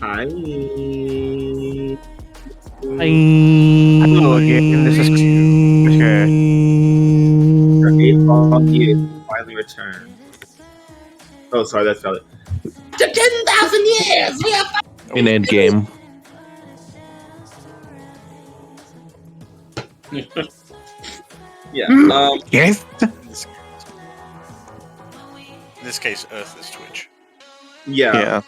Hi. Hello again. This is okay. After 8 long years, finally returned. Oh, sorry, that's valid. After 10,000 years, we have In Endgame. Yeah. Yes. In this case, Earth is Twitch. Yeah.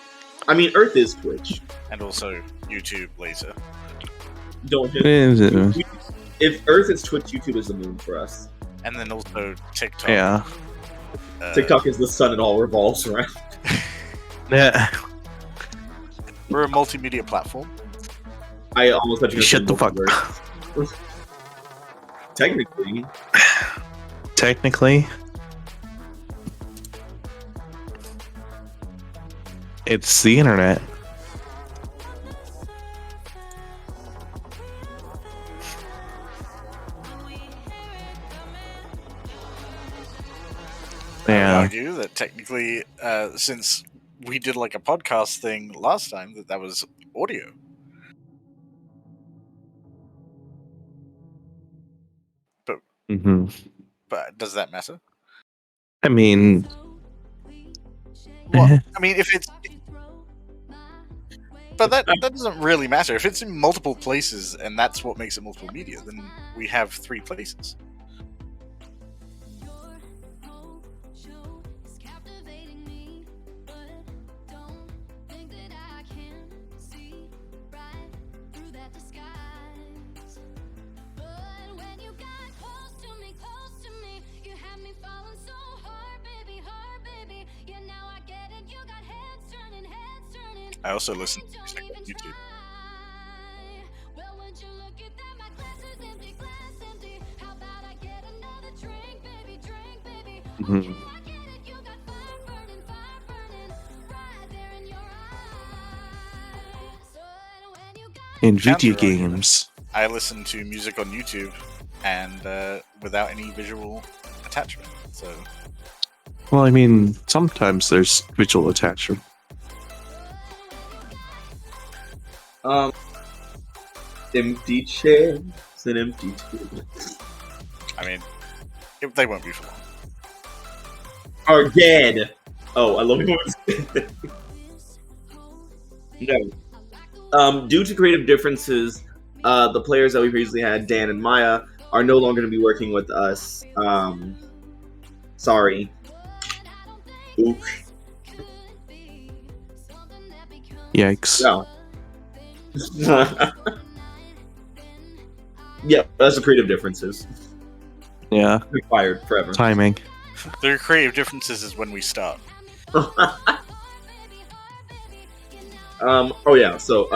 I mean, Earth is Twitch. And also YouTube later. Don't hit. If Earth is Twitch, YouTube is the moon for us. And then also TikTok. Yeah. TikTok is the sun it all revolves around. Yeah. We're a multimedia platform. I almost thought you were Shut the fuck up. Technically. Technically. It's the internet. I would Yeah. argue that technically, since we did like a podcast thing last time, that was audio. Mm-hmm. But does that matter? I mean, Well, I mean, if it's... But that doesn't really matter. If it's in multiple places and that's what makes it multiple media, then we have 3 places. I also listen to music on YouTube. mm-hmm. In video games. I listen to music on YouTube and without any visual attachment. So, Well, I mean, sometimes there's visual attachment. Empty chairs and empty tables. I mean, they won't be for long. Are dead. Oh, I love it. No. Due to creative differences, the players that we previously had, Dan and Maya, are no longer going to be working with us. Sorry. Oof. Yikes. No. Yeah, that's the creative differences. Yeah. Required forever. Timing. The creative differences is when we start. Oh yeah, so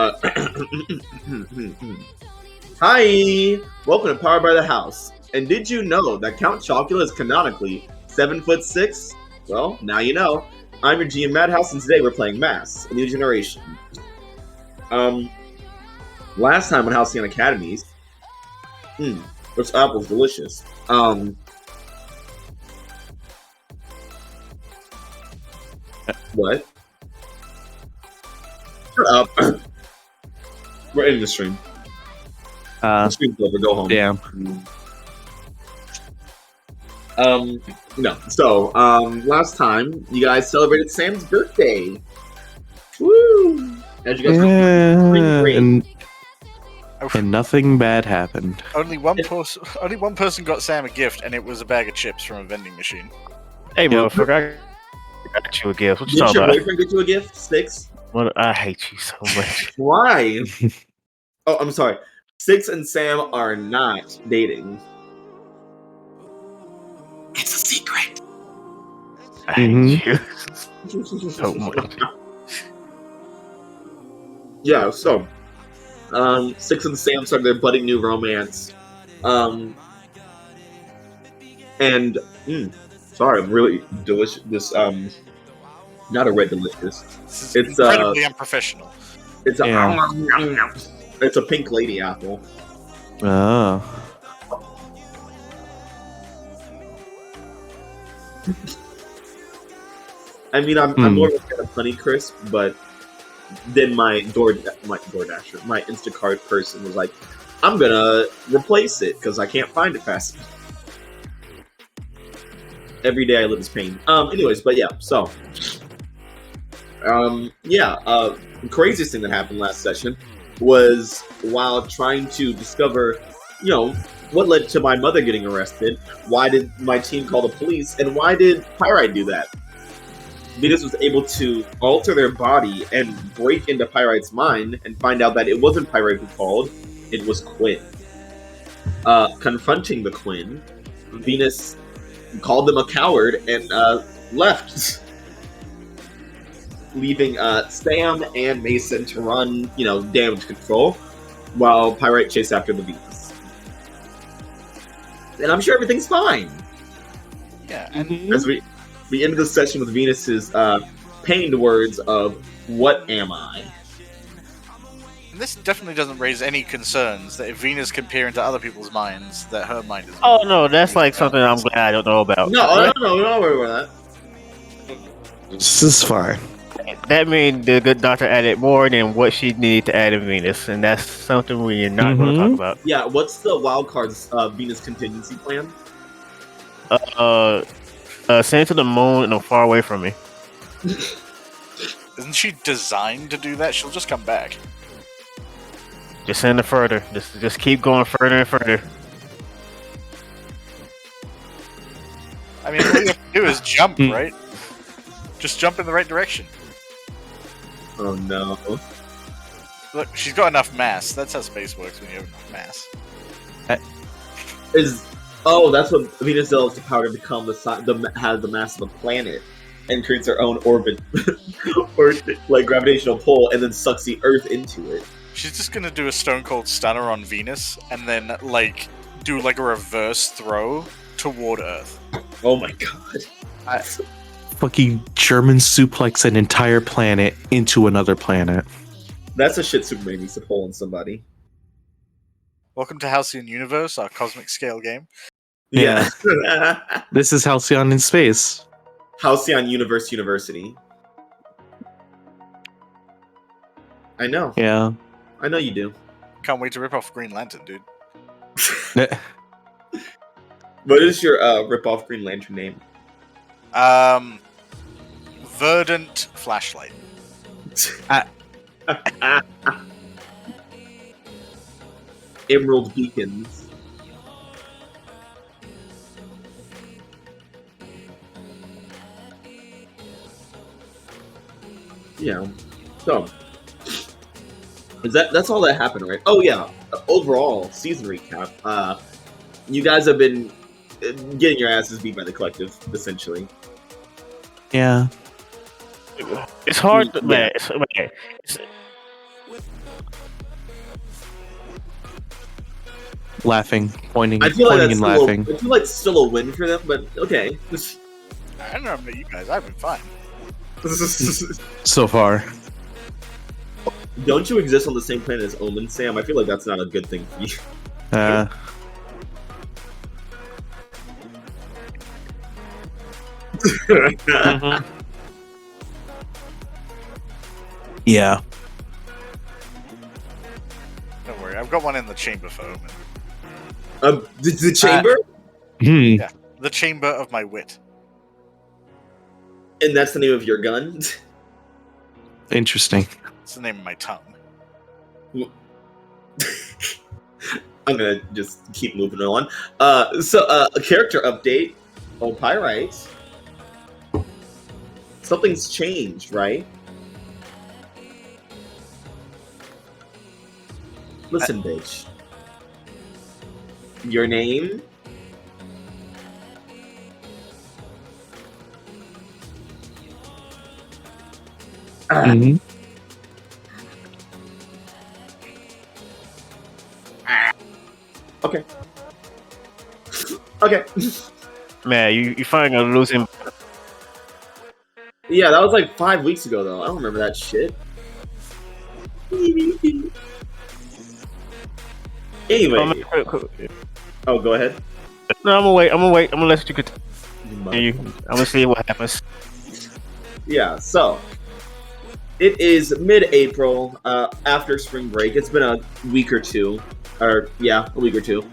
hi! Welcome to Powered by the House. And did you know that Count Chocula is canonically 7'6"? Well, now you know. I'm your GM Madhouse, and today we're playing Mass, A New Generation. Last time on Halcyon Academies, this apple's delicious. What? Shut up. We're in the stream. The stream's over. Go home. Damn. No. So, last time you guys celebrated Sam's birthday. Woo! As you guys know, and nothing bad happened. Only one person got Sam a gift, and it was a bag of chips from a vending machine. Hey, motherfucker! I got you a gift. What you did talking your about? boyfriend get you a gift? Six? What? I hate you so much. Why? Oh, I'm sorry. Six and Sam are not dating. It's a secret. I hate you so much. Yeah, so Six and Sam started their budding new romance. Sorry, I'm really delicious. This not a red delicious. This is It's incredibly unprofessional. It's a it's a pink lady apple. Oh. I mean, I'm more of a fan of Honeycrisp, but then my DoorDasher, my Instacart person was like, I'm gonna replace it because I can't find it fast enough. Every day I live this pain. Anyways, but yeah, so the craziest thing that happened last session was while trying to discover, what led to my mother getting arrested, why did my team call the police, and why did Pyrite do that? Venus was able to alter their body and break into Pyrite's mind and find out that it wasn't Pyrite who called, it was Quinn. Confronting the Quinn, Venus called them a coward and left, leaving Sam and Mason to run, damage control, while Pyrite chased after the Venus. And I'm sure everything's fine. Yeah, and As we end the session with Venus's pained words of "What am I?" this definitely doesn't raise any concerns that if Venus can peer into other people's minds, that her mind is. Oh no, that's like something I'm glad I don't know about. No, don't worry about that. This is fine. That means the good doctor added more than what she needed to add in Venus, and that's something we're not going to talk about. Yeah, what's the Wildcards Venus contingency plan? Send it to the moon and far away from me. Isn't she designed to do that? She'll just come back. Just send it further. Just keep going further and further. I mean, all you have to do is jump, right? Just jump in the right direction. Oh no. Look, she's got enough mass. That's how space works when you have enough mass. That's what Venus does to power to become has the mass of a planet and creates her own orbit or like gravitational pull and then sucks the Earth into it. She's just gonna do a Stone Cold Stunner on Venus and then do a reverse throw toward Earth. Oh my god. Fucking German suplex an entire planet into another planet. That's a shit Superman needs to pull on somebody. Welcome to Halcyon Universe, our cosmic scale game. Yeah. This is Halcyon in space. Halcyon Universe University. I know. Yeah. I know you do. Can't wait to rip off Green Lantern, dude. What is your rip-off Green Lantern name? Verdant Flashlight. Emerald Beacons. Yeah. So that's all that happened, right? Oh yeah. Overall season recap. You guys have been getting your asses beat by the collective, essentially. Yeah. It's hard to, Yeah. Laughing, pointing, I feel like and laughing. I feel like it's still a win for them, but okay. I don't know about you guys. I've been fine. So far. Don't you exist on the same planet as Omen, Sam? I feel like that's not a good thing for you. Yeah. Don't worry. I've got one in the chamber for Omen. The chamber? Yeah. The chamber of my wit. And that's the name of your gun? Interesting. It's the name of my tongue. I'm gonna just keep moving on. So a character update on Pyrite. Something's changed, right? Listen, bitch. Your name? Mm-hmm. Okay. Okay. Man, you finally gonna lose him. Yeah, that was like 5 weeks ago, though. I don't remember that shit. Anyway. Oh, go ahead. No, I'm gonna wait. I'm gonna let you continue. I'm gonna see what happens. Yeah, so It is mid-April, after spring break. It's been a week or two, a week or two.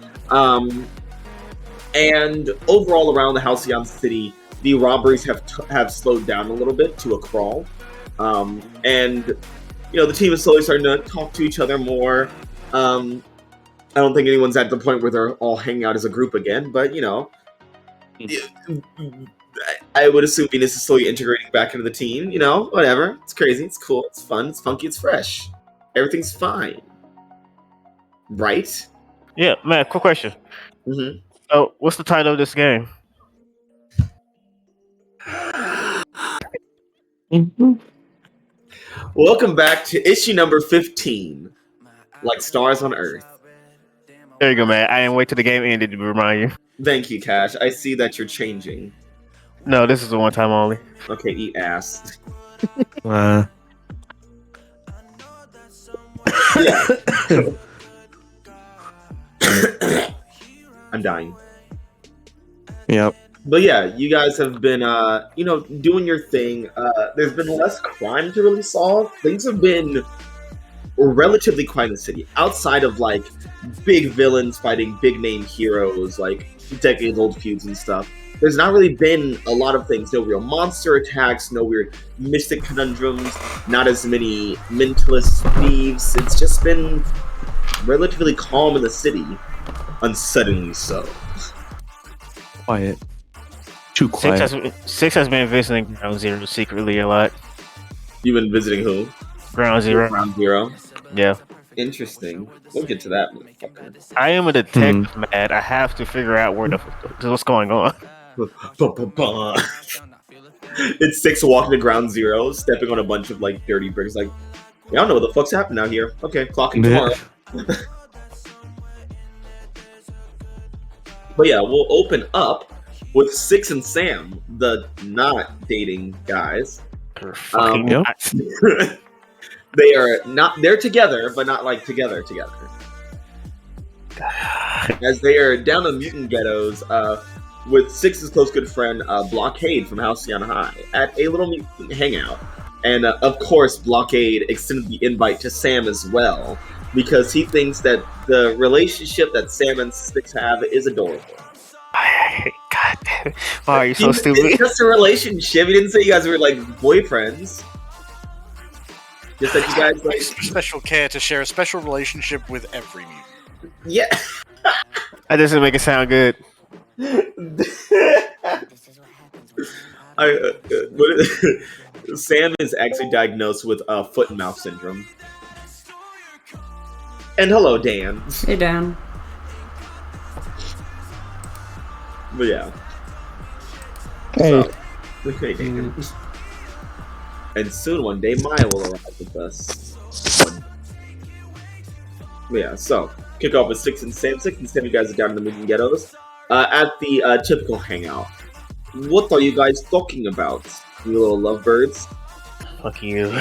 And overall around the Halcyon City, the robberies have slowed down a little bit to a crawl. And the team is slowly starting to talk to each other more. I don't think anyone's at the point where they're all hanging out as a group again, but I would assume Venus is slowly integrating back into the team. Whatever. It's crazy. It's cool. It's fun. It's funky. It's fresh. Everything's fine. Right? Yeah, man. Quick question. Mm-hmm. Oh, what's the title of this game? Welcome back to issue number 15, Like Stars on Earth. There you go, man. I didn't wait till the game ended to remind you. Thank you, Cash. I see that you're changing. No, this is a one-time only. Okay, eat ass. Yeah. I'm dying. Yep. But yeah, you guys have been, doing your thing. There's been less crime to really solve. Things have been relatively quiet in the city. Outside of, big villains fighting big-name heroes, decades-old feuds and stuff. There's not really been a lot of things. No real monster attacks, no weird mystic conundrums, not as many mentalist thieves. It's just been relatively calm in the city. Unsettlingly so. Quiet. Too quiet. Six has been visiting Ground Zero secretly a lot. You've been visiting who? Ground Zero. Ground Zero? Yeah. Interesting. We'll get to that, motherfucker. I am a detective, man. I have to figure out what's going on. It's Six walking to Ground Zero, stepping on a bunch of dirty bricks. I don't know what the fuck's happening out here. Okay, clocking tomorrow. But yeah, we'll open up with Six and Sam, the not dating guys. They are not. They're together, but not together. As they are down in mutant ghettos, with Six's close good friend Blockade from Halcyon High at a little mutant hangout, and of course Blockade extended the invite to Sam as well because he thinks that the relationship that Sam and Six have is adorable. God damn it! Why are you so stupid? It's just a relationship. He didn't say you guys were boyfriends. Just that you guys special care to share a special relationship with every mutant. Yeah. That doesn't make it sound good. Sam is actually diagnosed with foot and mouth syndrome. And hello, Dan. Hey, Dan. But yeah. Hey. Okay, Dan. And soon one day Maya will arrive with us. But yeah, so kick off with Six and Sam. Six and Sam, you guys are down in the mutant ghettos. At the typical hangout. What are you guys talking about, you little lovebirds? Fuck you.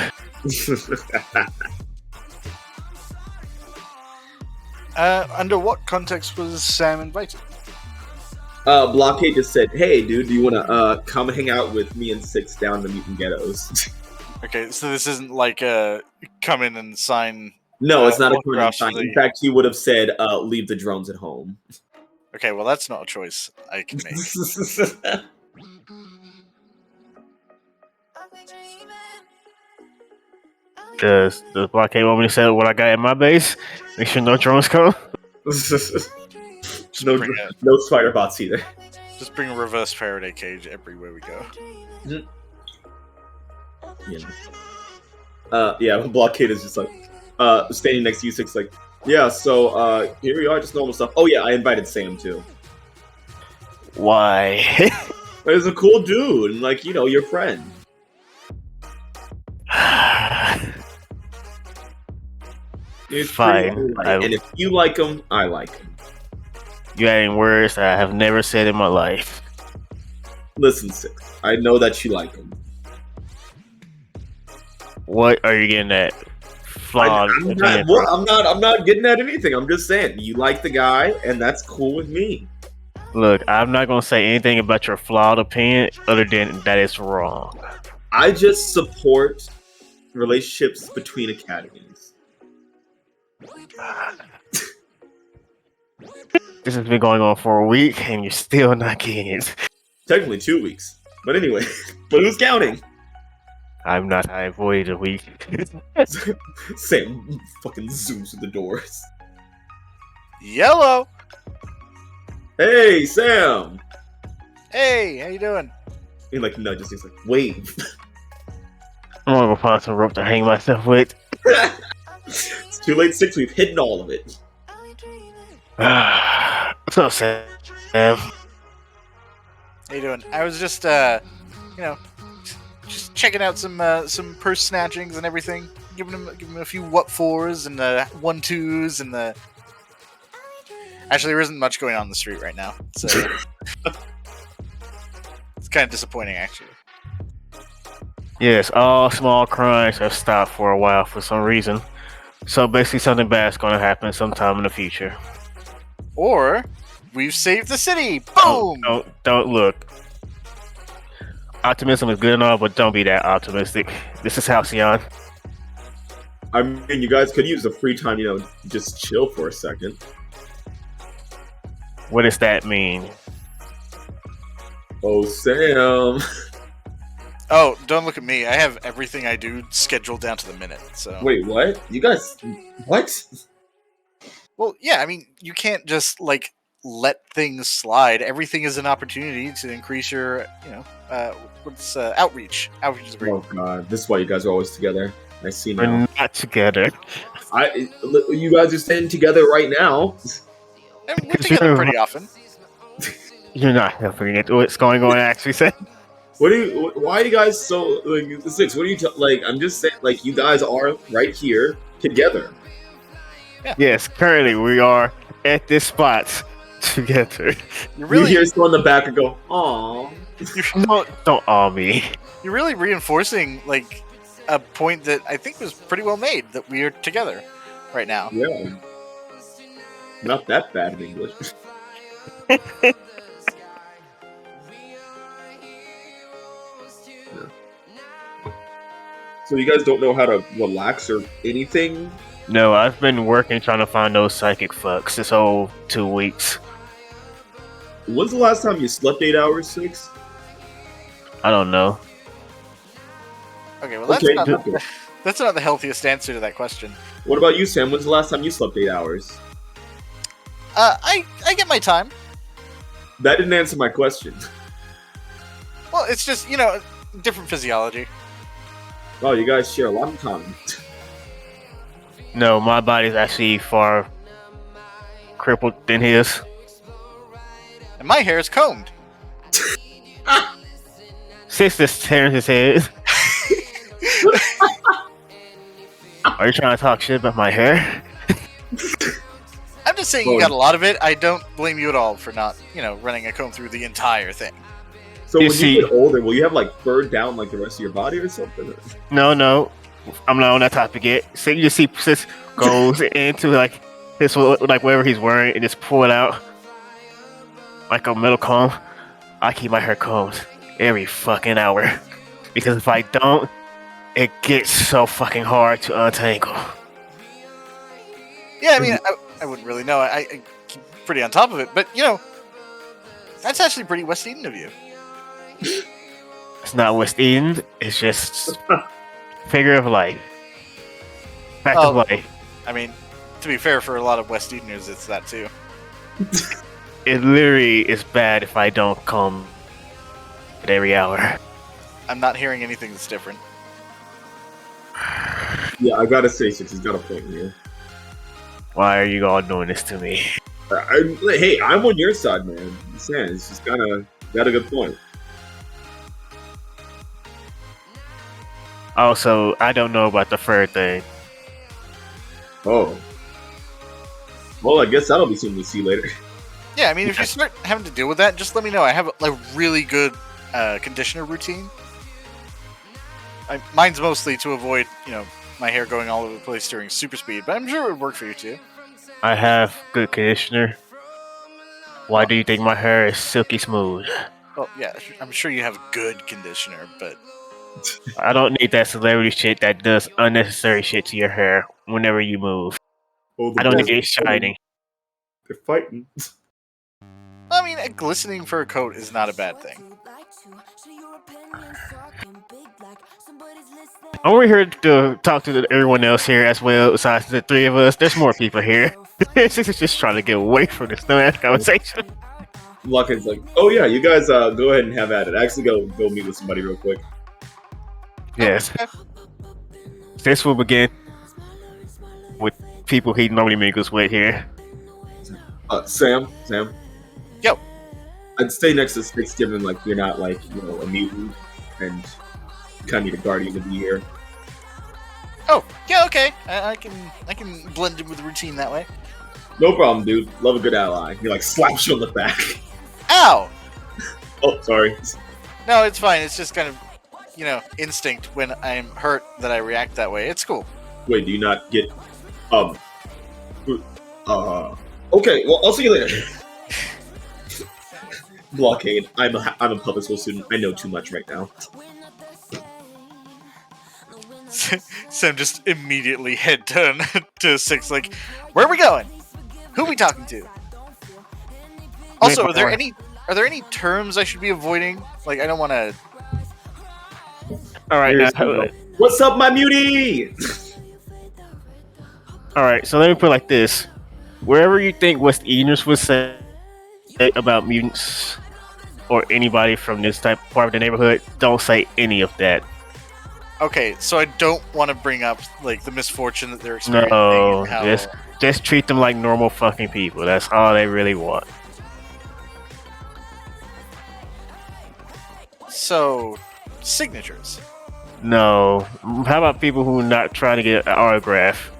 Under what context was Sam invited? Blockade just said, "Hey, dude, do you want to come hang out with me and Six down in the mutant ghettos?" Okay, so this isn't come in and sign. No, it's not a come in and sign. the- In fact, he would have said, "Leave the drones at home." Okay, well that's not a choice I can make. Does the Blockade want me to say what I got in my base? Make sure no drones come. No spider bots either. Just bring a reverse Faraday cage everywhere we go. Yeah. Blockade is just standing next to you, Six, yeah. So here we are, just normal stuff. Oh yeah, I invited Sam too. Why? He's a cool dude, and your friend. He's Fine. And if you like him, I like him. You adding words that I have never said in my life. Listen, Six, I know that you like him. What are you getting at? Flawed. I'm not getting at anything. I'm just saying you like the guy, and that's cool with me. Look, I'm not gonna say anything about your flawed opinion other than that it's wrong. I just support relationships between academies. This has been going on for a week, and you're still not getting it. Technically 2 weeks. But anyway, but who's counting? I'm not. I avoided a week. Sam fucking zooms through the doors. Yellow. Hey, Sam! Hey, how you doing? He like nudges. He's like, wave. I'm gonna go find some rope to hang myself with. It's too late, 6. We've hidden all of it. What's up, Sam? How you doing? I was just just checking out some purse snatchings and everything. Giving him a few what fours and the 1-2s and the. Actually, there isn't much going on in the street right now, so it's kind of disappointing, actually. Yes, all small crimes have stopped for a while for some reason. So basically, something bad's going to happen sometime in the future. Or we've saved the city. Boom! Don't look. Optimism is good and all, but don't be that optimistic. This is Halcyon. I mean, you guys could use the free time, just chill for a second. What does that mean? Oh, Sam. Oh, don't look at me. I have everything I do scheduled down to the minute. So Wait, what? You guys, what? well, yeah. I mean, you can't just let things slide. Everything is an opportunity to increase your, outreach. Outreach is great. Oh god, this is why you guys are always together. I see now. We're not together. You guys are staying together right now. I mean, we're together pretty often. You're not helping it. What's going on, actually, Sam? Why are you guys so, 6? What are you, I'm just saying, you guys are right here together. Yeah. Yes, currently we are at this spot together. You hear someone in the back and go, "Aw." Don't awe me. You're really reinforcing, a point that I think was pretty well made, that we are together right now. Yeah. Not that bad in English. So you guys don't know how to relax or anything? No, I've been working trying to find those psychic fucks this whole 2 weeks. When's the last time you slept 8 hours, 6? I don't know. Okay, well, that's not the healthiest answer to that question. What about you, Sam? When's the last time you slept 8 hours? I get my time. That didn't answer my question. Well, it's just, different physiology. Oh, you guys share a lot in common. No, my body's actually far crippled than his. And my hair is combed. Six just tearing his head. Are you trying to talk shit about my hair? I'm just saying you got a lot of it. I don't blame you at all for not, running a comb through the entire thing. So when you get older, will you have fur down the rest of your body or something? No. I'm not on that topic yet. So you just see Sis goes into his whatever he's wearing and just pull it out like a metal comb. I keep my hair combed every fucking hour because if I don't, it gets so fucking hard to untangle. Yeah, I mean, I wouldn't really know. I keep pretty on top of it, but that's actually pretty West Eden of you. It's not West Eden. It's just figure of life. Fact of life. I mean, to be fair, for a lot of West Edeners, it's that too. It literally is bad if I don't comb it every hour. I'm not hearing anything that's different. Yeah, I gotta say, Six has got a point here. Why are you all doing this to me? Hey, I'm on your side, man. I'm saying, it's just got a good point. Also, I don't know about the fur thing. Oh. Well, I guess that'll be something to see later. Yeah, I mean, if you start having to deal with that, just let me know. I have a really good conditioner routine. Mine's mostly to avoid, my hair going all over the place during super speed, but I'm sure it would work for you too. I have good conditioner. Why do you think my hair is silky smooth? Well, yeah, I'm sure you have good conditioner, but I don't need that celebrity shit that does unnecessary shit to your hair whenever you move. Oh, the I don't balls need are it shining. They're fighting. I mean, a glistening fur coat is not a bad thing. I'm over here to talk to everyone else here as well, besides the three of us. There's more people here. This is just trying to get away from this dumbass conversation. Blockhead's like, oh yeah, you guys go ahead and have at it. Actually, go meet with somebody real quick. Yes. Okay. This will begin with people he normally mingles with here. Sam. Yo. I'd stay next to Sticks, given like you're not like a mutant, and you kind of need a guardian to be here. Oh, yeah, okay. I can blend in with the routine that way. No problem, dude. Love a good ally. He like slaps you on the back. Ow! Oh, sorry. No, it's fine. It's just kind of, instinct when I'm hurt that I react that way. It's cool. Wait, do you not get Okay, well, I'll see you later. Blockade. I'm a public school student. I know too much right now. Sam just immediately head turn to Six, like, where are we going? Who are we talking to? Also, are there any terms I should be avoiding? Like, I don't want to. All right, What's up, my mutie? all right. So let me put it like this: wherever you think West Edeners would say about mutants or anybody from this type part of the neighborhood, don't say any of that. Okay, so I don't want to bring up like the misfortune that they're experiencing. No, and how... just treat them like normal fucking people. That's all they really want. So, signatures. No. How about people who are not trying to get an autograph?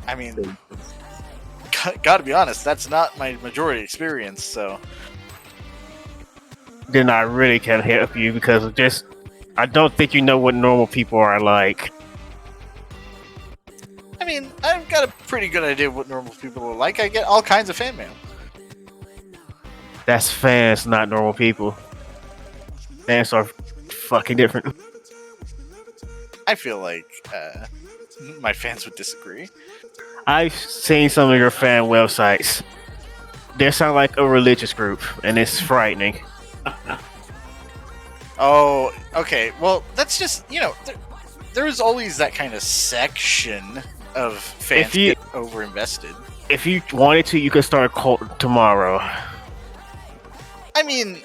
I mean, gotta be honest, that's not my majority experience, so... Then I really can't help you because of just... I don't think you know what normal people are like. I mean, I've got a pretty good idea of what normal people are like. I get all kinds of fan mail. That's fans, not normal people. Fans are fucking different. I feel like my fans would disagree. I've seen some of your fan websites. They sound like a religious group, and it's frightening. Oh, okay. Well, that's just, there's always that kind of section of fans get overinvested. If you wanted to, you could start a cult tomorrow. I mean,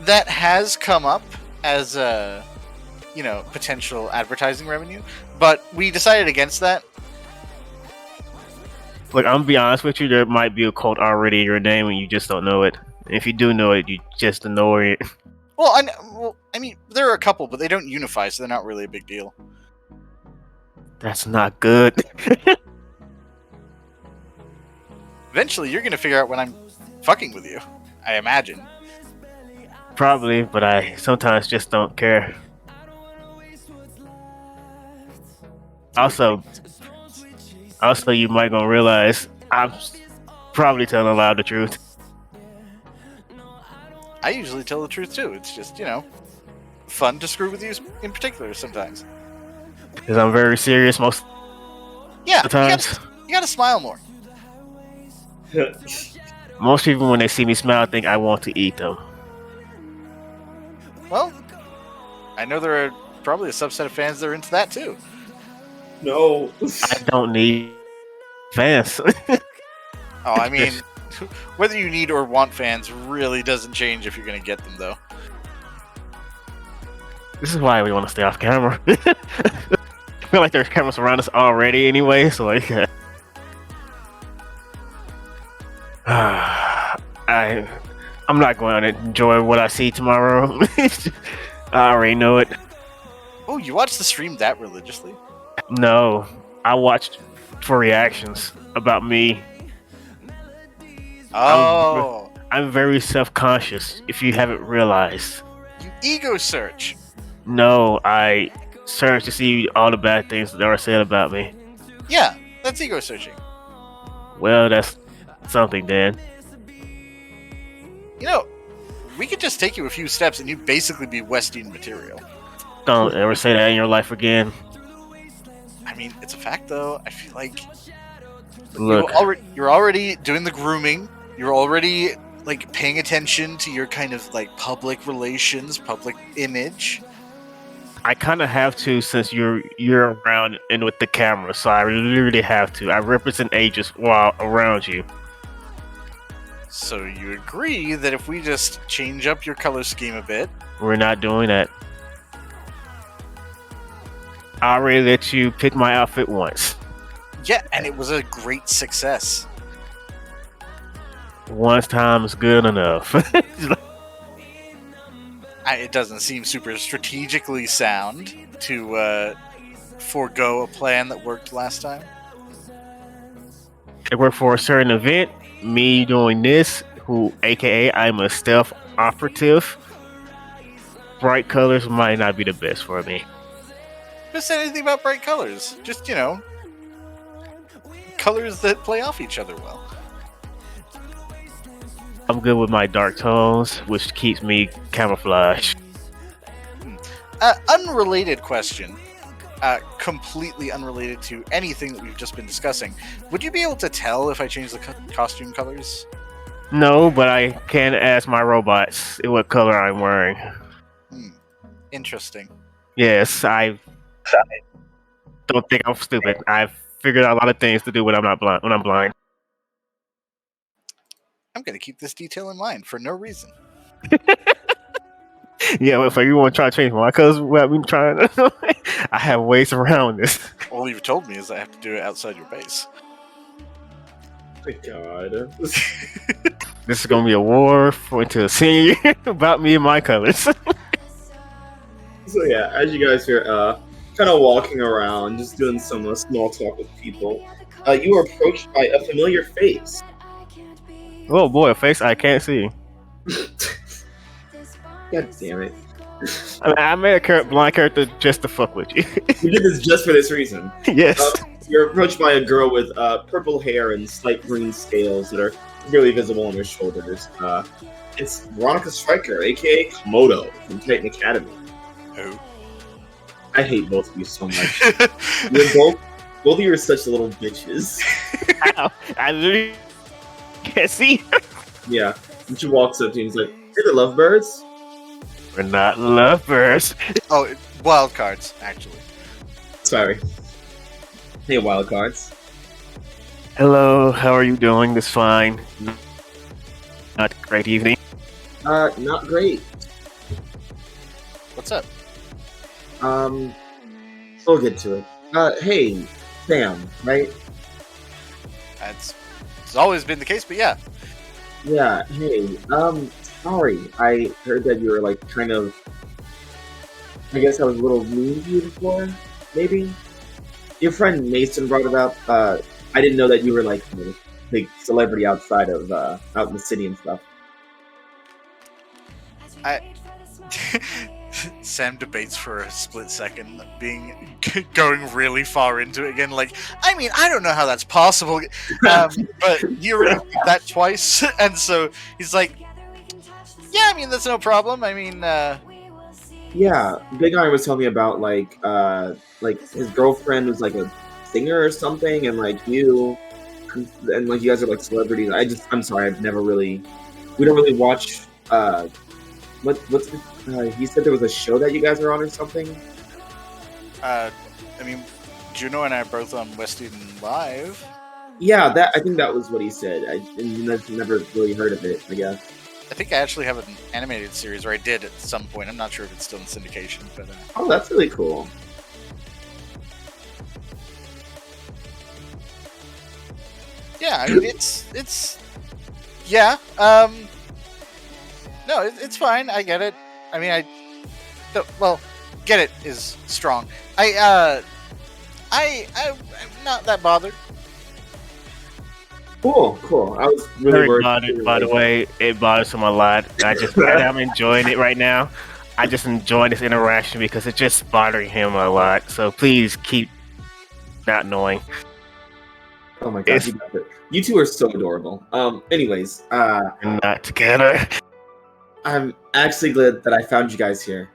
that has come up as a, potential advertising revenue, but we decided against that. Look, I'm gonna be honest with you, there might be a cult already in your name and you just don't know it. And if you do know it, you just ignore it. Well, I mean, there are a couple, but they don't unify, so they're not really a big deal. That's not good. Eventually, you're going to figure out when I'm fucking with you, I imagine. Probably, but I sometimes just don't care. Also, you might gonna realize I'm probably telling a lot of the truth. I usually tell the truth too. It's just, fun to screw with you in particular sometimes. Because I'm very serious most of the times. You gotta smile more. Most people, when they see me smile, think I want to eat them. Well, I know there are probably a subset of fans that are into that too. No. I don't need fans. Oh, I mean, whether you need or want fans really doesn't change if you're going to get them, though. This is why we want to stay off camera. I feel like there's cameras around us already anyway, so like... I'm not going to enjoy what I see tomorrow. I already know it. Oh, you watch the stream that religiously? No, I watched for reactions about me. Oh. I'm very self-conscious, if you haven't realized. You ego search. No, I search to see all the bad things that are said about me. Yeah, that's ego searching. Well, that's something then. we could just take you a few steps and you'd basically be Westian material. Don't ever say that in your life again. I mean, it's a fact, though. I feel like Look, you're already doing the grooming. You're already like paying attention to your kind of like public relations, public image. I kind of have to since you're around and with the camera, so I literally have to. I represent ages while around you. So you agree that if we just change up your color scheme a bit, We're not doing that. I already let you pick my outfit once. yeah, and it was a great success. Once time is good enough. It doesn't seem super strategically sound to forego a plan that worked last time. It worked for a certain event. Me doing this, aka I'm a stealth operative. Bright colors might not be the best for me. Just say anything about bright colors. Just, colors that play off each other well. I'm good with my dark tones, which keeps me camouflaged. Unrelated question. Completely unrelated to anything that we've just been discussing. Would you be able to tell if I change the costume colors? No, but I can ask my robots what color I'm wearing. Interesting. Yes, I don't think I'm stupid. I've figured out a lot of things to do when I'm not blind. When I'm blind. I'm going to keep this detail in mind for no reason. Yeah, if you want to try to change my colors, what we trying, I have ways around this. All you've told me is I have to do it outside your base. My God. This is gonna be a war into a senior year about me and my colors. So yeah, as you guys are kind of walking around, just doing some small talk with people, you are approached by a familiar face. Oh boy, a face I can't see. God damn it. I made a blind character just to fuck with you. We did this just for this reason. Yes. You're approached by a girl with purple hair and slight green scales that are really visible on her shoulders. It's Veronica Stryker, aka Komodo from Titan Academy. Who? I hate both of you so much. You're both of you are such little bitches. Ow, I literally can't see. Yeah. And she walks up to you and is like, "You're the lovebirds?" We're not lovers. Oh, Wildcards, actually. Sorry. Hey, Wildcards. Hello, how are you doing? This fine. Not a great evening. Not great. What's up? We'll get to it. Hey, Sam, right? It's always been the case, but yeah. Yeah, hey, sorry. I heard that you were, like, kind of... I guess I was a little mean to you before, maybe? Your friend Mason brought it up. I didn't know that you were, like, a big celebrity outside of, out in the city and stuff. Sam debates for a split second, going really far into it again. Like, I mean, I don't know how that's possible, but you repeat that twice, and so he's like, "Yeah, I mean, that's no problem. I mean, Yeah, Big Iron was telling me about, like his girlfriend was, like, a singer or something, and, like, you, and, like, you guys are, like, celebrities. I'm sorry, we don't really watch, he said there was a show that you guys are on or something? I mean, Juno and I are both on Weston Live. Yeah, I think that was what he said. I've never really heard of it, I guess. I think I actually have an animated series, or I did at some point. I'm not sure if it's still in syndication, but Oh, that's really cool. yeah, I mean, it's yeah. No, it's fine. I get it. I mean, get it is strong. I'm not that bothered. Cool. I was really Very worried. bothered, by the way. It bothers him a lot. I'm enjoying it right now. I just enjoy this interaction because it's just bothering him a lot. So please keep not knowing. Oh my god, you two are so adorable. Anyways, We're not together. I'm actually glad that I found you guys here.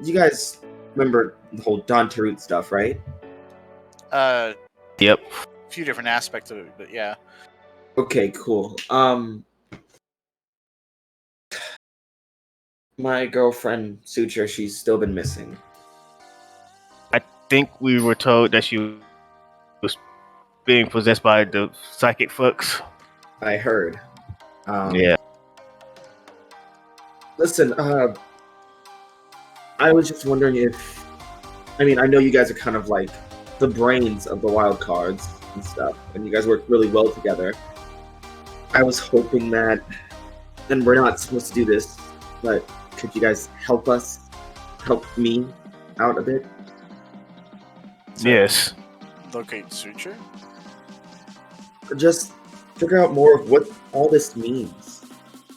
You guys remember the whole Dante Root stuff, right? Yep. A few different aspects of it, but yeah. Okay, cool. My girlfriend Suture, she's still been missing. I think we were told that she was being possessed by the psychic folks. I heard. Yeah. Listen, I was just wondering if... I mean, I know you guys are kind of like the brains of the Wildcards and stuff, and you guys work really well together. I was hoping that... And we're not supposed to do this, but could you guys help us? Help me out a bit? Yes. Locate Suture? Just figure out more of what all this means.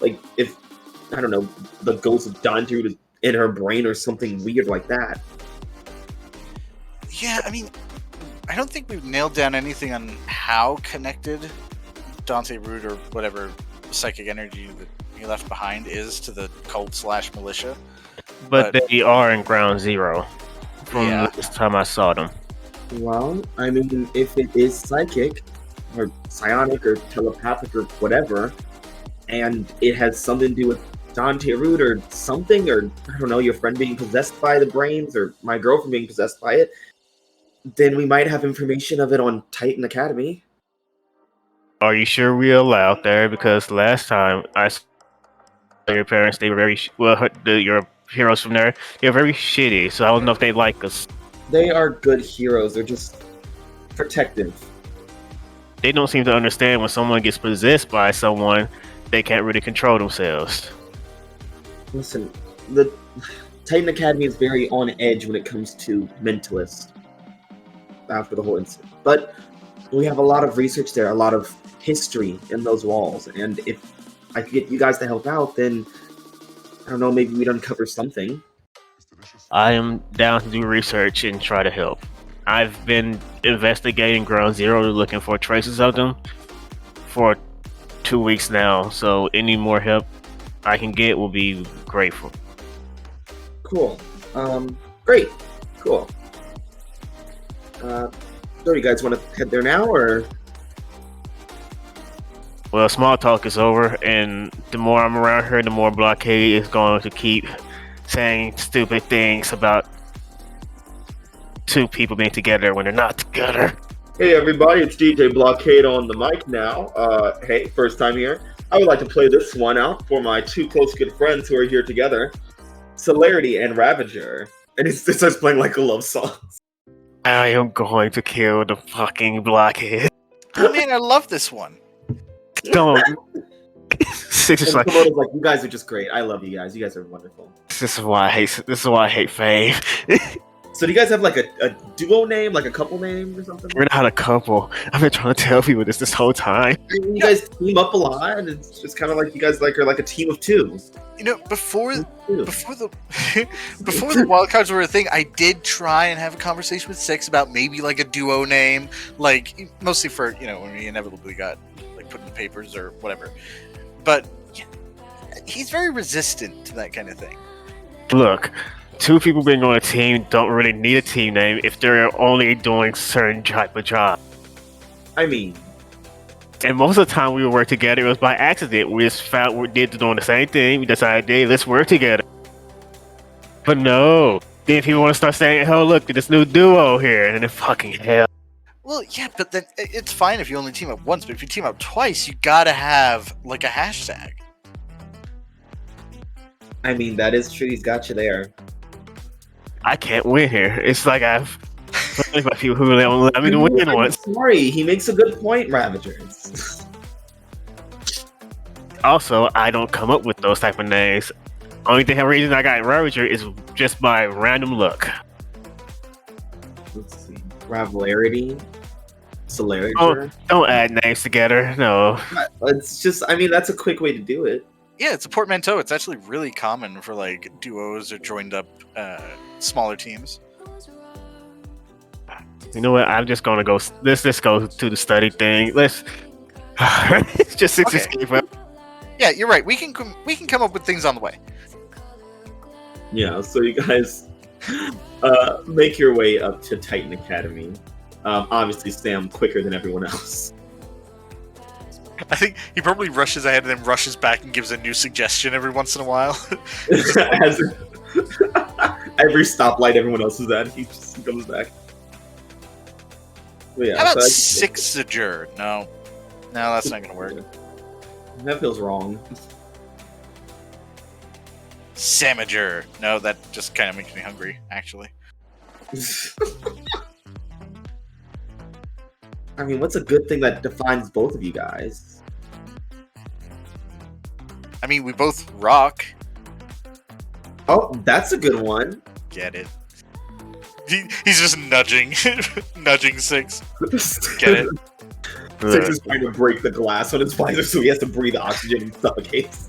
Like, if, I don't know, the ghost of Dante Root is in her brain or something weird like that. Yeah, I mean, I don't think we've nailed down anything on how connected Dante Root or whatever psychic energy that he left behind is to the cult/militia. But they are in Ground Zero from Yeah. this time I saw them. Well, I mean, if it is psychic, or psionic, or telepathic, or whatever, and it has something to do with Dante Root or something, or, I don't know, your friend being possessed by the brains, or my girlfriend being possessed by it, then we might have information of it on Titan Academy. Are you sure we're allowed there? Because last time I saw your parents, they were very your heroes from there. They're very shitty, so I don't know if they like us. They are good heroes, they're just protective. They don't seem to understand when someone gets possessed by someone, they can't really control themselves. Listen, the Titan Academy is very on edge when it comes to mentalists after the whole incident. But we have a lot of research there, a lot of history in those walls, and if I could get you guys to help out, then, I don't know, maybe we'd uncover something. I am down to do research and try to help. I've been investigating Ground Zero, looking for traces of them for 2 weeks now, so any more help I can get will be grateful. Cool. Great. Cool. So you guys want to head there now, or? Well, small talk is over, and the more I'm around her, the more Blockade is going to keep saying stupid things about two people being together when they're not together. Hey everybody, it's DJ Blockade on the mic now. Hey, first time here. I would like to play this one out for my two close good friends who are here together, Celerity and Ravager. And it starts playing like a love song. I am going to kill the fucking Blockhead. Oh man, I love this one. Don't. Six is And like, Komodo's like, you guys are just great. I love you guys. You guys are wonderful. this is why I hate Fave. So do you guys have like a duo name, like a couple name or something? We're not a couple. I've been trying to tell people this whole time. I mean, you guys team up a lot, and it's just kind of like you guys like are like a team of two. You know, before the Wildcards were a thing, I did try and have a conversation with Six about maybe like a duo name, like mostly for, you know, when we inevitably got like put in the papers or whatever. But yeah, he's very resistant to that kind of thing. Look, two people being on a team don't really need a team name if they're only doing certain type of job. I mean, and most of the time we would work together, it was by accident. We just found we did doing the same thing. We decided, hey, let's work together. But no, then people want to start saying, oh, look, this new duo here, and then fucking hell. Well, yeah, but then it's fine if you only team up once, but if you team up twice, you gotta have like a hashtag. I mean, that is true. He's got you there. I can't win here. It's like I've played by people who don't let me to win I'm once. sorry, he makes a good point, Ravagers. Also, I don't come up with those type of names. Only reason I got Ravager is just by random luck. Let's see. Ravelarity. Celerity. Don't add names together. No. It's just, I mean, that's a quick way to do it. Yeah, it's a portmanteau. It's actually really common for like duos or joined up smaller teams. You know what? I'm just gonna go. Let's just go to the study thing. Let's. It's just six Okay. escape. Yeah, you're right. We can come up with things on the way. Yeah, so you guys make your way up to Titan Academy. Obviously, Sam quicker than everyone else. I think he probably rushes ahead and then rushes back and gives a new suggestion every once in a while. As every stoplight everyone else is at, he just comes back. But yeah, How about so Sixager? No, that's not gonna work. that feels wrong. Samager. No, that just kind of makes me hungry, actually. I mean, what's a good thing that defines both of you guys? I mean, we both rock. Oh, that's a good one. Get it? He's just nudging, nudging Six. Get it? Six is trying to break the glass on his visor, so he has to breathe oxygen and suffocates.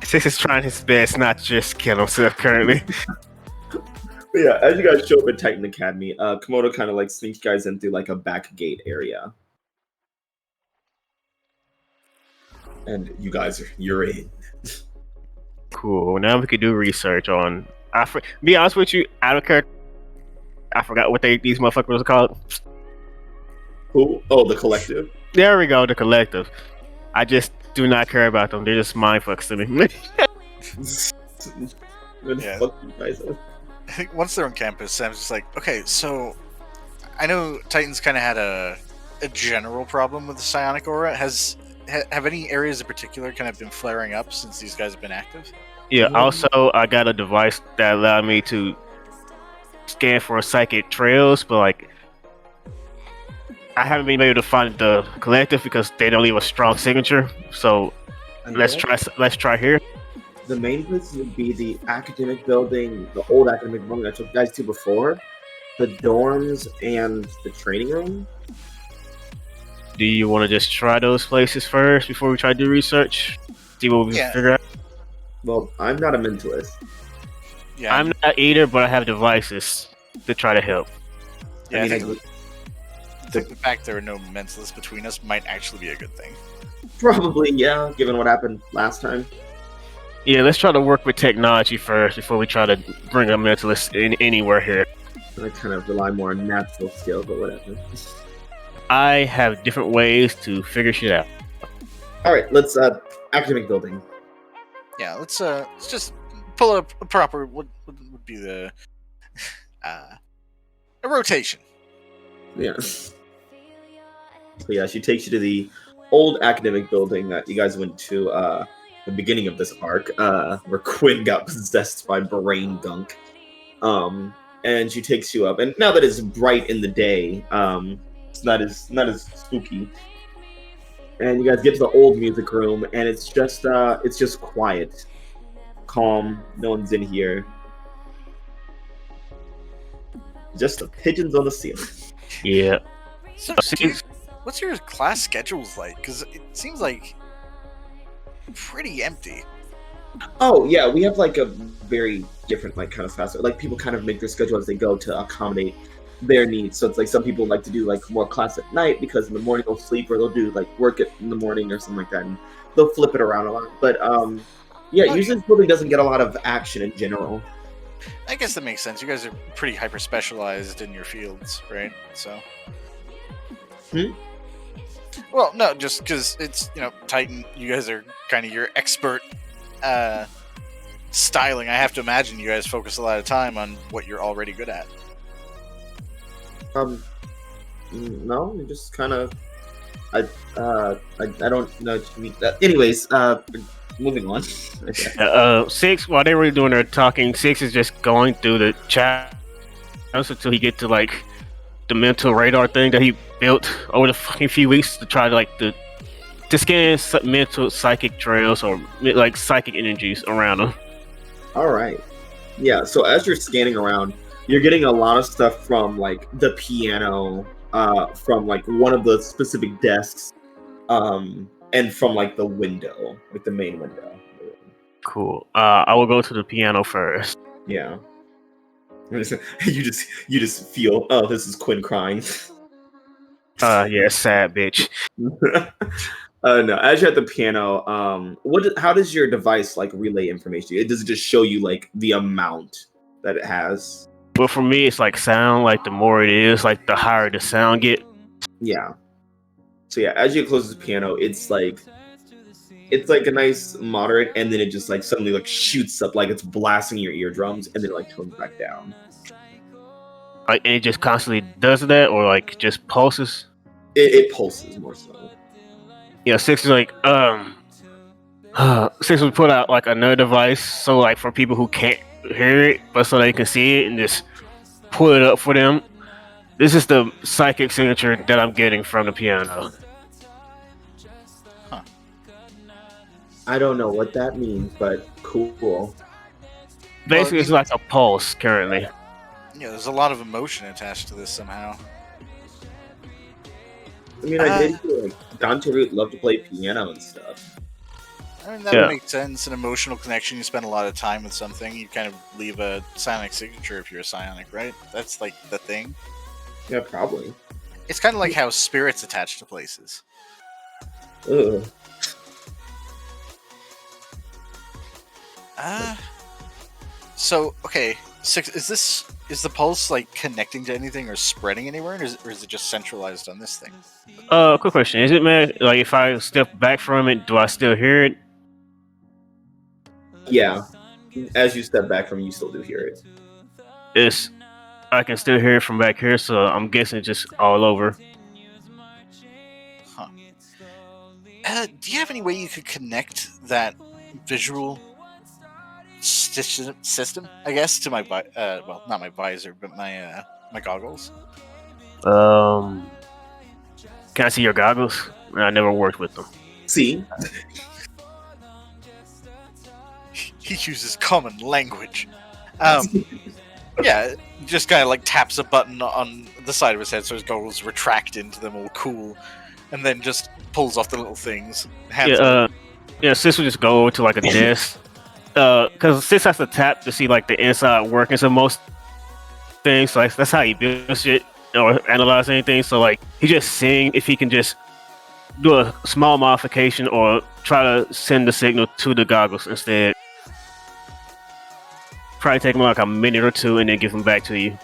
Six is trying his best not to just kill himself currently. But yeah, as you guys show up at Titan Academy, Komodo kind of like sneaks you guys in through like a back gate area. And you guys you're in. Cool. Now we could do research on. Be honest with you, out of character, I forgot what these motherfuckers are called. Who? Oh, the collective. There we go, the collective. I just do not care about them. They're just mindfucks to me. Where the Yeah. fuck you guys are? I think once they're on campus, Sam's just like, okay, so I know Titans kind of had a general problem with the psionic aura. Have any areas in particular kind of been flaring up since these guys have been active? Yeah, also, I got a device that allowed me to scan for psychic trails, but like, I haven't been able to find the collective because they don't leave a strong signature. So let's try here. The main places would be the academic building, the old academic building I took you guys to before, the dorms, and the training room. Do you want to just try those places first before we try to do research? See what we can figure out? Well, I'm not a mentalist. Yeah, I'm not either, but I have devices to try to help. Yeah, I mean, I think the fact there are no mentalists between us might actually be a good thing. probably, yeah, given what happened last time. Yeah, let's try to work with technology first before we try to bring a mentalist in anywhere here. I kind of rely more on natural skill, but whatever. I have different ways to figure shit out. All right, let's academic building. Yeah, let's just pull up a proper what would be the a rotation. Yeah. So yeah, she takes you to the old academic building that you guys went to the beginning of this arc, where Quinn got possessed by brain gunk. And she takes you up, and now that it's bright in the day, it's not as spooky. And you guys get to the old music room, and it's just quiet, calm. No one's in here. Just the pigeons on the ceiling. Yeah. So, what's your class schedules like? Because it seems like pretty empty. Oh yeah, we have like a very different like kind of fast. Like people kind of make their schedule as they go to accommodate their needs. So it's like some people like to do like more class at night because in the morning they'll sleep, or they'll do like work in the morning or something like that, and they'll flip it around a lot. But yeah, usually this building doesn't get a lot of action in general. I guess that makes sense. You guys are pretty hyper specialized in your fields, right? So. Well, no, just because it's Titan. You guys are kind of your expert styling. I have to imagine you guys focus a lot of time on what you're already good at. No, you just kind of. I don't know what you mean. Anyways, moving on. Okay. Six, while they were doing their talking, Six is just going through the chat until he get to like the mental radar thing that he built over the fucking few weeks to try to like to scan mental psychic trails or like psychic energies around him. All right. Yeah. So as you're scanning around, you're getting a lot of stuff from like the piano, from like one of the specific desks, and from like the window, like the main window. Cool. I will go to the piano first. Yeah. You just feel, oh, this is Quinn crying. Yeah, sad bitch. No, as you're at the piano, how does your device like relay information? Does it just show you like the amount that it has? But for me, it's like sound. Like the more it is, like the higher the sound get. Yeah. So yeah, as you close the piano, it's like a nice moderate, and then it just like suddenly like shoots up, like it's blasting your eardrums, and then it like tones back down. Like and it just constantly does that, or like just pulses. It pulses more so. Yeah, Six is like Six would put out like another device, so like for people who can't hear it, but so they can see it and just pull it up for them. This is the psychic signature that I'm getting from the piano. Huh. I don't know what that means, but cool. Basically, it's like a pulse currently. Yeah, there's a lot of emotion attached to this somehow. I mean, I did hear like Dante Root loved to play piano and stuff. I mean, that would make sense. An emotional connection. You spend a lot of time with something. You kind of leave a psionic signature if you're a psionic, right? That's like the thing. Yeah, probably. It's kind of like how spirits attach to places. Ugh. So okay, Six. Is the pulse like connecting to anything or spreading anywhere, or is it just centralized on this thing? Quick question: is it man like if I step back from it, do I still hear it? Yeah. As you step back from it, you still do hear it. I can still hear it from back here, so I'm guessing it's just all over. Huh. Do you have any way you could connect that visual system, I guess, to my well, not my visor, but my goggles? Can I see your goggles? I never worked with them. See? He uses common language. Yeah, just kind of like taps a button on the side of his head so his goggles retract into them all cool, and then just pulls off the little things. Sis would just go to like a desk. Because Sis has to tap to see like the inside workings of most things. So like, that's how he builds shit or analyze anything. So like he just seeing if he can just do a small modification or try to send the signal to the goggles instead. Probably take him like a minute or two and then give them back to you.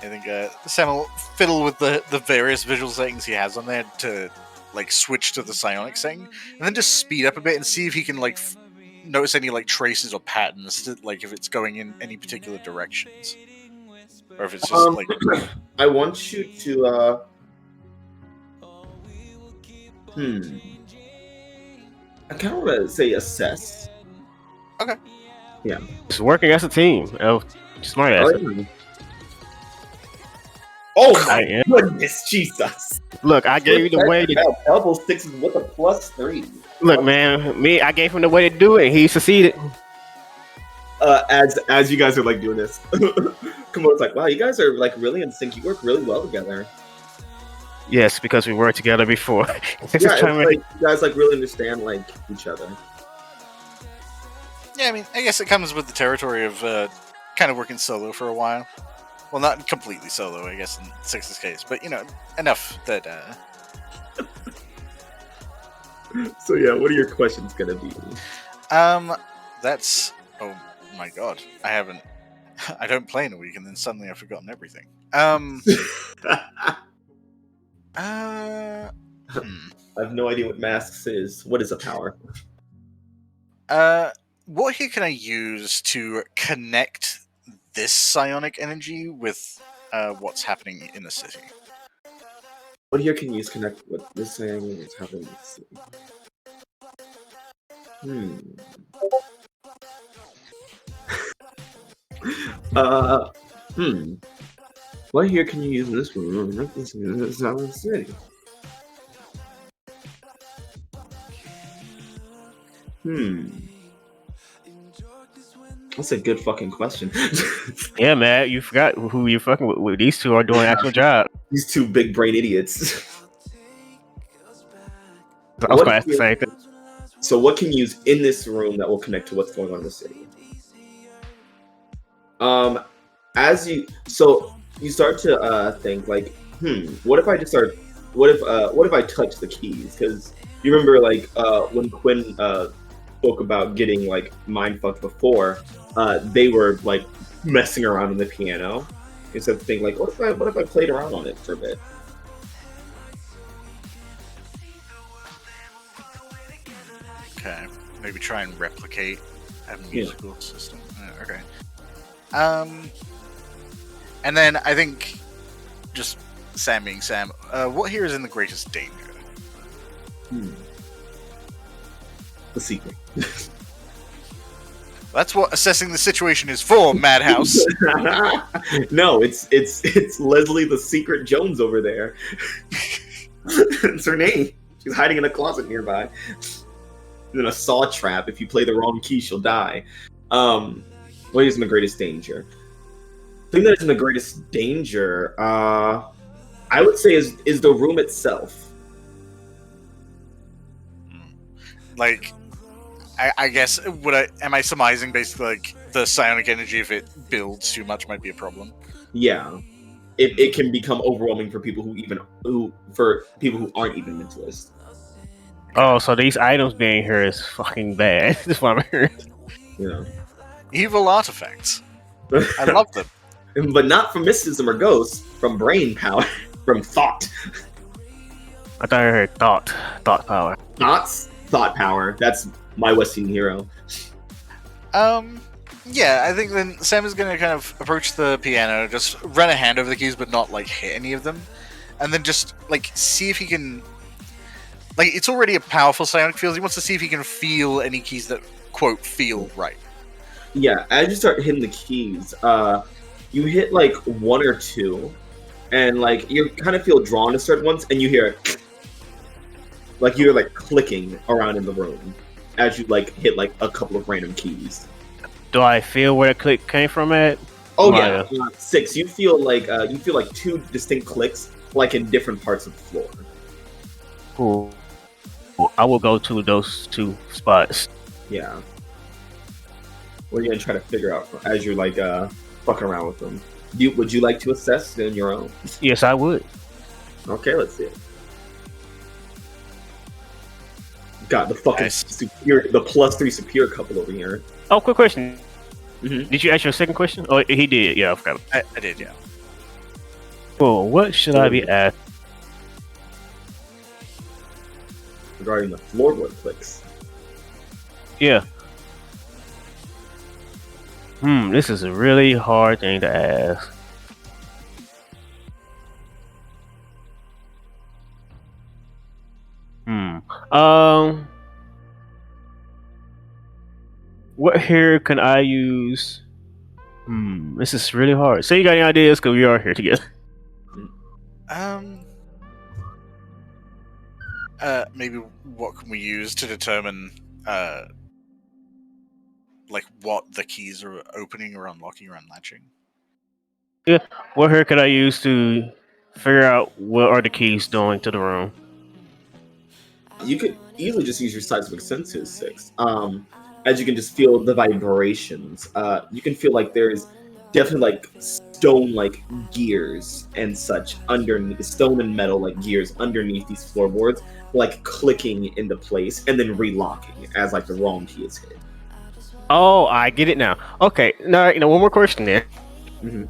I think Sam will fiddle with the various visual settings he has on there to like switch to the psionic setting, and then just speed up a bit and see if he can like notice any like traces or patterns, to, like if it's going in any particular directions, or if it's just like. I want you to. I kind of want to say assess. Okay. Yeah. It's working as a team. Oh, smart ass. Oh my goodness, Jesus! Look, I gave you the way to double sixes with a +3. Look, man, I gave him the way to do it. He succeeded. As you guys are like doing this, Komodo's like, wow, you guys are like really in sync. You work really well together. Yes, because we worked together before. It's like you guys like really understand like each other. Yeah, I mean, I guess it comes with the territory of kind of working solo for a while. Well, not completely solo, I guess, in Six's case, but, you know, enough that... So, yeah, what are your questions gonna be? That's... Oh, my God. I don't play in a week, and then suddenly I've forgotten everything. I have no idea what masks is. What is a power? What here can I use to connect this psionic energy with what's happening in the city? What here can you use connect with this thing and what's happening in the city? What here can you use in this room and connect this in the city? That's a good fucking question. Yeah, man, you forgot who you're fucking with. These two are doing an actual job. These two big brain idiots. I was going to ask the same thing. So what can you use in this room that will connect to what's going on in the city? You start to think like, what if I just start what if I touch the keys? Because you remember like when Quinn spoke about getting like mind fucked before, they were like messing around on the piano. Instead of thinking like, what if I played around on it for a bit? Okay, maybe try and replicate a musical system. Okay. And then I think just Sam being Sam, what here is in the greatest danger? The secret. That's what assessing the situation is for, Madhouse. No, it's Leslie the Secret Jones over there. It's her name. She's hiding in a closet nearby. In a saw trap. If you play the wrong key, she'll die. What is in the greatest danger? The thing that is in the greatest danger, I would say is the room itself. Like, I guess am I surmising basically like the psionic energy, if it builds too much, might be a problem? Yeah, it can become overwhelming for people who aren't even mentalists. Oh, so these items being here is fucking bad. That's what I'm hearing. Yeah, evil artifacts. I love them, but not from mysticism or ghosts, from brain power, from thought. I thought I heard thought power. Thought power. That's my Western hero. Yeah, I think then Sam is going to kind of approach the piano, just run a hand over the keys, but not like hit any of them, and then just like see if he can. Like, it's already a powerful psionic field. He wants to see if he can feel any keys that quote feel right. Yeah, as you start hitting the keys, you hit like one or two, and like you kind of feel drawn to certain ones, and you hear like you're like clicking around in the room as you like hit like a couple of random keys. Do I feel where the click came from at? Oh yeah, 6. You feel like two distinct clicks, like in different parts of the floor. Cool. I will go to those two spots. Yeah. What are you gonna try to figure out as you're like fucking around with them? Would you like to assess on your own? Yes, I would. Okay, let's see it. Got the fucking superior, the +3 superior couple over here. Oh, quick question. Mm-hmm. Did you ask your second question? Oh, he did. Yeah, I forgot. I did, yeah. Well, what should I be asked? Regarding the floorboard clicks. Yeah. This is a really hard thing to ask. What hair can I use? This is really hard. So you got any ideas? Because we are here together. Maybe what can we use to determine, like what the keys are opening or unlocking or unlatching? Yeah. What hair could I use to figure out what are the keys doing to the room? You could easily just use your seismic senses, 6. As you can just feel the vibrations. You can feel like there's definitely like stone like gears and such underneath, stone and metal like gears underneath these floorboards, like clicking into place and then relocking as like the wrong key is hit. Oh, I get it now. Okay, now one more question there. Mm-hmm.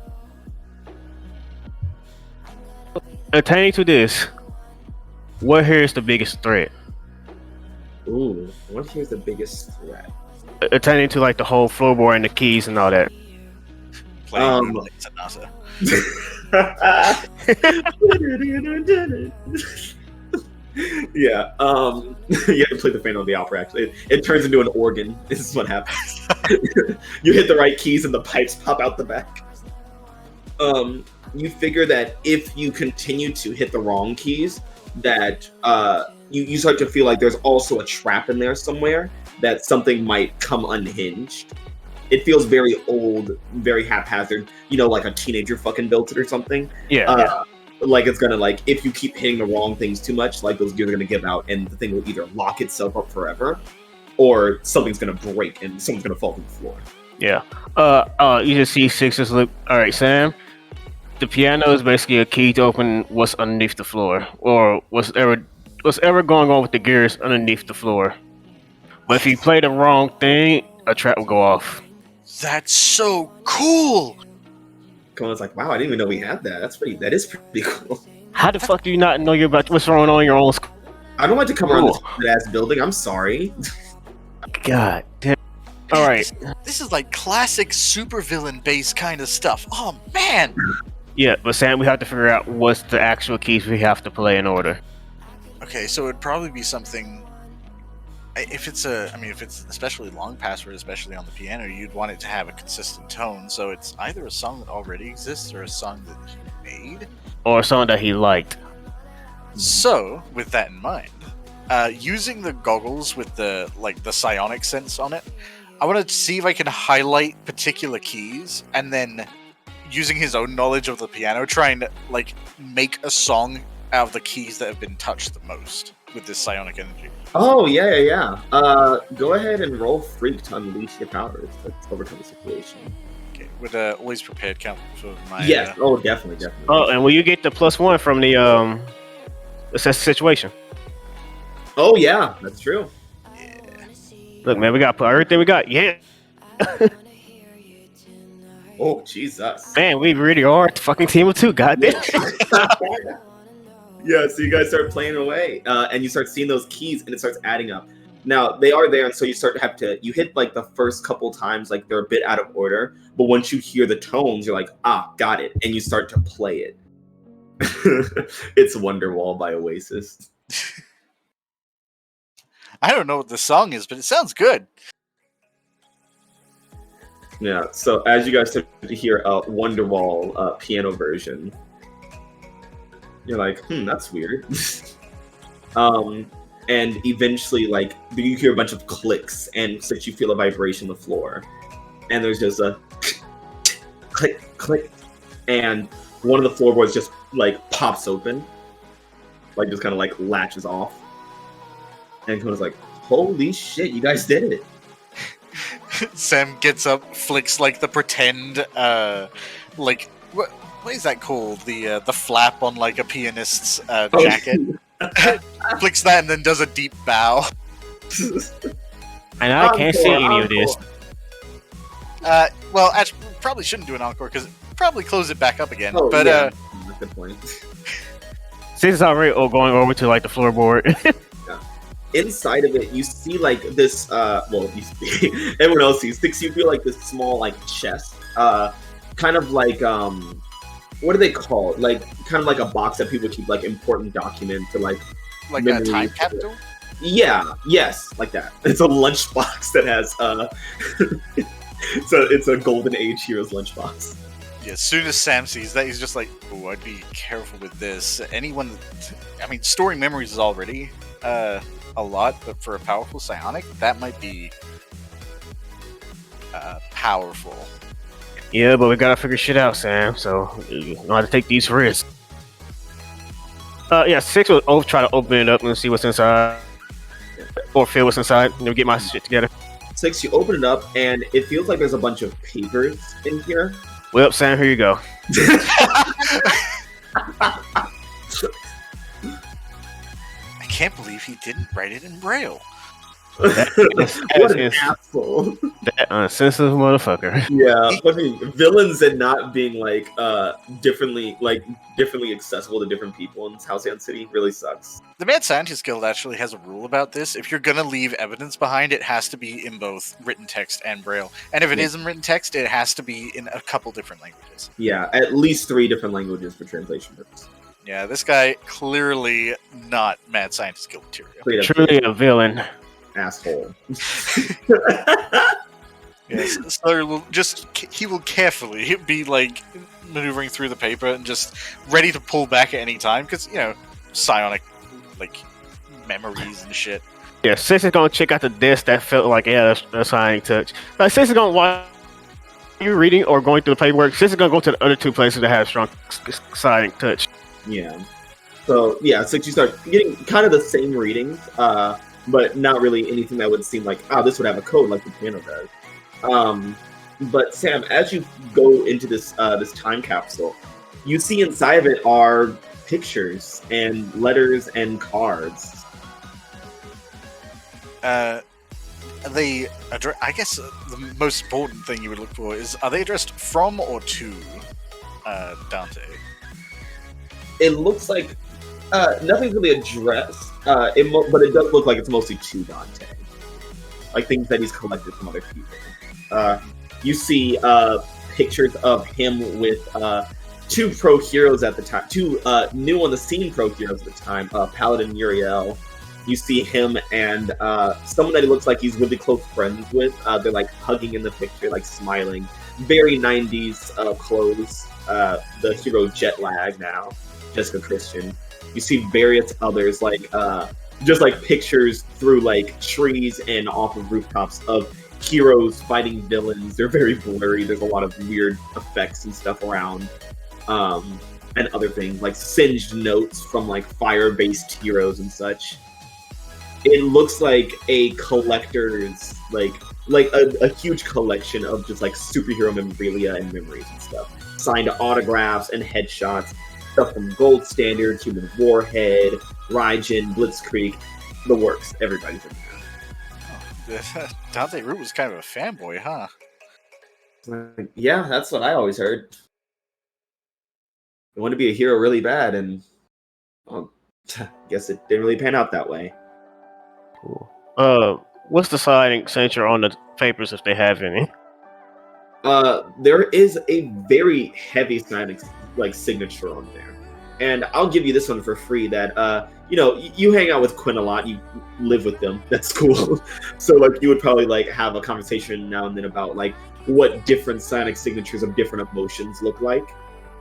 Attaining to this, what here is the biggest threat? Ooh, what here's the biggest threat? Attaining to like the whole floorboard and the keys and all that. Playing Moonlight Sonata. Yeah, you have to play the Phantom of the Opera. Actually, it turns into an organ. This is what happens. You hit the right keys and the pipes pop out the back. You figure that if you continue to hit the wrong keys, that you start to feel like there's also a trap in there somewhere, that something might come unhinged. It feels very old, very haphazard. You know, like a teenager fucking built it or something. Yeah. Like it's gonna like if you keep hitting the wrong things too much, like those gears are gonna give out, and the thing will either lock itself up forever, or something's gonna break and someone's gonna fall to the floor. Yeah. You just see 6's look. All right, Sam. The piano is basically a key to open what's underneath the floor, or what's ever going on with the gears underneath the floor. But if you play the wrong thing, a trap will go off. That's so cool. Kona's like, wow, I didn't even know we had that. That is pretty cool. How the fuck do you not know about what's going on in your own school? I don't like to come around this ass building. I'm sorry. God damn. All right. This is like classic supervillain based kind of stuff. Oh man. Yeah, but Sam, we have to figure out what's the actual keys we have to play in order. Okay, so it'd probably be something. If it's especially long password, especially on the piano, you'd want it to have a consistent tone. So it's either a song that already exists or a song that he made, or a song that he liked. So, with that in mind, using the goggles with the psionic sense on it, I want to see if I can highlight particular keys, and then using his own knowledge of the piano, try and make a song out of the keys that have been touched the most with this psionic energy. Oh, yeah. Go ahead and roll Freak to unleash your powers. Let's overcome the situation. Okay, with always prepared count for my... Yes, definitely. Oh, and will you get the +1 from the assess the situation? Oh, yeah, that's true. Yeah. Look, man, we got everything we got. Yeah. Oh, Jesus. Man, we really are a fucking team of two, goddamn. Yeah, so you guys start playing away, and you start seeing those keys, and it starts adding up. Now, they are there, and so you start to have to, you hit the first couple times, they're a bit out of order, but once you hear the tones, you're like, got it, and you start to play it. It's Wonderwall by Oasis. I don't know what the song is, but it sounds good. Yeah, so as you guys start to hear a Wonderwall piano version, you're like, that's weird. And eventually, you hear a bunch of clicks, and so you feel a vibration on the floor. And there's just a click, click, and one of the floorboards just, pops open. Just kind of, latches off. And Kona's like, holy shit, you guys did it. Sam gets up, flicks, the pretend, what is that called? The flap on a pianist's jacket. Flicks that and then does a deep bow. And I can't see any of this. Well, actually, we probably shouldn't do an encore because probably close it back up again. But yeah, good point. Since it's already going over to the floorboard. Inside of it, you see this. You see, everyone else sees. You feel this small chest, kind of what do they call it? Kind of a box that people keep important documents or like a time capsule. Yeah, yes, like that. It's a lunchbox that has it's a golden age hero's lunchbox. Yeah, as soon as Sam sees that, he's just like, "Oh, I'd be careful with this." Storing memories is already a lot, but for a powerful psionic, that might be powerful. Yeah, but we gotta figure shit out, Sam. So you know how to take these risks. 6 will try to open it up and see what's inside, or feel what's inside. Get my shit together. 6, you open it up, and it feels like there's a bunch of papers in here. Well, Sam, here you go. I can't believe he didn't write it in Braille. What an asshole. That unsensitive motherfucker. Yeah, villains and not being differently accessible to different people in Halcyon City really sucks. The Mad Scientist Guild actually has a rule about this. If you're gonna leave evidence behind, it has to be in both written text and Braille. And if it is in written text, it has to be in a couple different languages. Yeah, at least 3 different languages for translation purposes. Yeah, this guy clearly not Mad Scientist Guild material. Truly a villain. Asshole. Yes, so he will carefully be maneuvering through the paper and just ready to pull back at any time because psionic memories and shit. Yeah, Sis is gonna check out the disc that felt that's a psionic touch. Sis is gonna while you're reading or going through the paperwork, Sis is gonna go to the other 2 places that have strong psionic touch. Yeah. So you start getting kind of the same readings, but not really anything that would seem this would have a code like the piano does. But Sam, as you go into this time capsule, You see inside of it are pictures and letters and cards. They I guess the most important thing you would look for is, are they addressed from or to Dante? It looks like nothing's really addressed, but it does look like it's mostly to Dante, like things that he's collected from other people. You see pictures of him with two pro heroes at the time, two new on the scene pro heroes at the time, Paladin Uriel. You see him and someone that he looks like he's really close friends with. They're like hugging in the picture, like smiling. Very 90s clothes. The hero Jetlag now, Jessica Christian. You see various others, like just like pictures through like trees and off of rooftops of heroes fighting villains. They're very blurry. There's a lot of weird effects and stuff around. And other things like singed notes from like fire-based heroes and such. It looks like a collector's like a huge collection of just like superhero memorabilia and memories and stuff. Signed autographs and headshots, stuff from Gold Standard, Human Warhead, Raijin, Blitzkrieg, the works. Everybody's in there. Dante Root was kind of a fanboy, huh? Yeah, that's what I always heard. I want to be a hero really bad, and well, guess it didn't really pan out that way. Cool. What's the signing signature on the papers if they have any? There is a very heavy signing like signature on there, and I'll give you this one for free. That you hang out with Quinn a lot, you live with them. That's cool. So like you would probably like have a conversation now and then about like what different signing signatures of different emotions look like.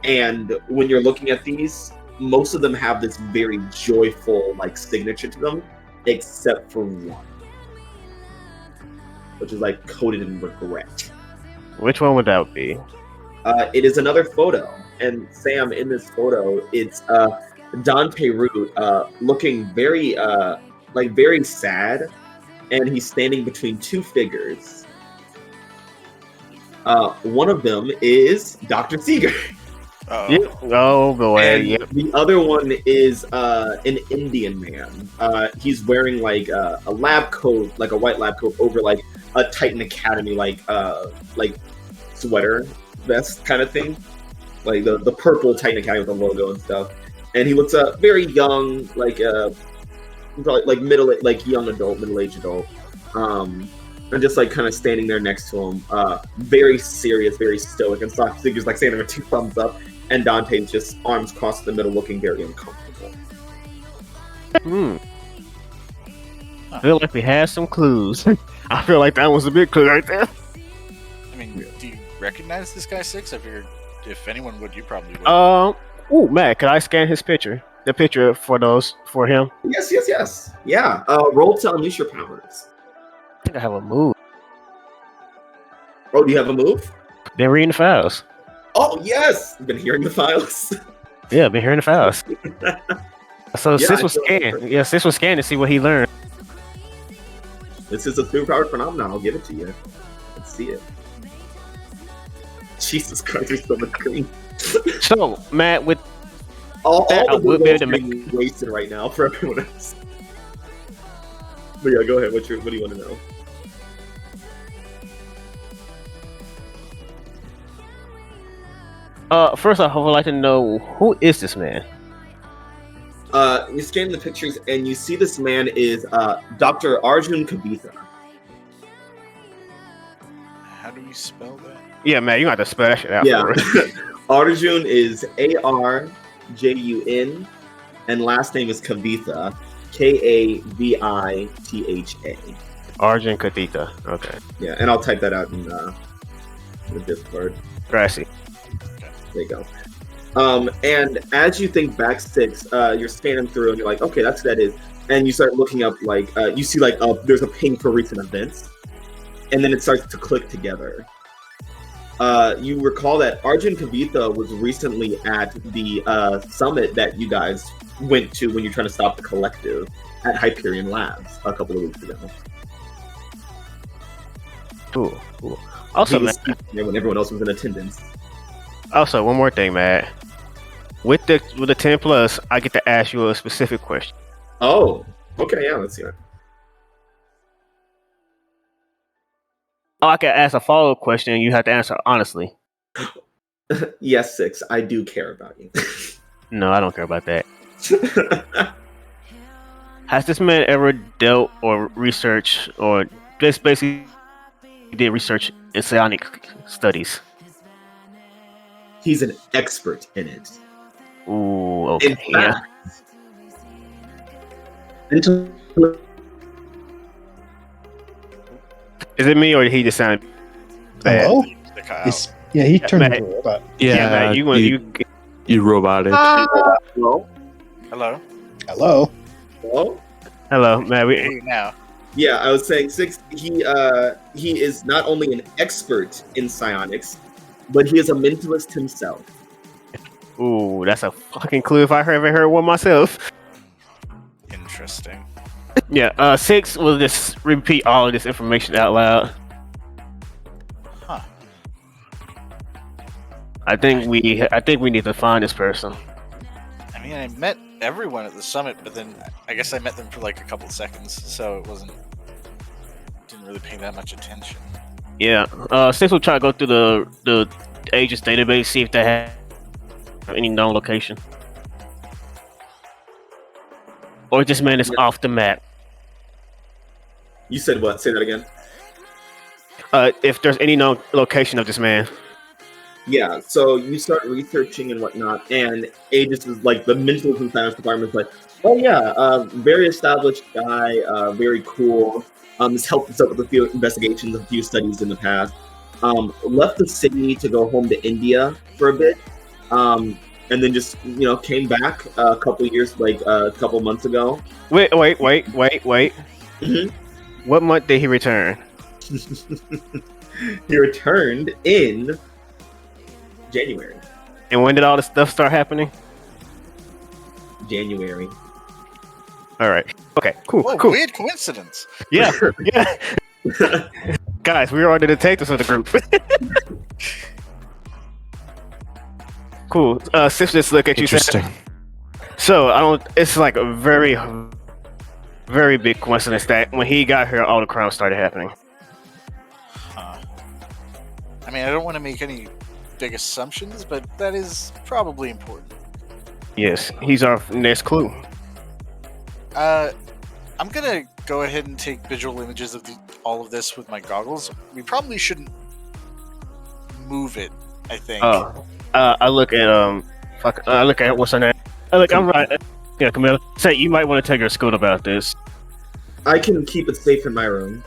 And when you're looking at these, most of them have this very joyful like signature to them, except for one, which is like coated in regret. Which one would that be? It is another photo, and Sam, in this photo, it's Dante Root looking very very sad, and he's standing between two figures. One of them is Dr. Seeger. Yep. Oh, go ahead. And Yep. the other one is an Indian man. He's wearing like a lab coat, like a white lab coat over like a Titan Academy like sweater vest kind of thing, like the purple Titan Academy with the logo and stuff. And he looks very young, probably like young adult, middle-aged adult. And just like kind of standing there next to him, very serious, very stoic, and Stock Figure's like standing there with two thumbs up, and Dante's just arms crossed in the middle, looking very uncomfortable. I feel like we had some clues. I feel like that was a big clue right there. I mean, do you recognize this guy, Six? I figured if anyone would, you probably would. Matt, could I scan his picture? The picture for him? Yes. Yeah. Roll to unleash your powers. I think I have a move. Oh, do you have a move? Been reading the files. Oh, yes! You've been hearing the files. Yeah, been hearing the files. So Yeah, Sis was scanning. Yeah, Sis was scanning to see what he learned. This is a superpowered phenomenon. I'll give it to you. Let's see it. Jesus Christ, there's so much green. So, Matt, with all that, I the would be able to being wasted right now for everyone else. But yeah, go ahead. What do you want to know? First off, I would like to know, who is this man? You scan the pictures and you see this man is Dr. Arjun Kavitha. How do you spell that? Yeah, man, you got to spell that shit out. Yeah. For us. Arjun is Arjun, and last name is Kavitha, Kavitha. Arjun Kadita. Okay. Yeah, and I'll type that out in the Discord. Grassy. There you go. And as you think back, Six, you're scanning through and you're like, okay, that's who that is. And you start looking up, like, you see, like, there's a ping for recent events. And then it starts to click together. You recall that Arjun Kavitha was recently at the summit that you guys went to when you're trying to stop the collective at Hyperion Labs a couple of weeks ago. Cool. Also, He was Matt, there when everyone else was in attendance. also, one more thing, Matt. With the 10 plus, I get to ask you a specific question. Oh, okay, yeah, let's see it. Oh, I can ask a follow up question, and you have to answer honestly. Yes, 6. I do care about you. No, I don't care about that. Has this man ever dealt or researched or just basically did research in psionic studies? He's an expert in it. Ooh, okay. In fact, until Is it me or did he just sound bad? Hello? To Kyle. Yeah, he turned Matt. into a robot. Yeah, Matt, you roboted. Hello? Hello. Hello? Hello? hello, Matt. Hey, now. Yeah, I was saying 6. He is not only an expert in psionics, but he is a mentalist himself. Ooh, that's a fucking clue if I ever heard one myself. Interesting. Yeah, 6 will just repeat all of this information out loud. Huh. I think we need to find this person. I mean, I met everyone at the summit, but then I guess I met them for like a couple seconds, so it didn't really pay that much attention. Yeah, 6 will try to go through the Aegis database, see if they have any known location. Or this man is off the map. You said what? Say that again. If there's any known location of this man. Yeah, so you start researching and whatnot, and Aegis is like the mentalist and science department is like, oh yeah, very established guy, very cool. Has helped us out with a few investigations, a few studies in the past. Left the city to go home to India for a bit, and then just came back a couple years, like a couple months ago. Wait. Mhm. What month did he return? He returned in January. And when did all this stuff start happening? January. All right. Okay. Cool. Whoa, Cool. weird coincidence. Yeah. Yeah. Guys, we are the detectives of the group. Cool. 6 just look at you. Interesting. So I don't. It's like a very, very big coincidence that when he got here, all the crimes started happening. Huh. I mean, I don't want to make any big assumptions, but that is probably important. Yes, he's our next clue. I'm gonna go ahead and take visual images of all of this with my goggles. We probably shouldn't move it, I think. I look at I look at what's her name. I'm right. Yeah, Camilla. Say you might want to tell your school about this. I can keep it safe in my room.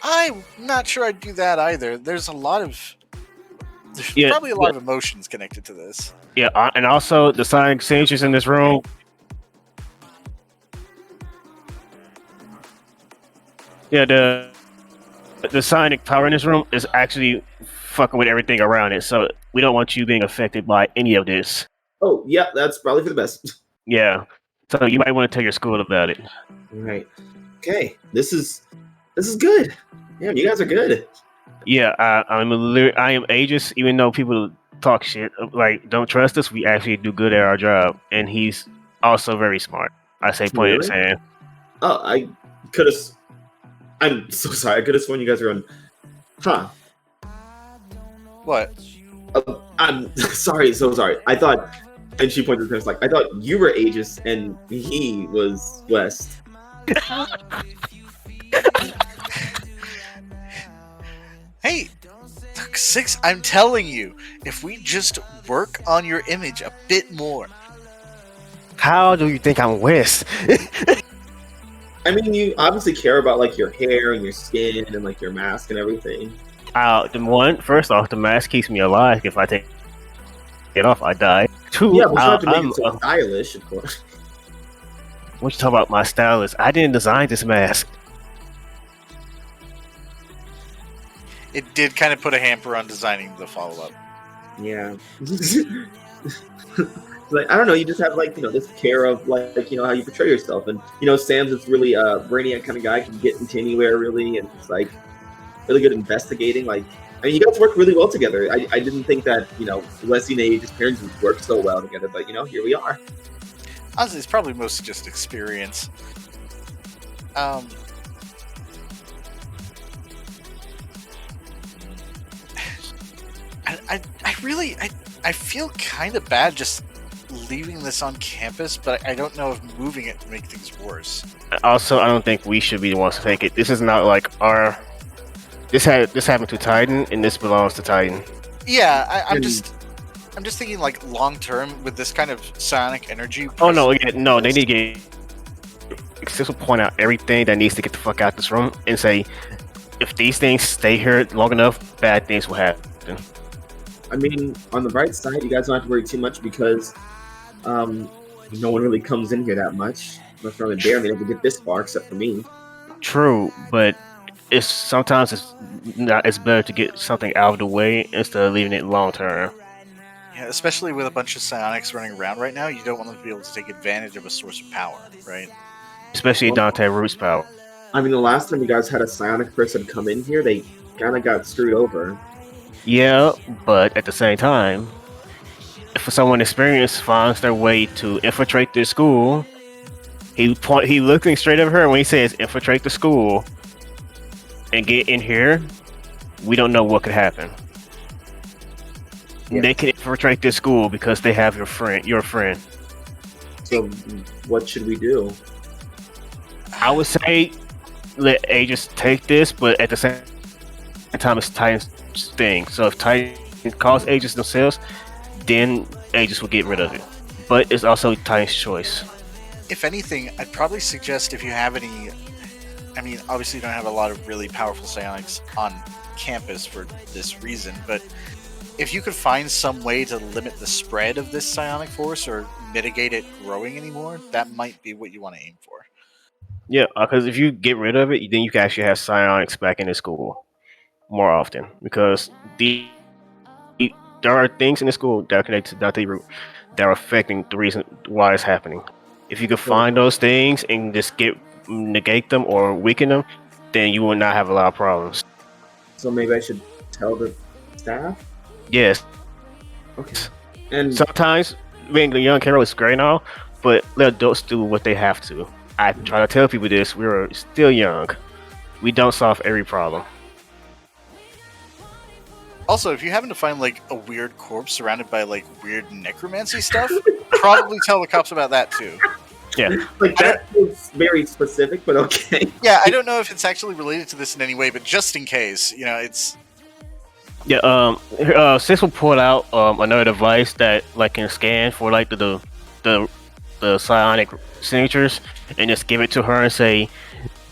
I'm not sure I'd do that either. There's probably a lot of emotions connected to this. Yeah, and also the sonic signatures in this room. Yeah, the sonic power in this room is actually fucking with everything around it. So we don't want you being affected by any of this. Oh, yeah, that's probably for the best. Yeah. So you might want to tell your school about it. Right. Okay. This is good. Yeah, you guys are good. Yeah, I am Aegis, even though people talk shit, like don't trust us, we actually do good at our job. And he's also very smart. I say point at his Really? hand. Oh, I could have. I'm so sorry. I could have sworn you guys were on. Huh. What? I'm sorry. So sorry. I thought. And she pointed to us like, I thought you were Aegis and he was West. Hey, look, 6, I'm telling you, if we just work on your image a bit more. How do you think I'm West? I mean, you obviously care about like your hair and your skin and like your mask and everything. First off, the mask keeps me alive. If I take it off, I die. 2, Yeah, but you have to make it so stylish, of course. what you talk about my stylist? I didn't design this mask. It did kind of put a hamper on designing the follow-up. Yeah. Like, I don't know, you just have like, this care of like, how you portray yourself. And, Sam's this really brainiac kind of guy, can get into anywhere really, and it's like really good investigating. Like, And you guys work really well together. I didn't think that, Wesley and Age's parents would work so well together, but, here we are. Honestly, it's probably mostly just experience. I feel kind of bad just leaving this on campus, but I don't know if moving it would make things worse. Also, I don't think we should be the ones to take it. This is not like our. This happened to Titan, and this belongs to Titan. Yeah, I'm just thinking like long term with this kind of psionic energy. Oh no, no, they need to get. This will point out everything that needs to get the fuck out this room and say, if these things stay here long enough, bad things will happen. I mean, on the bright side, you guys don't have to worry too much because no one really comes in here that much. Unless they're on the dare, they never get this far except for me. True, but sometimes it's better to get something out of the way instead of leaving it long term. Yeah, especially with a bunch of psionics running around right now, you don't want them to be able to take advantage of a source of power, right? Especially Dante Root's power. I mean, the last time you guys had a psionic person come in here, they kind of got screwed over. Yeah, but at the same time, if someone experienced finds their way to infiltrate this school, he looking straight at her when he says infiltrate the school and get in here, we don't know what could happen. Yes. They can infiltrate this school because they have your friend. So, what should we do? I would say let Aegis take this, but at the same time, it's Titan's thing. So if Titan calls Aegis themselves, then Aegis will get rid of it. But it's also Titan's choice. If anything, I'd probably suggest if you have any. I mean, obviously, you don't have a lot of really powerful psionics on campus for this reason, but if you could find some way to limit the spread of this psionic force or mitigate it growing anymore, that might be what you want to aim for. Yeah, because if you get rid of it, then you can actually have psionics back in the school more often. Because there are things in the school that are connected to Dante Root that are affecting the reason why it's happening. If you could find those things and just negate them or weaken them, then you will not have a lot of problems. So maybe I should tell the staff? Yes. Okay. And sometimes being a young hero is great and all, but let adults do what they have to. I try to tell people this, we're still young. We don't solve every problem. Also, if you happen to find like a weird corpse surrounded by like weird necromancy stuff, probably tell the cops about that too. Yeah. Like that is very specific, but okay. Yeah, I don't know if it's actually related to this in any way, but just in case, it's... Yeah, Sis will pull out another device that like can scan for like the psionic signatures and just give it to her and say,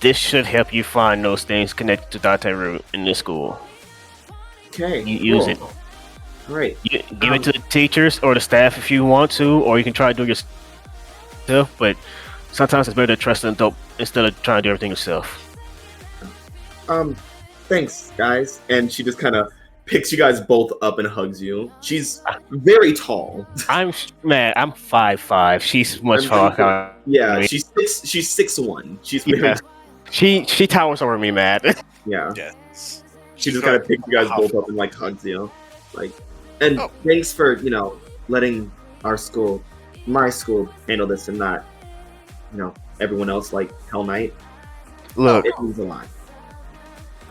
this should help you find those things connected to Dante Root in this school. Okay. You use it. Right. Give it to the teachers or the staff if you want to, or you can try to do it yourself, but sometimes it's better to trust an adult instead of trying to do everything yourself. Thanks, guys. And she just kind of picks you guys both up and hugs you. She's very tall. I'm 5'5". She's much taller. Yeah, she's 6'1". She's very she towers over me, Matt. Yeah. Yes. She just kind of picks you guys both up and like hugs you. And thanks for, letting my school handle this and not, everyone else like Hell Knight. Look, it means a lot.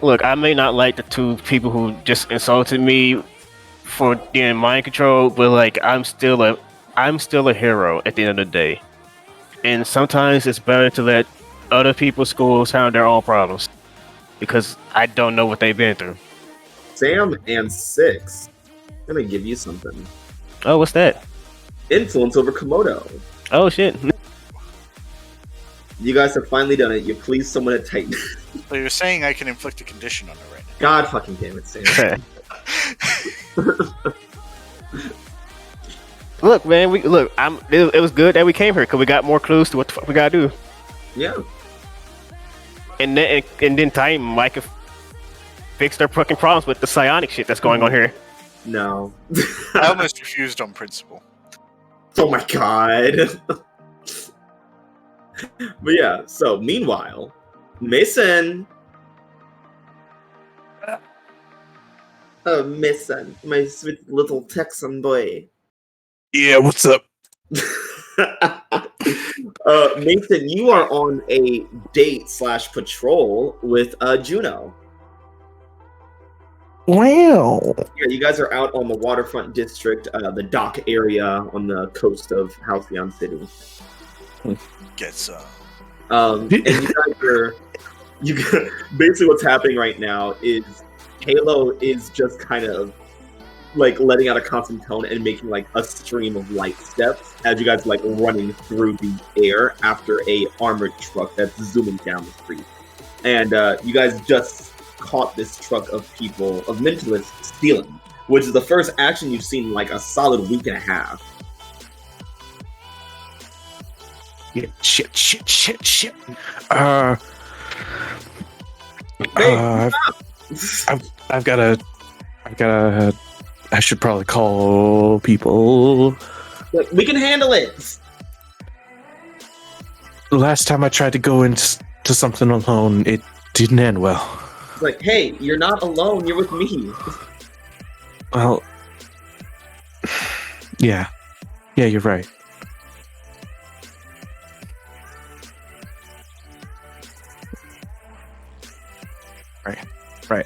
Look, I may not like the two people who just insulted me for being mind control, but like I'm still a hero at the end of the day. And sometimes it's better to let other people's schools handle their own problems because I don't know what they've been through. Sam and Six, I'm gonna give you something. Oh, what's that? Influence over Komodo. Oh shit. You guys have finally done it. You pleased someone at Titan. So you're saying I can inflict a condition on her right now? God fucking damn it, Sam. Look, man. It was good that we came here because we got more clues to what the fuck we gotta do. Yeah. And then Titan might have fixed their fucking problems with the psionic shit that's going on here. No. I almost refused on principle. Oh my god. But yeah, so meanwhile, Mason. Mason, my sweet little Texan boy. Yeah, what's up? Mason, you are on a date/patrol with Juno. Wow. Yeah, you guys are out on the waterfront district, the dock area on the coast of Halcyon City. Get some. And you guys are, basically what's happening right now is Halo is just kind of like letting out a constant tone and making like a stream of light steps as you guys are like running through the air after a armored truck that's zooming down the street. And you guys just caught this truck of people, of mentalists stealing, which is the first action you've seen in like a solid week and a half. Yeah, shit. I should probably call people. Like, we can handle it. The last time I tried to go into something alone, it didn't end well. It's like, hey, you're not alone. You're with me. Well, yeah, you're right. Right.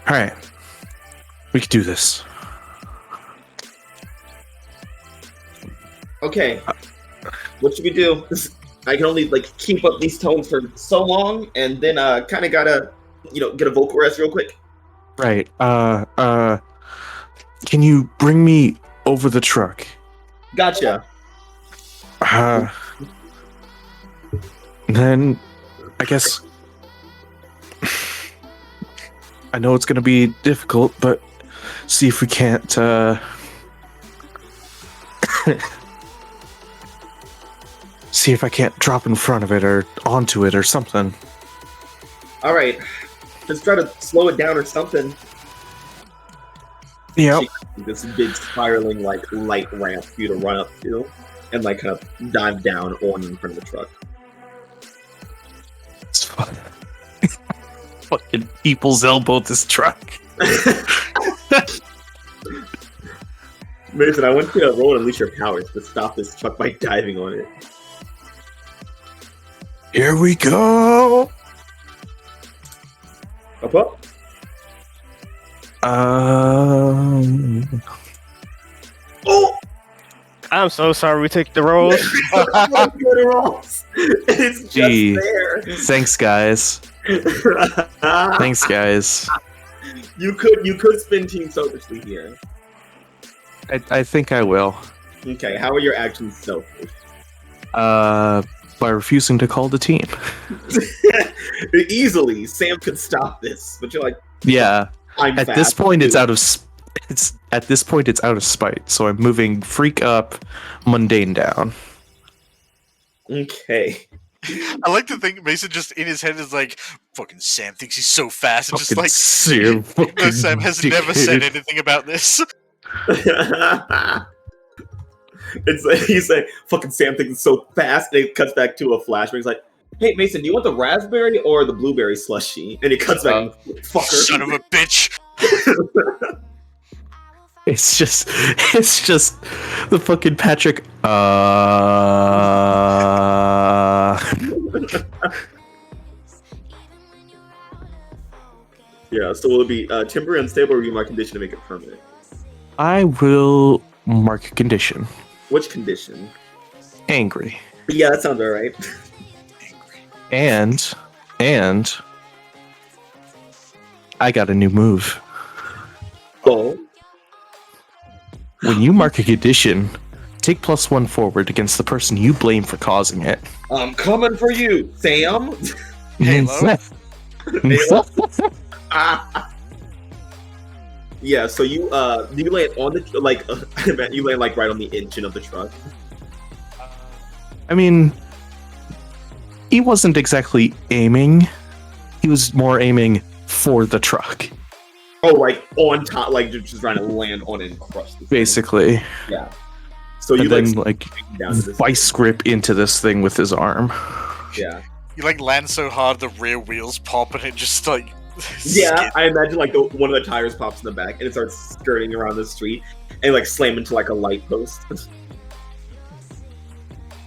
All right. We can do this. Okay. What should we do? I can only like keep up these tones for so long, and then kind of gotta, get a vocal rest real quick. Right. Can you bring me over the truck? Gotcha. Then, I guess. I know it's gonna be difficult, but see if we can't, see if I can't drop in front of it or onto it or something. All right. Just try to slow it down or something. Yep. This big spiraling like light ramp for you to run up to, and like kind of dive down on in front of the truck. It's fun. Fucking people's elbow this truck. Mason, I want you to roll and unleash your powers to stop this truck by diving on it. Here we go. Up. Oh! I'm so sorry we took the rolls. Good rolls. It's just Gee. there. Thanks, guys. Thanks, guys. You could spin Team Selfishly here. I think I will. Okay, how are your actions selfish? By refusing to call the team. Easily, Sam could stop this, but you're like, Yeah. I'm At fast, this point, dude. it's out of spite. So I'm moving Freak up, Mundane down. Okay. I like to think Mason just in his head is like, fucking Sam thinks he's so fast, and just Fucking like, Sam, fucking Sam has never said dickhead. anything about this. It's like he's like, fucking Sam thinks it's so fast, and it cuts back to a flashback. He's like, hey Mason, do you want the raspberry or the blueberry slushy? And it cuts back, fucker. Son of a bitch. It's just the fucking Patrick. Yeah, so will it be temporary unstable or my condition to make it permanent? I will mark a condition. Which condition? Angry. Yeah, that sounds alright. And I got a new move. Oh. When you mark a condition, take +1 forward against the person you blame for causing it. I'm coming for you, Sam. Halo. Yeah, so you land on the like you land like right on the engine of the truck. I mean, he wasn't exactly aiming. He was more aiming for the truck. Oh, like on top, like just trying to land on it and crush the thing. Basically. Yeah. So you And then, like down to this vice grip into this thing with his arm. Yeah. You like land so hard the rear wheels pop and it just like Yeah, I imagine like one of the tires pops in the back and it starts skirting around the street and like slam into like a light post.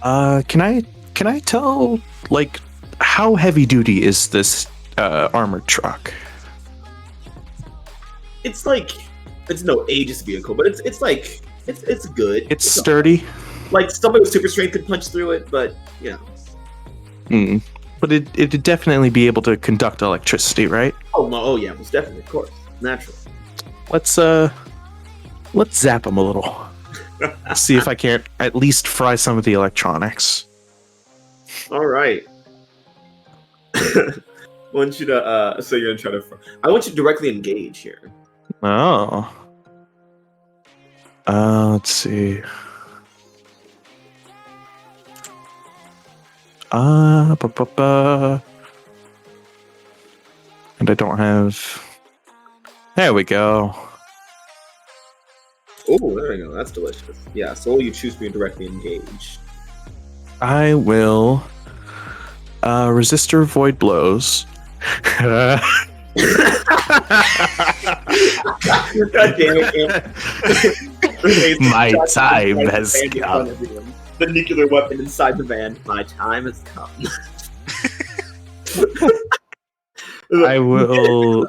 Can I tell, like, how heavy duty is this armored truck? It's like it's no Aegis vehicle, but it's like it's good. It's sturdy. Like somebody with super strength could punch through it, but you know. But it'd definitely be able to conduct electricity, right? Oh yeah, most definitely, of course, naturally. Let's zap them a little. See if I can't at least fry some of the electronics. All right. I want you to so you're gonna try to. I want you to directly engage here. Oh. Let's see. And I don't have. There we go. Oh, there we go. That's delicious. Yeah. So you choose to directly engage. I will resistor void blows. God damn it! My time has come. The nuclear weapon inside the van. My time has come. I will.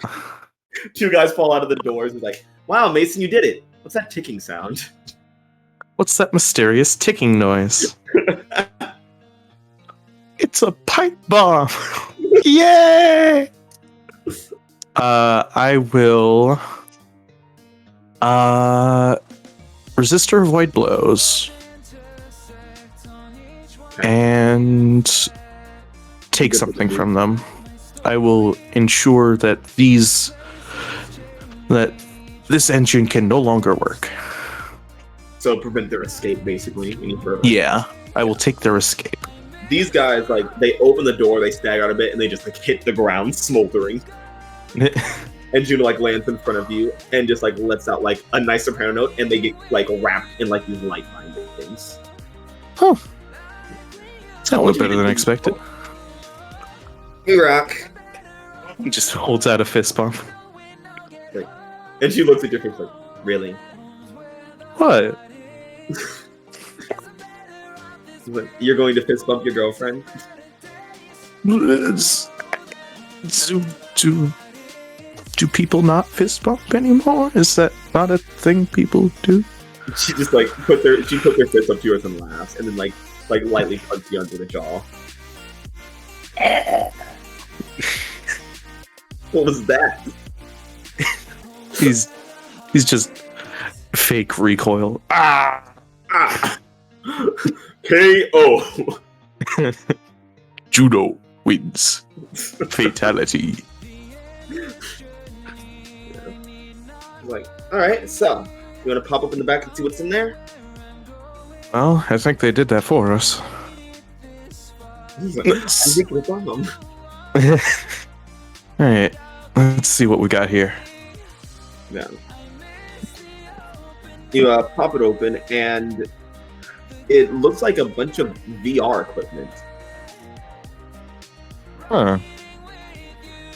Two guys fall out of the doors and like, wow, Mason, you did it. What's that ticking sound? What's that mysterious ticking noise? It's a pipe bomb. Yay! I will resistor void blows and take something from them. I will ensure that this engine can no longer work. So prevent their escape, basically. Yeah, I will take their escape. These guys, like, they open the door, they stagger out a bit, and they just like hit the ground, smoldering. And Juno like lands in front of you and just like lets out like a nice soprano note, and they get like wrapped in like these light binding things. Oh, it's a little better than expected. You rock. He just holds out a fist bump. And she looks at your face like, really? What? You're going to fist bump your girlfriend? Do people not fist bump anymore? Is that not a thing people do? She just like put their fist up to yours and laughs, and then like lightly punches you under the jaw. What was that? He's just fake recoil. Ah! KO. Judo wins. Fatality. Like, all right, so you want to pop up in the back and see what's in there? Well, I think they did that for us. All right, let's see what we got here. Yeah. You pop it open, and it looks like a bunch of VR equipment. Huh.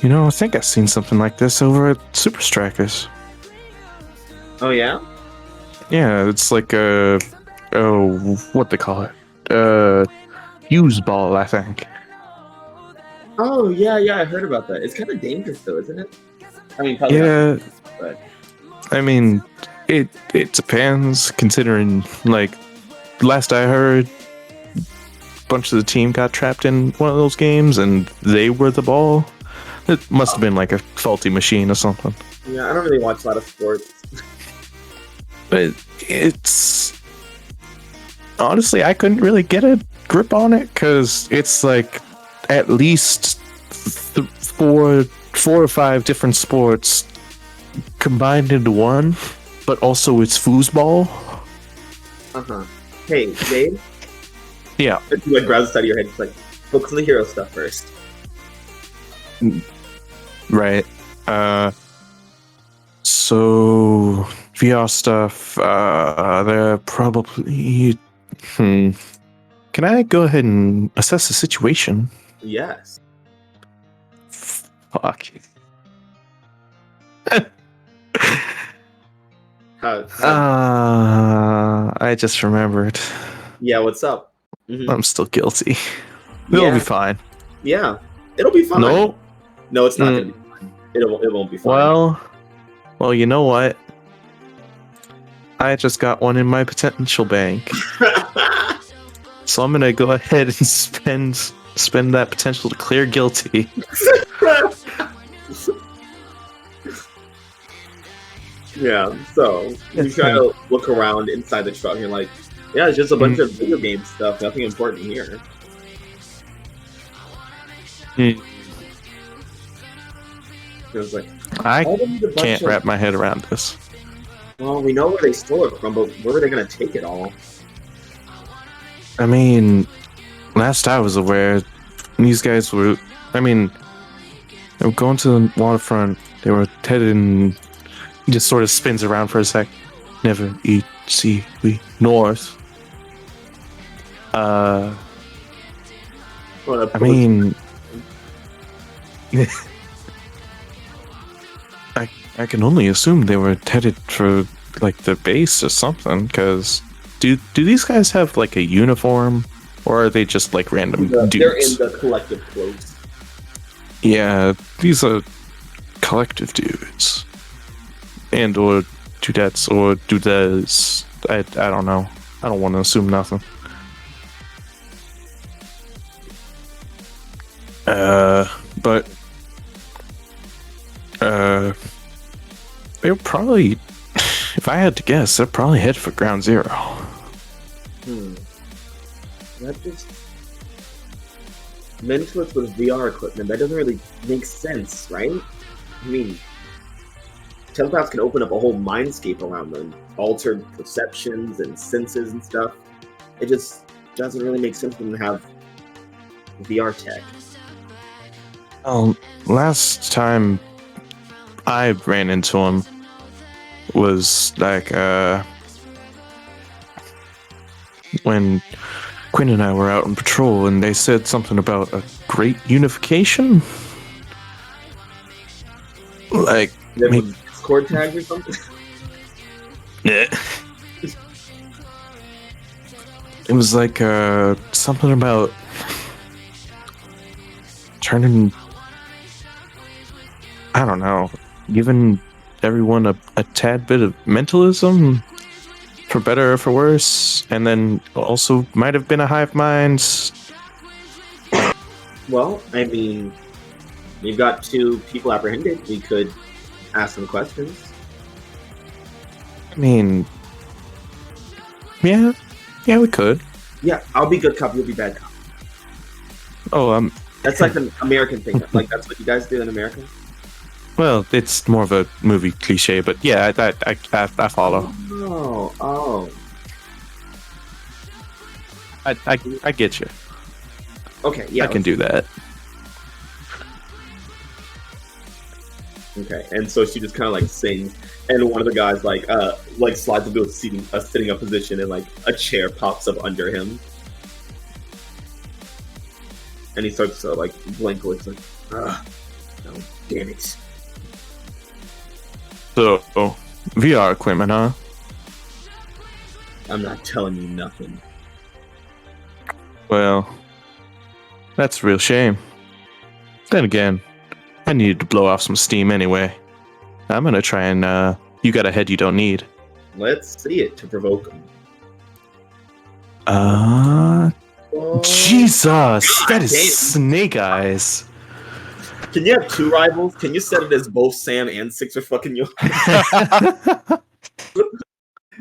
You know, I think I've seen something like this over at Super Strikers. Oh, yeah? Yeah, it's like what they call it? Fuse ball, I think. Oh, yeah, I heard about that. It's kind of dangerous, though, isn't it? I mean, probably yeah, not, but... I mean, it depends, considering, like, last I heard, a bunch of the team got trapped in one of those games, and they were the ball. It must have been, like, a faulty machine or something. Yeah, I don't really watch a lot of sports. But it's... Honestly, I couldn't really get a grip on it, because it's, like, at least four or five different sports combined into one, but also it's foosball. Uh-huh. Hey, Dave? Yeah. He like grabs the side of your head, just like, focus on the hero stuff first. Right. So VR stuff, they're probably Can I go ahead and assess the situation? Yes. Fuck. I just remembered. Yeah, what's up? Mhm. I'm still guilty. It'll be fine. Yeah, it'll be fine. No, it's not gonna be fine. It won't be fine. Well, you know what? I just got one in my potential bank, so I'm gonna go ahead and spend that potential to clear guilty. Yeah, so you try to look around inside the truck and you're like, yeah, it's just a bunch of video game stuff, nothing important here. It was like, I can't wrap my head around this. Well, we know where they stole it from, but where are they going to take it all? I mean, last I was aware, these guys were, they were going to the waterfront, they were headed and just sort of spins around for a sec. Never eat, see, we north. I can only assume they were headed for like the base or something. Because do these guys have like a uniform, or are they just like random dudes? They're in the collective clothes. Yeah, these are collective dudes, and or dudettes or dudes. I don't know. I don't want to assume nothing. But they're probably, if I had to guess, they're probably headed for Ground Zero. That just mentalist with VR equipment. That doesn't really make sense, right? I mean, telepaths can open up a whole mindscape around them, altered perceptions and senses and stuff. It just doesn't really make sense for them to have VR tech. Last time I ran into him was like when Quinn and I were out on patrol, and they said something about a great unification. Like Discord tags or something. Yeah. It was like something about turning, I don't know, giving everyone a tad bit of mentalism, for better or for worse, and then also might have been a hive mind. Well, I mean, we've got 2 people apprehended. We could ask them questions. I mean, yeah, we could. Yeah, I'll be good cop, you'll be bad cop. Oh, that's like an American thing. Like, that's what you guys do in America? Well, it's more of a movie cliche, but yeah, I follow. Oh. I get you. Okay, yeah. I can do that. Okay, and so she just kind of like sings, and one of the guys like slides into a sitting up position, and like a chair pops up under him, and he starts to like blink. It's like, no, damn it. So, VR equipment, huh? I'm not telling you nothing. Well, that's a real shame. Then again, I needed to blow off some steam anyway. I'm gonna try and, you got a head you don't need. Let's see it to provoke him. Jesus! God, that is Snake Eyes. Can you have 2 rivals? Can you set it as both Sam and Six are fucking you?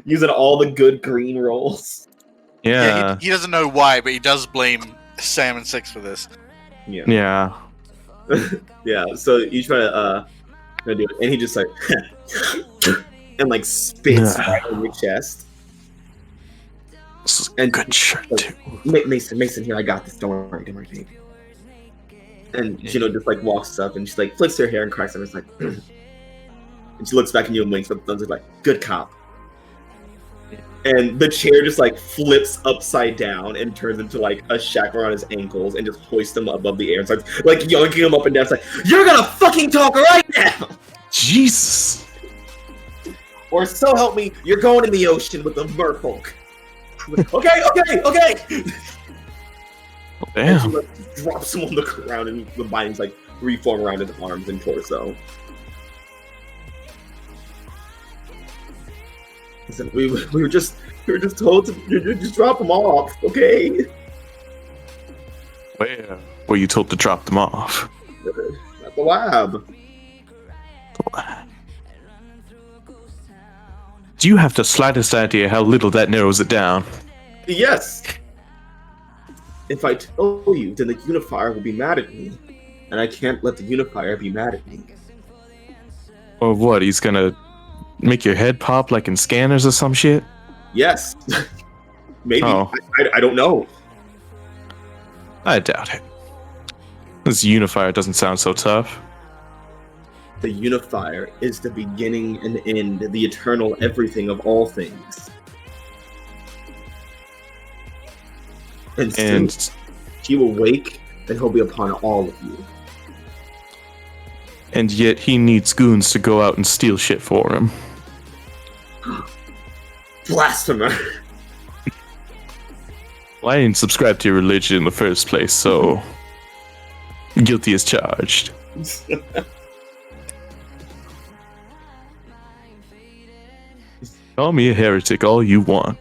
Using all the good green rolls. Yeah. He doesn't know why, but he does blame Sam and Six for this. Yeah. Yeah, so you try to do it, and he just like and like spits right on your chest. This is a good shirt like, too. Mason, here, I got this. Don't worry, baby. And Gino just like walks up and she like flicks her hair and cracks, and it's like, and she looks back at you and winks with the thumbs, like, good cop. And the chair just like flips upside down and turns into like a shackle around his ankles, and just hoists him above the air and starts like yoinking him up and down. It's like, you're gonna fucking talk right now. Jesus. or so help me, you're going in the ocean with the merfolk. Okay. And she Damn. like, drops him on the ground, and the bindings like reform around his arms and torso. Listen, we were just told to just drop him off, okay? Where were you told to drop them off? At the lab. Do you have the slightest idea how little that narrows it down? Yes. If I tell you, then the Unifier will be mad at me, and I can't let the Unifier be mad at me. Or what? He's gonna make your head pop like in Scanners or some shit? Yes. Maybe. Oh. I don't know. I doubt it. This Unifier doesn't sound so tough. The Unifier is the beginning and end, the eternal everything of all things. And soon he will wake, and he'll be upon all of you. And yet he needs goons to go out and steal shit for him. Blasphemer! Well, I didn't subscribe to your religion in the first place, so guilty as charged. Call me a heretic all you want.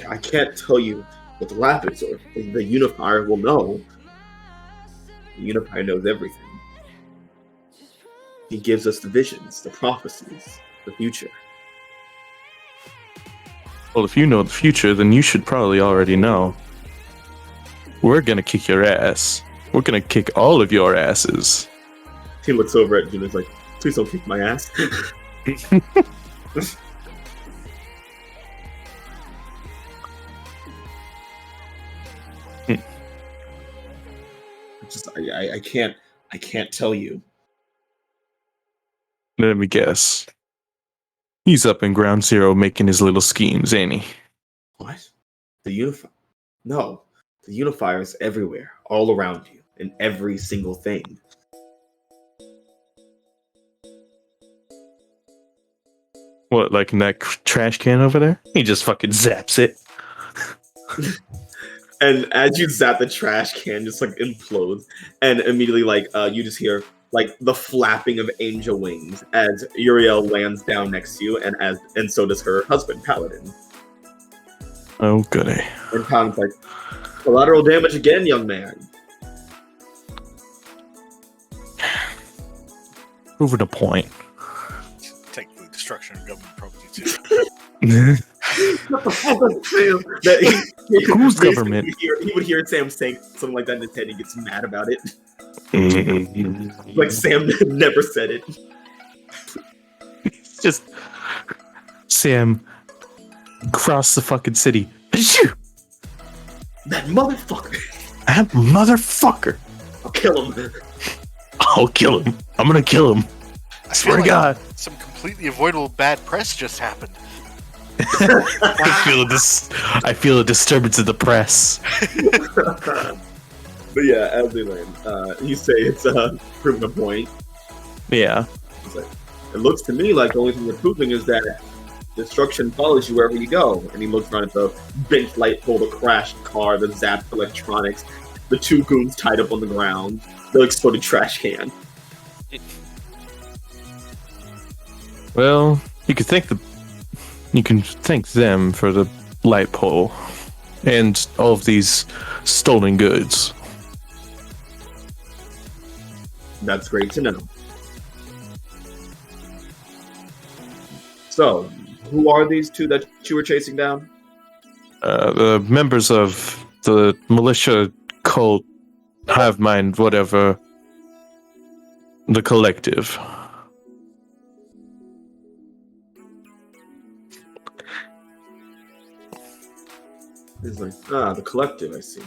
I can't tell you what the lab is, or the Unifier will know. The Unifier knows everything. He gives us the visions, the prophecies, the future. Well, if you know the future, then you should probably already know. We're gonna kick your ass. We're gonna kick all of your asses. He looks over at June and is like, please don't kick my ass. I can't tell you. Let me guess. He's up in Ground Zero making his little schemes, ain't he? What? The Unifier? No. The Unifier is everywhere, all around you, in every single thing. What, like in that trash can over there? He just fucking zaps it. And as you zap, the trash can just like implodes, and immediately like you just hear like the flapping of angel wings as Uriel lands down next to you, and so does her husband Paladin. Oh goody. And Paladin's like, collateral damage again, young man. Proving a point. Take the destruction of government property too. Who's government? He would hear Sam saying something like that in his head, and he gets mad about it. Like Sam never said it. Just Sam cross the fucking city. That motherfucker. That motherfucker. I'll kill him. I'll kill him. I'm gonna kill him. I swear to God. Some completely avoidable bad press just happened. I feel a disturbance of the press. But yeah, as they land, you say it's proving a point. Yeah. It's like, it looks to me like the only thing you're proving is that destruction follows you wherever you go. And he looks around at the bent light pole, the crashed car, the zapped electronics, the two goons tied up on the ground, the exploded trash can. Well, you can thank them for the light pole and all of these stolen goods. That's great to know. So, who are these two that you were chasing down? The members of the militia cult, hive mind, whatever. The collective. He's like, the collective, I see.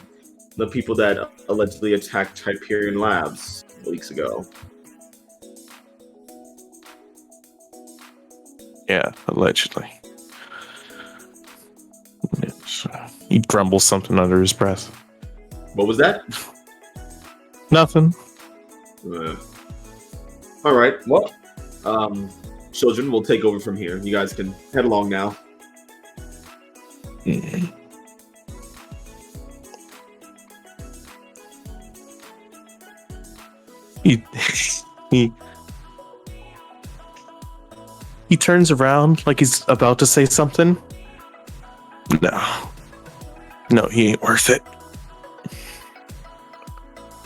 The people that allegedly attacked Hyperion Labs weeks ago. Yeah, allegedly. He grumbles something under his breath. What was that? Nothing. All right. Well, children will take over from here. You guys can head along now. Mm. He he turns around like he's about to say something. No, he ain't worth it.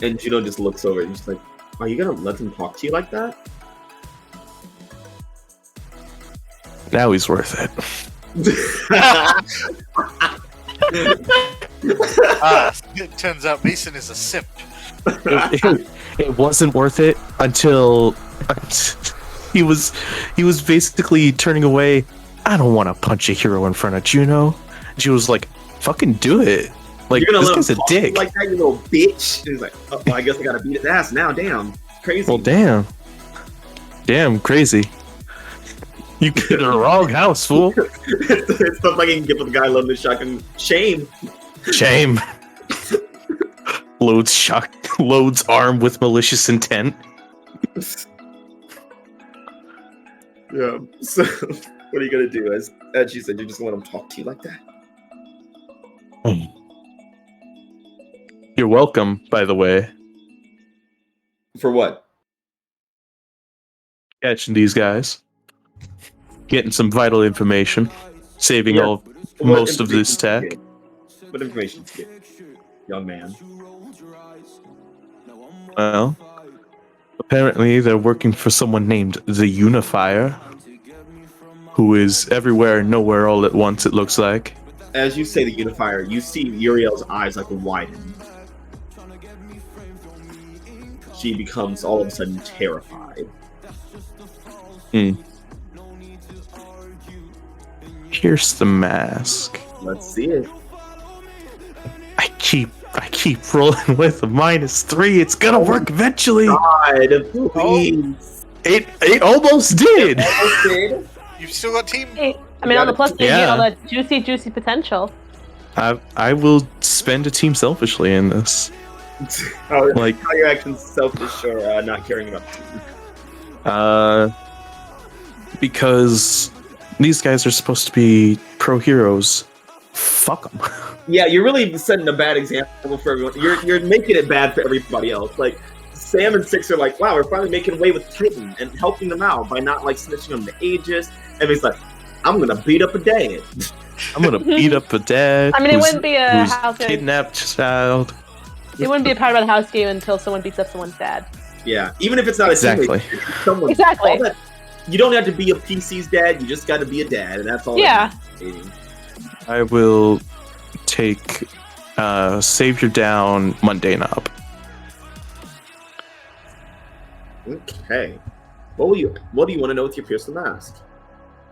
And Juno just looks over and she's like, "Are you gonna let him talk to you like that?" Now he's worth it. It turns out Mason is a simp. It wasn't worth it until he was basically turning away. I don't want to punch a hero in front of Juno. She was like, "Fucking do it!" Like, You're gonna this let guy's him a talk to you dick. like that, you little bitch. And he's like, "Oh, well, I guess I gotta beat his ass now." Damn, crazy. Well, damn, crazy. You get in the wrong house, fool. It's stuff like you can get with the guy loading the shotgun. Shame. Shame. Loads armed with malicious intent. Yeah. So, what are you gonna do? As she said, you're just gonna let him talk to you like that? You're welcome, by the way. For what? Catching these guys. Getting some vital information. Saving Yeah. all What most of this information tech. did you get? What information did you get, young man? Well, apparently they're working for someone named the Unifier, who is everywhere and nowhere all at once, it looks like. As you say the unifier, you see Uriel's eyes like widen. She becomes all of a sudden terrified. Pierce the mask. Let's see it. I keep rolling with a -3. It's gonna work eventually. God, please. It almost did. You've still got team. Hey, I mean, on the plus, they Yeah. get all that juicy potential. I will spend a team selfishly in this. Like, How your actions selfish or not caring about the team? because these guys are supposed to be pro heroes. Fuck them. Yeah, you're really setting a bad example for everyone. You're making it bad for everybody else. Like, Sam and Six are like, wow, we're finally making way with Titan and helping them out by not like snitching on the Aegis. And he's like, I'm gonna beat up a dad. I'm gonna beat up a dad. I mean, it who's- wouldn't be a who's house game. kidnapped child. It wouldn't be a Powered by the House game until someone beats up someone's dad. Yeah, even if it's not a Exactly. teammate, it's someone. Exactly. all that- you don't have to be a PC's dad. You just got to be a dad, and that's all. Yeah. I will take Savior down Mundane up. Okay. What do you want to know with your Pierce the Mask?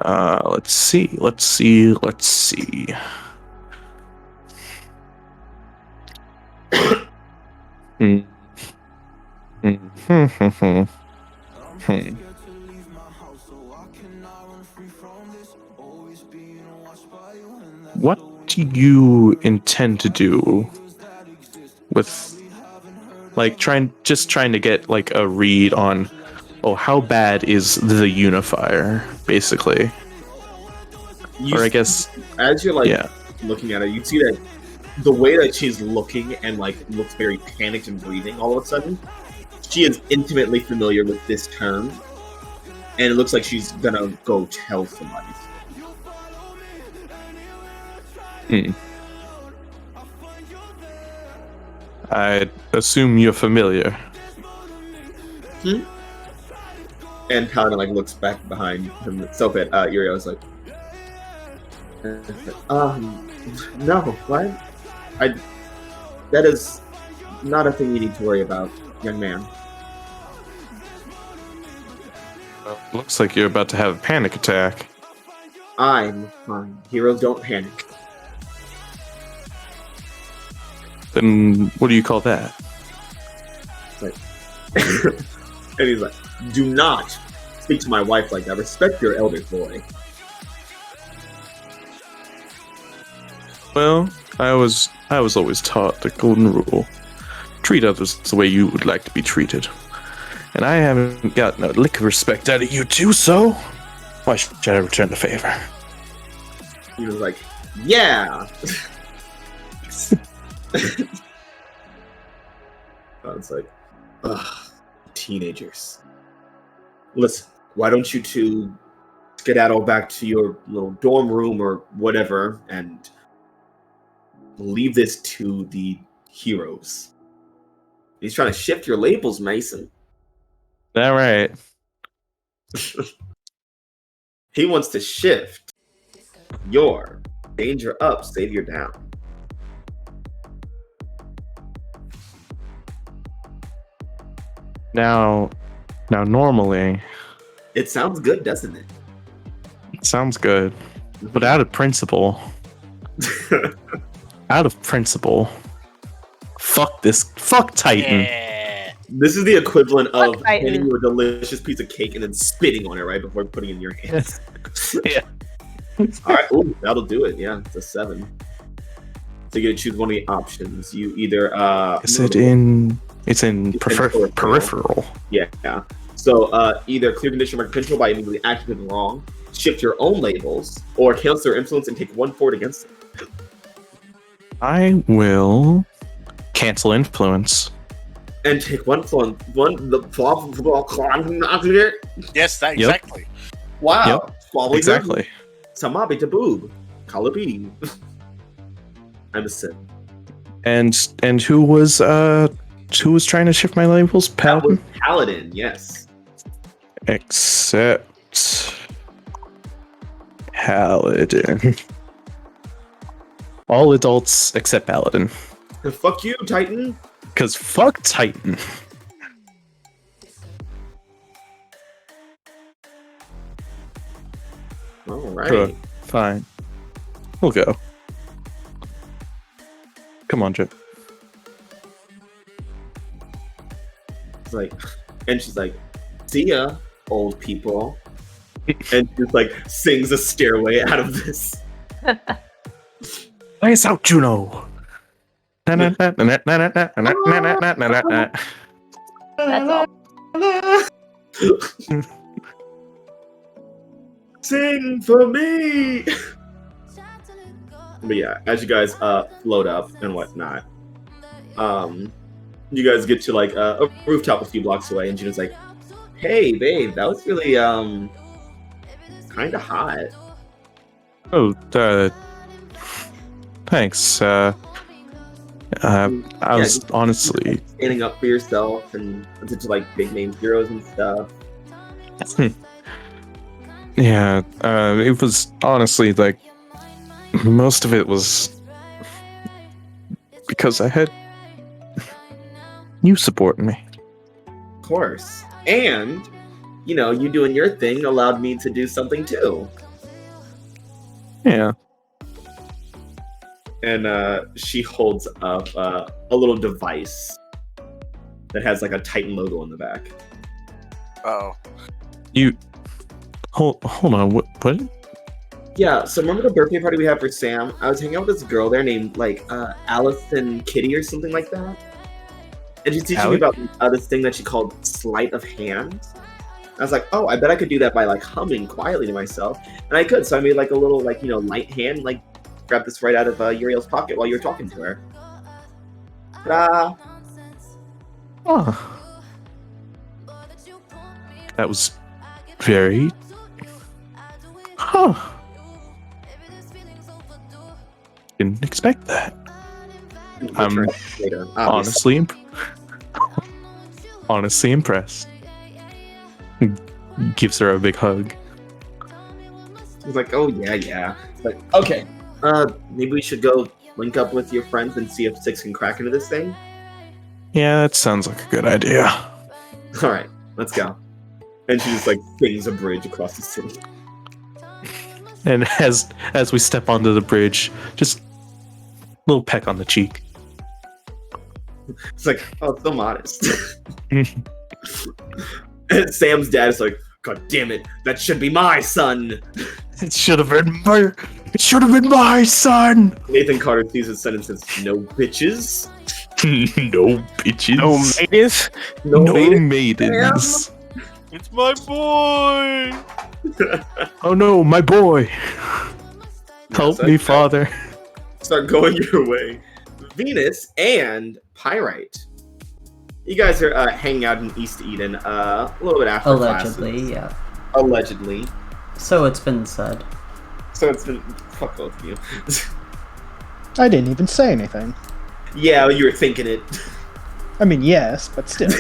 Let's see. Hmm. What do you intend to do with, like, trying to get like a read on, how bad is the Unifier, basically? Or I guess, as you're like yeah. looking at her, you see that the way that she's looking and like looks very panicked and breathing all of a sudden, she is intimately familiar with this term, and it looks like she's gonna go tell somebody. I assume you're familiar. And kind of like looks back behind himself at Uriel. Is like, no, what? That is not a thing you need to worry about, young man. Looks like you're about to have a panic attack. I'm fine. Heroes don't panic. Then what do you call that? And he's like, do not speak to my wife like that. Respect your elder boy. Well, I was always taught the golden rule: treat others the way you would like to be treated. And I haven't gotten a lick of respect out of you two, so Why should I return the favor? He was like, yeah. I was like, ugh, teenagers. Listen, why don't you two skedaddle back to your little dorm room or whatever and leave this to the heroes. He's trying to shift your labels, Mason. All right. He wants to shift your danger up, savior down. Now normally It sounds good, doesn't it? it sounds good, but out of principle, fuck this, fuck Titan. Yeah. This is the equivalent of Fuck Titan. handing you a delicious piece of cake and then spitting on it right before putting it in your hands. Yeah. All right, ooh, that'll do it. Yeah, it's a 7. So you get to choose one of the options. You either Is it in? It's in peripheral. peripheral. Yeah. So either clear condition mark control by immediately activating wrong, shift your own labels, or cancel their influence and take 1 forward against it. I will cancel influence. And take 1 forward. Yes, that exactly. Wow. Yep. Exactly. Samabi to boob. Kalabi. I'm a sin. And who was trying to shift my labels? That was Paladin. Paladin, yes. Except Paladin. All adults except Paladin. And fuck you, Titan. Because fuck Titan. All right. Good. Fine. We'll go. Come on, Chip. It's like, and she's like, see ya, old people. And just like sings a stairway out of this. Play us out, Juno. That's all. Sing for me. But yeah, as you guys load up and whatnot, you guys get to like a rooftop a few blocks away, and Juno's like, "Hey, babe, that was really kind of hot." Oh, thanks. I was just honestly. standing up for yourself and such like big name heroes and stuff. Yeah, it was honestly like most of it was because I had you supporting me. Of course, and you know, you doing your thing allowed me to do something too. Yeah. And she holds up a little device that has like a Titan logo on the back. Oh. You hold on. What? Yeah. So remember the birthday party we had for Sam? I was hanging out with this girl there named like Allison Kitty or something like that, and she's teaching me about this thing that she called sleight of hand. I was like, oh, I bet I could do that by like humming quietly to myself, and I could. So I made like a little like light hand like. Grab this right out of Uriel's pocket while you were talking to her. Ta-da! Oh. That was very. Huh. Didn't expect that. I'm later, honestly impressed. Gives her a big hug. He's like, oh yeah. It's like, okay. Maybe we should go link up with your friends and see if Six can crack into this thing. Yeah, that sounds like a good idea. All right, let's go. And she just like sings a bridge across the city. And as we step onto the bridge, just a little peck on the cheek. It's like, oh, so modest. And Sam's dad is like, God damn it, that should be my son. It should have been my son. Nathan Carter sees his son and says, no bitches. No bitches. No maidens. No No maidens. maidens. It's my boy. Oh no, my boy! Help so me, you father. start going your way. Venus and Pyrite. You guys are hanging out in East Eden a little bit after Allegedly, classes. yeah. Allegedly. So it's been said. So it's been... Fuck both of you. I didn't even say anything. Yeah, you were thinking it. I mean, yes, but still.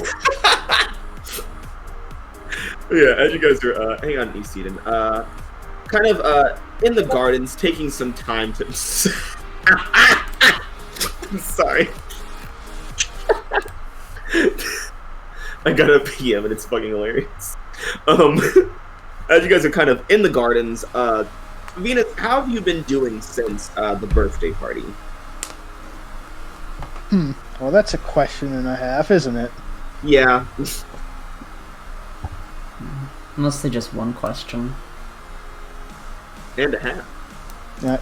Yeah, as you guys are hanging out in East Eden, kind of in the gardens, taking some time to... I'm sorry. I got a PM and it's fucking hilarious. As you guys are kind of in the gardens, Venus, how have you been doing since the birthday party? Well, that's a question and a half, isn't it? Yeah. Mostly just one question. And a half.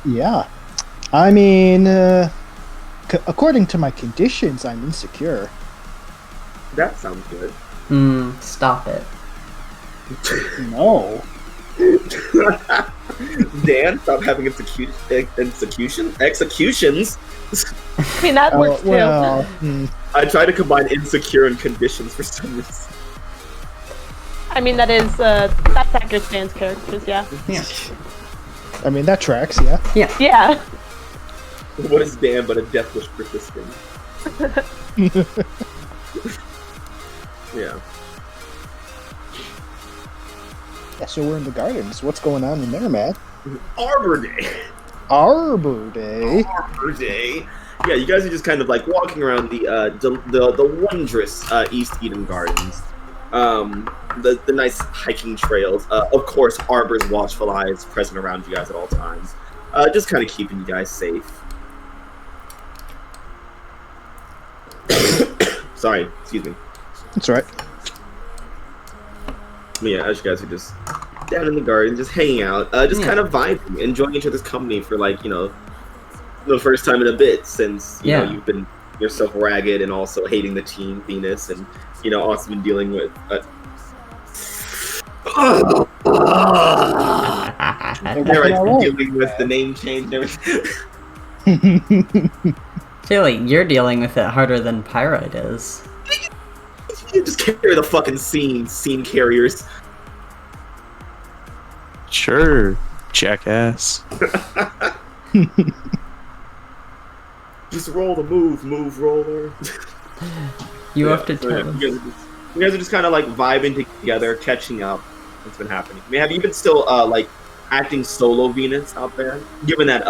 Yeah. I mean, according to my conditions, I'm insecure. That sounds good. Stop it. No. Dan, stop having executions. I mean, that works too. Well, I try to combine insecure and conditions for some reason. I mean, that's accurate Stan's characters, yeah. Yeah. I mean, that tracks, yeah. Yeah. What is Dan but a death wish persisting? Yeah. Yeah, so we're in the gardens. What's going on in there, Matt? Arbor Day. Arbor Day? Arbor Day. Yeah, you guys are just kind of like walking around the wondrous East Eden Gardens. The nice hiking trails. Of course, Arbor's watchful eyes present around you guys at all times. Just kind of keeping you guys safe. Sorry, excuse me. That's right. But yeah, as you guys are just down in the garden, just hanging out, just kind of vibing, enjoying each other's company for the first time in a bit since you know you've been yourself ragged and also hating the team Venus and also been dealing with. Dealing with the name change and everything. I feel like you're dealing with it harder than Pyrite is. You just carry the fucking scene carriers. Sure, jackass. Just roll the move roller. You have to tell us. You guys are just kind of like vibing together, catching up. What's been happening? I mean, have you been still like acting solo Venus out there? Given that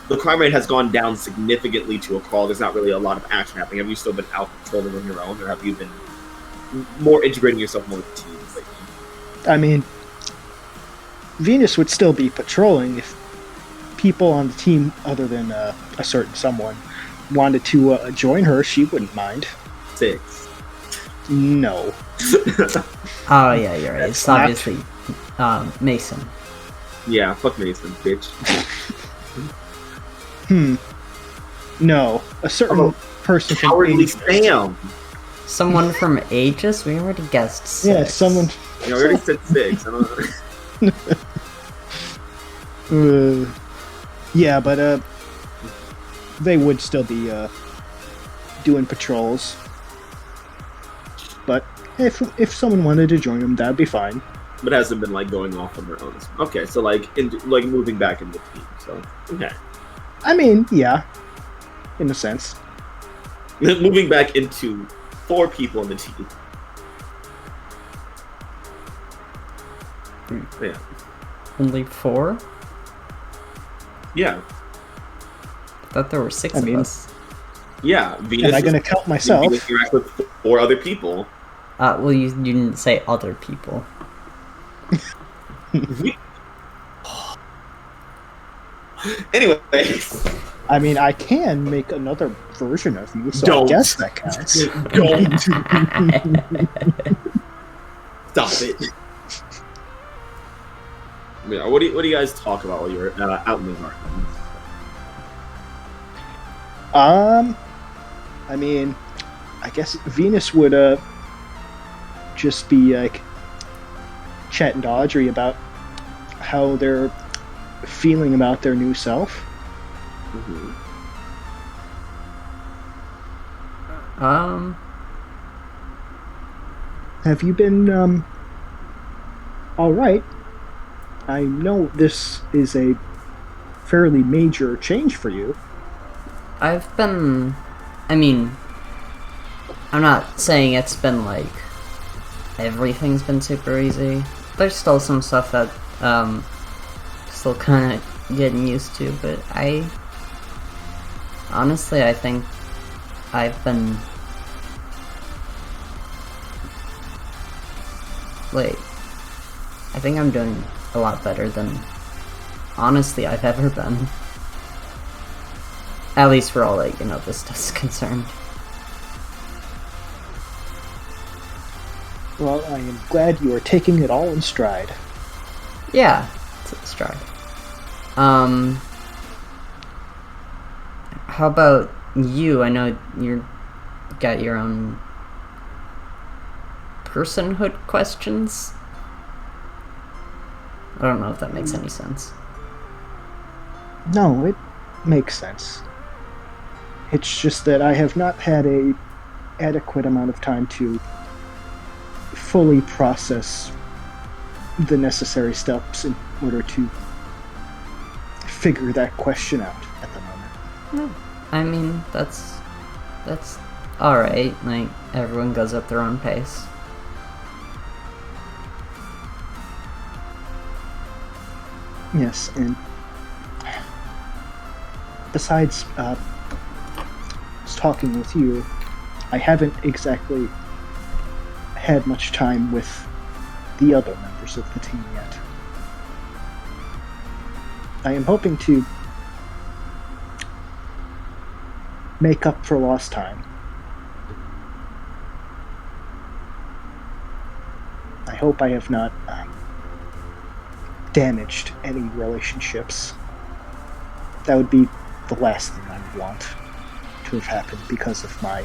the crime rate has gone down significantly to a crawl, there's not really a lot of action happening. Have you still been out patrolling on your own, or have you been more integrating yourself more with teams lately? I mean, Venus would still be patrolling if people on the team other than a certain someone wanted to join her. She wouldn't mind. 6. No. Oh yeah, you're right. It's obviously Mason. Yeah, fuck Mason, bitch. No. A certain person from Cowardly Aegis. Sam. Someone from Aegis? We already guessed 6. Yeah, someone. You know, we already said 6. I don't know. Yeah, but they would still be doing patrols. But if someone wanted to join them, that'd be fine. But hasn't been like going off on their own. Okay, so like moving back in the team. So okay. I mean, yeah, in a sense. Moving back into 4 people in the team. Yeah. Only 4? Yeah. I thought there were 6 of us. Yeah. Venus. Am I going to count myself? Venus interact with 4 other people. Well, you didn't say other people. Anyway. I mean, I can make another version of you, so Don't. I guess that counts. Don't. Stop it. Yeah, what do you guys talk about while you're out in the garden? I mean, I guess Venus would just be like chatting to Audrey about how they're feeling about their new self. Mm-hmm. Have you been, alright? I know this is a fairly major change for you. I've been... I mean, I'm not saying it's been, like, everything's been super easy. There's still some stuff that, still kind of getting used to, but honestly, I think I've been... Like, I think I'm doing a lot better than, honestly, I've ever been. At least for all, like, this stuff's concerned. Well, I am glad you are taking it all in stride. Yeah, it's a stride. How about you? I know you got your own personhood questions. I don't know if that makes any sense. No, it makes sense. It's just that I have not had a adequate amount of time to fully process the necessary steps in order to figure that question out at the moment. I mean, that's alright. Like, everyone goes at their own pace. Yes, and besides talking with you, I haven't exactly had much time with the other members of the team yet. I am hoping to make up for lost time. I hope I have not damaged any relationships. That would be the last thing I would want to have happened because of my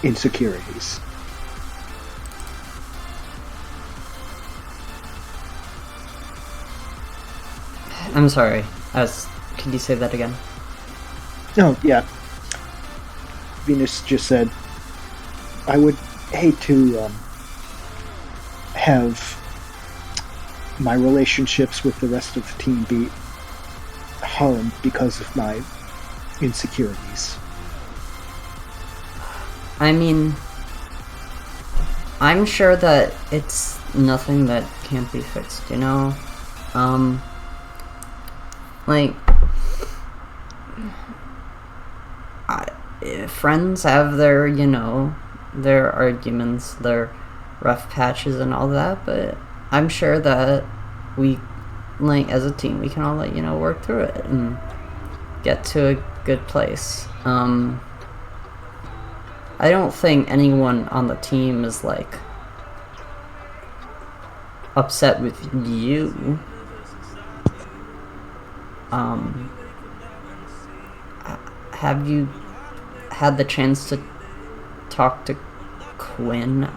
insecurities. I'm sorry. Can you say that again? Oh, yeah. Venus just said, I would hate to have my relationships with the rest of the team be harmed because of my insecurities. I mean, I'm sure that it's nothing that can't be fixed, like, friends have their, their arguments, their rough patches and all that, but I'm sure that we, like, as a team, we can all, like, work through it and get to a good place. I don't think anyone on the team is, like, upset with you. Have you had the chance to talk to Quinn,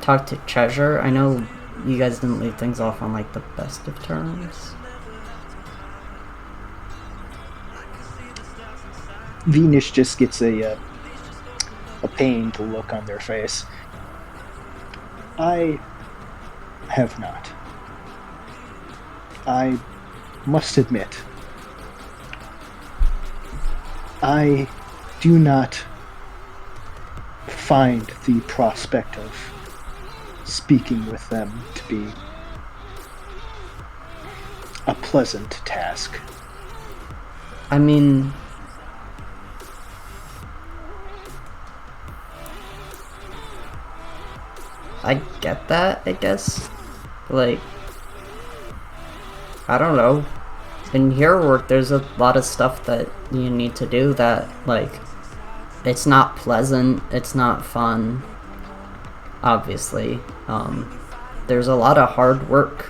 talk to Treasure? I know you guys didn't leave things off on, like, the best of terms. Venus just gets a pained look on their face. I have not. I must admit, I do not find the prospect of speaking with them to be a pleasant task. I mean, I get that, I guess. Like, I don't know. In your work, there's a lot of stuff that you need to do that, like, it's not pleasant, it's not fun, obviously. There's a lot of hard work,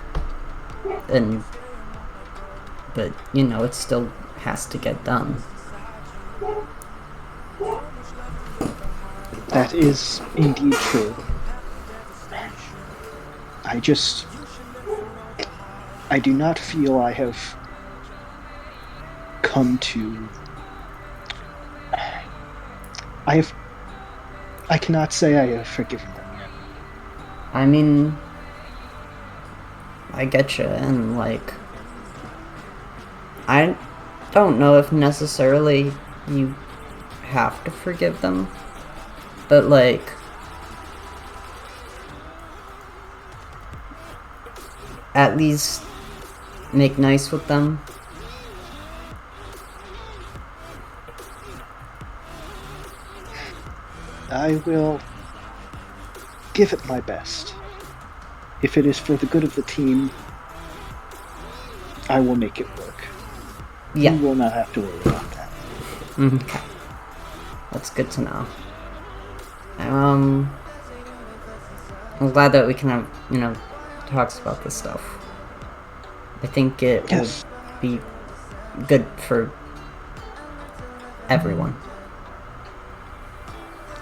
but, it still has to get done. That is indeed true. I do not feel I have come to. I cannot say I have forgiven them yet. I mean, I get you, and like, I don't know if necessarily you have to forgive them, but like, at least make nice with them. I will give it my best. If it is for the good of the team, I will make it work. Yeah. You will not have to worry about that. Okay. That's good to know. I'm glad that we can have, talks about this stuff. I think it Yes. will be good for everyone.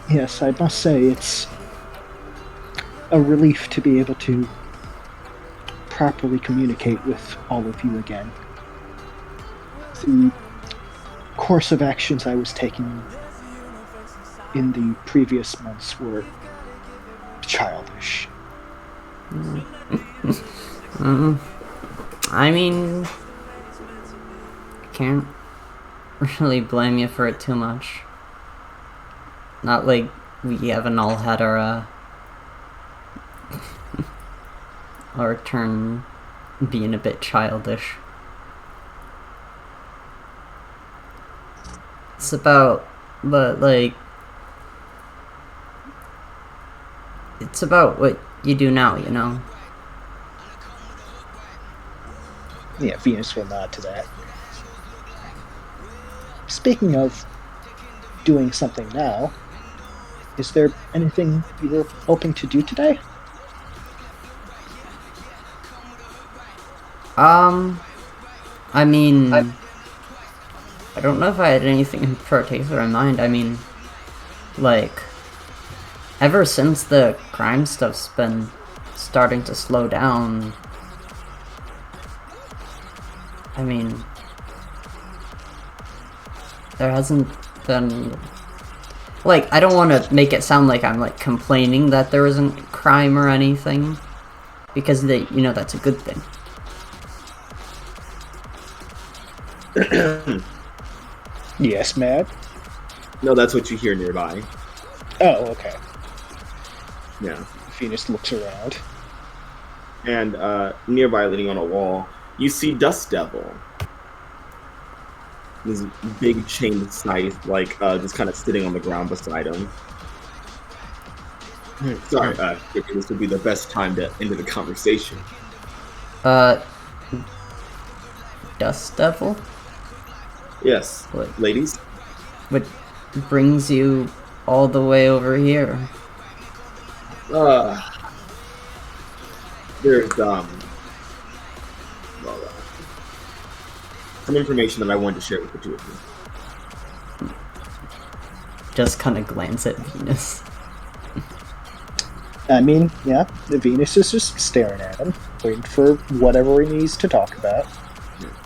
Yes, I must say it's a relief to be able to properly communicate with all of you again. The course of actions I was taking in the previous months were childish. I mean, can't really blame you for it too much. Not like we haven't all had our turn being a bit childish. It's about, but like, it's about what you do now, you know? Yeah, Venus will nod to that. Speaking of doing something now, is there anything you were hoping to do today? I mean, I don't know if I had anything in particular in mind. I mean, like, ever since the crime stuff's been starting to slow down, I mean, there hasn't been, like, I don't want to make it sound like I'm, like, complaining that there isn't crime or anything, because that's a good thing. Yes, Matt? No, that's what you hear nearby. Oh, okay. Yeah. Venus looks around. And nearby, leaning on a wall, you see Dust Devil. This big chained scythe, like, just kind of sitting on the ground beside him. Sorry, this would be the best time to end the conversation. Dust Devil? Yes, What? ladies? What brings you all the way over here? There's, some information that I wanted to share with the two of you. Just kind of glance at Venus. I mean, yeah, the Venus is just staring at him, waiting for whatever he needs to talk about.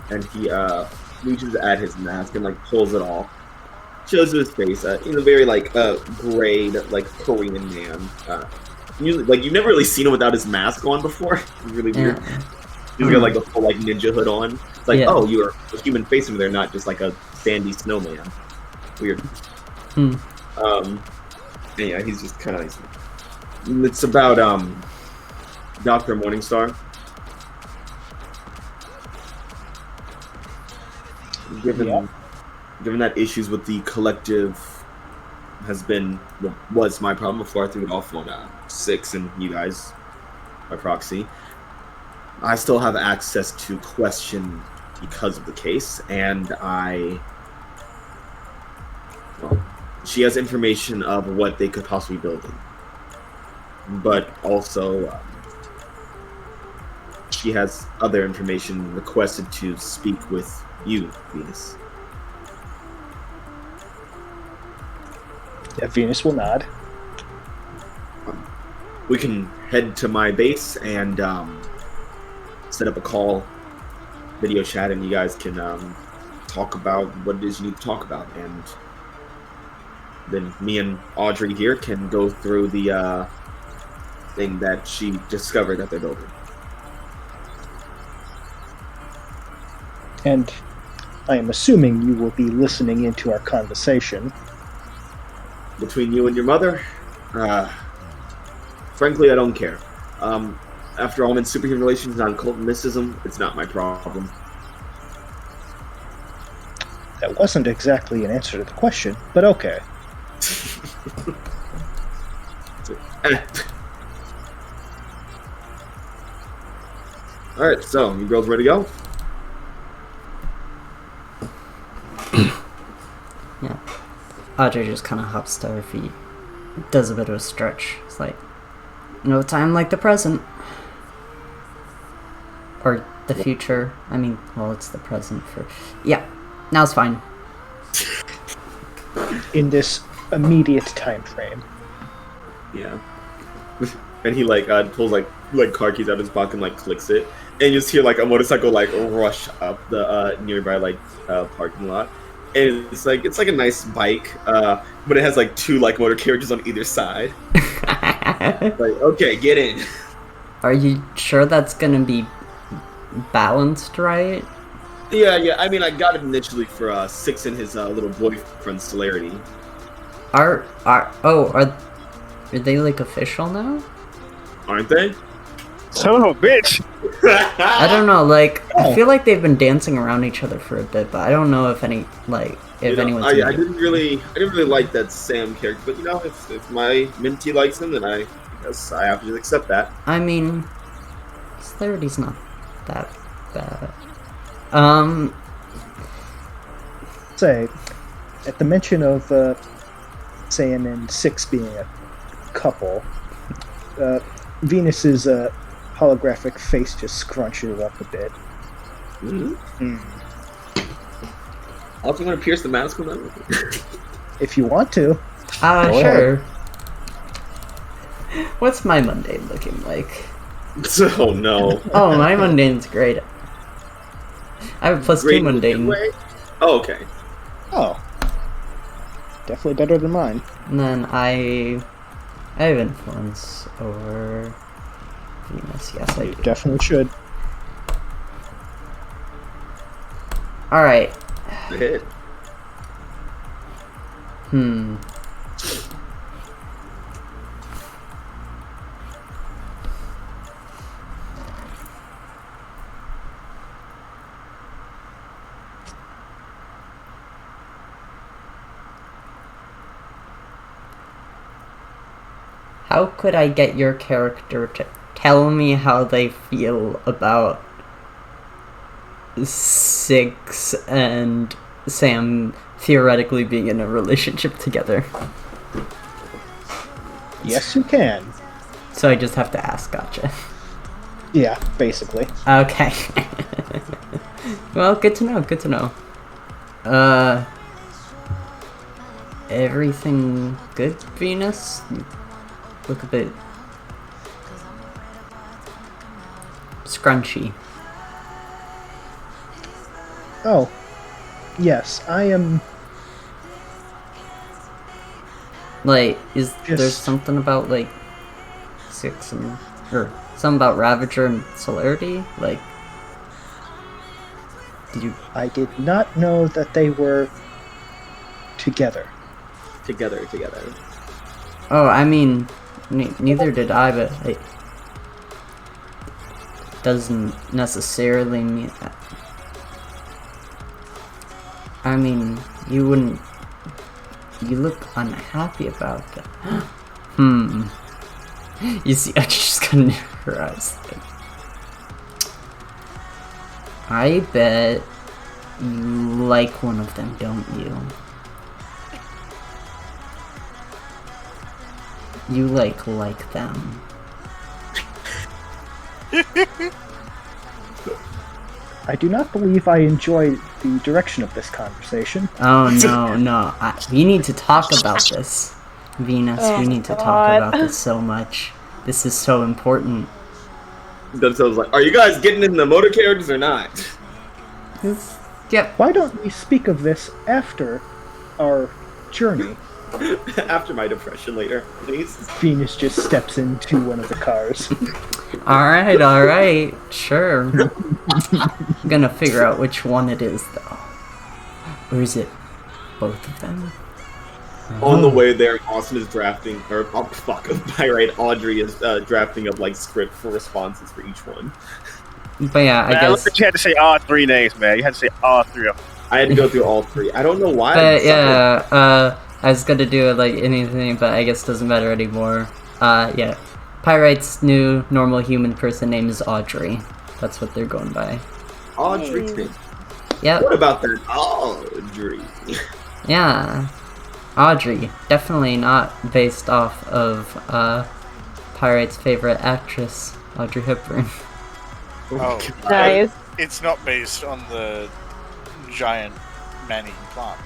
And he reaches at his mask and like pulls it off, shows you his face. Very like grayed, like Korean man. Usually, like you've never really seen him without his mask on before. It's really weird. Yeah. He's got like a full like ninja hood on. It's like, Yeah. oh, you're a human face over there, not just like a sandy snowman. Weird. Yeah, he's just kind of. It's about Dr. Morningstar. Given that issues with the collective was my problem before I threw it off on 6 and you guys by proxy, I still have access to question because of the case, and she has information of what they could possibly build in. But also, she has other information requested to speak with you, Venus. Yeah, Venus will nod. We can head to my base and set up a call, video chat, and you guys can talk about what it is you need to talk about. And then me and Audrey here can go through the thing that she discovered that they're building. And I am assuming you will be listening into our conversation. Between you and your mother, frankly, I don't care. After all, I'm in superhuman relations and occult mysticism. It's not my problem. That wasn't exactly an answer to the question, but okay. Alright, so, you girls ready to go? Yeah. Audrey just kind of hops to her feet, does a bit of a stretch. It's like, no time like the present. Or the future. I mean, well, it's the present for... Yeah, now's fine. In this immediate time frame. Yeah. And he pulls car keys out of his pocket and clicks it, and you just hear a motorcycle rush up the nearby parking lot, and it's a nice bike, but it has two motor carriages on either side. Okay, get in. Are you sure that's gonna be balanced right? Yeah. I mean, I got it initially for Six and his little boyfriend Celerity. Are they official now? Aren't they? Son of a bitch! I don't know, I feel like they've been dancing around each other for a bit, but I don't know if anyone's I didn't really like that Sam character, but if my Minty likes him, then I guess I have to just accept that. I mean, Celerity's not that bad. Say, at the mention of Sam and Six being a couple, Venus's holographic face just scrunches up a bit. Mm-hmm. Also, want to pierce the mask with them? If you want to. Go sure. Ahead. What's my mundane looking like? Oh no. Oh, my mundane's great. I have a +2 mundane. Oh, okay. Oh. Definitely better than mine. And then I have influence over Venus. Yes, I do. Definitely should. Alright. Hit. How could I get your character to tell me how they feel about Six and Sam theoretically being in a relationship together? Yes, you can. So I just have to ask, gotcha. Yeah, basically. Okay. Well, good to know. Everything good, Venus? You look a bit scrunchy. Oh, yes, I am. Is there something about Six and or something about Ravager and Celerity? Did you? I did not know that they were together. Together. Oh, I mean, neither did I, but it doesn't necessarily mean that. I mean, you wouldn't. You look unhappy about that. You see, I just got in her eyes. I bet you like one of them, don't you? You like them. I do not believe I enjoy the direction of this conversation. Oh, no. We need to talk about this. Venus, we need to talk about this so much. This is so important. Dunzo's like, "Are you guys getting in the motor carriages or not?" Yep. Why don't we speak of this after our journey? After my depression later, please. Venus just steps into one of the cars. Alright, sure. I'm gonna figure out which one it is, though. Or is it both of them? On the way there, Austin is drafting, or Pyrite Audrey is drafting up like script for responses for each one. But yeah, I Man, guess. you had to say all 3 names, man. You had to say all 3 of them. I had to go through all 3. I don't know why. But yeah, I was gonna do it like anything, but I guess it doesn't matter anymore. Yeah. Pyrite's new normal human person name is Audrey. That's what they're going by. Audrey. Yep. What about that Audrey? Yeah. Audrey. Definitely not based off of Pyrite's favorite actress, Audrey Hepburn. Oh, Nice. it's not based on the giant man-eating plant.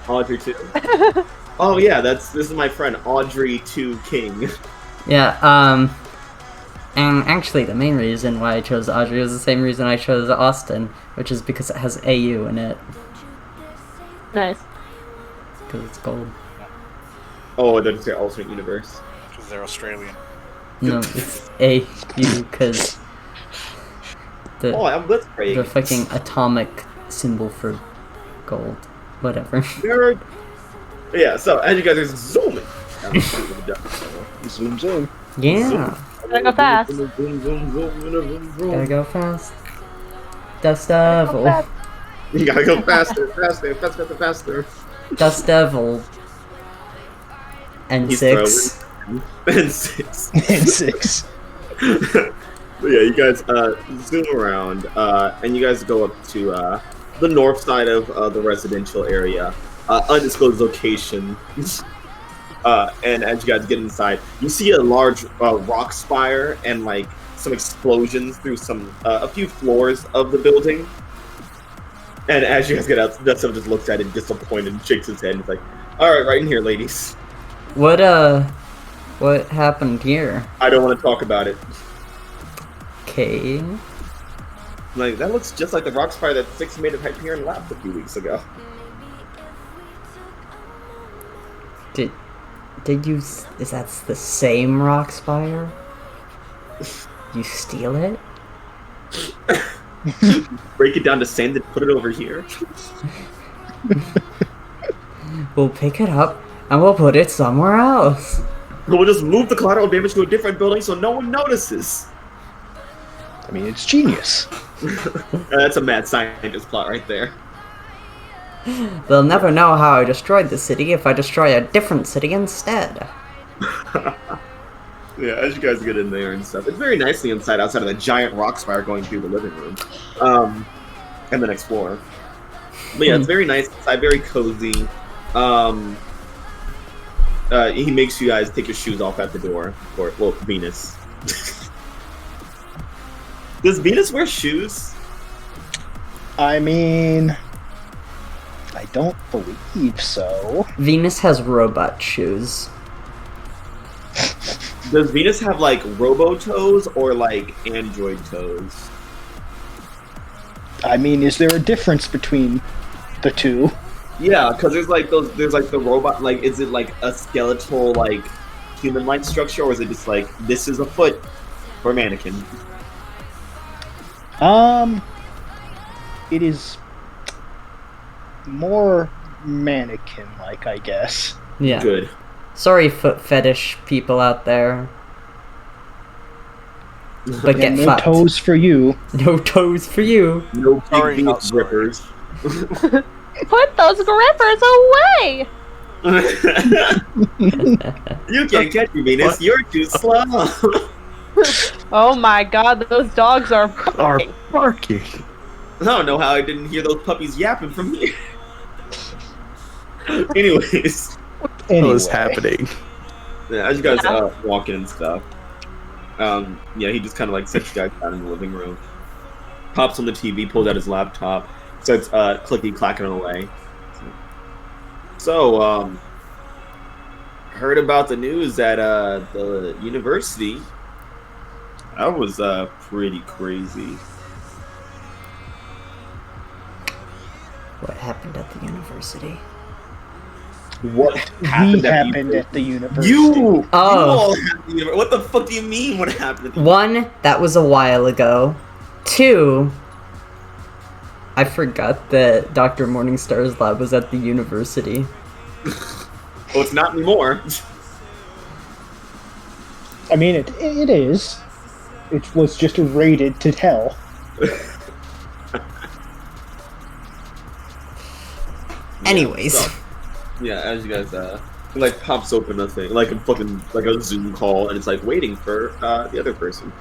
Audrey 2. Oh yeah, this is my friend Audrey 2 King. Yeah, and actually the main reason why I chose Audrey was the same reason I chose Austin, which is because it has AU in it. Nice. Because it's gold. Oh, it doesn't say alternate universe. Because they're Australian. No, it's AU because the Let's pray. the fucking atomic symbol for gold. Whatever. Nerd. Yeah, so as you guys are zooming. Zoom, zoom. Yeah. Gotta go fast. Gotta go fast. Dust Devil. fast. You gotta go faster, faster. Dust Devil. And He's 6. And 6. And 6. But yeah, you guys zoom around, and you guys go up to the north side of the residential area, undisclosed location. And as you guys get inside, you see a large rock spire and like some explosions through a few floors of the building. And as you guys get out, Dustin just looks at it disappointed and shakes his head and is like, "All right, right in here, ladies. What happened here? I don't want to talk about it." Okay. Like, that looks just like the rock spire that Six made of Hyperion Labs a few weeks ago. Did you? Is that the same rock spire? You steal it? Break it down to sand and put it over here. We'll pick it up and we'll put it somewhere else. We'll just move the collateral damage to a different building so no one notices. I mean, it's genius. That's a mad scientist plot right there. They'll never know how I destroyed the city if I destroy a different city instead. Yeah, as you guys get in there and stuff, it's very nicely inside, outside of the giant rock spire going through the living room, and the next floor. But yeah, it's very nice inside, very cozy. He makes you guys take your shoes off at the door. Or, well, Venus. Does Venus wear shoes? I mean, I don't believe so. Venus has robot shoes. Does Venus have like robo toes or like android toes? I mean, is there a difference between the two? Yeah, because there's like the robot, like, is it like a skeletal, like, human-like structure, or is it just like, this is a foot for a mannequin? It is more mannequin-like, I guess. Yeah. Good. Sorry, foot fetish people out there. But Yeah, get no fucked. toes for you. No toes for you. No big Sorry, Venus not sorry. grippers. Put those grippers away! You can't catch me, Venus. What? You're too slow. Oh my god, those dogs are Are barking. barking. I don't know how I didn't hear those puppies yapping from here. Anyways, Anyway, What is happening? yeah, as you guys walk in and stuff, yeah, he just kind of like sets you guys down in the living room, pops on the TV, pulls out his laptop, starts clicky clacking away. So, heard about the news at the university. That was pretty crazy. What happened at the university? What We happened happened at the university. You Oh. all happened. What the fuck do you mean? What happened? At the One, that was a while ago. Two, I forgot that Dr. Morningstar's lab was at the university. Well, it's not anymore. I mean, it is. It was just raided to hell. Anyways. So, yeah, as you guys it, like pops open a thing, like a Zoom call, and it's like waiting for the other person,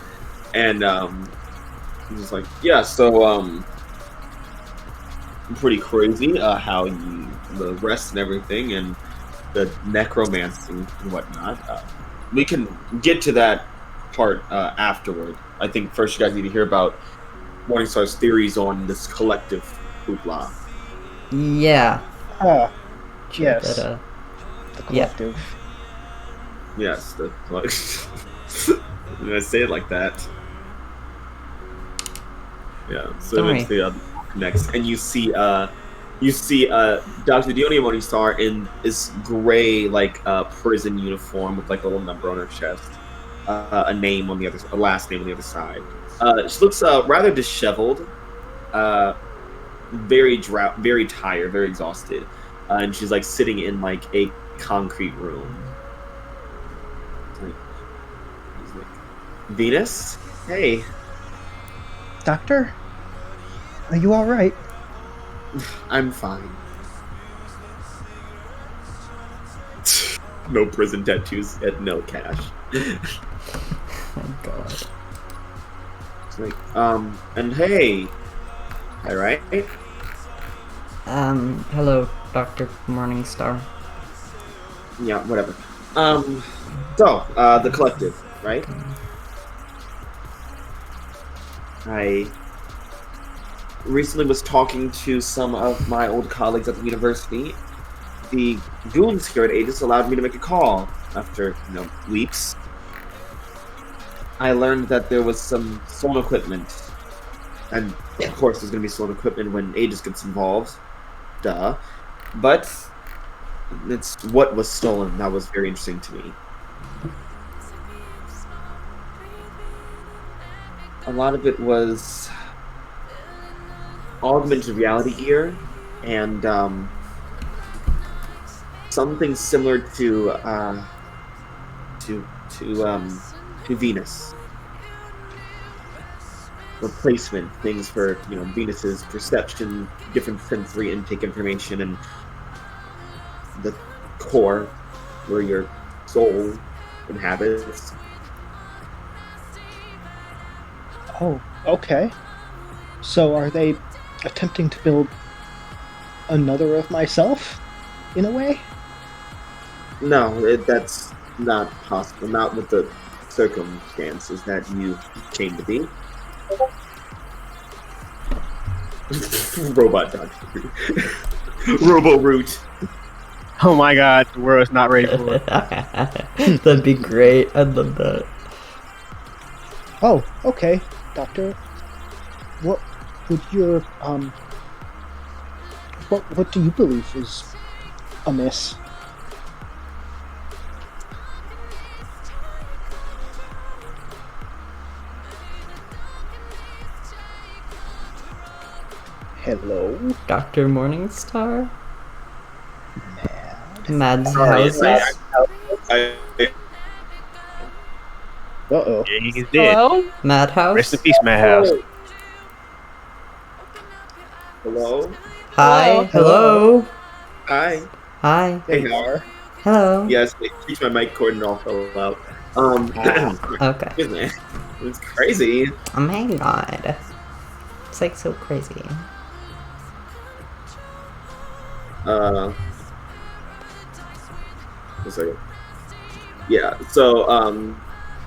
and he's just like, yeah, so pretty crazy how the rest and everything and the necromancy and whatnot. We can get to that part afterward. I think first you guys need to hear about Morningstar's theories on this collective hoopla. Yeah. Yes. That, The collective. Yes, like when I say it like that. Yeah. So Don't it's the next, and you see Dr. Dione Morningstar in this gray prison uniform with like a little number on her chest, a name on the other, a last name on the other side. She looks rather disheveled, very tired, very exhausted, and she's like sitting in like a concrete room. He's like, Venus, hey. Doctor? Are you alright? I'm fine. No prison tattoos and no cash. Oh god. It's like, and hey. Alright? Hello, Dr. Morningstar. Yeah, whatever. So, the collective, right? I recently was talking to some of my old colleagues at the university. The goons here at Aegis allowed me to make a call after, weeks. I learned that there was some stolen equipment. And, of course, there's going to be stolen equipment when Aegis gets involved. Duh. But it's what was stolen that was very interesting to me. A lot of it was augmented reality gear and something similar to Venus. Replacement things for Venus's perception, different sensory intake information, and the core where your soul inhabits. Oh, okay. So are they attempting to build another of myself, in a way? No, that's not possible. Not with the circumstances that you came to be. Robot doctor. Robo Root. Oh my god, the world's not ready for it. That'd be great. I'd love that. Oh, okay, Doctor. What would your what do you believe is amiss? Hello? Dr. Morningstar? Mad's Sorry, houses? Uh-oh. Yeah, he's dead. Hello? Madhouse? Rest in peace, Madhouse. Hello? Hi. Hello. Hi. Hi. Hey, There you are. Hello. Yes, they teach my mic cord and all fell out. Okay. Excuse me. It's crazy. Oh my god. It's like so crazy. A second. Yeah. So,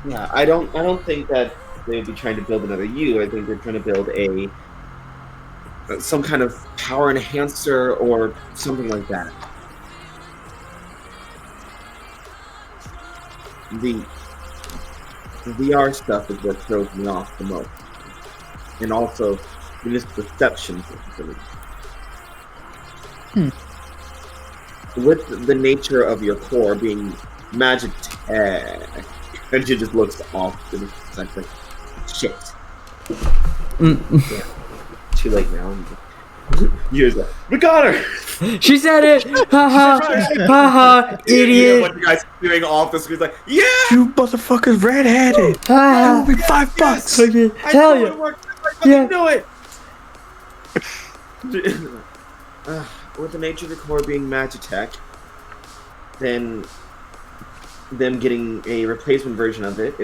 yeah, I don't think that they'd be trying to build another you. I think they're trying to build some kind of power enhancer or something like that. The VR stuff is what throws me off the most. And also, this perception capability. With the nature of your core being magic tech, and she just looks off. And it's like, shit. Yeah. Too late now. You're like, we got her! She said it! Haha! Haha! Idiot! What you guys doing off the screen? Like, yeah! You motherfuckers red-handed. That will be $5. Okay, hell yeah! Yeah. Do it! With the nature of the core being Magitech, then them getting a replacement version of it,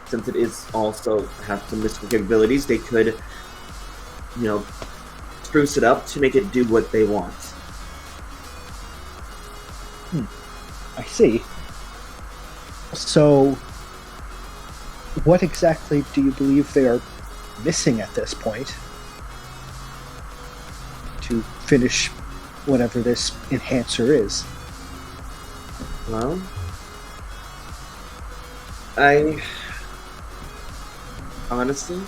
since it is also has some mystical capabilities, they could, spruce it up to make it do what they want. I see. So, what exactly do you believe they are missing at this point to finish whatever this enhancer is? Well, honestly,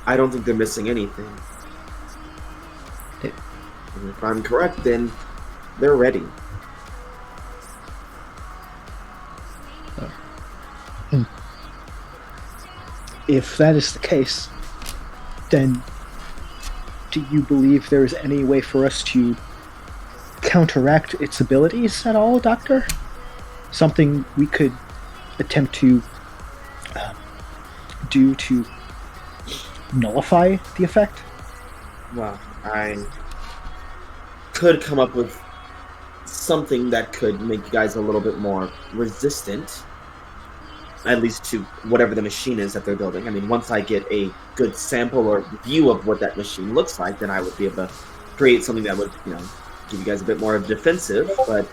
I don't think they're missing anything. And if I'm correct, then they're ready. If that is the case, then do you believe there is any way for us to counteract its abilities at all, Doctor? Something we could attempt to do to nullify the effect? Well, I could come up with something that could make you guys a little bit more resistant, at least to whatever the machine is that they're building. I mean, once I get a good sample or view of what that machine looks like, then I would be able to create something that would, give you guys a bit more of a defensive, but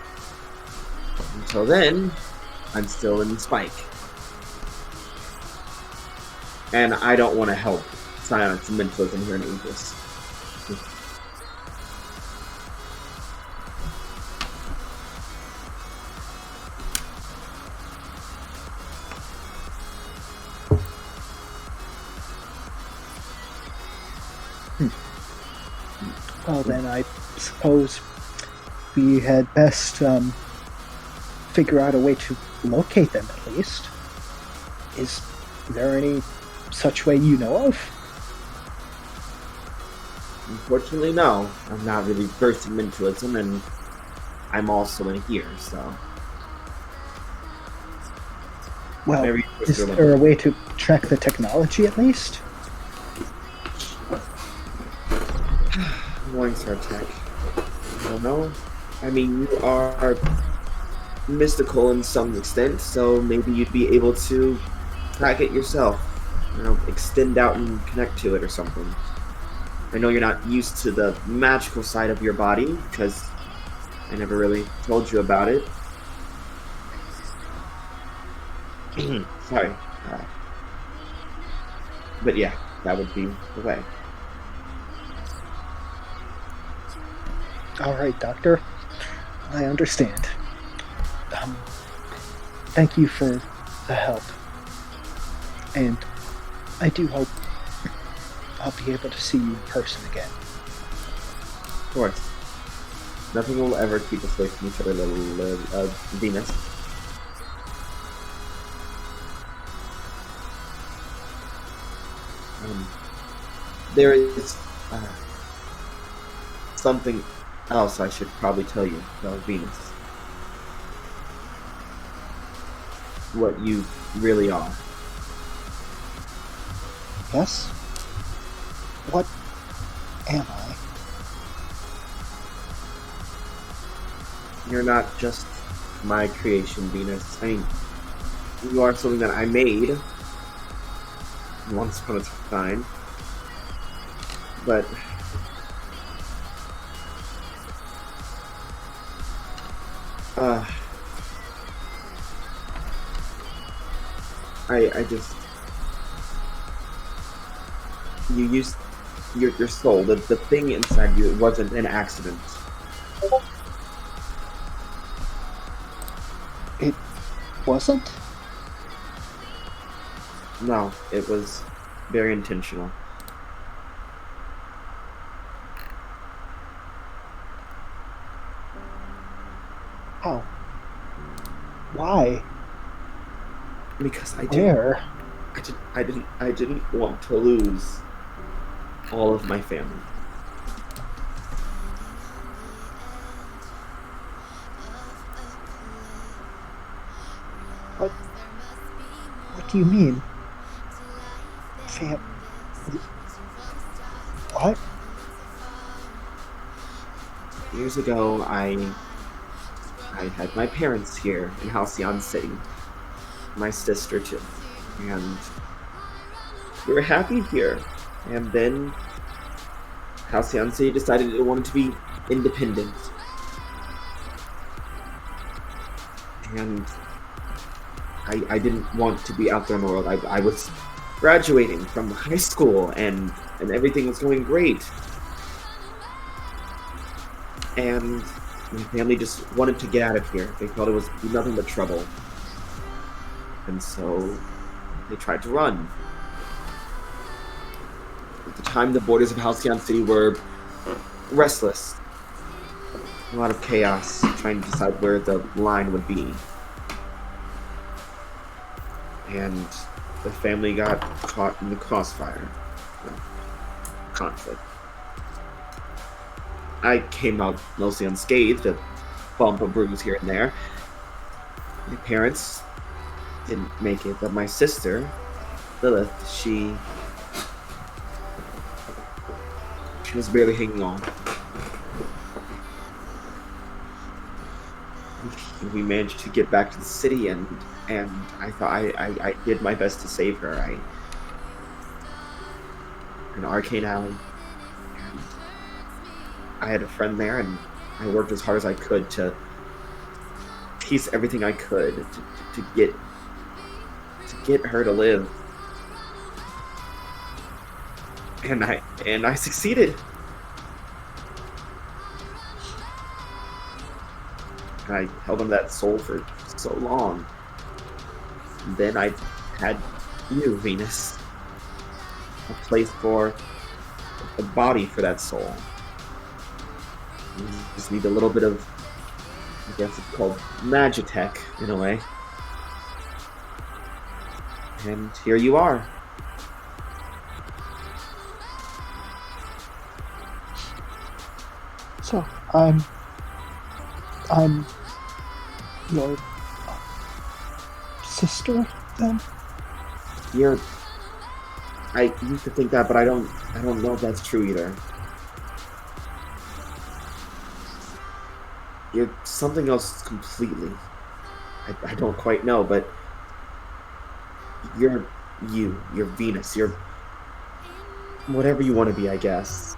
until then, I'm still in Spike. And I don't want to help Psionics and Mentalism here in Aegis. Well, then I suppose we had best figure out a way to locate them, at least. Is there any such way you know of? Unfortunately, no. I'm not really versed in mentalism, and I'm also in here, so... Well, Maybe is there a way to track the technology, at least? Morningstar Tech. I don't know. I mean, you are mystical in some extent, so maybe you'd be able to track it yourself. Extend out and connect to it or something. I know you're not used to the magical side of your body, because I never really told you about it. Sorry. But yeah, that would be the way. Alright, Doctor. I understand. Thank you for the help. And I do hope I'll be able to see you in person again. Of course. Nothing will ever keep us away from each other, little Venus. There is something else I should probably tell you about Venus. What you really are. Yes? What am I? You're not just my creation, Venus. I mean, you are something that I made once upon a time. But I just, you used your soul, the thing inside you. It wasn't an accident. It wasn't? No, it was very intentional. How? Why? Because Where? I didn't want to lose all of my family. What do you mean? What? Years ago, I had my parents here in Halcyon City, my sister too, and we were happy here. And then Halcyon City decided it wanted to be independent, and I didn't want to be out there in the world. I was graduating from high school, and everything was going great. And my family just wanted to get out of here. They thought it was nothing but trouble. And so they tried to run. At the time, the borders of Halcyon City were restless. A lot of chaos, trying to decide where the line would be. And the family got caught in the crossfire. Conflict. I came out mostly unscathed, a bump, a bruise here and there. My parents didn't make it, but my sister, Lilith, she was barely hanging on. We managed to get back to the city, and I thought I did my best to save her. An arcane alley. And I had a friend there, and I worked as hard as I could to piece everything I could to get her to live. And I succeeded. And I held on to that soul for so long. And then I had you, Venus. A place for a body for that soul. You just need a little bit of, I guess it's called magitech, in a way. And here you are. So, I'm your sister, then? I used to think that, but I don't know if that's true either. You're something else completely. I don't quite know, but you're Venus, you're whatever you want to be, I guess.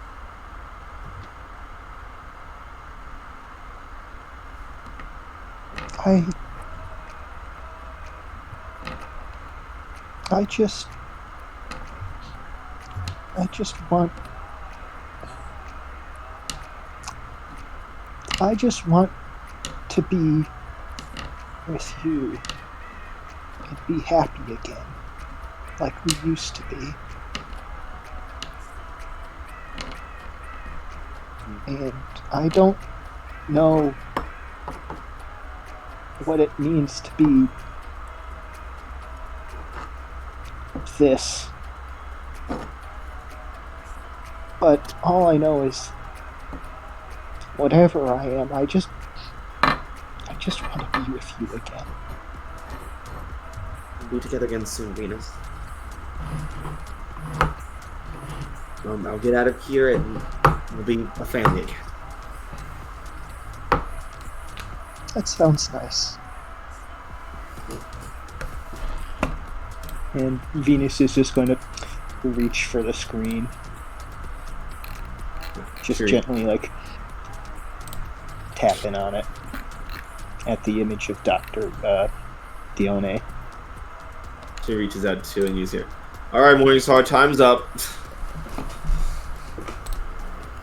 I just want to be with you and be happy again, like we used to be. And I don't know what it means to be this. But all I know is whatever I am, I just want to be with you again. We'll be together again soon, Venus. I'll get out of here and we'll be a family again. That sounds nice. And Venus is just going to reach for the screen. Just Sure. gently, like, tapping on it at the image of Dr. Dione. She reaches out too and uses it. Alright, Morningstar, time's up.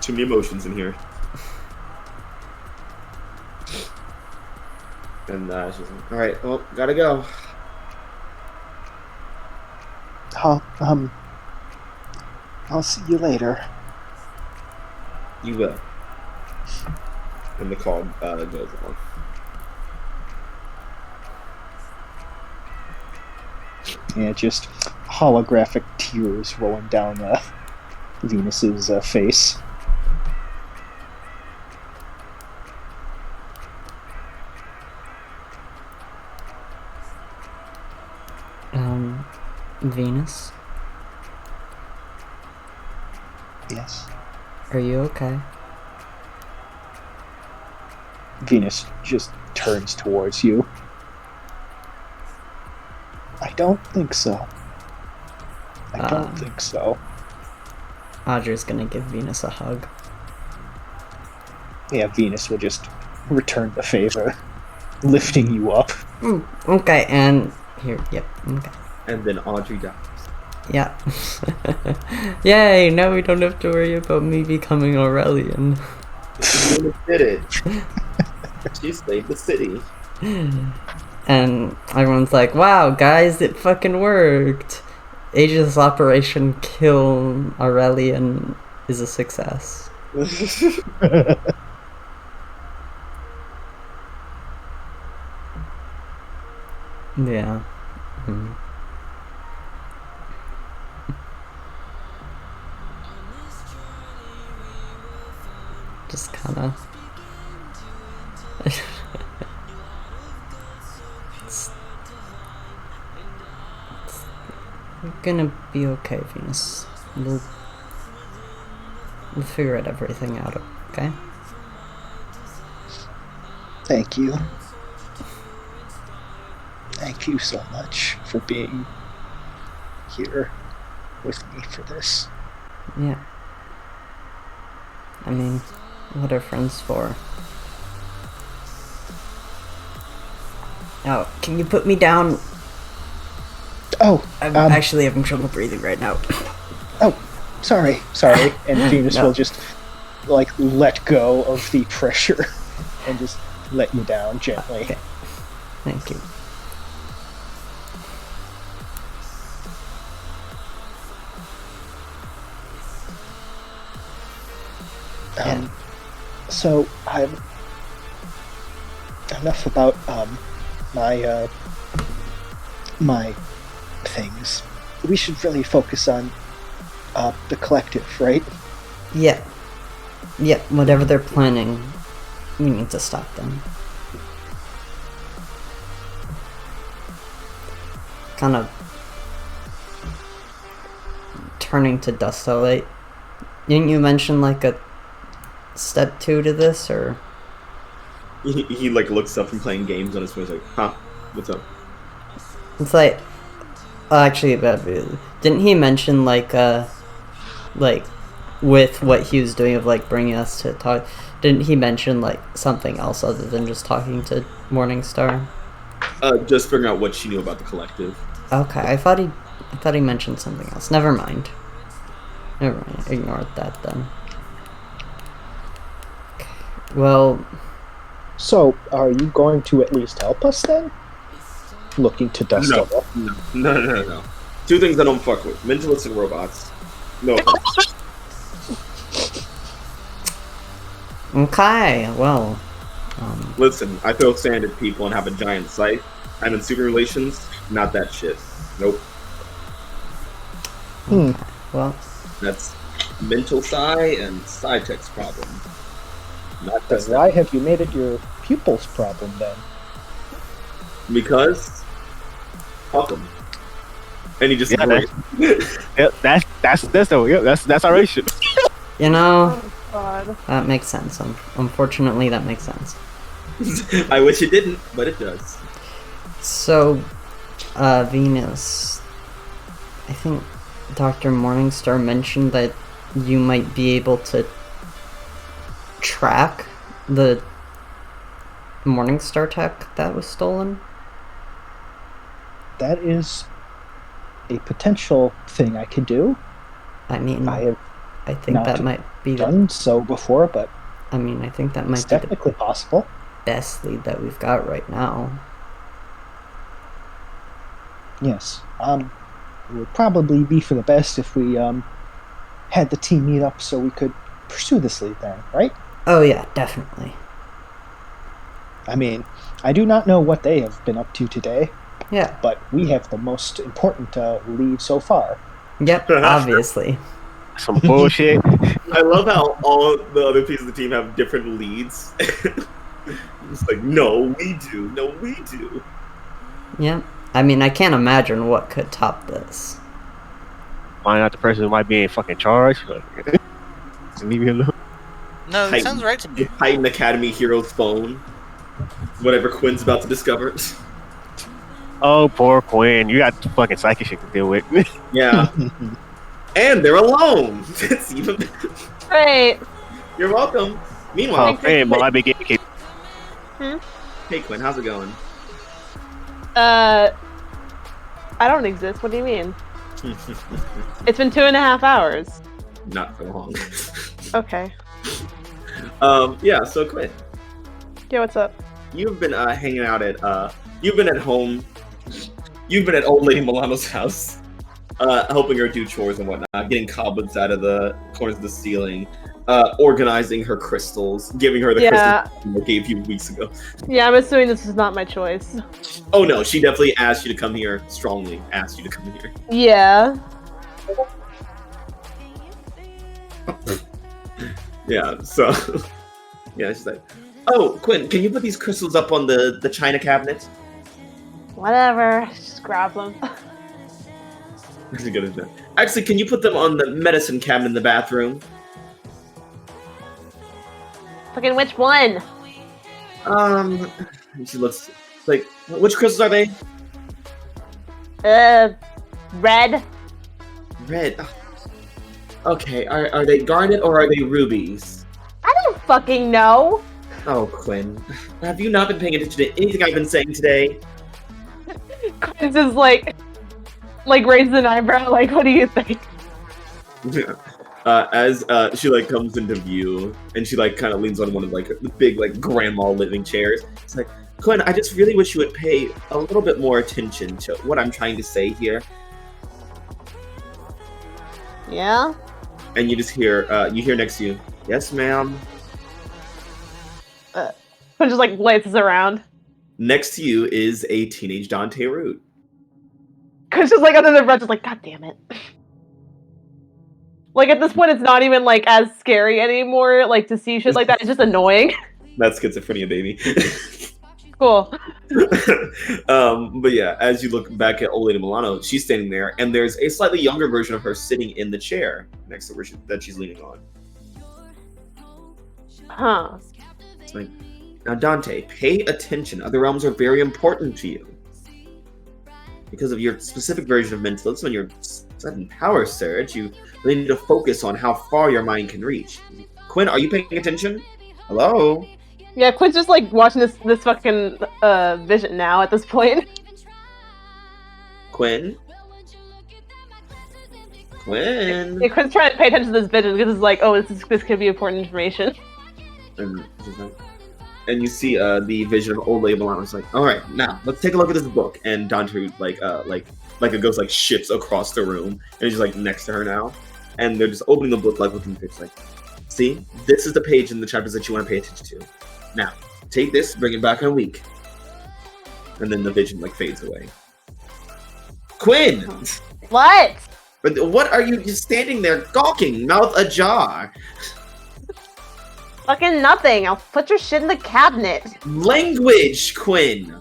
Too many emotions in here. And she's like, alright, well, gotta go. I'll see you later. You will. And the call goes on. And just holographic tears rolling down Venus's face. Venus? Yes. Are you okay? Venus just turns towards you. I don't think so. I don't think so. Audrey's gonna give Venus a hug. Yeah, Venus will just return the favor, lifting you up. Okay, and here, yep, okay. And then Audrey dies. Yeah. Yay, now we don't have to worry about me becoming Aurelian. She did it. She saved the city. And everyone's like, wow, guys, it fucking worked. Aegis Operation Kill Aurelian is a success. Yeah. Just kind of. It's gonna be okay, Venus. We'll figure everything out, okay? Thank you. Thank you so much for being here with me for this. Yeah. I mean, what are friends for? Oh, can you put me down? Oh, I'm actually having trouble breathing right now. Oh, sorry. And Venus will just, let go of the pressure and just let you down gently. Okay. Thank you. So enough about my things. We should really focus on the collective, right? Yeah. Yeah, whatever they're planning, we need to stop them. Kind of turning to Dustolite. Didn't you mention a step 2 to this, or? He looks up from playing games on his phone. He's like, huh? What's up? It's like, actually, didn't he mention with what he was doing of bringing us to talk? Didn't he mention something else other than just talking to Morningstar? Just figuring out what she knew about the collective. Okay, I thought he mentioned something else. Never mind. Ignore that then. Okay. Well. So, are you going to at least help us then? Looking to dust No. off. No. Two things I don't fuck with: mentalists and robots. No offense. Okay, well. Listen, I throw sand at people and have a giant scythe. I'm in super relations, not that shit. Nope. Well. That's mental psi and Psytech's problem. Not Then just why have you made it your pupil's problem then? because fuck them. And he just That's our issue. You know, God. that makes sense. Unfortunately, that makes sense. I wish it didn't, but it does. So, Venus, I think Dr. Morningstar mentioned that you might be able to track the Morningstar tech that was stolen. That is a potential thing I could do. I mean, I think not that might be done so before, but I mean, I think that it's might be the technically possible. best lead that we've got right now. Yes. it would probably be for the best if we had the team meet up so we could pursue this lead then, right? Oh yeah, definitely. I mean, I do not know what they have been up to today, Yeah. but we have the most important lead so far. Yep, obviously. Some bullshit. I love how all the other pieces of the team have different leads. It's like, no, we do. No, we do. Yep. I mean, I can't imagine what could top this. Find out the person who might be in fucking charge. Like, leave me alone. No, it Titan. sounds right to me. Titan Academy Hero's phone. Whatever Quinn's about to discover. Oh, poor Quinn. You got fucking psychic shit to deal with. Yeah. And they're alone. It's even. Great. You're welcome. Meanwhile, Man, might be getting kicked. hey Quinn, how's it going? I don't exist. What do you mean? It's been 2.5 hours. Not for long. Okay. Yeah. So Quinn, Yeah, what's up? you've been hanging out at. You've been at home. You've been at old lady Milano's house, helping her do chores and whatnot, getting cobwebs out of the corners of the ceiling, organizing her crystals, giving her the crystals I gave you weeks ago. Yeah, I'm assuming this is not my choice. Oh no, she definitely asked you to come here. Strongly asked you to come here. Yeah. Yeah. So. Yeah, she's like, oh Quinn, can you put these crystals up on the china cabinet? Whatever. Just grab them. Actually, can you put them on the medicine cabinet in the bathroom? Fucking which one? And she looks like, which crystals are they? Red. Red. Okay, are they garnet or are they rubies? I don't fucking know. Oh, Quinn, have you not been paying attention to anything I've been saying today? Quinn's just like raises an eyebrow. Like, what do you think? As she like comes into view and she like kind of leans on one of like the big like grandma living chairs. It's like, Quinn, I just really wish you would pay a little bit more attention to what I'm trying to say here. Yeah. And you just hear you hear next to you, yes, ma'am. Quinn just like glances around. Next to you is a teenage Dante Root. Quinn's just like under their breath, just like, God damn it. Like at this point, it's not even like as scary anymore. Like to see shit like that, it's just annoying. That's schizophrenia, baby. Cool. But yeah, as you look back at old lady Milano, she's standing there, and there's a slightly younger version of her sitting in the chair next to where that she's leaning on. Huh. It's like, now Dante, pay attention. Other realms are very important to you. Because of your specific version of mentalism and your sudden power surge, you really need to focus on how far your mind can reach. Quinn, are you paying attention? Hello? Yeah, Quinn's just like watching this fucking vision now at this point. Quinn? Quinn? Yeah, Quinn's trying to pay attention to this vision because it's like, oh, this could be important information. And you see the vision of old lady Milano. It's like, all right, now let's take a look at this book. And Dante like a ghost like shifts across the room and he's just like next to her now. And they're just opening the book, like looking through. It's like, see, this is the page in the chapters that you want to pay attention to. Now, take this, bring it back in a week. And then the vision like fades away. Quinn! What? But what are you just standing there gawking, mouth ajar? Fucking nothing. I'll put your shit in the cabinet. Language, Quinn!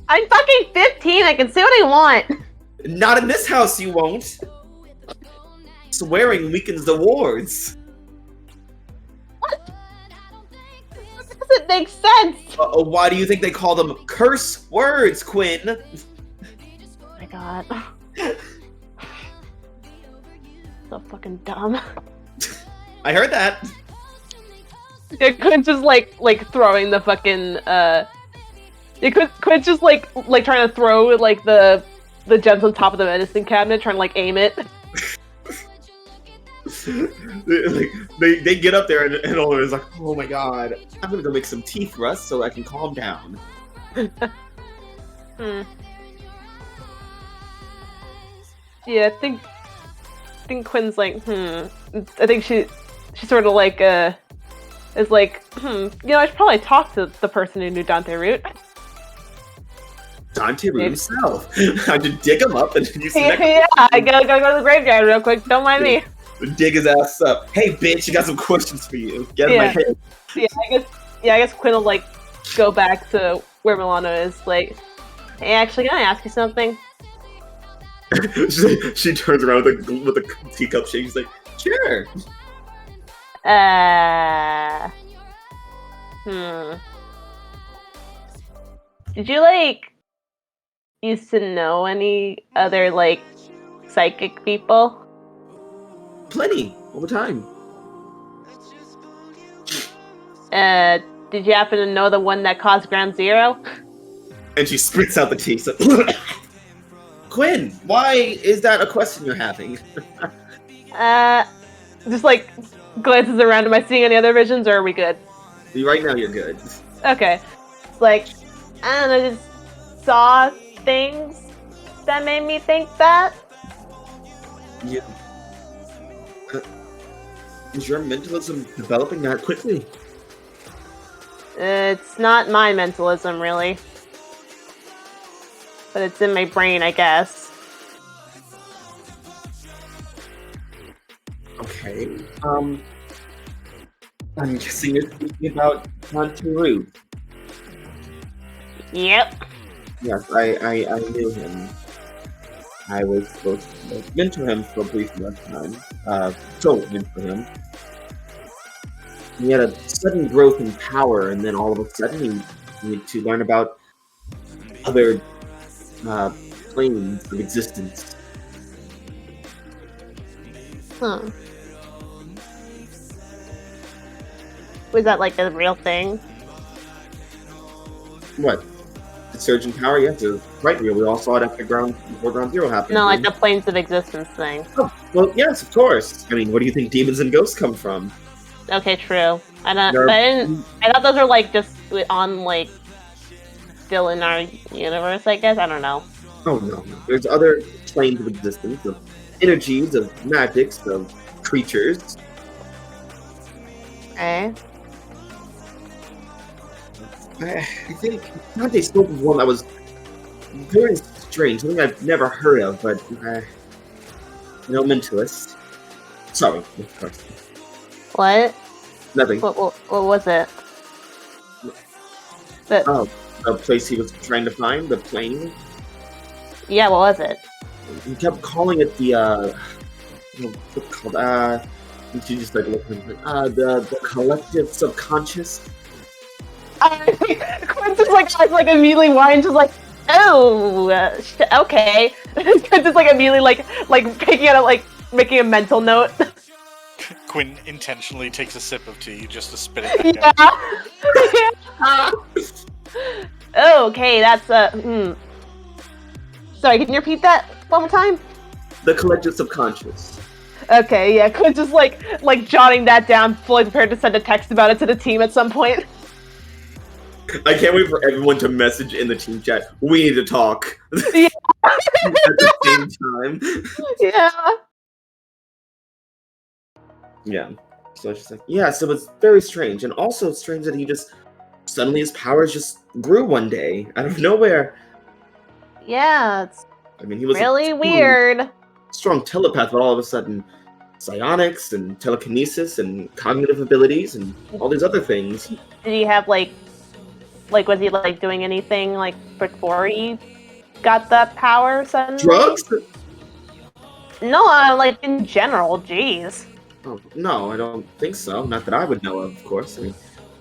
I'm fucking 15. I can say what I want. Not in this house, you won't. Swearing weakens the wards. What? That doesn't make sense. Why do you think they call them curse words, Quinn? Oh my god. So fucking dumb. I heard that. Yeah, Quinn's just like throwing the fucking Quinn's just like trying to throw like the gems on top of the medicine cabinet, trying to like aim it. they get up there and Oliver is like, oh my god, I'm gonna go make some teeth rust so I can calm down. Yeah, I think Quinn's like, I think she sort of like, is like, I should probably talk to the person who knew Dante Root. Dante Root himself. I just dig him up and use the next I gotta go to the graveyard real quick. Don't mind me. dig his ass up. Hey, bitch, I got some questions for you. Get in my head. I guess Quinn will like go back to where Milano is. Like, hey, actually, can I ask you something? she turns around with a teacup shake. She's like, sure. Did you like used to know any other like psychic people? Plenty all the time. Did you happen to know the one that caused Ground Zero? And she spits out the tea. So, Quinn, why is that a question you're having? Just like glances around. Am I seeing any other visions, or are we good? Right now, you're good. Okay. It's like, I don't know, just saw things that made me think that. Yeah. Is your mentalism developing that quickly? It's not my mentalism, really. But it's in my brain, I guess. Okay. I'm guessing you're speaking about Dante Root. Yep. Yes, I knew him. I was supposed to mentor him for a brief amount of time. Mentor him. He had a sudden growth in power, and then all of a sudden he needed to learn about other planes of existence. Huh. Was that like a real thing? What? The surge in power? Yeah, it's quite real. We all saw it after before Ground Zero happened. No, like the planes of existence thing. Oh, well, yes, of course. I mean, where do you think demons and ghosts come from? Okay, true. I thought those were like just on like still in our universe. I guess I don't know. Oh no. There's other planes of existence, of energies, of magics, of creatures. Okay. I think Dante spoke of one that was very strange, something I've never heard of, but mentalist. Sorry, of course. What? Nothing. What was it? The place he was trying to find, the plane. Yeah, what was it? He kept calling it the what's it called? And she just like looked at him like, the collective subconscious. Quinn just like immediately whines, just like, oh, okay. Quinn just like immediately like picking it up, like making a mental note. Quinn intentionally takes a sip of tea just to spit it back out. Okay, that's Sorry, can you repeat that one more time? The collective subconscious. Okay, yeah, Quinn just like jotting that down, fully prepared to send a text about it to the team at some point. I can't wait for everyone to message in the team chat. We need to talk. Yeah. At the same time. Yeah. Yeah. So she's like, yeah, so it's very strange. And also strange that he just suddenly his powers just grew one day out of nowhere. Yeah, it's He was really weird. Strong telepath, but all of a sudden psionics and telekinesis and cognitive abilities and all these other things. Did he have like was he like doing anything like before he got that power suddenly? Drugs? No, like in general, jeez. Oh, no, I don't think so. Not that I would know of course.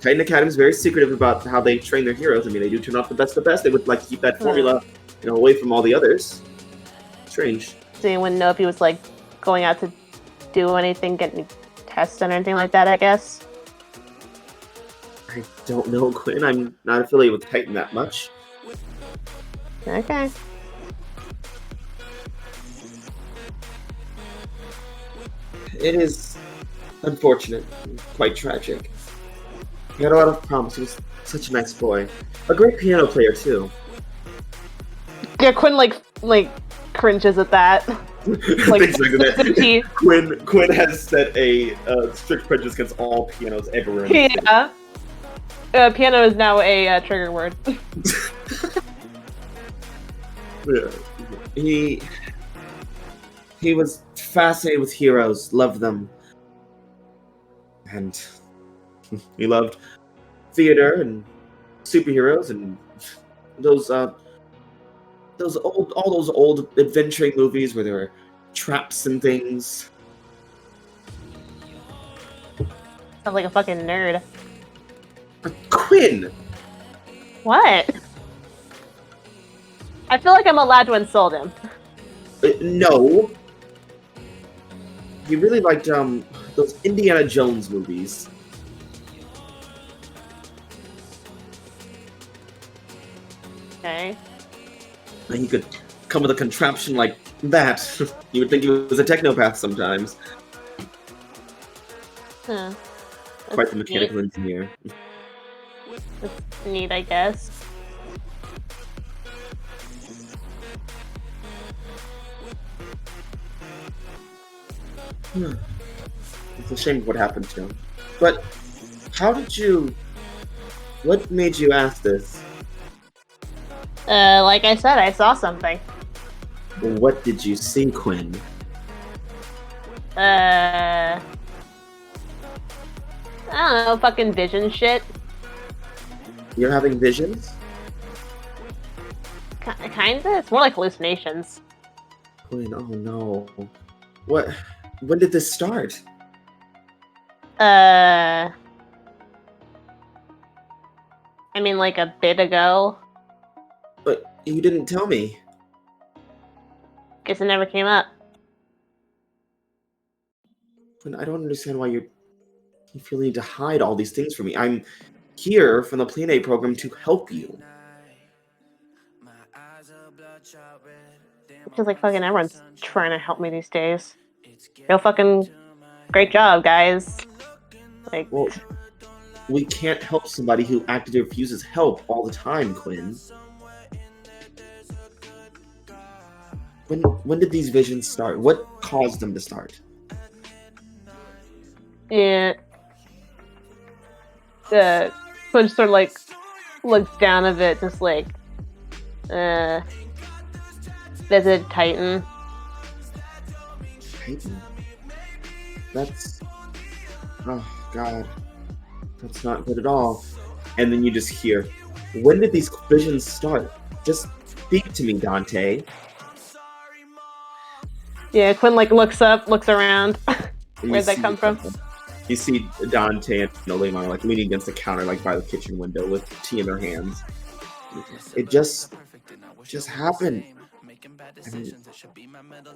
Titan Academy is very secretive about how they train their heroes. They do turn off the best of the best. They would like to keep that formula, away from all the others. Strange. So you wouldn't know if he was like going out to do anything, get any tests or anything like that, I guess. I don't know, Quinn. I'm not affiliated with Titan that much. Okay. It is unfortunate, quite tragic. He had a lot of promise. He was such a nice boy. A great piano player, too. Yeah, Quinn like cringes at that. Like, Exactly that. he- Quinn has set a strict prejudice against all pianos everywhere. In the Yeah. Piano is now a trigger word. Yeah. He was fascinated with heroes, loved them, and he loved theater and superheroes and those old adventuring movies where there were traps and things. Sounds like a fucking nerd. Quinn, What? I feel like I'm allowed to insult him. no, he really liked those Indiana Jones movies. Okay. And he could come with a contraption like that. You would think he was a technopath sometimes. Huh. Quite the That's mechanical engineer. That's neat, I guess. It's a shame what happened to him. But how did you... What made you ask this? Like I said, I saw something. What did you see, Quinn? I don't know, fucking vision shit. You're having visions? Kinda? It's more like hallucinations. Quinn, oh no. What? When did this start? I mean, like a bit ago. But you didn't tell me. Guess it never came up. Quinn, I don't understand why you feel the need to hide all these things from me. I'm here from the Plan A program to help you. It feels like fucking everyone's trying to help me these days. Real fucking great job, guys. Like, Well, we can't help somebody who actively refuses help all the time, Quinn. When did these visions start? What caused them to start? yeah. The Quinn sort of like looks down a bit, just like, visit Titan. Titan? That's... Oh, God. That's not good at all. And then you just hear, when did these visions start? Just speak to me, Dante. Yeah, Quinn like looks up, looks around. And Where'd you that come from? You see Dante and Olema like leaning against the counter, like by the kitchen window, with tea in their hands. It just happened. I mean,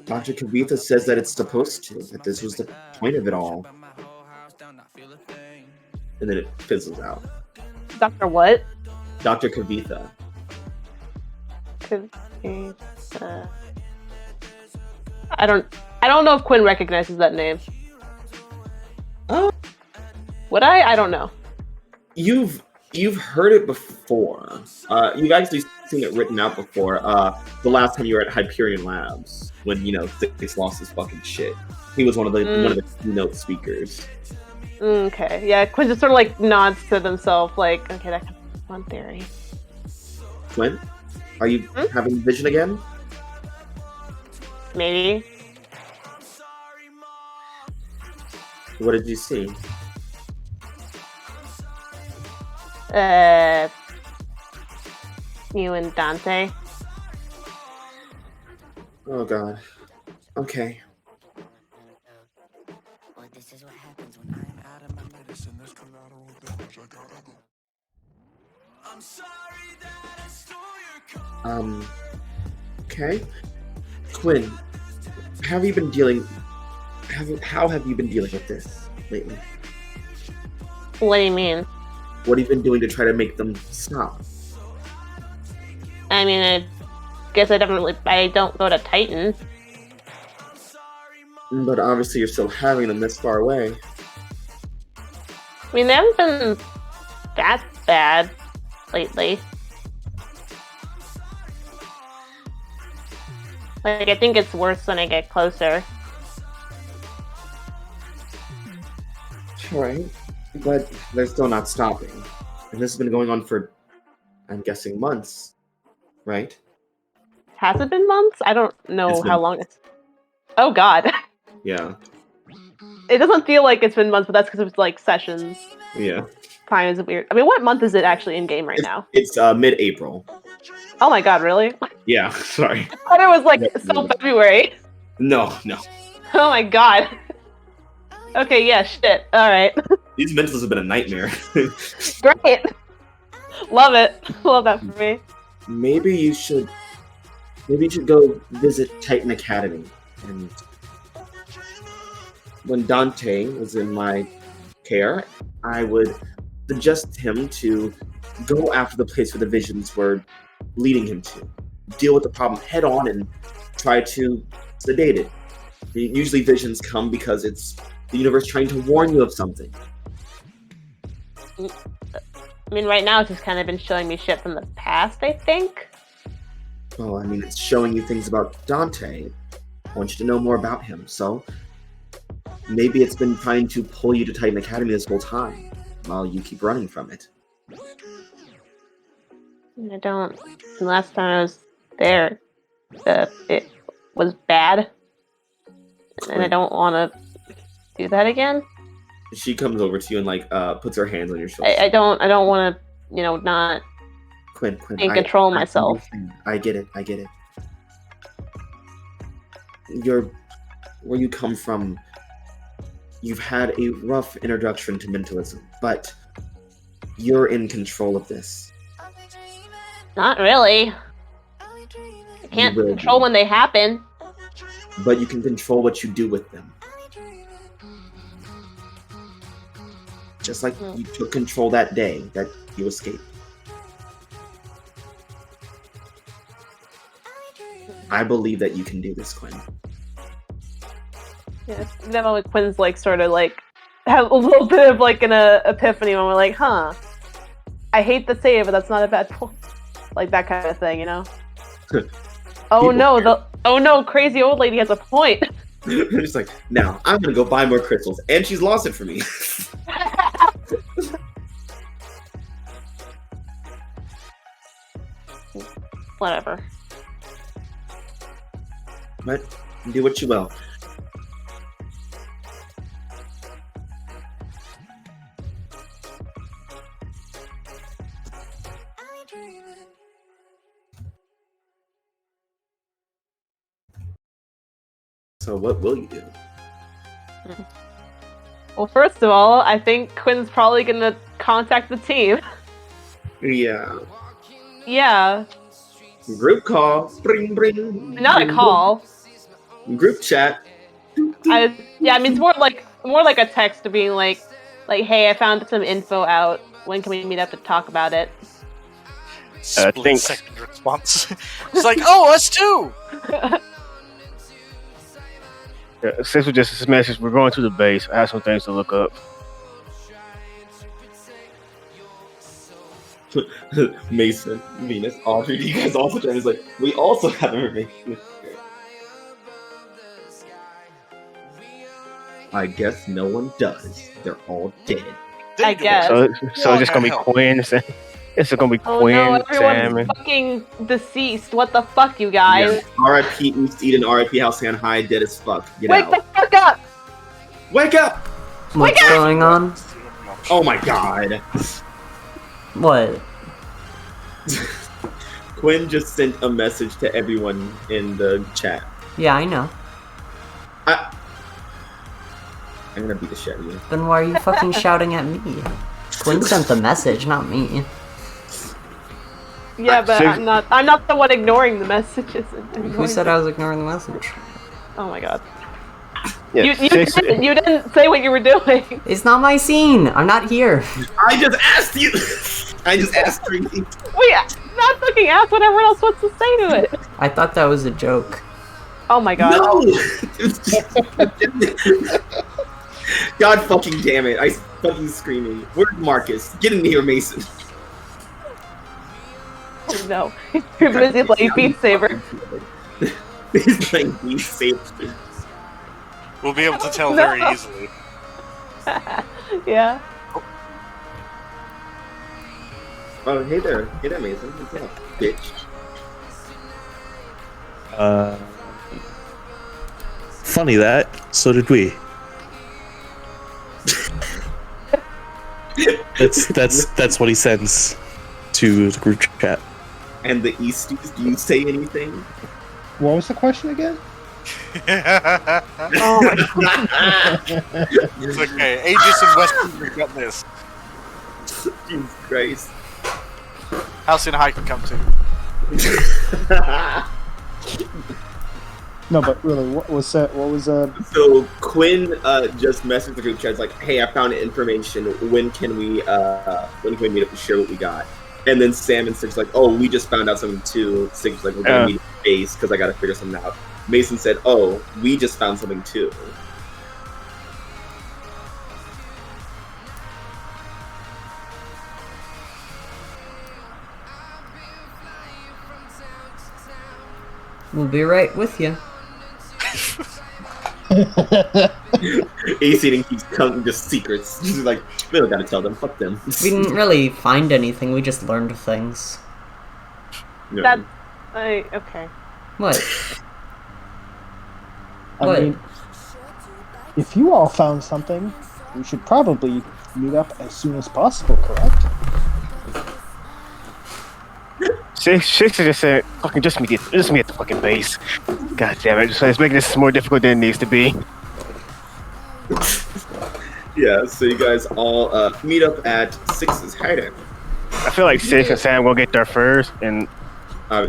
Dr. Kavitha says that it's supposed to, that this was the point of it all. And then it fizzles out. Dr. What? Dr. Kavitha. Could be, I don't know if Quinn recognizes that name. Oh. Would I? I don't know. You've heard it before. You've actually seen it written out before. The last time you were at Hyperion Labs, when Six lost his fucking shit. He was one of the keynote speakers. Okay, yeah. Quinn just sort of like nods to himself, like, okay, that could be one theory. Quinn, are you having vision again? Maybe. What did you see? You and Dante. Oh God. Okay. Okay. Quinn, how have you been dealing with this lately? What do you mean? What have you been doing to try to make them stop? I mean, I guess I don't go to Titan. But obviously you're still having them this far away. I mean, they haven't been that bad lately. Like, I think it's worse when I get closer. Right, but they're still not stopping. And this has been going on for, I'm guessing, months, right? Has it been months? I don't know It's been- how long it's... Oh god. Yeah, It doesn't feel like it's been months, but that's because it's like sessions. yeah. Time is weird. I mean, what month is it actually in game right now? It's mid-April. Oh my god, really? Yeah, sorry. I thought it was like Yeah, still yeah. February. No. Oh my god. Okay, yeah, shit. Alright. These mentals have been a nightmare. Great. Love it. Love that for me. Maybe you should go visit Titan Academy. And when Dante was in my care, I would suggest him to go after the place where the visions were leading him to. Deal with the problem head on and try to sedate it. Usually visions come because it's the universe trying to warn you of something. I mean, right now it's just kind of been showing me shit from the past, I think. Well, I mean, it's showing you things about Dante. I want you to know more about him, so maybe it's been trying to pull you to Titan Academy this whole time, while you keep running from it. I don't... The last time I was there, it was bad. And I don't want to do that again. She comes over to you and puts her hands on your shoulders. I don't want to, not Quinn, in control myself. I get it. Where you come from, you've had a rough introduction to mentalism, but you're in control of this. Not really. I can't will control be. when they happen. But you can control what you do with them. Just like you took control that day that you escaped. I believe that you can do this, Quinn. Yeah, then when Quinn's sort of have a little bit of an epiphany when we're like, huh, I hate to say it, but that's not a bad point. Like that kind of thing, Oh no, crazy old lady has a point. Just now I'm gonna go buy more crystals, and she's lost it for me. Whatever. But do what you will. So what will you do? Well, first of all, I think Quinn's probably gonna contact the team. Yeah. Yeah. Group call. Bring, bring. Not a call. Group chat. I mean, it's more like a text to being like, hey, I found some info out. When can we meet up to talk about it? Split-second response. It's like, oh, us too! Yeah, since we just this message, we're going to the base. I have some things to look up. Mason, Venus, Audrey, you guys also trying to we also have information. I guess no one does. They're all dead. I guess. So it's just gonna be Quinn. It's gonna be Oh Quinn, no, everyone's Sam, and fucking deceased. What the fuck, you guys? Yeah. R.I.P. East Eden, R.I.P. Halcyon High, dead as fuck. Get Wake out. the fuck up! Wake up! What's going on? Oh my god. What? Quinn just sent a message to everyone in the chat. Yeah, I know. I'm gonna beat the shit out of you. Then why are you fucking shouting at me? Quinn sent the message, not me. Yeah, but I'm not the one ignoring the messages. Who said I was ignoring the message? Oh my god. yeah, You didn't say what you were doing. It's not my scene. I'm not here. I just asked you! I just asked for you. Wait, not fucking ask what everyone else wants to say to it. I thought that was a joke. Oh my god. No! God fucking damn it. I fucking screaming. Where's Marcus? Get in here, Mason. Oh no. You're busy playing Beat Saber. He's playing Beat Saber. We'll be able to tell very easily. Yeah. Oh, hey there, Mason. What's up, bitch? Funny that. So did we. That's what he sends to the group chat. And the Easties, do you say anything? What was the question again? Oh my god. It's okay. Aegis and Western got this. Jesus Christ. Halcyon High can come too. No, but really, what was that? What was So Quinn just messaged the group chat. It's like, "Hey, I found information. When can we meet up to share what we got?" And then Sam and Six like, "Oh, we just found out something too." Six like, "We're gonna meet at base because I gotta figure something out." Mason said, "Oh, we just found something too." We'll be right with you. AC keeps counting just secrets. She's like, "We don't gotta tell them. Fuck them." We didn't really find anything, we just learned things. No. That's okay. What? I What? mean, if you all found something, we should probably meet up as soon as possible, correct? Six just said, "Fucking just meet at the fucking base." God damn it! It's making this more difficult than it needs to be. Yeah, so you guys all meet up at Six's hideout. I feel like Six and Sam will get there first, and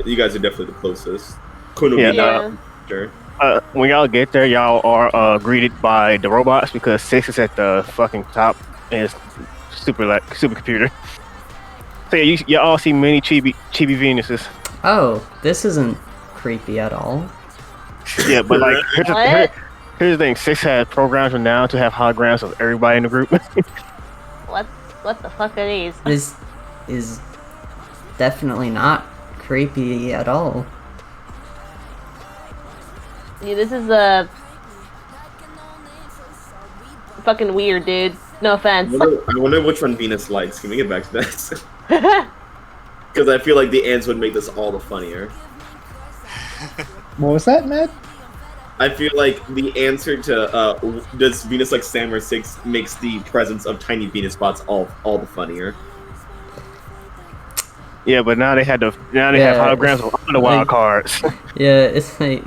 You guys are definitely the closest. Quinn will Yeah, be Yeah. sure. when y'all get there, y'all are greeted by the robots because Six is at the fucking top and it's supercomputer. So yeah, you all see many chibi Venuses. Oh, this isn't creepy at all. Yeah, but like What? here's the thing: Six has programs now to have holograms of everybody in the group. What the fuck are these? This is definitely not creepy at all. Yeah, this is fucking weird, dude. No offense. I wonder which one Venus likes. Can we get back to that? Because I feel like the ants would make this all the funnier. What was that, Matt? I feel like the answer to does Venus like Sam or Six makes the presence of tiny Venus spots all the funnier. Yeah, but now they have Yeah, holograms of all the wild cards. Yeah, it's like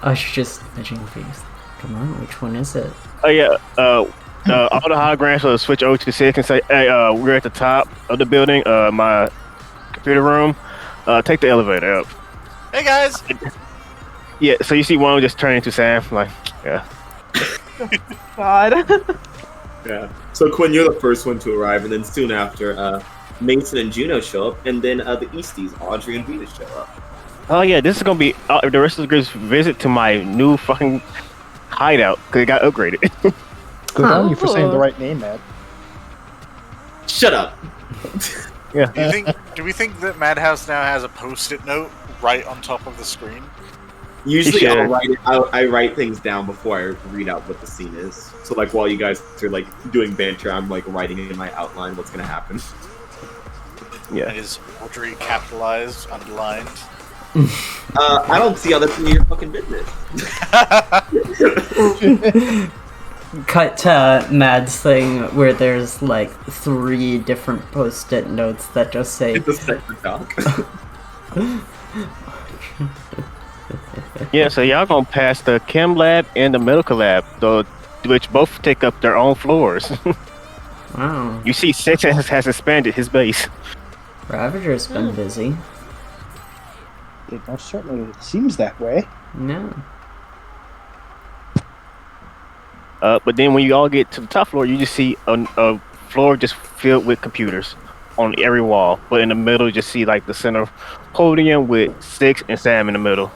I should just imagine things. Come on, which one is it? Oh yeah, all the holograms will switch over to Six and say, "Hey, we're at the top of the building. My computer room. Take the elevator up." Hey guys! Yeah, so you see one just turn into Sam, like, yeah. God. Yeah. So Quinn, you're the first one to arrive, and then soon after, Mason and Juno show up, and then the Easties, Audrey and Venus show up. Oh yeah, this is gonna be the rest of the group's visit to my new fucking hideout because it got upgraded. Good on you for saying the right name, Matt. Shut up. Yeah. Do we think that Madhouse now has a post-it note right on top of the screen? Usually Sure. I write things down before I read out what the scene is. So like while you guys are like doing banter, I'm like writing in my outline what's gonna happen. Yeah. Is Audrey capitalized, underlined? I don't see how that's any of your fucking business. Cut to Mad's thing where there's like 3 different post-it notes that just say It's a separate talk. Yeah, so y'all gonna pass the chem lab and the medical lab, though, which both take up their own floors. wow, You see, Six has expanded his base. Ravager's been busy. It most certainly seems that way. No. But then when you all get to the top floor, you just see a floor just filled with computers on every wall. But in the middle, you just see like the center podium with Six and Sam in the middle.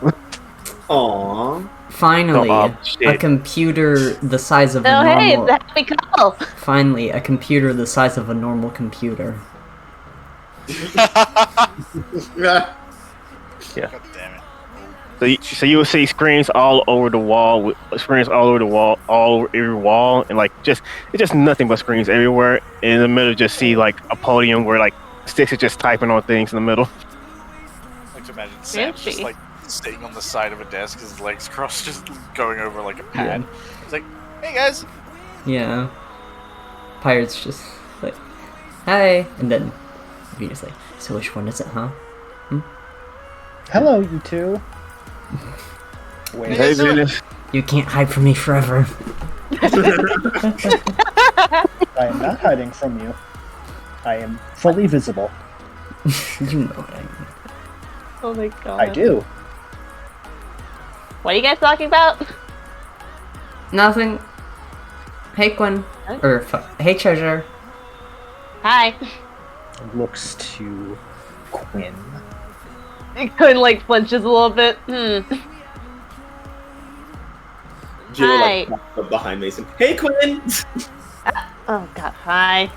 Aww. Finally, Oh, shit. a computer the size of Oh, a hey, normal. the happy couple. Finally, a computer the size of a normal computer. Yeah. God damn it. So you will see screens all over the wall, all over every wall, and it's just nothing but screens everywhere. And in the middle, just see like a podium where like Six is just typing on things in the middle. I like to imagine Sam just like sitting on the side of a desk, his legs crossed, just going over like a pad. It's like, hey guys. Yeah. Pirate's just like, hi, and then Venus like, so which one is it, huh? Hello, you two. Wait. Hey, Venus. You can't hide from me forever. I am not hiding from you. I am fully visible. You know what I mean. Oh my god. I do. What are you guys talking about? Nothing. Hey, Quinn. Or, hey, Treasure. Hi. Looks to Quinn. Quinn like flinches a little bit. Jill Hi. like behind Mason. Hey, Quinn. Oh god, hi.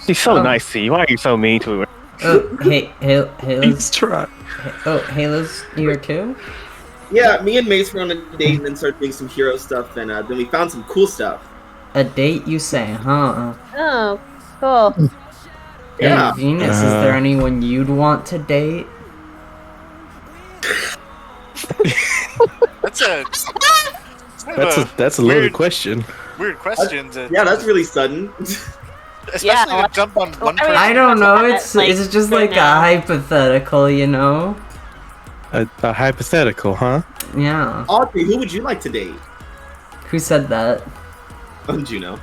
She's so nice to you. Why are you so mean to her? Oh, Halo's. He's trying. Oh, Halo's here too? Yeah, me and Mace were on a date and then started doing some hero stuff, and then we found some cool stuff. A date, you say, huh? Oh, cool. Yeah. Hey, Venus, is there anyone you'd want to date? That's a loaded question. Weird question. Yeah, that's really sudden. Especially Yeah. to jump on one person. I don't know, it's Like, just right like a now. hypothetical, you know? A hypothetical, huh? Yeah. Audrey, who would you like to date? Who said that? Juno.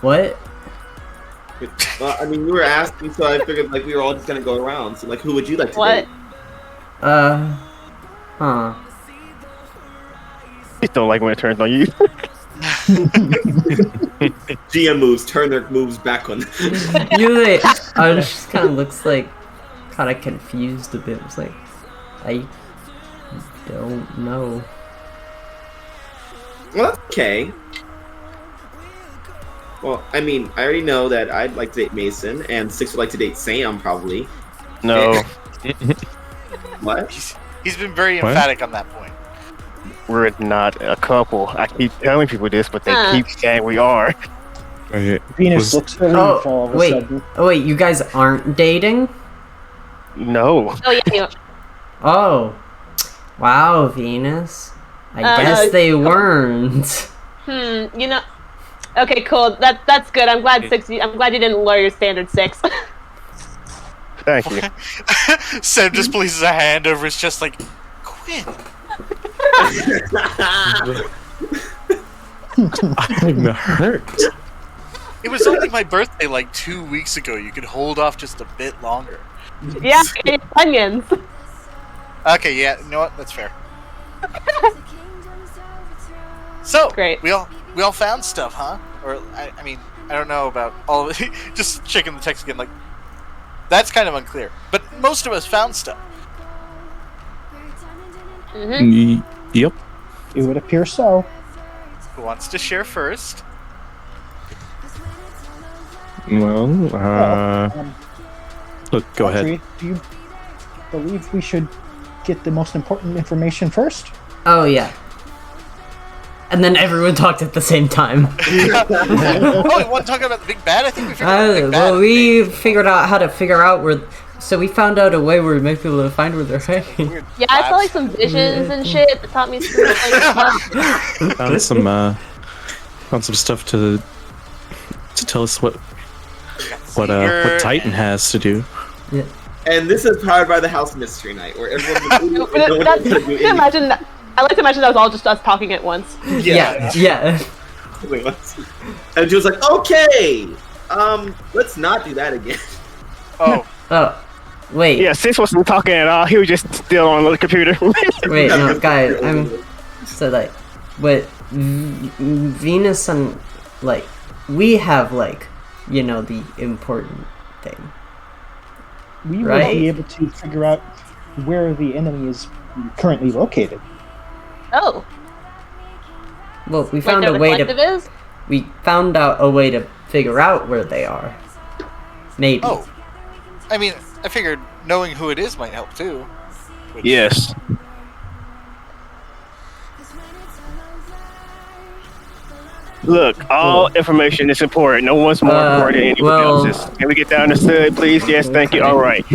What? Well, I mean, you were asking, so I figured like we were all just gonna go around. So like, who would you like to What? date? Huh. Just don't like when it turns on you. GM moves, turn their moves back on. You like, I just kind of looks like, kind of confused a bit. It's like, I don't know. Well, that's okay. Well, I mean, I already know that I'd like to date Mason, and Six would like to date Sam, probably. No, What? He's been very What? emphatic on that point. we're not a couple. I keep telling people this, but they Huh. keep saying we are. Okay. Venus Was- looks relieved all of a sudden. Wait, you guys aren't dating? No. Oh yeah, you. Oh. Wow, Venus. I Uh, guess they weren't. You know. Okay, cool. That's good. I'm glad I'm glad you didn't lower your standard 6. Thank you. Sam just places a hand over his chest like, Quinn. I'm hurt. It was only my birthday like 2 weeks ago. You could hold off just a bit longer. Yeah, it's onions. Okay, yeah, you know what? That's fair. So, Great. we all found stuff, huh? Or I mean, I don't know about all of it. Just checking the text again, like that's kind of unclear. But most of us found stuff. Yep. It would appear so. Who wants to share first? Well, look, go ahead. Audrey, do you believe we should get the most important information first? Oh, yeah. And then everyone talked at the same time. Oh, you want to talk about the big bad? I think we figured out the big bad. Well, we figured out how to figure out where... So we found out a way where we might be able to find where they're hiding. Weird Yeah, I saw like labs. some visions and shit that taught me some like, Found some stuff to tell us what Titan has to do. Yeah. And this is powered by the House Mystery Night, where everyone no one's That's, gonna do can you anything. imagine that? I like to imagine that was all just us talking at once. Yeah. Wait, what? And Jill's like, okay, let's not do that again. Oh, Oh, wait. Yeah, Six wasn't talking at all. He was just still on the computer. Wait, no, guys, so like, but Venus and like, we have like, you know, the important thing. We would Right. be able to figure out where the enemy is currently located. Oh, Well, we like found where a the way to. collective is? We found out a way to figure out where they are. Maybe. Oh, I mean, I figured knowing who it is might help too. Which- Yes. Look, all information is important. No one's more important than anyone well- else's. Can we get that understood, please? Yes, thank you. Okay. All right.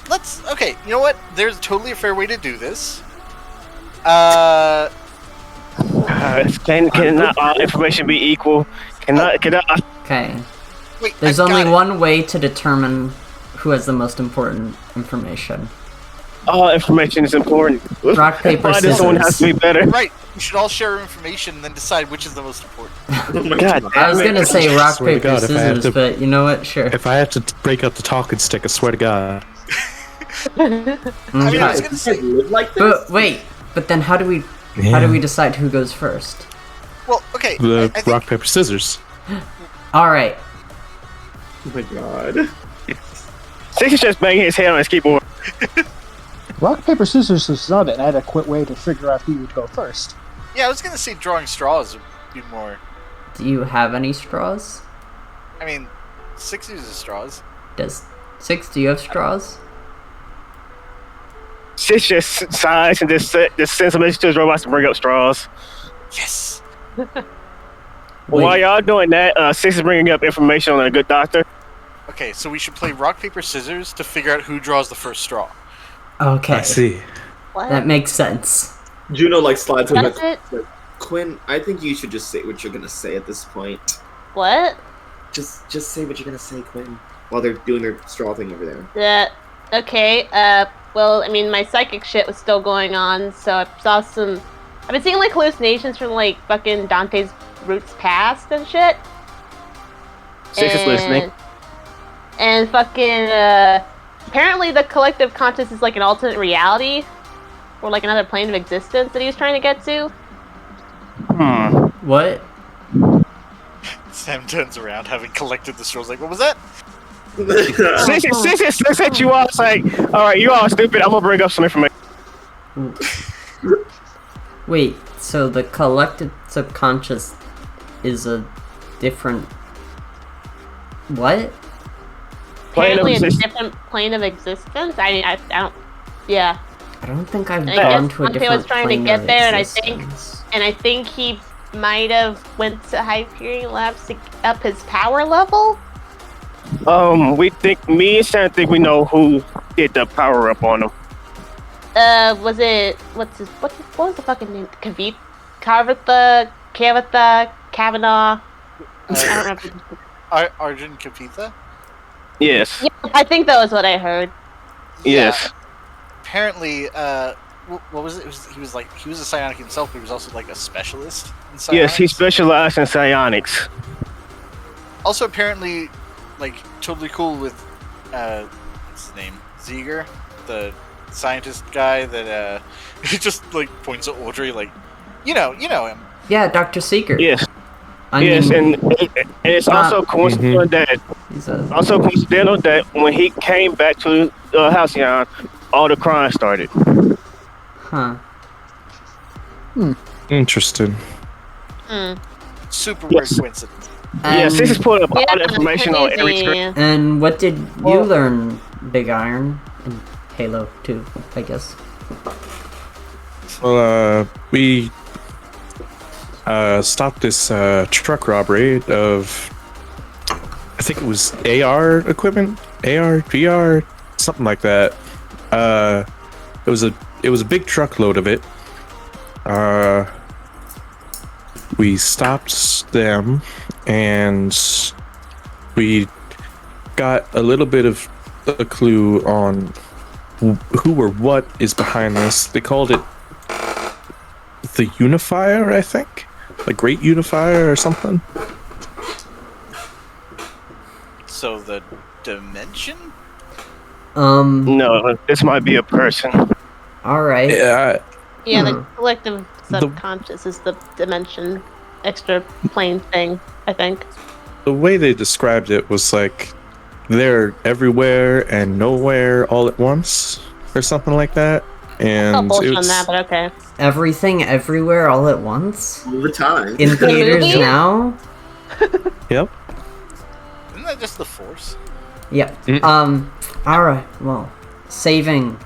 Let's. Okay, you know what? There's totally a fair way to do this. Can not all information be equal? Cannot. Okay. Wait. There's I only got it. one way to determine who has the most important information. All information is important. Rock, paper, Why does someone have to be better? Right. We should all share information and then decide which is the most important. Oh my God God. damn I was it. gonna say rock, Swear to paper, God, if I had scissors, to- but you know what? Sure. If I had to break up the talking stick, I swear to God. I mean, I was Okay. gonna You say. guys live like this? But wait, but then how do we decide who goes first? Well, okay. The I think, rock, paper, scissors. All right. Oh my God. Six is just banging his head on his keyboard. Rock, paper, scissors is not an adequate way to figure out who would go first. Yeah, I was gonna say drawing straws would be more. Do you have any straws? I mean, 6 uses straws. Does Six? Do you have straws? Six just sighs and just sends a message to his robots to bring up straws. Yes. Wait. While y'all doing that, Six is bringing up information on a good doctor. Okay, so we should play rock paper scissors to figure out who draws the first straw. Okay. I see. What? That makes sense. Juno like slides over. Does it? Quinn, I think you should just say what you're gonna say at this point. What? Just say what you're gonna say, Quinn. While they're doing their straw thing over there. Okay, well, I mean, my psychic shit was still going on, so I saw some... I've been seeing, like, hallucinations from, like, fucking Dante's Root's past and shit. Six is listening. And fucking, apparently the collective conscious is, like, an alternate reality, or, like, another plane of existence that he was trying to get to. What? Sam turns around, having collected the straws. Like, what was that? Six at you all. It's like, all right, you all stupid. I'm gonna bring up some information. Wait, so the collective subconscious is a different... What? Plane of Apparently a existence. different plane of existence? I don't... Yeah. I don't think I've I gone guess to a Dante different was trying to plane get of there, and I think- existence. And I think he might have went to Hyperion Labs to up his power level? We think me and Sam think we know who did the power up on him. Was it... what was the fucking name? Kavatha, Kavanaugh? I don't remember. Arjun Kapitha? Yes. Yeah, I think that was what I heard. Yes. Apparently, what was it? He was a psionic himself, but he was also like a specialist in psionics. Yes, he specialized in psionics. Also, apparently, like totally cool with what's his name? Ziegler, the scientist guy that he just like points at Audrey, like, you know him. Yeah, Dr. Seeker. Yes. I Yes, mean, and it's also coincidental that when he came back to Halcyon, all the crime started. Huh. Interesting. Super Yes. weird coincidence. Yes, this is pulling up all the Yeah, information on every crazy. screen. And what did you learn, Big Iron? And Halo 2, I guess. Well, we stopped this truck robbery of, I think it was AR equipment, AR, VR, something like that. It was a big truckload of it. We stopped them, and we got a little bit of a clue on who or what is behind this. They called it the Unifier, I think, the Great Unifier or something. So the dimension? No, this might be a person. Alright. Yeah, Yeah, the collective subconscious is the dimension extra plane thing, I think. the way they described it was like they're everywhere and nowhere all at once, or something like that. And Not bullshit on it's- that, but okay. Everything, everywhere, all at once? All the time. In theaters movie? now? Yep. Isn't that just the Force? Yep. All right. Well, saving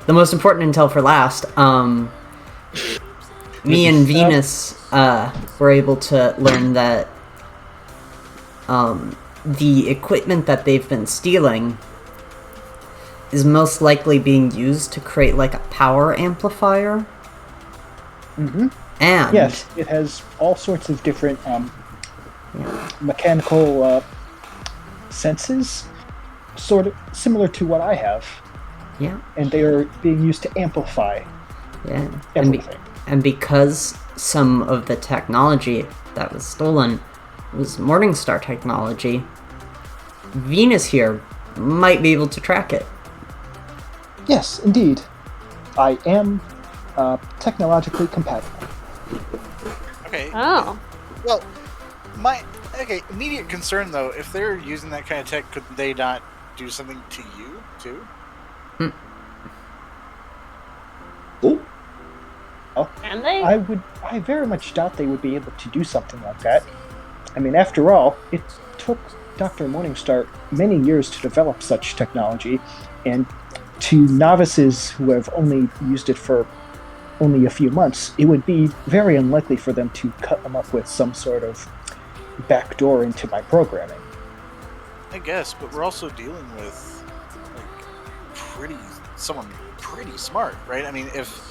the most important intel for last. Me and Venus were able to learn that the equipment that they've been stealing is most likely being used to create like a power amplifier. Mm-hmm. And Yes, it has all sorts of different mechanical senses, sort of similar to what I have, yeah, and they are being used to amplify yeah, everything. and because some of the technology that was stolen was Morningstar technology, Venus here might be able to track it. Yes, indeed. I am technologically compatible. Okay. Oh. Well, immediate concern though, if they're using that kind of tech, could they not do something to you too? Oh, Can they? I very much doubt they would be able to do something like that. I mean, after all, it took Dr. Morningstar many years to develop such technology, and to novices who have only used it for only a few months, it would be very unlikely for them to cut them up with some sort of backdoor into my programming. I guess, but we're also dealing with someone pretty smart, right? I mean, if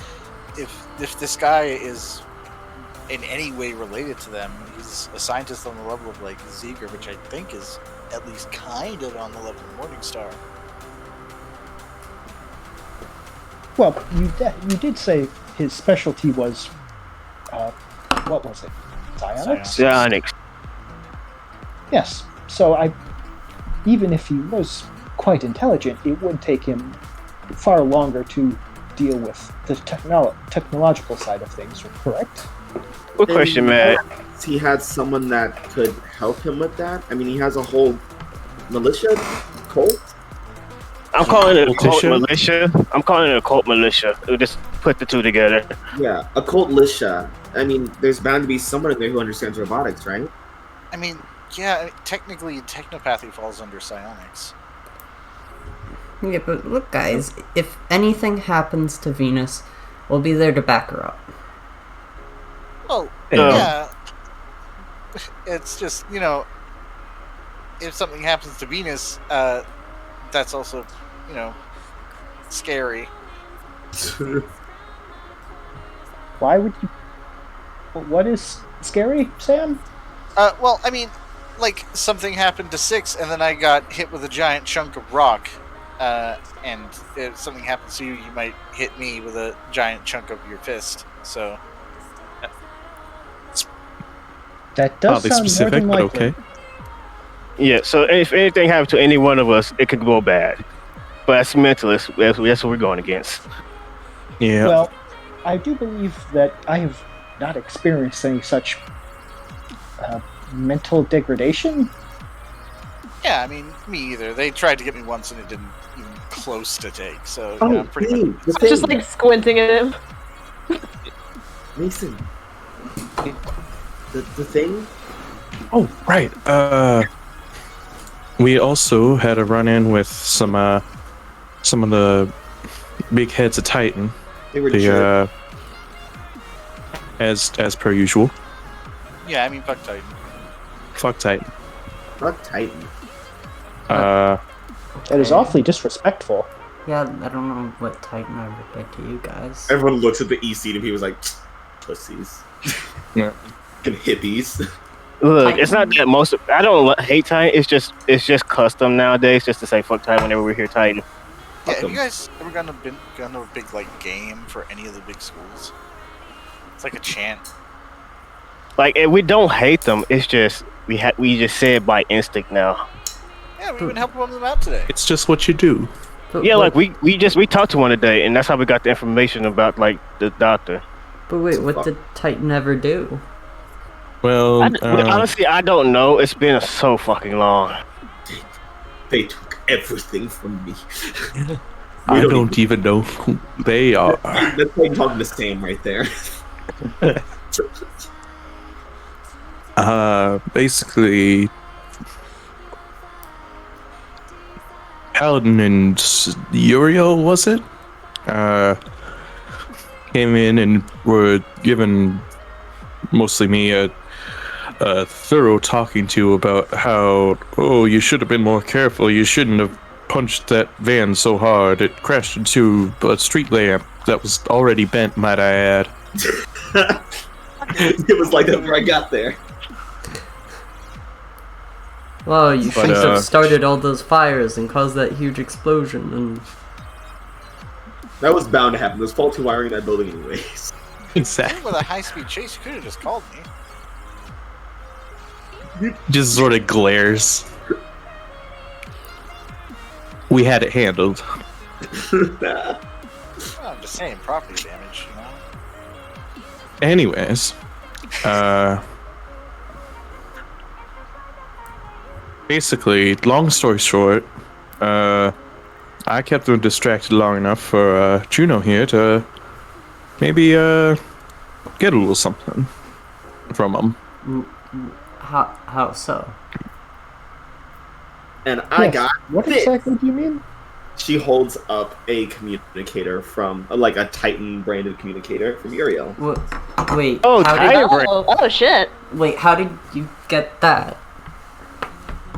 this guy is in any way related to them, he's a scientist on the level of like Zeger, which I think is at least kind of on the level of Morningstar. Well, you did say his specialty was, what was it? Psionics? Psionics. Yes. So even if he was quite intelligent, it would take him far longer to deal with the technological side of things, correct? Good question, man. He had someone that could help him with that. I mean, he has a whole militia cult. I'm calling it a cult militia. I'm calling it a cult militia. We'll just put the two together. Yeah, a cult militia. I mean, there's bound to be someone in there who understands robotics, right? I mean, yeah, technically technopathy falls under psionics. Yeah, but look, guys, if anything happens to Venus, we'll be there to back her up. Well, yeah. It's just, if something happens to Venus, that's also, scary. Why would you... What is scary, Sam? Well, I mean, like, something happened to Six, and then I got hit with a giant chunk of rock. And if something happens to you, you might hit me with a giant chunk of your fist. So that does sound specific, more than but likely. okay. Yeah, so if anything happened to any one of us, it could go bad. But as mentalists, that's what we're going against. Yeah. Well, I do believe that I have not experienced any such mental degradation. yeah, I mean, me either. They tried to get me once, and it didn't even close to take. So I'm pretty much. the I'm just thing. like squinting at him. Mason. The thing. Oh, right. We also had a run-in with some of the big heads of Titan. They were jerks. As per usual. Yeah, I mean, fuck Titan. Fuck Titan. Fuck Titan. That is awfully disrespectful. Yeah, I don't know what Titan ever did to you guys. Everyone looks at the EC and he was like, pussies. Yeah. And hippies. Look, it's not that most. I don't hate Titan. It's just custom nowadays, just to say fuck Titan whenever we hear Titan. Yeah, have you guys ever gone to a big game for any of the big schools? It's like a chant. Like, we don't hate them. It's just we just say it by instinct now. Yeah, we've been helping them out today. It's just what you do. But Yeah, what, like we talked to one today, and that's how we got the information about like the doctor. But wait, what did Titan ever do? Well, Honestly, I don't know. It's been so fucking long. They took everything from me. I don't even know who they are. That's like talking the same right there. Basically, Paladin and Uriel, was it? Came in and were given, mostly me, a thorough talking to about how, oh, you should have been more careful. You shouldn't have punched that van so hard. It crashed into a street lamp that was already bent, might I add. It was like that before I got there. Well, you should have started all those fires and caused that huge explosion. And That was bound to happen. There's faulty wiring in that building anyways. Exactly. With a high-speed chase, you could have just called me. Just sort of glares. We had it handled. Well, I'm just saying, property damage, you know? Anyways, basically, long story short, I kept them distracted long enough for Juno here to maybe get a little something from them. how so? And I Yes. got What this. exactly do you mean? She holds up a communicator from, like a Titan branded communicator from Uriel. Wait. Oh, how Titan did, brand. Oh shit. wait, how did you get that?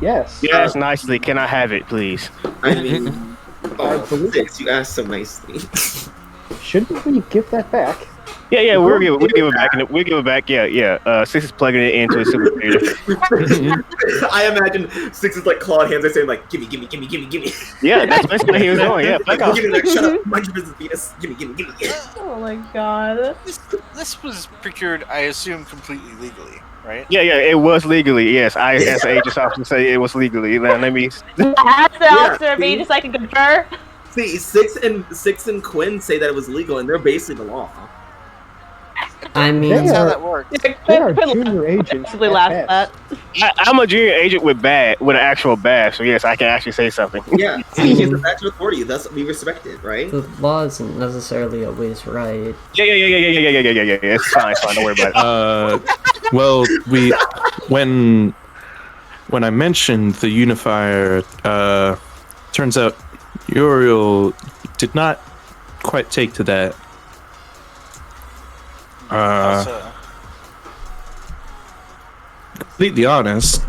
Yes. Yes, nicely. Can I have it, please? I mean, oh, Six, you asked so nicely. Shouldn't we give that back? Yeah, we'll give it back. We'll give it back. Yeah. Six is plugging it into a supercomputer. I imagine Six is like clawed hands. They're saying like, "Gimme." Yeah, that's basically what he was doing. Yeah, Like, back off. give me, like, shut up, mind your business, Venus. Gimme. Oh my god. This was procured, I assume, completely legally, right? Yeah, it was legally. Yes, I, as an Aegis officer, say it was legally. Now, let me. As the officer of Aegis, I can confer. See, Six and Quinn say that it was legal, and they're basically the law. I mean, That's how Yeah. that works. They are junior agents. Actually at laughed best. at. I'm a junior agent with an actual badge, so yes, I can actually say something. Yeah, see, he's a bachelor of 40. That's we respect it, right? the law isn't necessarily always right. Yeah. It's fine. Don't worry about it. Well, when I mentioned the unifier, turns out Uriel did not quite take to that. Also, Completely honest,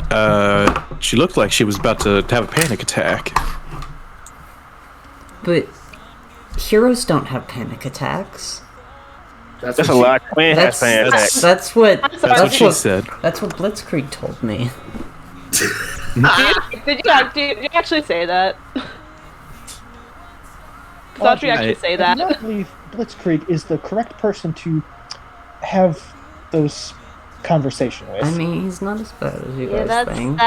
she looked like she was about to have a panic attack. But heroes don't have panic attacks. That's a lot. Quinn has panic attacks. That's what That's what she said. That's what Blitzkrieg told me. Did you actually say that? Thought you actually say I do that. not believe Blitzkrieg is the correct person to have those conversation with. I mean, he's not as bad as you Yeah, guys think.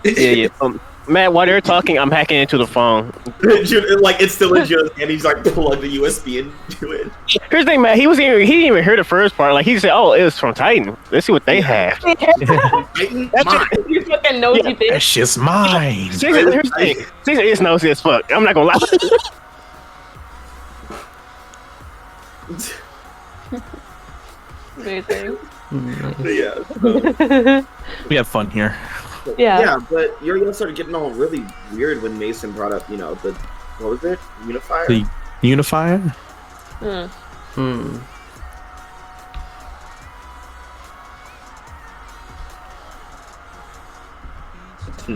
Yeah. Matt, while they're talking, I'm hacking into the phone. Like it's still in Joe's hand. He's like plugged the USB into it. Here's the thing, Matt. He didn't even hear the first part. Like he said, "Oh, it was from Titan. Let's see what they have." Titan, That's mine. You fucking nosy bitch. That's just mine. Here's the thing. Caesar is nosy as fuck. I'm not gonna lie. Amazing. Yeah. We have fun here. Yeah. Yeah, but Uriel started getting all really weird when Mason brought up, the what was it? Unifier? The unifier? Hmm.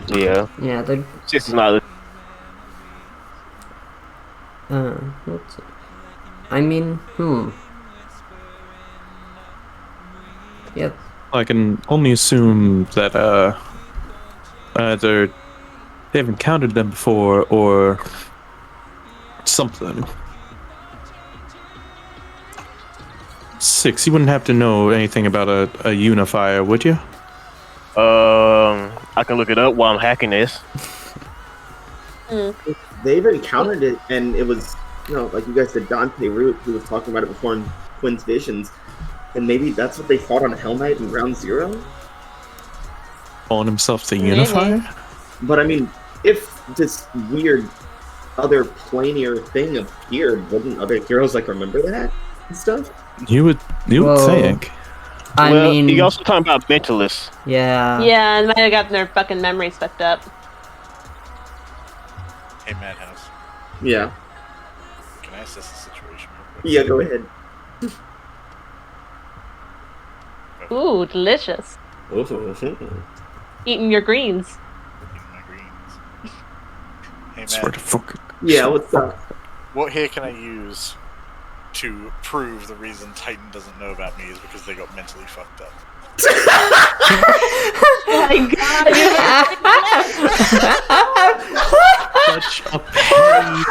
Yeah, Yeah, they. this is not. What's it? I mean, Yep. I can only assume that either they've encountered them before or something. Six, you wouldn't have to know anything about a unifier, would you? I can look it up while I'm hacking this. They've encountered it, and it was, like you guys said, Dante Root, who was talking about it before in Quinn's Visions. And maybe that's what they fought on Hell Knight in Ground Zero? Calling himself the Maybe. unifier? But I mean, if this weird other planier thing appeared, wouldn't other heroes, remember that and stuff? You would Whoa. think. I well, mean, you also talking about mentalists. yeah. Yeah, and might have gotten their fucking memories fucked up. Hey, Madhouse, Yeah. can I assess the situation real quick? Yeah, go ahead. Ooh, delicious. Eating your greens. Eating my greens. Hey, Swear Matt, to fucking. Yeah, what's up? what hair can I use to prove the reason Titan doesn't know about me is because they got mentally fucked up? Oh my god, Such a petty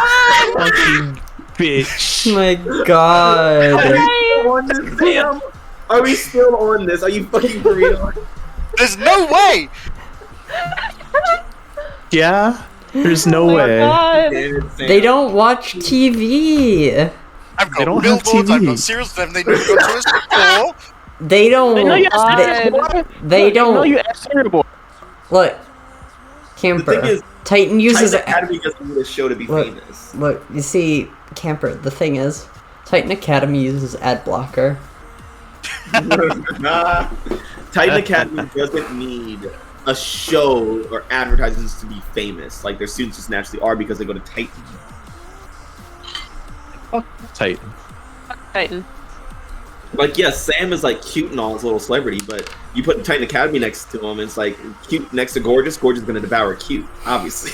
fucking bitch. My god. On this, Sam? Are we still on this? Are you fucking for real? There's no way! Yeah? There's no oh my way. god. Damn it, Sam. They don't watch TV. I've They got don't have billboards, I've TV. got serials with them, they never got to us before. They don't. They know you God. They know don't. you ass terrible. Look, The Camper. thing is, Titan uses Titan Academy doesn't need a show to be Look. famous. Look, you see, Camper. The thing is, Titan Academy uses ad blocker. Nah. Titan Academy doesn't need a show or advertisements to be famous. Like, their students just naturally are because they go to Titan. Titan. Titan. Like, yes, Sam is like cute and all, as a little celebrity, but you put Titan Academy next to him, it's like cute next to gorgeous. Gorgeous is gonna devour cute, obviously.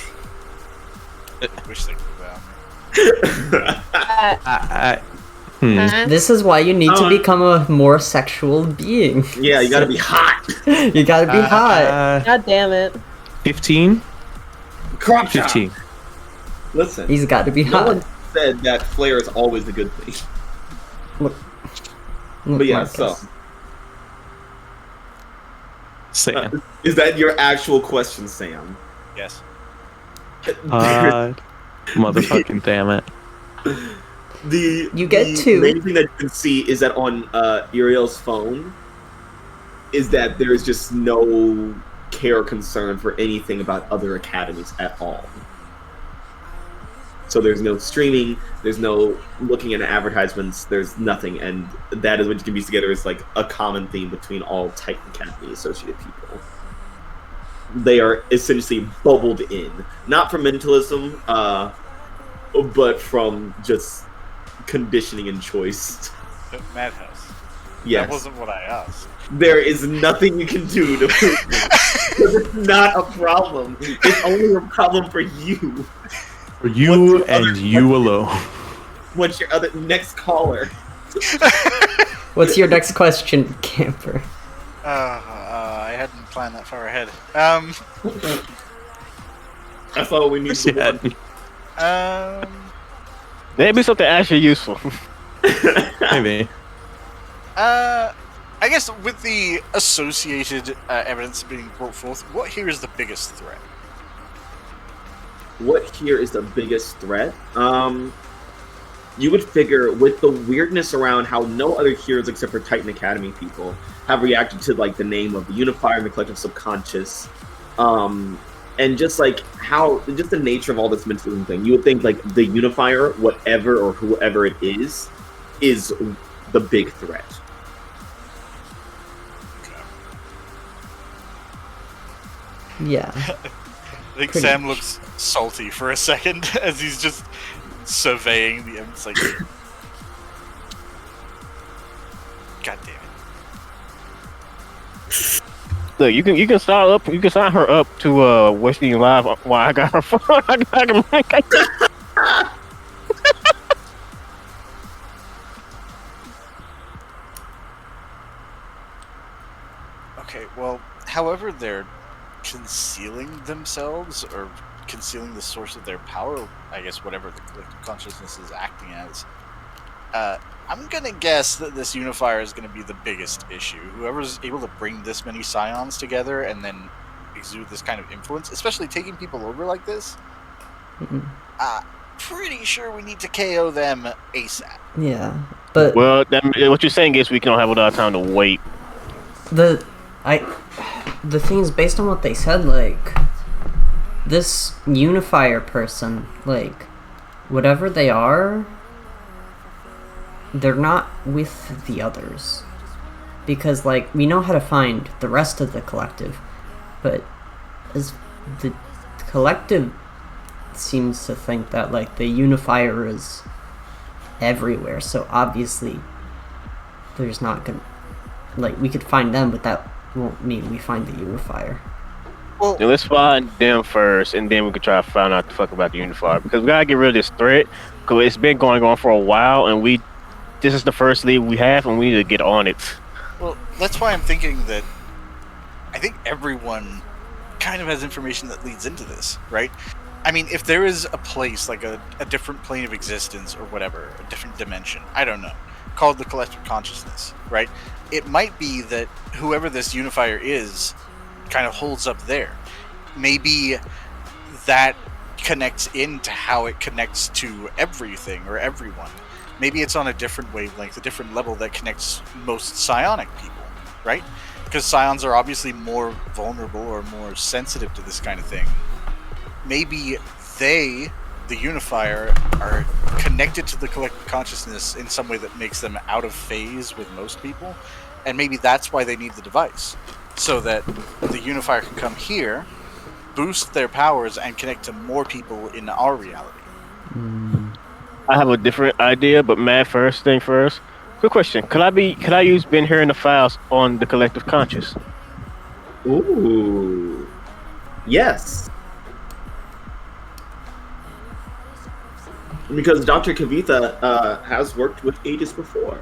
I wish they could have. This is why you need to become a more sexual being. Yeah, you gotta be hot. You gotta be hot. God damn it. 15? Crop chop. 15. Listen, He's got to be no hot. one said that flair is always a good thing. Look, But yeah, Marcus. so Sam. is that your actual question, Sam? Yes. Motherfucking damn it. You get two. The main thing that you can see is that on Uriel's phone is that there is just no care or concern for anything about other academies at all. So there's no streaming, there's no looking at advertisements, there's nothing, and that is what you can piece together is like a common theme between all Titan Academy associated people. They are essentially bubbled in, not from mentalism, but from just conditioning and choice. Madhouse. Yes. That wasn't what I asked. There is nothing you can do to prove it. It's not a problem. It's only a problem for you. For you and you alone. What's your other next caller? What's your next question, Camper? I hadn't planned that far ahead. That's all we need to do. Maybe something actually useful. Maybe. I guess with the associated evidence being brought forth, what here is the biggest threat? What here is the biggest threat? You would figure with the weirdness around how no other heroes except for Titan Academy people have reacted to like the name of the Unifier and the collective subconscious, and just like how just the nature of all this mentalism thing. You would think like the Unifier, whatever or whoever it is the big threat. Yeah. I think Pretty Sam much. looks salty for a second as he's just surveying the evidence. Like, God damn it! Look, you can sign her up to Western Live while I got her phone. Okay, well, however they're concealing themselves or concealing the source of their power, I guess whatever the collective consciousness is acting as, I'm gonna guess that this unifier is gonna be the biggest issue. Whoever's able to bring this many scions together and then exude this kind of influence, especially taking people over like this, pretty sure we need to KO them ASAP. Yeah. But Well, what you're saying is we don't have a lot of time to wait. the thing is, based on what they said, like, this unifier person, like, whatever they are, they're not with the others. because like we know how to find the rest of the collective, but as the collective seems to think that like the unifier is everywhere, so obviously there's not gonna, like, we could find them, but that won't mean we find the unifier. Well, Then let's find them first, and then we can try to find out the fuck about the unifier, because we gotta get rid of this threat, because it's been going on for a while, and this is the first lead we have, and we need to get on it. well, that's why I'm thinking that I think everyone kind of has information that leads into this, right? I mean, if there is a place, like a different plane of existence or whatever, a different dimension, I don't know, called the collective consciousness, right? It might be that whoever this unifier is kind of holds up there. Maybe that connects into how it connects to everything or everyone. Maybe it's on a different wavelength, a different level that connects most psionic people, right? Because psions are obviously more vulnerable or more sensitive to this kind of thing. Maybe they, the unifier, are connected to the collective consciousness in some way that makes them out of phase with most people, and maybe that's why they need the device, so that the unifier can come here, boost their powers, and connect to more people in our reality. I have a different idea, but Matt, first thing first. Quick question: Could I use been here in the files on the collective conscious? Ooh. Yes. Because Dr. Kavitha has worked with Aegis before.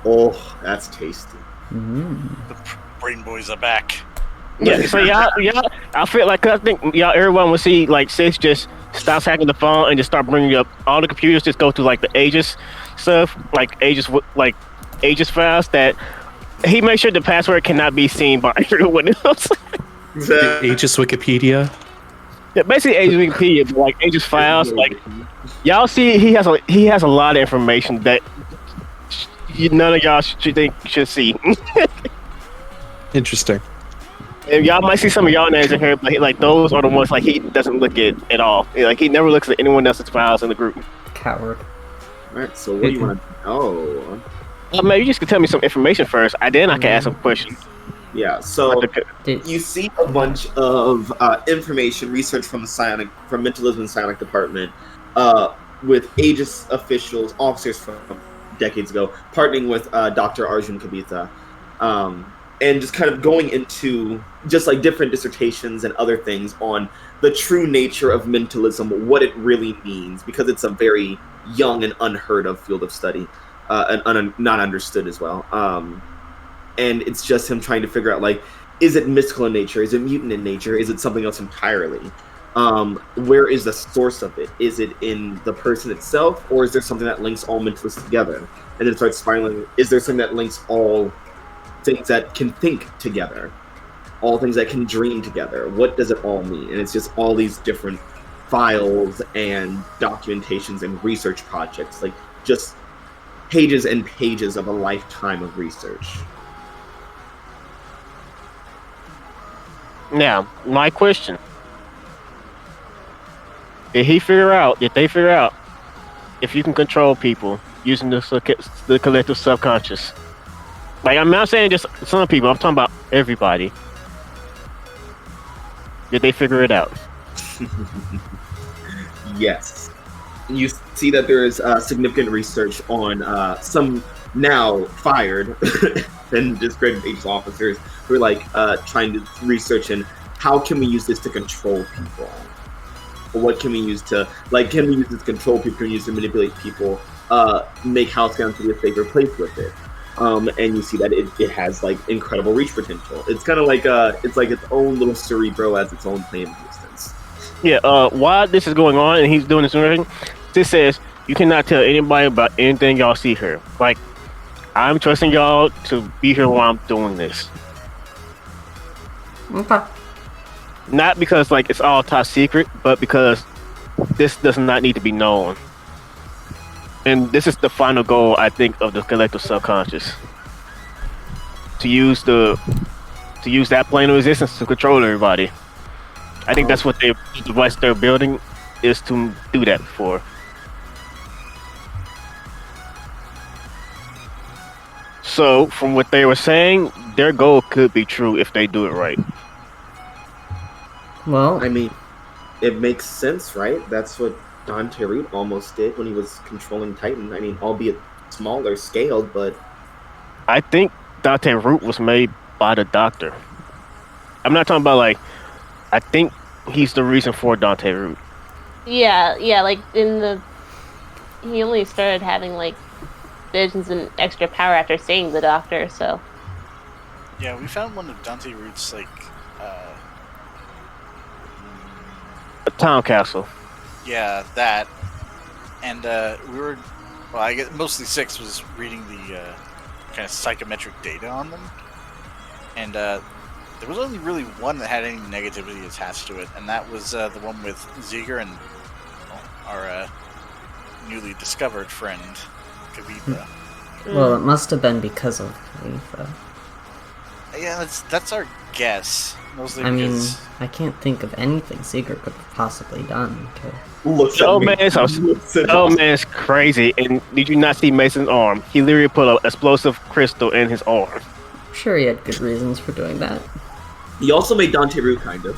Oh, that's tasty. The brain boys are back. Yeah. So y'all, I feel like, I think everyone will see like Six just stops hacking the phone and just start bringing up all the computers. Just go to like the Aegis stuff, like Aegis files that he makes sure the password cannot be seen by everyone else. Aegis Wikipedia. Yeah, basically Aegis Wikipedia, but like Aegis files, like y'all see, he has a lot of information that none of y'all should see. Interesting. And y'all might see some of y'all names in here, but like those are the ones like he doesn't look at all. Like he never looks at anyone else's files in the group. Coward. Alright, so what do you want to know? Maybe you just can tell me some information first, and then I can ask some questions. Yeah, so Did- you see a bunch of information, research from Mentalism and Psionic Department, with Aegis officials, officers from decades ago, partnering with Dr. Arjun Kavitha, and just kind of going into just like different dissertations and other things on the true nature of mentalism, what it really means, because it's a very young and unheard of field of study, and not understood as well. And it's just him trying to figure out, like, is it mystical in nature? Is it mutant in nature? Is it something else entirely? Where is the source of it? Is it in the person itself, or is there something that links all mentalists together? And then starts spiraling. Is there something that links all things that can think together? All things that can dream together? What does it all mean? And it's just all these different files and documentations and research projects, like just pages and pages of a lifetime of research. Now, my question: Did they figure out if you can control people using the collective subconscious? Like, I'm not saying just some people, I'm talking about everybody. Did they figure it out? Yes. You see that there is significant research on some now fired and discredited Aegis officers who are like trying to research in how can we use this to control people? Or what can we use to, like, can we use this to control people, can we use to manipulate people, make Halcyon to be a safer place with it? And you see that it has like incredible reach potential. It's kind of like it's like its own little cerebro as its own plane of existence. Yeah, while this is going on and he's doing this and everything, this says you cannot tell anybody about anything y'all see here. Like, I'm trusting y'all to be here while I'm doing this. Okay. Not because like it's all top secret, but because this does not need to be known. And this is the final goal, I think, of the collective subconscious. To use that plane of existence to control everybody. I think that's what the device they're building is to do that for. So, from what they were saying, their goal could be true if they do it right. Well, I mean, it makes sense, right? That's what Dante Root almost did when he was controlling Titan. I mean, albeit smaller scaled, but I think Dante Root was made by the Doctor. I'm not talking about like. I think he's the reason for Dante Root. Yeah, like he only started having like visions and extra power after seeing the Doctor, so. Yeah, we found one of Dante Root's like A town castle. yeah, that. And we were I guess mostly Six was reading the kind of psychometric data on them. And there was only really one that had any negativity attached to it, and that was the one with Ziegler and our newly discovered friend, Kavitha. well, it must have been because of Khalifa. Yeah, that's our guess. Mostly I mean, because I can't think of anything Secret could have possibly done. looks Oh at me. man, it's crazy. And did you not see Mason's arm? He literally put an explosive crystal in his arm. Sure, he had good reasons for doing that. He also made Dante Root, kind of.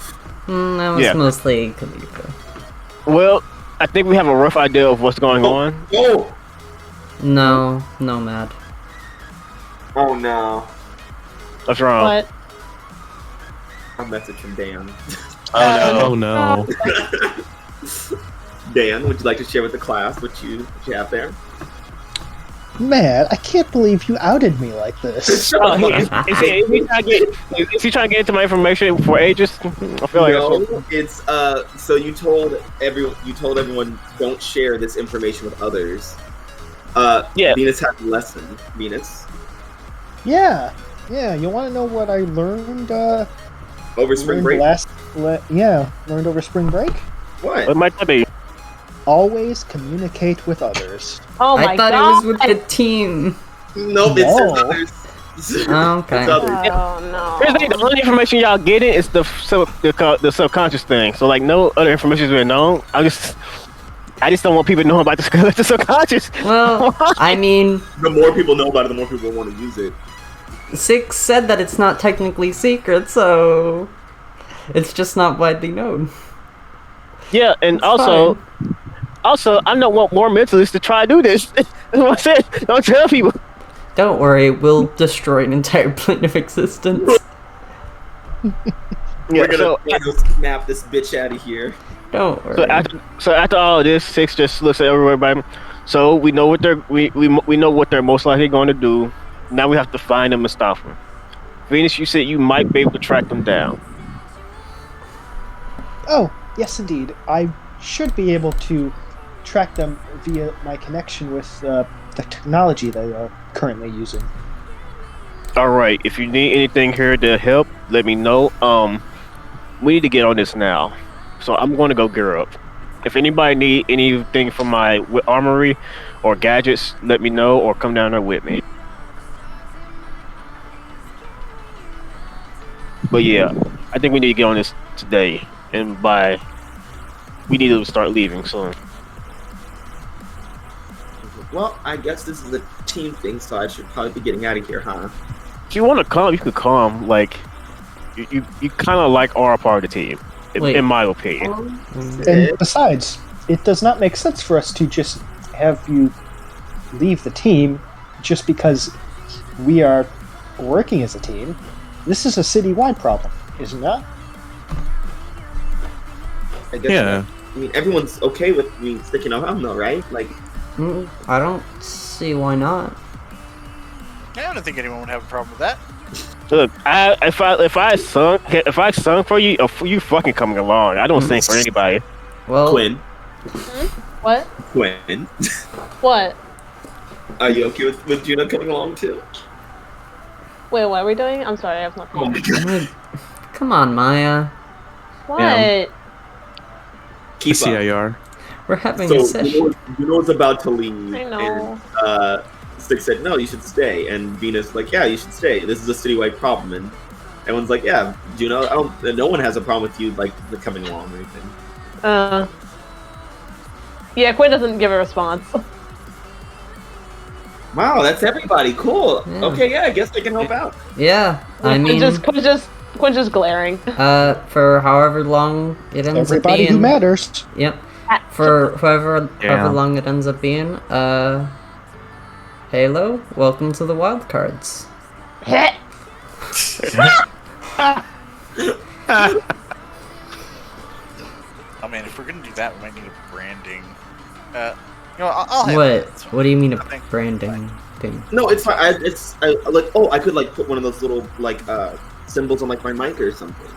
That was Yeah. mostly Khalifa. Well, I think we have a rough idea of what's going on. Oh! No, Mad. Oh no. What's wrong? What? A message from Dan. Oh no. Dan, would you like to share with the class what you have there? Man, I can't believe you outed me like this. Oh, is he trying to get into my information for ages? I feel like No, that's what... it's so you told everyone don't share this information with others. Yeah. Venus had a lesson. Venus. Yeah. You want to know what I learned? Over spring break. Learned over spring break. What? What might that be? Always communicate with others. Oh my I thought god! it was with the team. Nope, it No. says others. Okay. It's others. Oh no! Here's the thing, the only information y'all getting is the subconscious thing. So like no other information has been known. I just don't want people to know about the subconscious. Well, I mean, The more people know about it, the more people want to use it. Six said that it's not technically secret, so it's just not widely known. Yeah, and It's also I don't want more mentalists to try to do this. That's what I said. Don't tell people. Don't worry, we'll destroy an entire plane of existence. Yeah, We're gonna so snap this bitch out of here. Don't worry. so after all of this, Six just looks at everybody. So we know what we know what they're most likely going to do. Now we have to find them and stop them. Venus, you said you might be able to track them down. Oh, yes, indeed. I should be able to track them via my connection with the technology they are currently using. All right. If you need anything here to help, let me know. We need to get on this now. So I'm going to go gear up. If anybody need anything from my armory or gadgets, let me know or come down there with me. But yeah, I think we need to get on this today, and we need to start leaving soon. Well, I guess this is a team thing, so I should probably be getting out of here, huh? If you want to come, you can come. Like, you kind of like are a part of the team, in my opinion. And besides, it does not make sense for us to just have you leave the team just because we are working as a team. This is a citywide problem, is it not? I guess. Yeah. I mean, everyone's okay with me sticking around, though, right? Like, I don't see why not. I don't think anyone would have a problem with that. Look, if I sung for you, you fucking coming along. I don't sing for anybody. Well, Quinn. What? Quinn. What? Are you okay with Juno coming along, too? Wait, what are we doing? I'm sorry, I was not. Oh my god. come on, Maya. What? Yeah. Keep up. CIR. We're having So, a session. Juno's about to leave. I know. And, Six said, no, you should stay. And Venus like, yeah, you should stay. This is a citywide problem. And everyone's like, yeah, Juno, no one has a problem with you, like, coming along or anything. Yeah, Quinn doesn't give a response. Wow, that's everybody. Cool. Yeah. Okay, yeah, I guess I can help out. Yeah, I mean, Quin's just glaring. for however long it ends Everybody up being. who matters. Yep. For however long it ends up being. Halo, welcome to the Wildcards. I mean, if we're gonna do that, we might need a branding. I'll handle What? it. What do you mean a Nothing. branding thing? No, it's fine. I could like put one of those little like symbols on like my mic or something.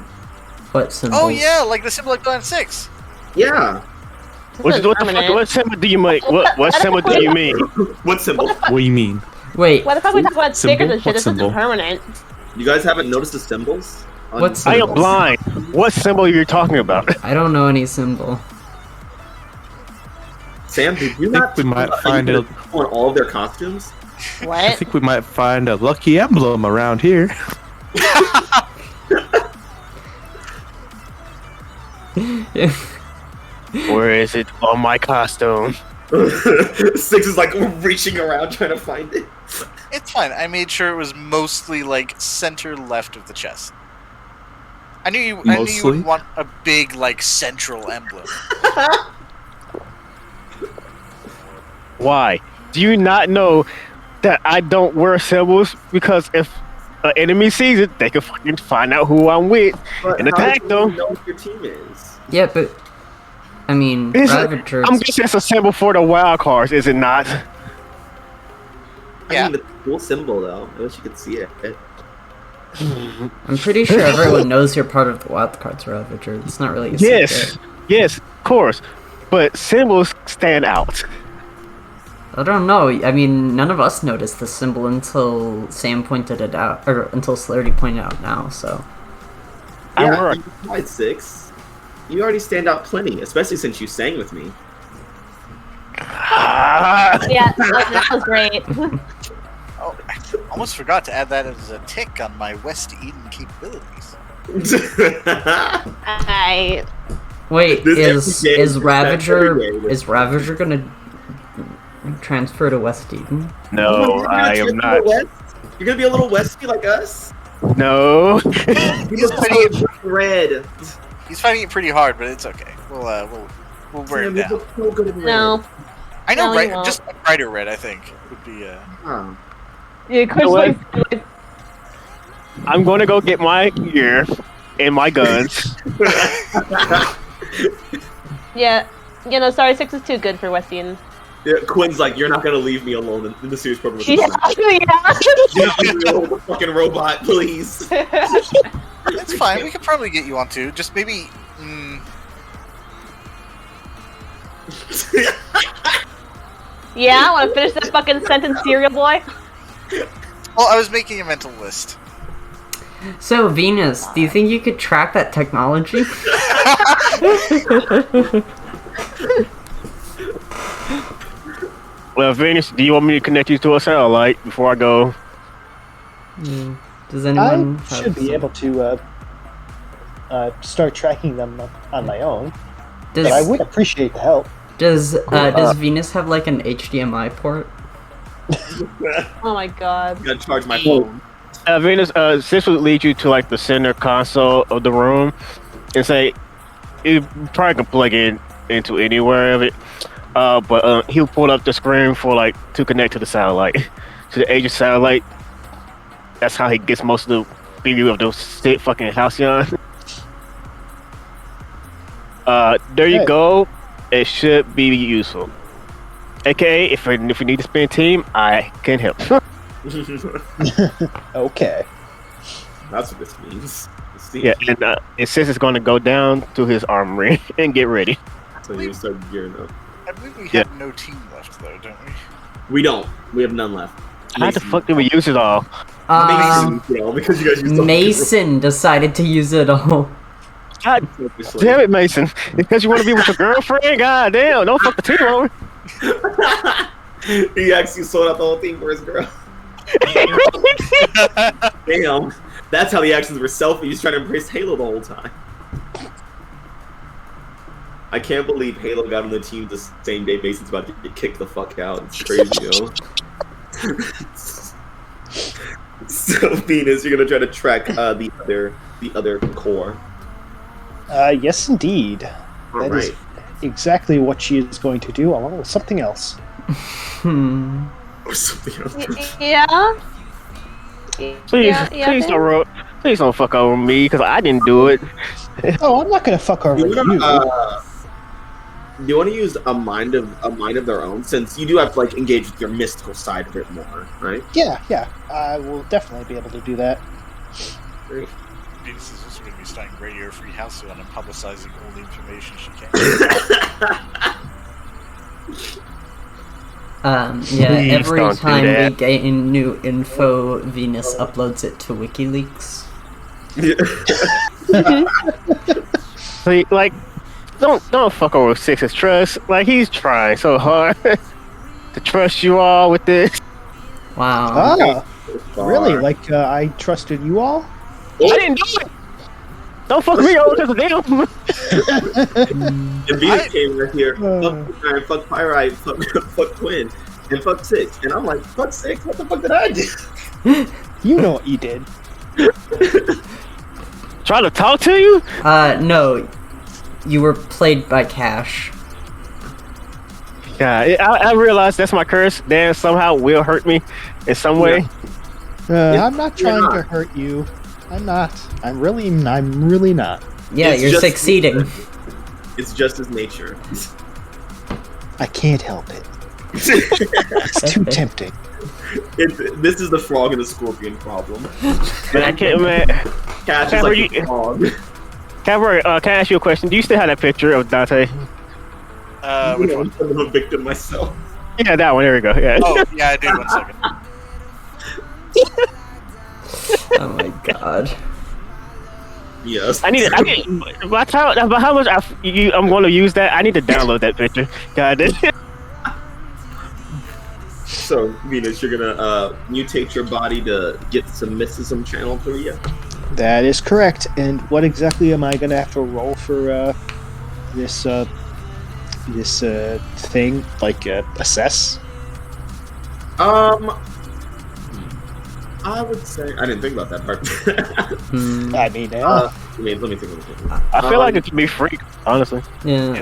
What symbols? Oh yeah, like the symbol like Plan 6. Yeah. What symbol do you make? What symbol do you mean? What symbol? What do you mean? Wait, Why the fuck we talk about stickers Symbol? and shit? What This isn't symbol? permanent. You guys haven't noticed the symbols? What I am symbols? blind. What symbol are you talking about? I don't know any symbol. Sam, did you I not think we might find it it. on all of their costumes? I What? think we might find a lucky emblem around here. Where is it on my costume? Six is like reaching around trying to find it. It's fine. I made sure it was mostly like center left of the chest. I knew you Mostly? would want a big like central emblem. Why? Do you not know that I don't wear symbols? Because if an enemy sees it, they can fucking find out who I'm with But and how attack do you them. know what your team is? Yeah, but I mean, Ravagers. I'm guessing it's a symbol for the wild cards, is it not? Yeah. I mean, the cool symbol though. I wish you could see it. I'm pretty sure everyone knows you're part of the Wildcards, Ravager. It's not really a Yes, secret. yes, of course. But symbols stand out. I don't know. I mean, none of us noticed the symbol until Sam pointed it out, or until Slarty pointed it out now. So I Yeah, work. you tried Six. You already stand out plenty, especially since you sang with me. Yeah, that was great. Oh, I almost forgot to add that as a tick on my West Eden capabilities. I wait, This is episode Ravager is Ravager gonna transfer to West Eden? No, You're gonna I trip am to the not. West? You're gonna be a little Westie like us? No. He's fighting it. Red. He's fighting it pretty hard, but it's okay. We'll wear Sam, him you down. look so good in red. no. I know, No, you right? won't. Just a brighter red, I think, would be. Oh. Yeah, Chris know what? like I'm going to go get my gear and my guns. yeah. You know, sorry, 6 is too good for West Eden. Yeah, Quinn's like, you're not gonna leave me alone in the series program with Yeah, the Just leave me alone with the fucking robot, please. It's fine. We could probably get you on two. Just maybe. yeah. Want to finish that fucking sentence, cereal boy? Well, I was making a mental list. So Venus, do you think you could track that technology? Well, Venus, do you want me to connect you to a satellite before I go? Does anyone I have should be some- able to start tracking them on my own, but I Does would appreciate the help. does Venus have like an HDMI port? Oh my god. Gotta charge my phone. Venus, this would lead you to like the center console of the room, and say you probably can plug in into anywhere of it. But he'll pull up the screen for like to connect to the satellite, to the Aegis satellite. That's how he gets most of the view of those fucking Halcyon. There you Okay. go. It should be useful. AKA, if you need to spin team, I can help. Okay. That's what this means. Let's see. Yeah, and it says it's going to go down to his armory and get ready. So you start gearing up. I believe we Yeah. have no team left, though, don't we? We don't. We have none left. How the fuck did we use it all? Mason, you know, because you guys used Mason decided to use it all. God damn it, Mason. Because you want to be with your girlfriend? God damn, don't fuck the team over. He actually sold out the whole thing for his girl. Damn. That's how the actions were selfish. He's trying to embrace Halo the whole time. I can't believe Halo got on the team the same day Mason's about to get kicked the fuck out. It's crazy, yo. So Venus, you're gonna try to track the other core. Yes, indeed. All That is right. exactly what she is going to do, along with something else. Or something else. Yeah. Please, Dan? please don't fuck over me because I didn't do it. Oh, I'm not going to fuck over Do you. you want to use a mind of their own, since you do have to like engage with your mystical side a bit more, right? Yeah. I will definitely be able to do that. Great. Venus is also going to be starting Radio Free Halcyon and publicizing all the information she can. Yeah, Please every don't do time we that. gain new info, Venus uploads it to WikiLeaks. See, like, don't fuck over Six's trust. Like, he's trying so hard to trust you all with this. Wow. Ah, really? Like, I trusted you all? I didn't do it. Don't fuck me over because of them. And Venus came right here. Fuck Iron, fuck Pyrite, fuck Twin, and fuck Six. And I'm like, fuck Six? What the fuck did I do? You know what you did. Trying to talk to you? No. You were played by Cash. Yeah, I realize that's my curse. Dan somehow will hurt me in some way. I'm not trying to hurt you. I'm not. I'm really not. Yeah, It's you're just- succeeding. It's just his nature. I can't help it. It's too tempting. This is the frog and the scorpion problem. But I can't, man. Cash is Cameron, like you- a frog. Cameron, can I ask you a question? Do you still have that picture of Dante? Which one? I'm a victim myself. Yeah, that one. There we go. Yeah. Oh, yeah, I do. 1 second. Oh my god. Yes. I need. By how much I'm going to use that? I need to download that picture. God. So, Venus, you're gonna mutate your body to get some mysticism channeled through you. That is correct. And what exactly am I going to have to roll for this thing? Like assess? I would say I didn't think about that part. I mean, let me think. I feel like it could be free, honestly. Yeah,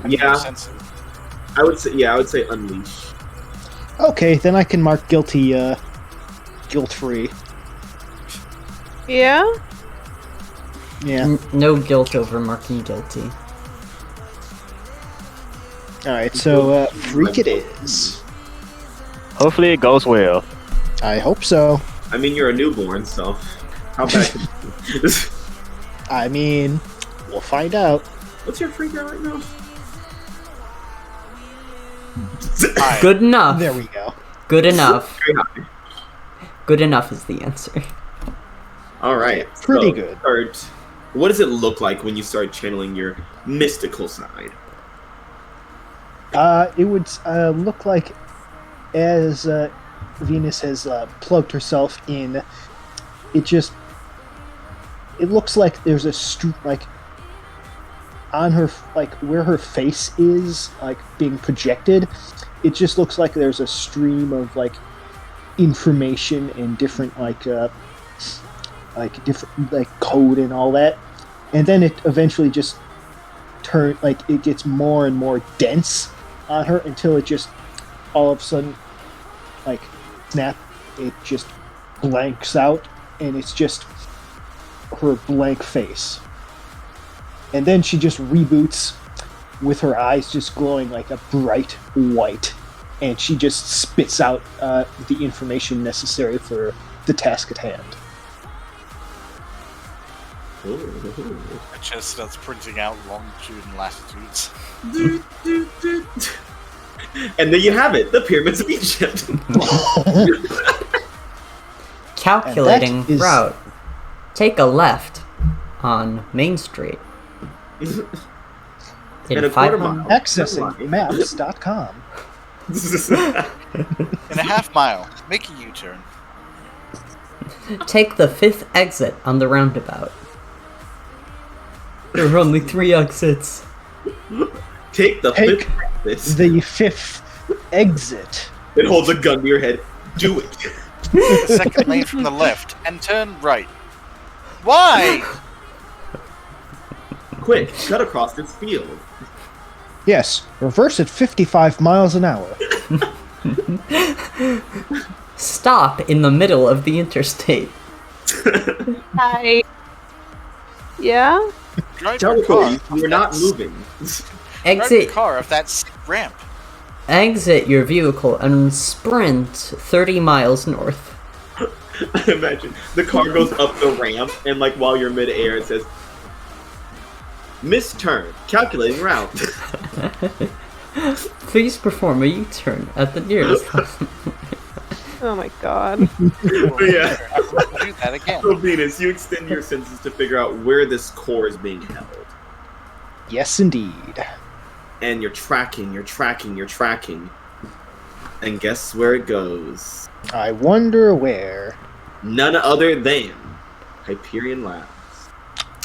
Yes, I would say unleash. okay, then I can mark guilty, guilt-free. Yeah. Yeah. No guilt over marking guilty. All right. So freak it is. Hopefully, it goes well. I hope so. I mean, you're a newborn, so how bad could it be? I mean, we'll find out. What's your freak out right now? Alright. Good enough. There we go. Good enough. Very high. Good enough is the answer. All right. Pretty so good. What does it look like when you start channeling your mystical side? It would look like as Venus has plugged herself in, it looks like there's a like on her, like where her face is, like being projected. It just looks like there's a stream of like information and different different like code and all that, and then it eventually just it gets more and more dense on her until it just all of a sudden like snap, it just blanks out and it's just her blank face, and then she just reboots with her eyes just glowing like a bright white, and she just spits out the information necessary for the task at hand. The chest starts printing out longitude and latitudes. And there you have it, the pyramids of Egypt. Calculating And that is- route. Take a left on Main Street. And In a quarter 500 mile. Accessing maps.com. In a half mile, make a U-turn. Take the 5th exit on the roundabout. There are only 3 exits. Take the Take fifth. the 5th exit. It holds a gun to your head. Do it. The second lane from the left and turn right. Why? Quick, cut across this field. Yes, reverse at 55 miles an hour. Stop in the middle of the interstate. Hi. Yeah? Drive Tell your car. me, you're not moving. Drive your Exit car off that steep ramp. your vehicle and sprint 30 miles north. I imagine the car goes up the ramp, and like while you're midair, it says, "Misturn, calculating route." Please perform a U-turn at the nearest. Oh my god. Yeah. We'll do that again. So Venus, you extend your senses to figure out where this core is being held. Yes, indeed. And you're tracking. And guess where it goes? I wonder where. None other than Hyperion Labs.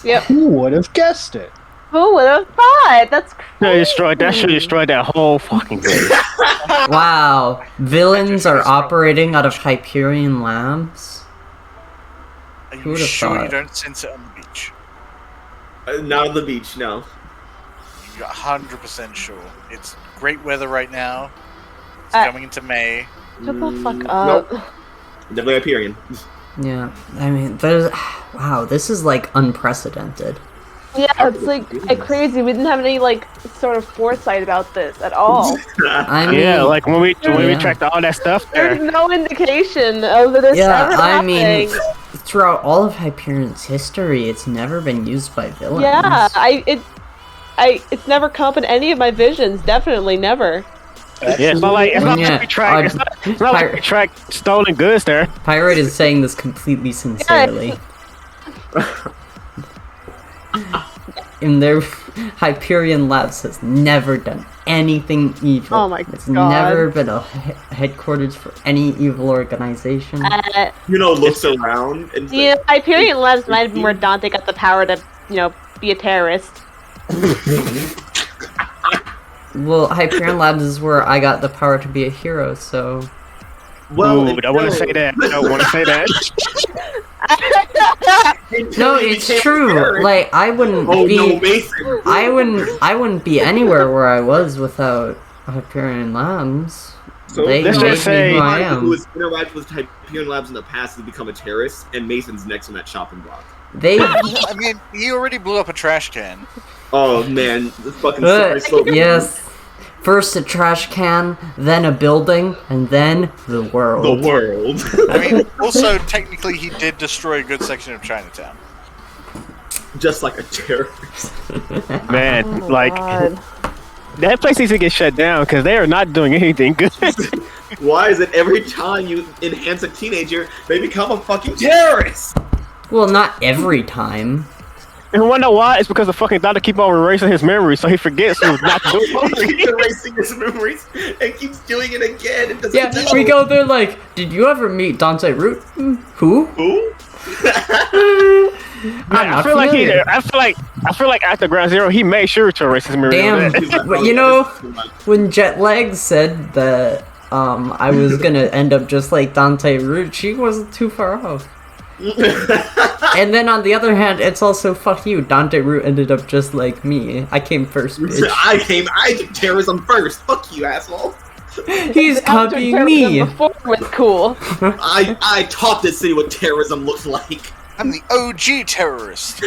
Yep. Who would have guessed it? Who would have thought? That's crazy. That should destroy that whole fucking thing. Wow, villains are operating out of Hyperion Labs? Are Who you would've sure you thought? don't sense it on the beach? Not on the beach, no. You're 100% sure. It's great weather right now. It's Uh, coming into May. Shut the fuck up. Nope. Definitely Hyperion. Yeah, I mean, there's... Wow, this is, like, unprecedented. Yeah, it's like crazy. We didn't have any like sort of foresight about this at all. I mean... Yeah, like when we Yeah. tracked all that stuff There's there. no indication of this Yeah, ever I happening. mean, throughout all of Hyperion's history, it's never been used by villains. Yeah, it's never come up in any of my visions. Definitely never. Yeah, it's not like Yeah, we tracked. It's not like we tracked stolen goods there. Pirate is saying this completely sincerely. In their Hyperion Labs has never done anything evil. Oh my It's God. never been a headquarters for any evil organization. Looks around and Yeah, Hyperion Labs might have been where Dante got the power to, be a terrorist. Well, Hyperion Labs is where I got the power to be a hero, so... well, Ooh, I want to say that. I don't want to say that. No, it's true. Like, I wouldn't be... Mason. I wouldn't be anywhere where I was without Hyperion Labs. So They let's made just me say- who I Who am. has interacted with Hyperion Labs in the past has become a terrorist, and Mason's next on that chopping block. They... I mean, he already blew up a trash can. Oh man, this fucking slippery slope. Yes. First a trash can, then a building, and then the world. The world. I mean, also, technically, he did destroy a good section of Chinatown. Just like a terrorist. Man, Oh, like God. that place needs to get shut down because they are not doing anything good. Why is it every time you enhance a teenager, they become a fucking terrorist? Well, not every time. And you wanna know why? It's because the fucking doctor keep on erasing his memories, so he forgets what not to do. He keeps erasing his memories and keeps doing it again. It doesn't Yeah, know. we go there like, did you ever meet Dante Root? Who? Who? I'm not I feel familiar. like after Ground Zero, he made sure to erase his memory. Damn. He's like, But oh, you yeah, know, this is too much. when Jetlag said that I was gonna end up just like Dante Root, she wasn't too far off. And then on the other hand, it's also fuck you. Dante Root ended up just like me. I came first, bitch. I did terrorism first. Fuck you, asshole. He's copying me. Before it was cool. I taught this city what terrorism looks like. I'm the OG terrorist.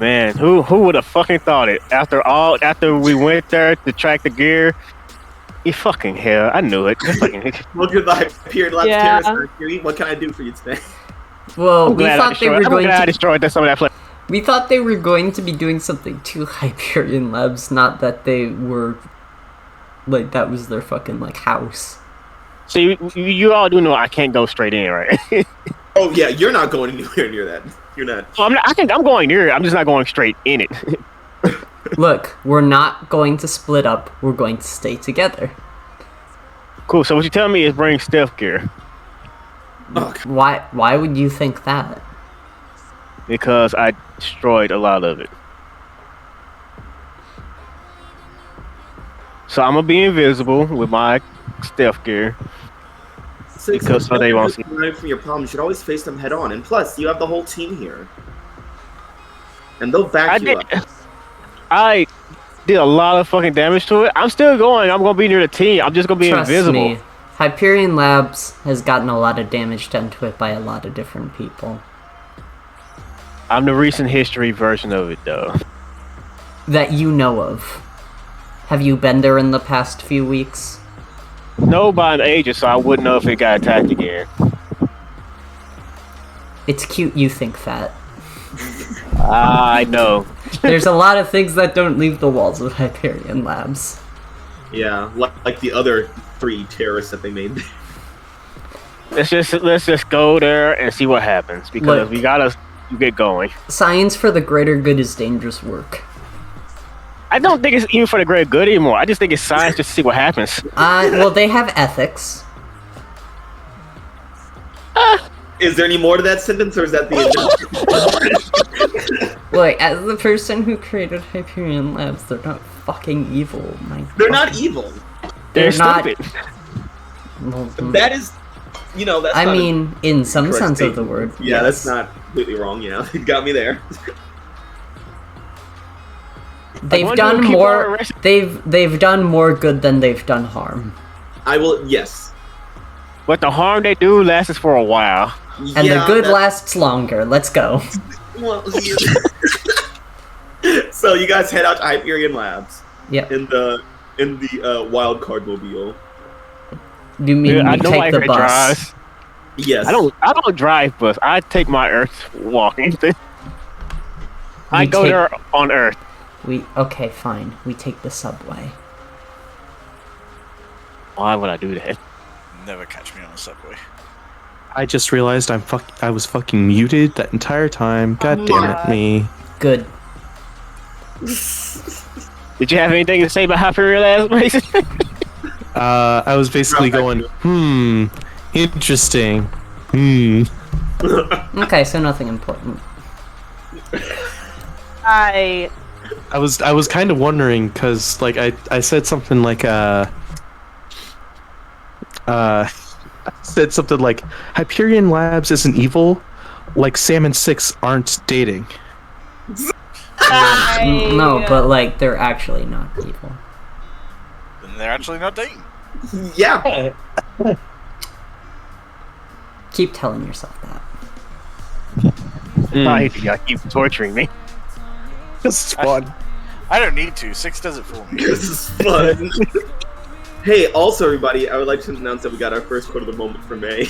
Man, who would have fucking thought it? After we went there to track the gear, you fucking hell, I knew it. Look at the Hyperion Labs Yeah. terrorist Mercury. What can I do for you today? Well, I'm glad I destroyed some of that place. we thought they were going to be doing something to Hyperion Labs, not that they were like that was their fucking like house. So you all do know I can't go straight in, right? Oh yeah, you're not going anywhere near that. You're not. Well, I'm going near it. I'm just not going straight in it. Look, we're not going to split up. We're going to stay together. Cool. So what you telling me is bring stealth gear Oh, God. Why would you think that? because I destroyed a lot of it. So I'm gonna be invisible with my stealth gear. Because so they won't see. Running from your problem, you should always face them head on. And plus, you have the whole team here, and they'll back you up. I did a lot of fucking damage to it. I'm still going. I'm gonna be near the team. I'm just gonna be invisible. Me, Hyperion Labs has gotten a lot of damage done to it by a lot of different people. I'm the recent history version of it, though. That you know of. Have you been there in the past few weeks? No, by an agent, so I wouldn't know if it got attacked again. It's cute you think that. I know. There's a lot of things that don't leave the walls of Hyperion Labs. Yeah, like the other 3 terrorists that they made. Let's just go there and see what happens, because we gotta get going. Science for the greater good is dangerous work. I don't think it's even for the greater good anymore. I just think it's science just to see what happens. Well, they have ethics. Is there any more to that sentence, or is that the end? Look, as the person who created Hyperion Labs, they're not fucking evil. They're not evil. They're not stupid. Well, That is, that's. I not mean, in some sense of the word. Yeah, yes. that's not completely wrong. Yeah, you got me there. They've done more. They've done more good than they've done harm. I will. Yes. But the harm they do lasts for a while. And the good lasts longer. Let's go. Well, yeah. So you guys head out to Hyperion Labs. Yep. In the Wildcard mobile. You mean you take the bus? Drives. Yes. I don't drive bus. I take my Earth walking. I go there on Earth. Okay, fine. We take the subway. Why would I do that? Never catch me on the subway. I just realized I was fucking muted that entire time. God damn it, me. Good. Did you have anything to say about Hyperion Labs, Mason? I was basically going, interesting. Okay, so nothing important. I was kind of wondering, because, like, I said something like, said something like, Hyperion Labs isn't evil, like Sam and Six aren't dating. No, but, like, they're actually not evil. Then they're actually not dating. Yeah. Keep telling yourself that. Why do y'all keep torturing me? This is fun. I don't need to. Six does it for me. This is fun. Hey, also everybody, I would like to announce that we got our first quote of the moment for May.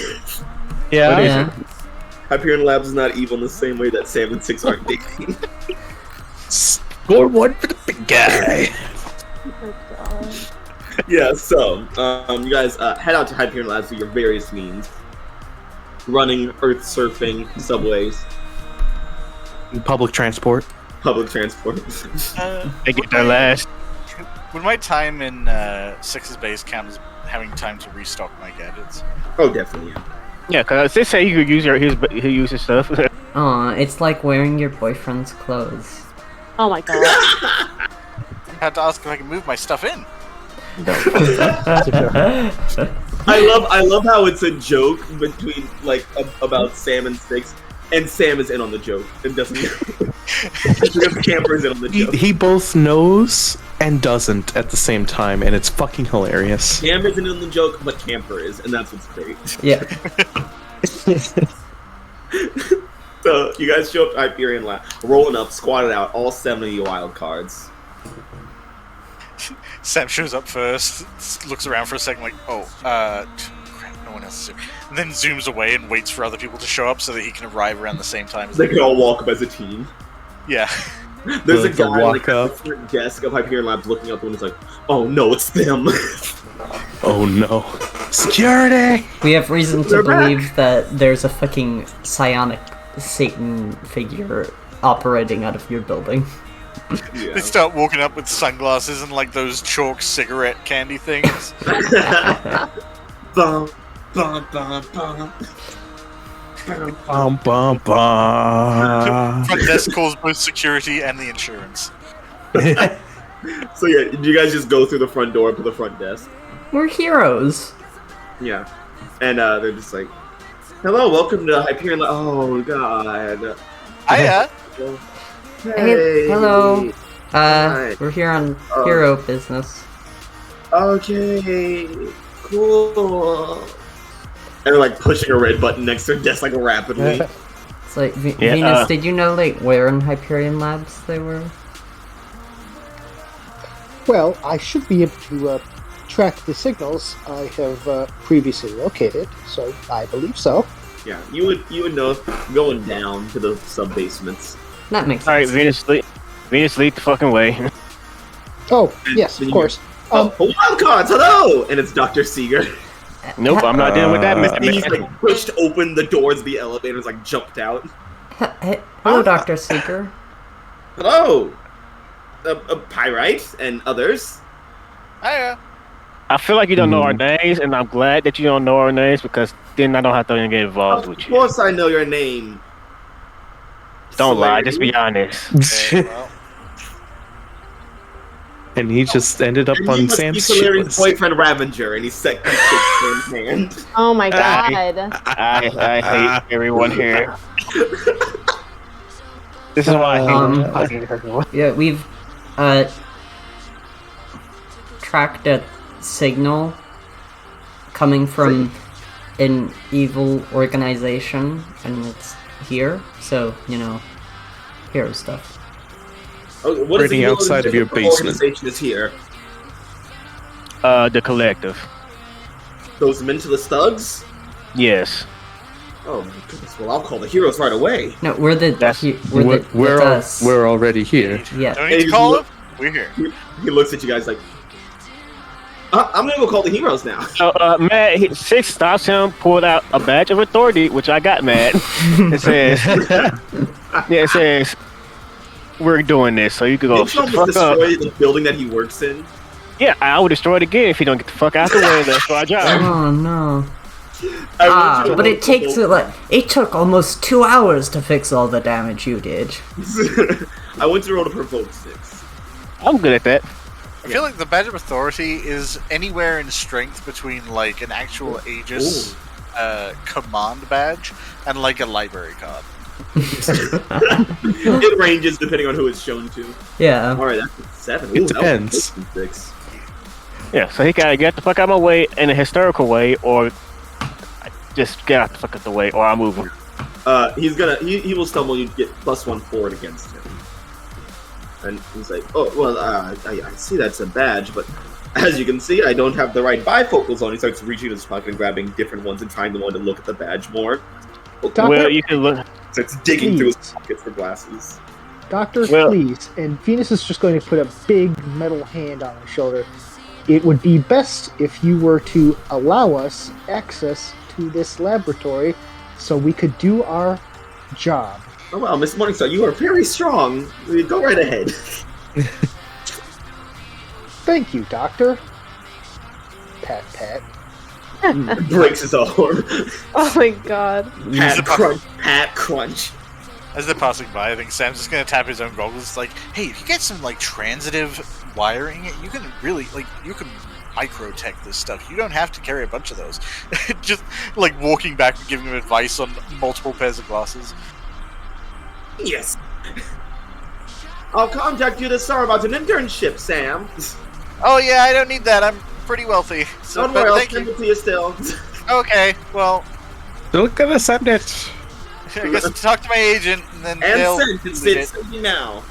Yeah. Hyperion Labs is not evil in the same way that Sam and Six aren't dating. Score one for the big guy. Yeah, so, you guys head out to Hyperion Labs through your various means. Running, earth surfing, subways. Public transport. Public transport. They get their last. Would my time in Six's base count as having time to restock my gadgets? Oh, definitely, yeah. Yeah, because they say you could use his stuff. Aw, it's like wearing your boyfriend's clothes. Oh my god. I had to ask if I can move my stuff in. I love how it's a joke between, like, about Sam and Six, and Sam is in on the joke and doesn't know. Because Camper's in on the joke. He both knows and doesn't at the same time, and it's fucking hilarious. Cam isn't in the joke, but Camper is, and that's what's great. Yeah. So, you guys show up to Hyperion Lab, rolling up, squatted out, all 70 wild cards. Sam shows up first, looks around for a second, like, crap, no one else is here. And then zooms away and waits for other people to show up so that he can arrive around the same time as They can all walk up as a team. Yeah. There's a guy walk like up. at the front desk of Hyperion Labs looking out the window, like, oh no, it's them. Oh no. Security! We have reason to They're believe that there's a fucking psionic Satan figure operating out of your building. Yeah. They start walking up with sunglasses and like those chalk cigarette candy things. Bum, bum, bum, bum. Bum, bum, bum. Front desk calls both security and the insurance. So yeah, did you guys just go through the front door to the front desk? We're heroes. Yeah. And they're just like, hello, welcome to Hyperion. Oh, God. Hiya. Hey, hello. Hi. We're here on Oh. hero business. Okay, cool. And they're like pushing a red button next to their desk like rapidly. It's like, Yeah, Venus, did you know, like, where in Hyperion Labs they were? Well, I should be able to track the signals I have previously located, so I believe so. Yeah, you would know going down to the sub basements. That makes All right, sense. Venus, lead the fucking way. Oh, yes, of course. Oh, Wildcards, hello! And it's Dr. Seeger. Nope, I'm not dealing with that. And he's like pushed open the doors of the elevators, like jumped out. Hello, Dr. Seeker. Hello, Pyrite and others. Hiya. I feel like you don't know our names, and I'm glad that you don't know our names because then I don't have to get involved Of with you. course, I know your name. Don't lie, just be honest. Okay, well, And he just ended up And on he must Sam's be shit Solarian's list. boyfriend Ravager, and he's second Sam's hand. Oh my god. I hate everyone here. This is why I hate everyone. Yeah, we've tracked a signal coming from an evil organization, and it's here. So, you know, hero stuff. Oh, what is Pretty the outside of your basement. Organization is here. The collective. Those mentalist thugs. Yes. Oh my goodness! Well, I'll call the heroes right away. No, we're the We're us. we're already here. Yeah. don't need to call him. We're here. He looks at you guys like, I'm gonna go call the heroes now. So, Matt, Six stops him, pulled out a badge of authority, which I got, Matt. It says, it says, we're doing this, so you can go Did you shut the almost fuck up. destroy the building that he works in? Yeah, I would destroy it again if you don't get the fuck out the way and let's do our job. Oh no. I want you to But roll it takes it took almost 2 hours to fix all the damage you did. I want you to roll to provoke 6. I'm good at that. I feel like the badge of authority is anywhere in strength between like an actual Aegis command badge and like a library card. It ranges depending on who it's shown to. Yeah. All right, that's 7. It depends. 6. Yeah, so he gotta get the fuck out of my way in a hysterical way, or just get out the fuck out the way, or I'm moving. He's gonna he will stumble. You get +1 forward against him. And he's like, oh, well, I see that's a badge, but as you can see, I don't have the right bifocals on. He starts reaching in his pocket and grabbing different ones and trying to want to look at the badge more. Doctor, Well, you can look. Starts digging through his pockets for glasses. Doctor, Well- please. And Venus is just going to put a big metal hand on his shoulder. It would be best if you were to allow us access to this laboratory so we could do our job. Oh, wow, Miss Morningstar, you are very strong. Go right ahead. Thank you, Doctor. Pat, pat. Breaks his arm. Oh my god. Pat crunch. Pat crunch. As they're passing by, I think Sam's just gonna tap his own goggles. It's like, hey, if you get some like transitive wiring, you can really you can microtech this stuff. You don't have to carry a bunch of those. Just like walking back and giving him advice on multiple pairs of glasses. Yes. I'll contact you this summer about an internship, Sam. Oh yeah, I don't need that. I'm pretty wealthy. So Don't worry, I'll thank send you. it to you still. Okay, well, Still gonna send it. I guess talk to my agent and then And they'll sent. delete It's sending now.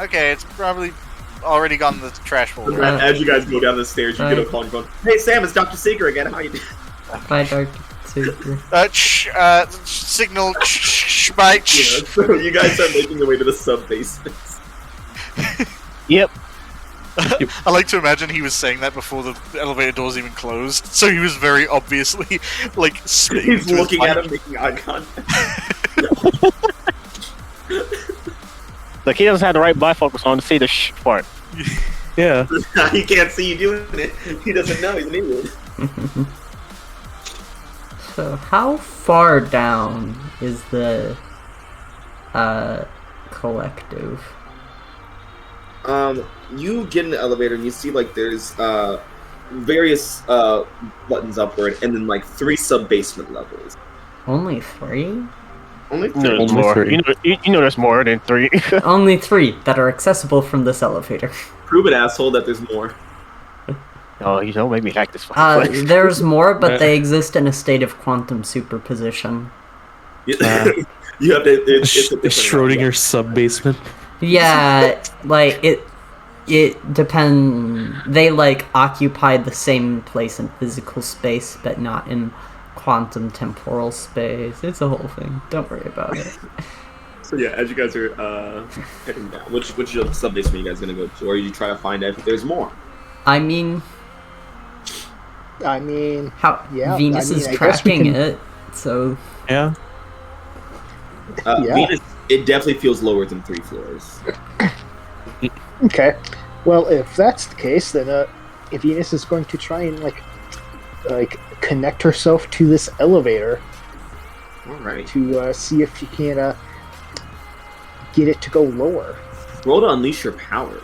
Okay, it's probably already gone in the trash folder. As you guys go down the stairs, you get a call on your phone. Hey, Sam, it's Dr. Seeker again. How you doing? Bye, Dr. Seeker. Signal, bye. Yeah, so you guys are making your way to the sub-basements. Yep. I like to imagine he was saying that before the elevator doors even closed, so he was very obviously like spitting He's into his looking at mic. him, making eye contact. Like he doesn't have the right bifocals on to see the part. Yeah. He can't see you doing it. He doesn't know. He's an idiot. So, how far down is the collective? You get in the elevator and you see like there's various buttons upward, and then like 3 sub-basement levels. Only 3? Only 3. No, there's Only more. 3. You know there's more than 3. Only 3 that are accessible from this elevator. Prove it, asshole, that there's more. Oh, you don't make me hack this fucking place. There's more, but they exist in a state of quantum superposition. You have to. It's a different Schrodinger's sub-basement. Yeah, like it depends. They like occupy the same place in physical space, but not in quantum temporal space. It's a whole thing. Don't worry about it. So yeah, as you guys are heading down, which sub-basement are you guys gonna go to, or you try to find out if there's more? I mean, yeah. Venus is I guess we tracking can- it, so Yeah. Yeah. Venus, it definitely feels lower than 3 floors. Okay. Well, if that's the case, then if Venus is going to try and like connect herself to this elevator All right. to see if she can get it to go lower. Roll to unleash your powers.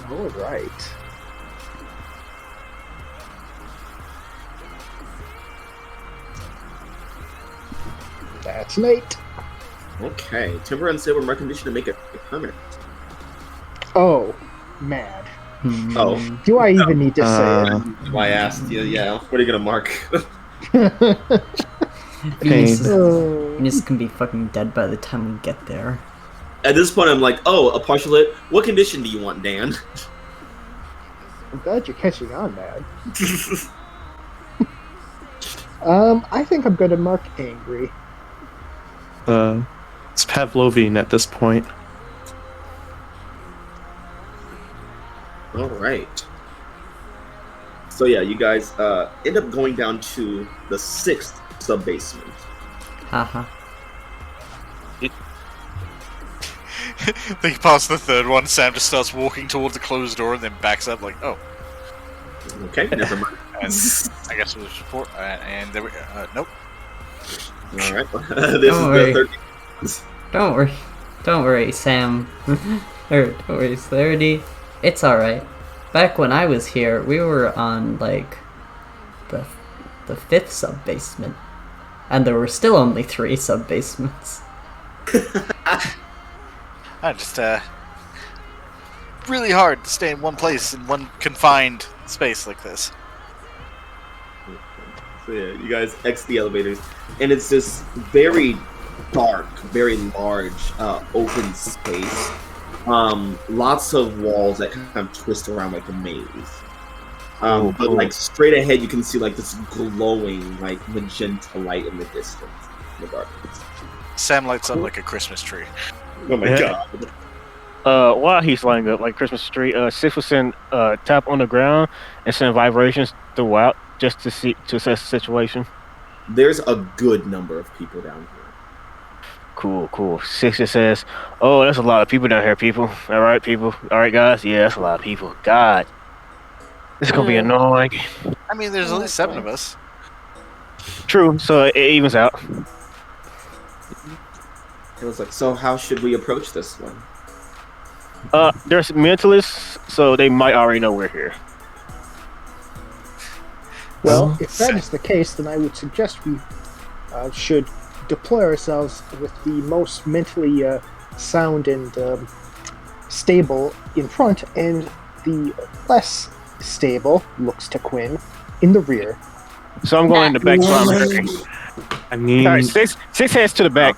All right. That's an 8. Okay. Temporary unstable mark condition to make it permanent. Oh, mad. Oh. Do I even need to Why I asked you? Yeah. What are you gonna mark? say it? Venus, Oh. Venus can be fucking dead by the time we get there. At this point, I'm like, oh, a partial hit. What condition do you want, Dan? I'm glad you're catching on, man. I think I'm gonna mark angry. It's Pavlovian at this point. All right. So yeah, you guys end up going down to the 6th sub-basement. Haha. They pass the 3rd one, Sam just starts walking towards the closed door and then backs up like, oh. Okay, never mind. And I guess it was support, and there we go. Nope. All right. This Don't is worry. the 13th. Don't worry, Sam. Or don't worry, Clarity. It's alright. Back when I was here, we were on like the 5th sub-basement. And there were still only 3 sub-basements. I just, really hard to stay in one place in one confined space like this. So yeah, you guys exit the elevators, and it's this very dark, very large, open space. Lots of walls that kind of twist around like a maze. But like straight ahead, you can see like this glowing, like magenta light in the distance, in the darkness. Sam lights up like a Christmas tree. Oh my Yeah. god! While he's lighting up like Christmas tree, Sif will send tap on the ground and send vibrations throughout just to assess the situation. There's a good number of people down here. Cool. Six just says, "Oh, that's a lot of people down here, people. All right, people. All right, guys. Yeah, that's a lot of people. God, this is gonna be annoying." I mean, there's at least 7 of us. True. So it evens out. It was like, so how should we approach this one? There's mentalists, so they might already know we're here. Well, if that is the case, then I would suggest we should deploy ourselves with the most mentally sound and stable in front, and the less stable, looks to Quinn, in the rear. So I'm going in the back. So I'm hurting. I mean, All right, six heads to the back.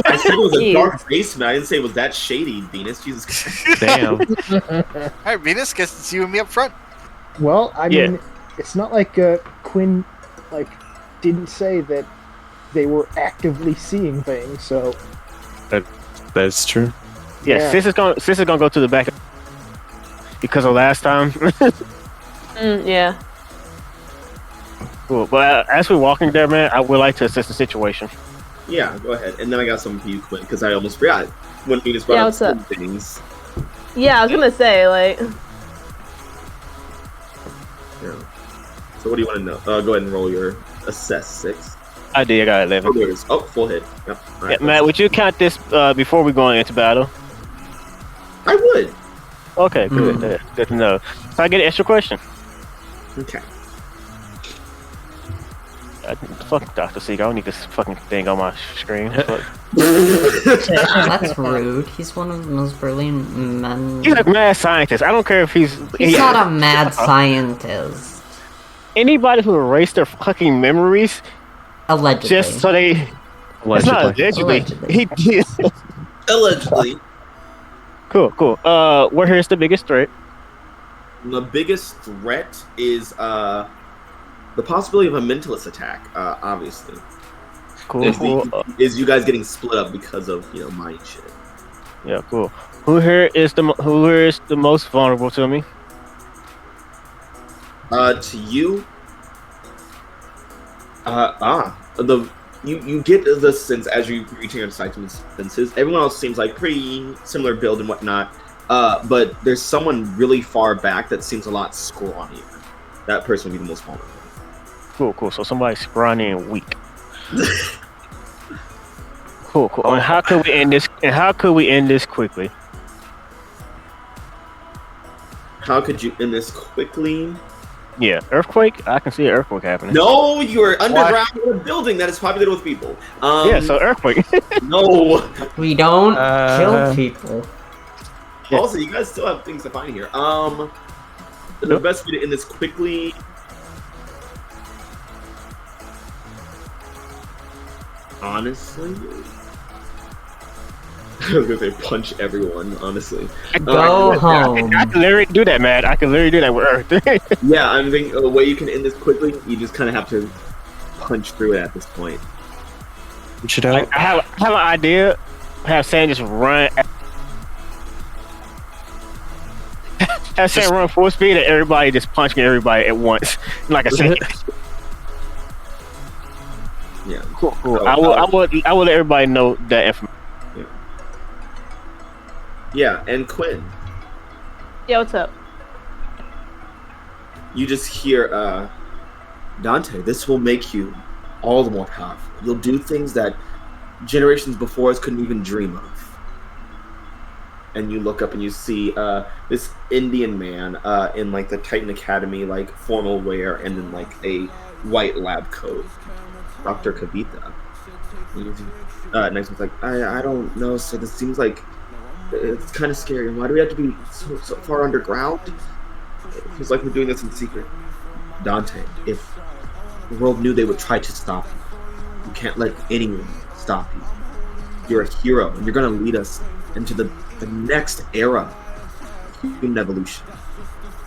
I said it was a Jeez. dark basement. I didn't say it was that shady, Venus. Jesus Christ. damn. Alright, Venus, guess it's you and me up front. Well, I Yeah. mean, it's not like Quinn didn't say that they were actively seeing things, so That's true. Yeah, Yeah. Sis is gonna go to the back because of last time. Yeah. Cool. But as we're walking there, man, I would like to assess the situation. Yeah, go ahead. And then I got something for you, Quinn, because I almost forgot when Venus brought Yeah, up what's up? some things. Yeah, I was gonna say, like, Yeah. So what do you want to know? Go ahead and roll your assess 6. I did. I got Oh, 11. there it is. Oh, full hit. Yep. All right, Yeah, Matt, would you count this before we go into battle? I would. Okay, good. Good to know. So I get an extra question. Okay. Fuck Dr. Seeger. I don't need this fucking thing on my screen. Fuck. That's rude. He's one of the most brilliant men. He's a mad scientist. I don't care if he's not a mad scientist. Anybody who erased their fucking memories Allegedly. just so they. It's not allegedly. Allegedly. He did. Allegedly. Cool. Where here's the biggest threat? The biggest threat is the possibility of a mentalist attack. Obviously, Cool. is you guys getting split up because of mind shit. Yeah, cool. Who here is the most vulnerable to me? To you, you get the sense as you reaching your senses. Everyone else seems like pretty similar build and whatnot. But there's someone really far back that seems a lot scrawnier. That person would be the most vulnerable. Cool. So somebody scrawny and weak. Cool. And how could we end this? And how could we end this quickly? How could you end this quickly? Yeah, earthquake. I can see an earthquake happening. No, you're underground in a building that is populated with people. Yeah, so earthquake. No. We don't kill people. Yeah. Also, you guys still have things to find here. The best way to end this quickly. Honestly, I was gonna say punch everyone. Honestly, Go home. I can literally do that, man. I can literally do that with Earth. yeah, I'm thinking the way you can end this quickly, you just kind of have to punch through it at this point. Should I? I have an idea. Have Sam just run. Have Sam run full speed and everybody just punching everybody at once. Like I said. Yeah. Cool. So, I will let everybody know that information. Yeah, and Quinn, Yeah, what's up? you just hear Dante. This will make you all the more powerful. You'll do things that generations before us couldn't even dream of. And you look up and you see this Indian man in like the Titan Academy like formal wear and then like a white lab coat. Dr. Kavita. Next one's like, I don't know, so this seems like it's kind of scary. Why do we have to be so far underground? It feels like we're doing this in secret. Dante, if the world knew, they would try to stop you. You can't let anyone stop you. You're a hero, and you're going to lead us into the next era of human evolution.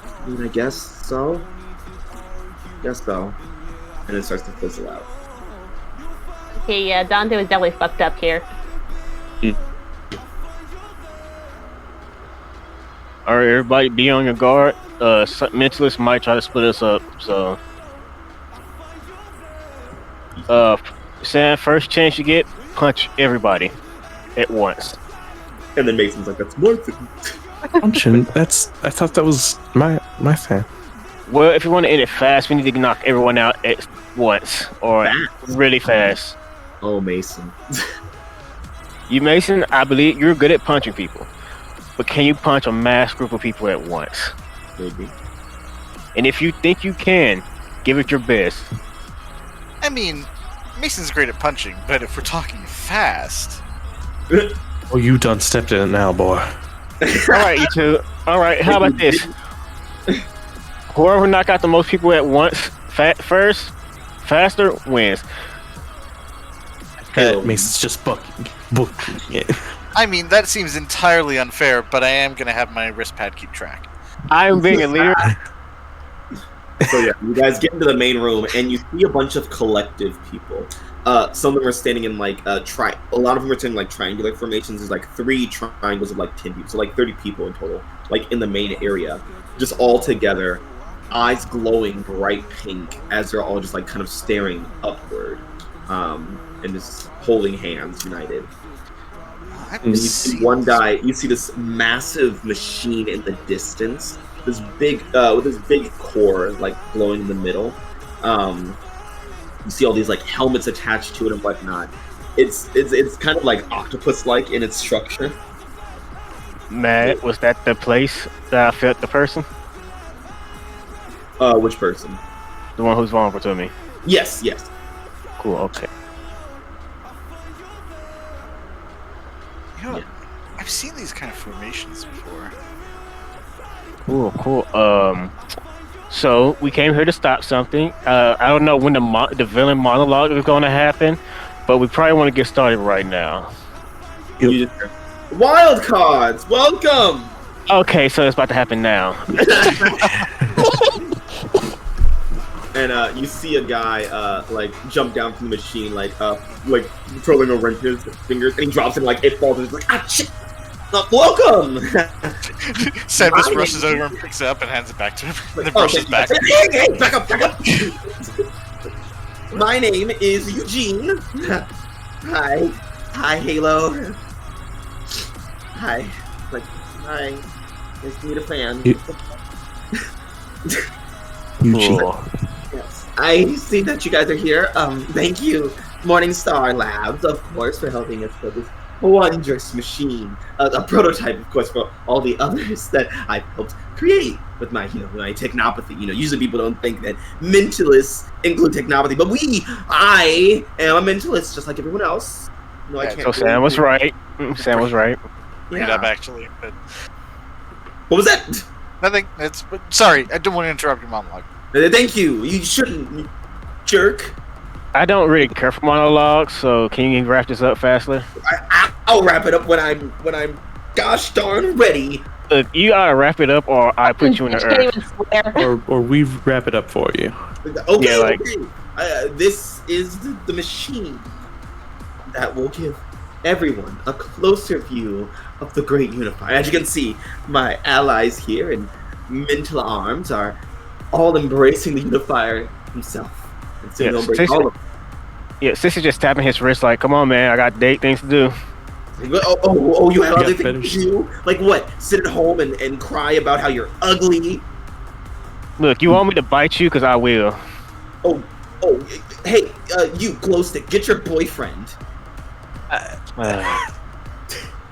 I mean, I guess so. Yes, though. And it starts to fizzle out. Okay, yeah, Dante was definitely fucked up here. All right, everybody, be on your guard. Mentalists might try to split us up. So, Sam, first chance you get, punch everybody at once. And then Mason's like, that's more than... Punching. I thought that was my fan. Well, if you want to end it fast, we need to knock everyone out at once or really fast. Oh, Mason. You, Mason, I believe you're good at punching people, but can you punch a mass group of people at once? Maybe. And if you think you can, give it your best. I mean, Mason's great at punching, but if we're talking fast, Oh, you done stepped in it now, boy. All right, you two. All right, how about this? Whoever knock out the most people at once first, faster wins. Mason's just booking it. I mean, that seems entirely unfair, but I am going to have my wrist pad keep track. I am being a leader. So yeah, you guys get into the main room and you see a bunch of collective people. Some of them are standing in like a lot of them are standing like triangular formations. There's like 3 triangles of like 10 people, so like 30 people in total, like in the main area, just all together, eyes glowing bright pink as they're all just like kind of staring upward, and just holding hands, united. And then you see one guy. You see this massive machine in the distance. This big, with this big core like glowing in the middle. You see all these like helmets attached to it and whatnot. It's kind of like octopus-like in its structure. Matt, was that the place that I felt the person? Which person? The one who's vulnerable to me. Yes, yes. Cool, okay. You know, I've seen these kind of formations before. Cool. So we came here to stop something. I don't know when the villain monologue is going to happen, but we probably want to get started right now. Wildcards, welcome! Okay, so it's about to happen now. And you see a guy like jump down from the machine, like twirling a wrench in his fingers, and he drops it, like it falls, and he's like, ah, shit! Welcome! Sam just rushes over and picks it up and hands it back to him, and then brushes back. Hey, back up! My name is Eugene. Hi, Halo. Hi, hi. Nice to meet a fan. Eugene. Cool. Yes. I see that you guys are here. Thank you, Morningstar Labs, of course, for helping us build this wondrous machine. A prototype, of course, for all the others that I've helped create with my, my technopathy. Usually people don't think that mentalists include technopathy, but I am a mentalist just like everyone else. No, I can't. So Sam was right. Sam was right. Read up actually, but what was that? nothing. Sorry, I didn't want to interrupt your monologue. Thank you. You shouldn't, you jerk. I don't really care for monologues, so can you wrap this up fastly? I'll wrap it up when I'm gosh darn ready. Look, you gotta wrap it up, or I put you in the earth. Or we wrap it up for you. Okay, Yeah, like- okay. This is the machine that will give everyone a closer view of the Great Unifier. As you can see, my allies here in mental arms are all embracing the Unifier himself. And so he'll embrace all of them. Yeah, Sissy just tapping his wrist like, come on, man, I got things to do. Oh, you have other Yeah, things to do? Like what? Sit at home and cry about how you're ugly? Look, you want me to bite you? Because I will. Oh, hey, you glow stick, get your boyfriend.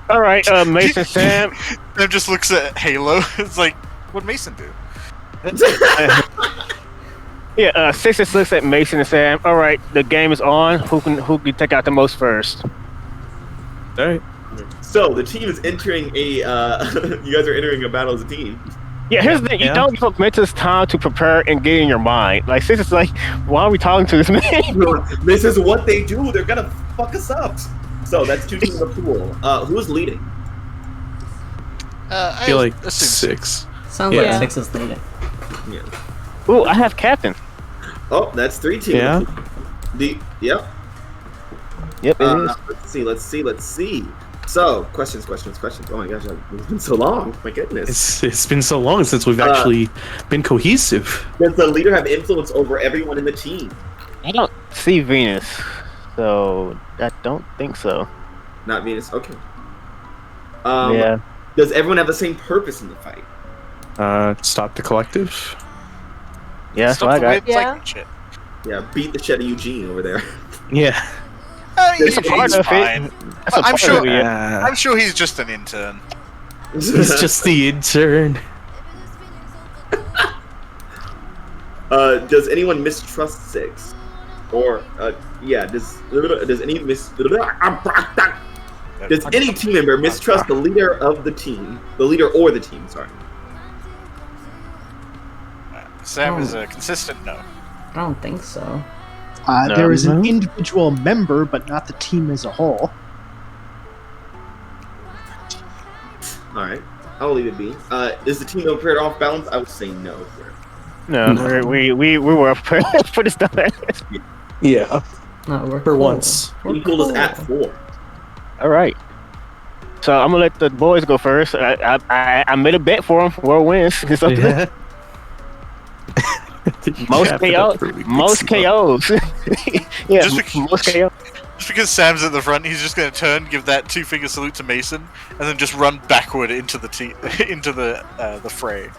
All right, Mason, Sam. Sam just looks at Halo. It's like, what'd Mason do? Yeah, Sissy looks at Mason and Sam. All right, the game is on. Who can take out the most first? All right. So the team is entering a. You guys are entering a battle as a team. Yeah, here's the thing. You don't give Mentis time to prepare and get in your mind. Like, Sissy's like, why are we talking to this man? This is what they do. They're gonna fuck us up. So that's 2 teams in the pool. Who's leading? I feel like assume 6. Sounds Yeah. like 6 is leading. Yeah. Ooh, I have captain. Oh, that's 3 teams. Yeah. Yep. Yep, it is. Let's see. So, questions. Oh my gosh, it's been so long. My goodness. It's been so long since we've actually been cohesive. Does the leader have influence over everyone in the team? I don't see Venus, so I don't think so. Not Venus. Okay. Yeah. Does everyone have the same purpose in the fight? Stop the collective. Yeah, that's what I got. Yeah. Shit. Yeah, beat the shit out of Eugene over there. Yeah. It's a part He's of fine. it. That's a I'm part sure- of it, yeah. I'm sure he's just an intern. He's just the intern. Does anyone mistrust 6? Or does any team member mistrust the leader of the team? The leader or the team, sorry. Sam is a consistent no. I don't think so. No. There is an No. individual member, but not the team as a whole. Alright. I'll leave it be. Is the team prepared off balance? I would say no. No, we were for this stuff. Yeah. No, we're For cool. once. We're Team pool is cool. at 4. All right. So I'm gonna let the boys go first. I made a bet for them. Whoever wins. It's up to them. Most KOs. Most KOs. Yeah, Just because- most KOs. Just because Sam's at the front, he's just going to turn, give that 2-finger salute to Mason, and then just run backward into the into the fray.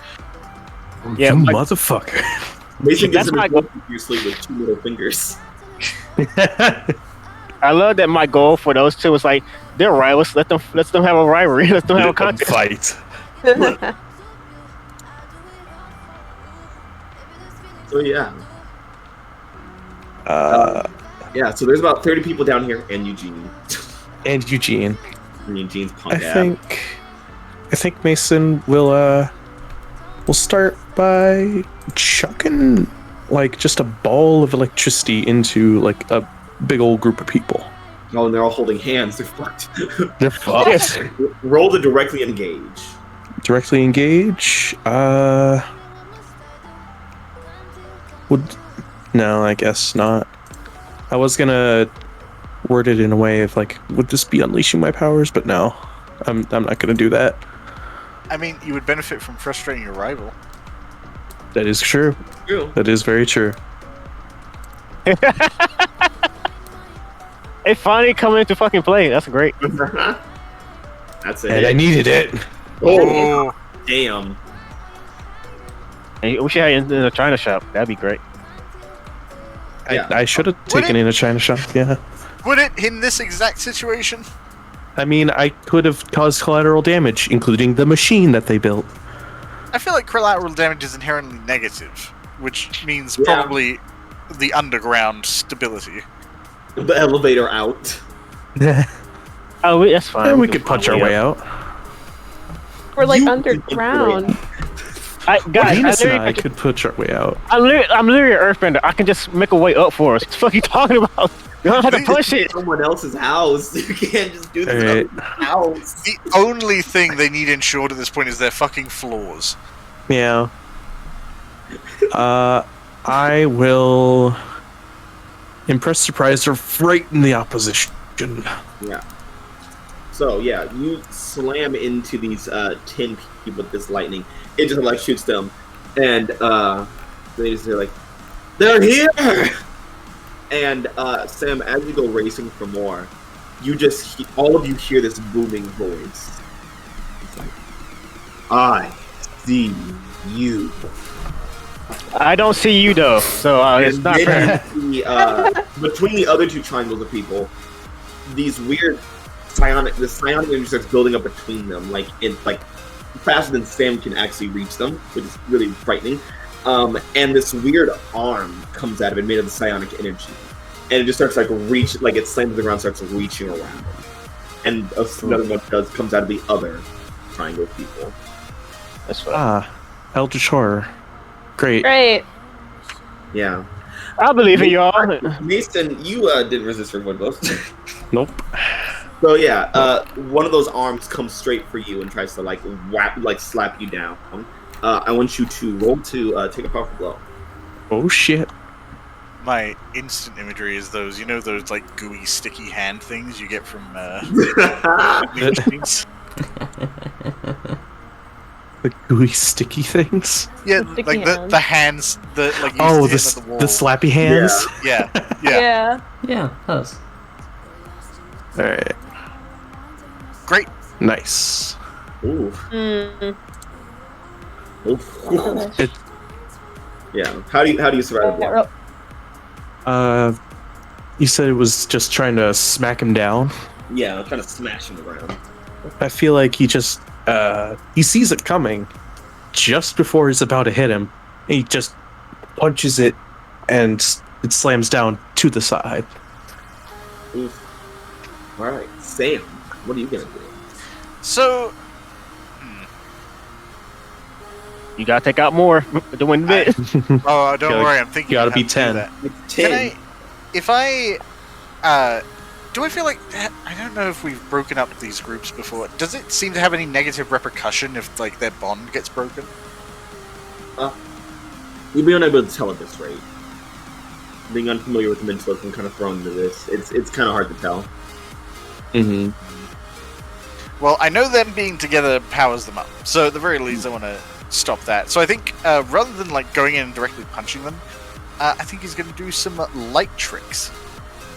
Yeah, you but- motherfucker. Mason gives That's him why I his go- one finger sleep with 2 middle fingers. I love that my goal for those two was like they're rivals. Let them have a rivalry. Let them have a contest. Fight. So yeah. Uh, Yeah, so there's about 30 people down here, and Eugene. and Eugene. And Eugene's I punk ass. think Mason will start by chucking like just a ball of electricity into like a big old group of people. Oh, and they're all holding hands. They're fucked. They're fucked. Roll to directly engage. Directly engage. No, I guess not. I was gonna word it in a way of like, would this be unleashing my powers? But no, I'm not gonna do that. I mean, you would benefit from frustrating your rival. That is true. True. That is very true. It finally coming into fucking play. That's great. That's it. And I needed it. Oh, damn. And we should have it in a China shop. That'd be great. Yeah. I should have Would taken it? in a China shop. Yeah. Would it in this exact situation? I mean, I could have caused collateral damage, including the machine that they built. I feel like collateral damage is inherently negative, which means Yeah. probably the underground stability. The elevator out. Oh, that's fine. And we could punch our way out. We're like You- underground. Venus and I I could push our way out. I'm literally an earthbender. I can just make a way up for us. What the fuck are you talking about? You don't have to push it. Someone else's house. You can't just do this in Alright. other house. The only thing they need insured at this point is their fucking floors. Yeah. I will impress, surprise, or frighten the opposition. Yeah. So yeah, you slam into these 10 people with this lightning. It just like shoots them, and they just say like, "They're here!" And Sam, as you go racing for more, you just all of you hear this booming voice. It's like, "I see you." I don't see you though, so it's And not then fair. you see, between the other two triangles of people, these weird psionic energy starts building up between them, like faster than Sam can actually reach them, which is really frightening. And this weird arm comes out of it, made of the psionic energy, and it just starts like it slams to the ground, starts reaching around, and another one comes out of the other triangle of people. That's fine. Eldritch Horror. Great. Great. Yeah, I believe in y'all. Mason, you didn't resist for one of those. Nope. So yeah, one of those arms comes straight for you and tries to like slap you down. I want you to roll to take a powerful blow. Oh shit. My instant imagery is those like gooey, sticky hand things you get from machines. The gooey, sticky things. Yeah, Sticky like hands. the hands that like. Oh, used to hit the on slappy hands. Yeah, yeah. Yeah. Yeah, those. All right. Great. Nice. Ooh. Mm. Ooh. It, Yeah. How do you survive the blow? you said it was just trying to smack him down. Yeah, I'm trying to smash him around. I feel like he just he sees it coming just before he's about to hit him. And he just punches it, and it slams down to the side. Oof. All right, Sam, what are you gonna do? So You gotta take out more to win the bit. oh, don't Gotta- worry, I'm thinking. gotta of be how to 10. do that. Ten. Do I feel like I don't know if we've broken up these groups before. Does it seem to have any negative repercussion if like their bond gets broken? You'd be unable to tell at this rate. Being unfamiliar with mentalism and kind of thrown into this, it's kind of hard to tell. Mm-hmm. Well, I know them being together powers them up, so at the very least, I want to stop that. So I think rather than like going in and directly punching them, I think he's going to do some light tricks,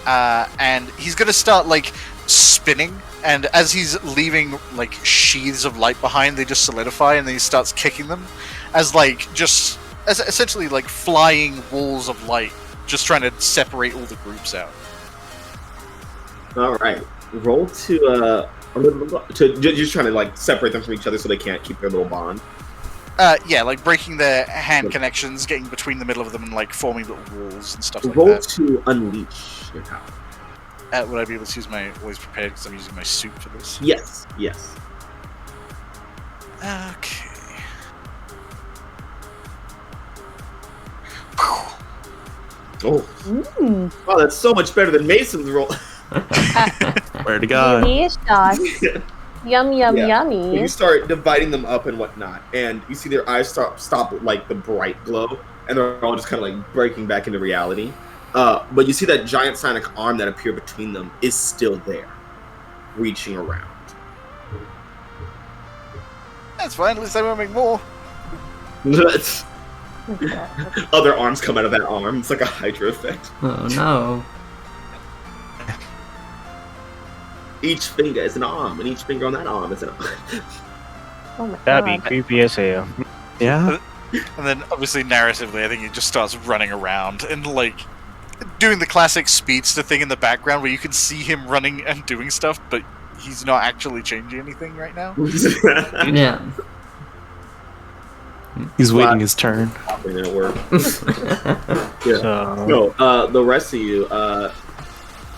and he's going to start like spinning. And as he's leaving like sheaths of light behind, they just solidify, and then he starts kicking them as essentially like flying walls of light, just trying to separate all the groups out. All right. Roll to just trying to like separate them from each other so they can't keep their little bond. Yeah, like breaking their hand connections, getting between the middle of them, and like forming little walls and stuff like Roll that. to unleash your power. Would I be able to use my always prepared because I'm using my suit for this? Yes. Yes. Okay. Oh. Wow, that's so much better than Mason's roll. Where to God? Delicious. Yum, yum, Yeah. When yummy. you start dividing them up and whatnot, and you see their eyes stop at, like the bright glow, and they're all just kind of like breaking back into reality. But you see that giant psionic arm that appeared between them is still there, reaching around. That's fine. At least I won't make more. Other arms come out of that arm. It's like a Hydra effect. Oh no. Each finger is an arm, and each finger on that arm is an arm. Oh my That'd be god. creepy as hell. Yeah. And then, obviously, narratively, I think he just starts running around and like doing the classic speedster thing in the background, where you can see him running and doing stuff, but he's not actually changing anything right now. Yeah. He's waiting his turn. It didn't work. Yeah. So, No, the rest of you,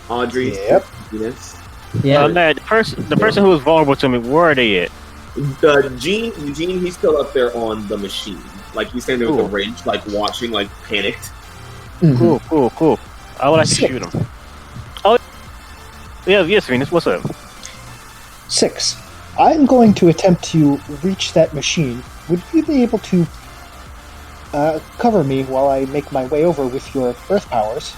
Audrey, Yep. Venus, Yeah. the person who was vulnerable to me, where are they at? Eugene, he's still up there on the machine. Like, he's standing there with the wrench, like, watching, like, panicked. Mhm. Cool. I would like to shoot him. Oh, yeah, yes, Venus, what's up? 6. I'm going to attempt to reach that machine. Would you be able to cover me while I make my way over with your earth powers?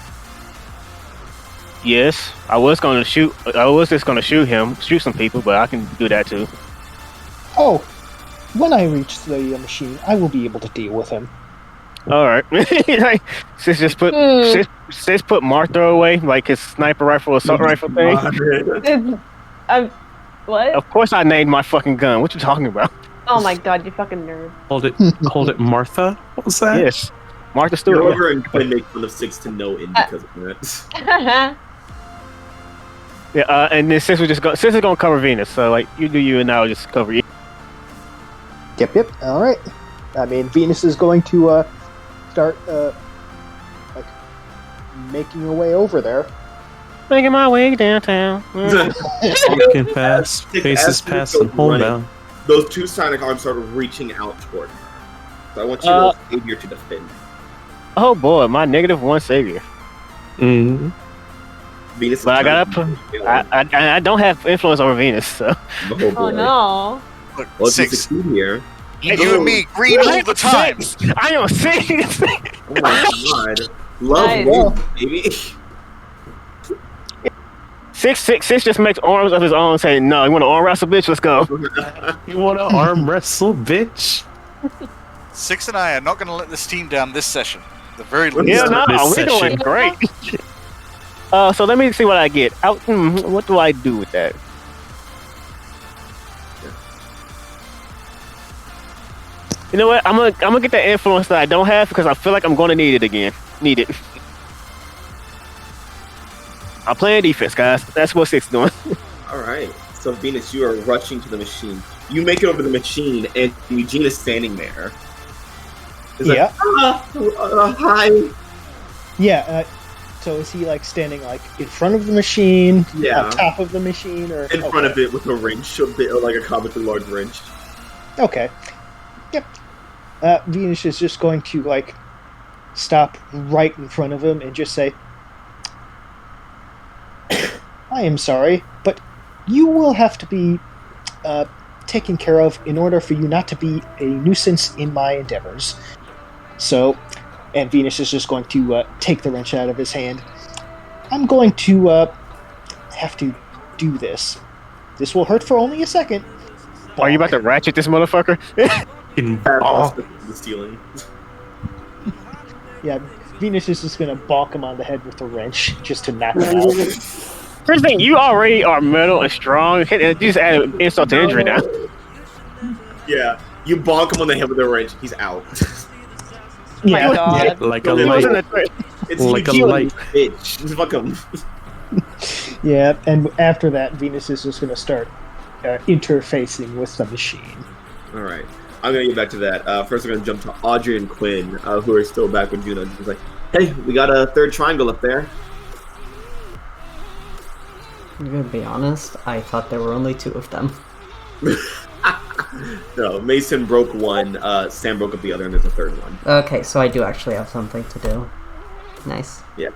Yes, I was just going to shoot some people, but I can do that too. Oh, when I reach the machine, I will be able to deal with him. All right. Sis just put Martha away, like his sniper rifle, assault rifle thing. What? Of course, I named my fucking gun. What you talking about? Oh my god, you fucking nerd. Hold it, Martha. What was that? Yes, Martha You're Stewart. over and try to make fun of 6 to no end because of that. Yeah, and then Sis is gonna cover Venus. So like, you do you, and I'll just cover you. Yep. All right. I mean, Venus is going to start like making her way over there. Making my way downtown. Walking past, faces past, and homebound. Those two psionic arms start reaching out toward her. So I want you to savior to defend. Oh boy, my -1 savior. Mm-hmm. Venus is But I trying gotta to- I don't have influence over Venus, so. Oh, boy. Oh no. Look, Well, if you 6. succeed here. You and me, green all the time. I am 6. Oh my god. Love Nice. wins, baby. 6 just makes arms of his own, saying, "No, you want to arm wrestle, bitch? Let's go." You want to arm wrestle, bitch? 6 and I are not going to let this team down this session. At the very least. Yeah, no, This we're doing session. great. So let me see what I get. What do I do with that? You know what? I'm gonna get that influence that I don't have because I feel like I'm gonna need it again. Need it. I'm playing defense, guys. That's what 6 doing. Alright. So, Venus, you are rushing to the machine. You make it over the machine, and Eugene is standing there. He's like, Yeah. Hi. Yeah. So is he like standing like in front of the machine, Yeah. on top of the machine, or In front of it with a wrench, a bit like a comically large wrench. Okay. Yep. Venus is just going to like stop right in front of him and just say, "I am sorry, but you will have to be taken care of in order for you not to be a nuisance in my endeavors." So, and Venus is just going to take the wrench out of his hand. I'm going to have to do this. This will hurt for only a second. Are you about to ratchet this motherfucker? In Off the ceiling. Yeah, Venus is just going to bonk him on the head with the wrench just to knock him out. First thing, you already are metal and strong. You just add insult to injury now. Yeah. You bonk him on the head with a wrench, he's out. Yeah. My god. like a It light. wasn't a threat. It's Like a Eugene, light. bitch. Fuck him. Yeah, and after that, Venus is just going to start interfacing with the machine. All right. I'm going to get back to that. First, we're going to jump to Audrey and Quinn, who are still back with Juno. She's like, hey, we got a third triangle up there. I'm gonna be honest, I thought there were only 2 of them. No, Mason broke one, Sam broke up the other, and there's a third one. Okay, so I do actually have something to do. Nice. Yeah.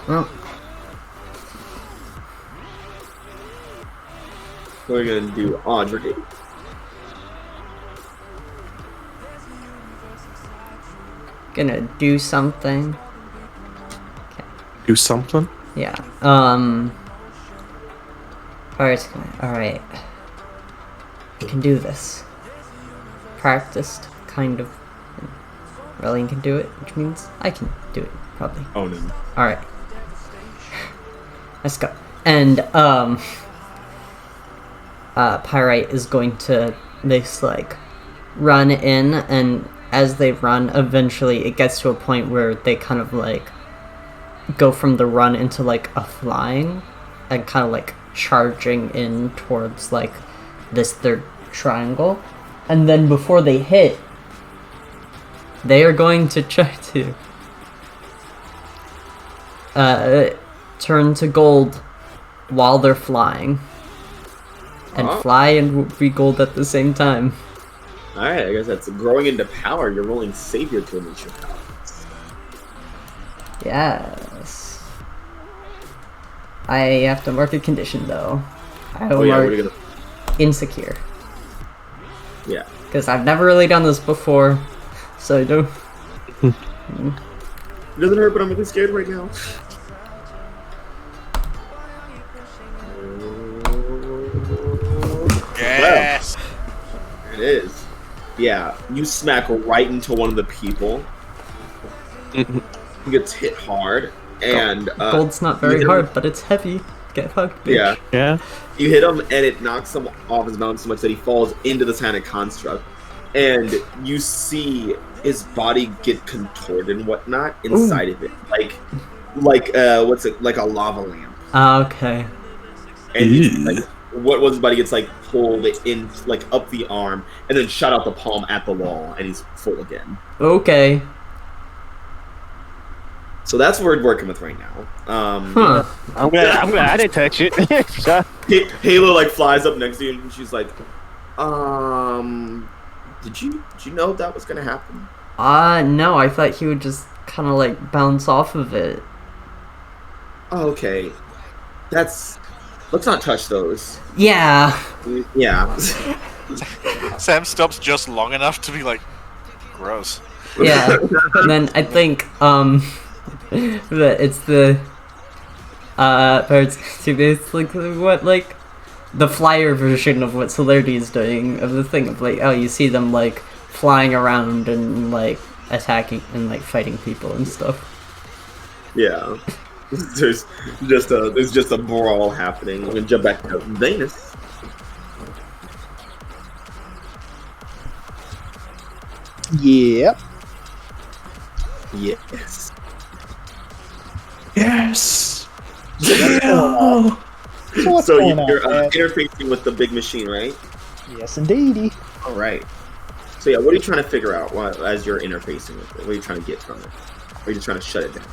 Well, We're going to do Audrey. gonna do something. Do something? Yeah. Alright. I can do this. Practiced, kind of. Relian can do it, which means I can do it, probably. Oh, no. Alright. Let's go. And, Pyrite is going to run in, and as they run, eventually it gets to a point where they kind of, go from the run into, a flying, and kind of, charging in towards, this third triangle. And then before they hit, they are going to try to turn to gold while they're flying. And fly and be gold at the same time. Alright, I guess that's growing into power. You're rolling Savior to unleash your powers. Yes. I have to mark a condition, though. I will what are mark you gonna... insecure. Yeah. Because I've never really done this before, so I don't... It doesn't hurt, but I'm really scared right now. Yes. Well, it is. Yeah, you smack right into one of the people. He gets hit hard, and Gold's not very hard, but it's heavy. Get fucked, bitch. Yeah. You hit him, and it knocks him off his balance so much that he falls into the psionic construct. And you see his body get contorted and whatnot inside of it, like a lava lamp. Okay. And he's, what was his body gets pulled in up the arm and then shot out the palm at the wall, and he's full again. Okay. So that's what we're working with right now. I'm glad I didn't touch it. Halo flies up next to you, and she's like, did you know that was gonna happen? No, I thought he would just kind of bounce off of it. Oh, okay. Let's not touch those. Yeah. Yeah. Sam stops just long enough to be like, gross. Yeah. And then I think that it's the parts to basically what the flyer version of what Celerity is doing of the thing of you see them flying around and attacking and fighting people and stuff. Yeah. There's just a brawl happening. I'm gonna jump back to Venus. Yep. Yes. Yes. So what's So going you're on, interfacing with the big machine, right? Yes, indeedy. All right. So yeah, what are you trying to figure out as you're interfacing with it? What are you trying to get from it? Or are you just trying to shut it down?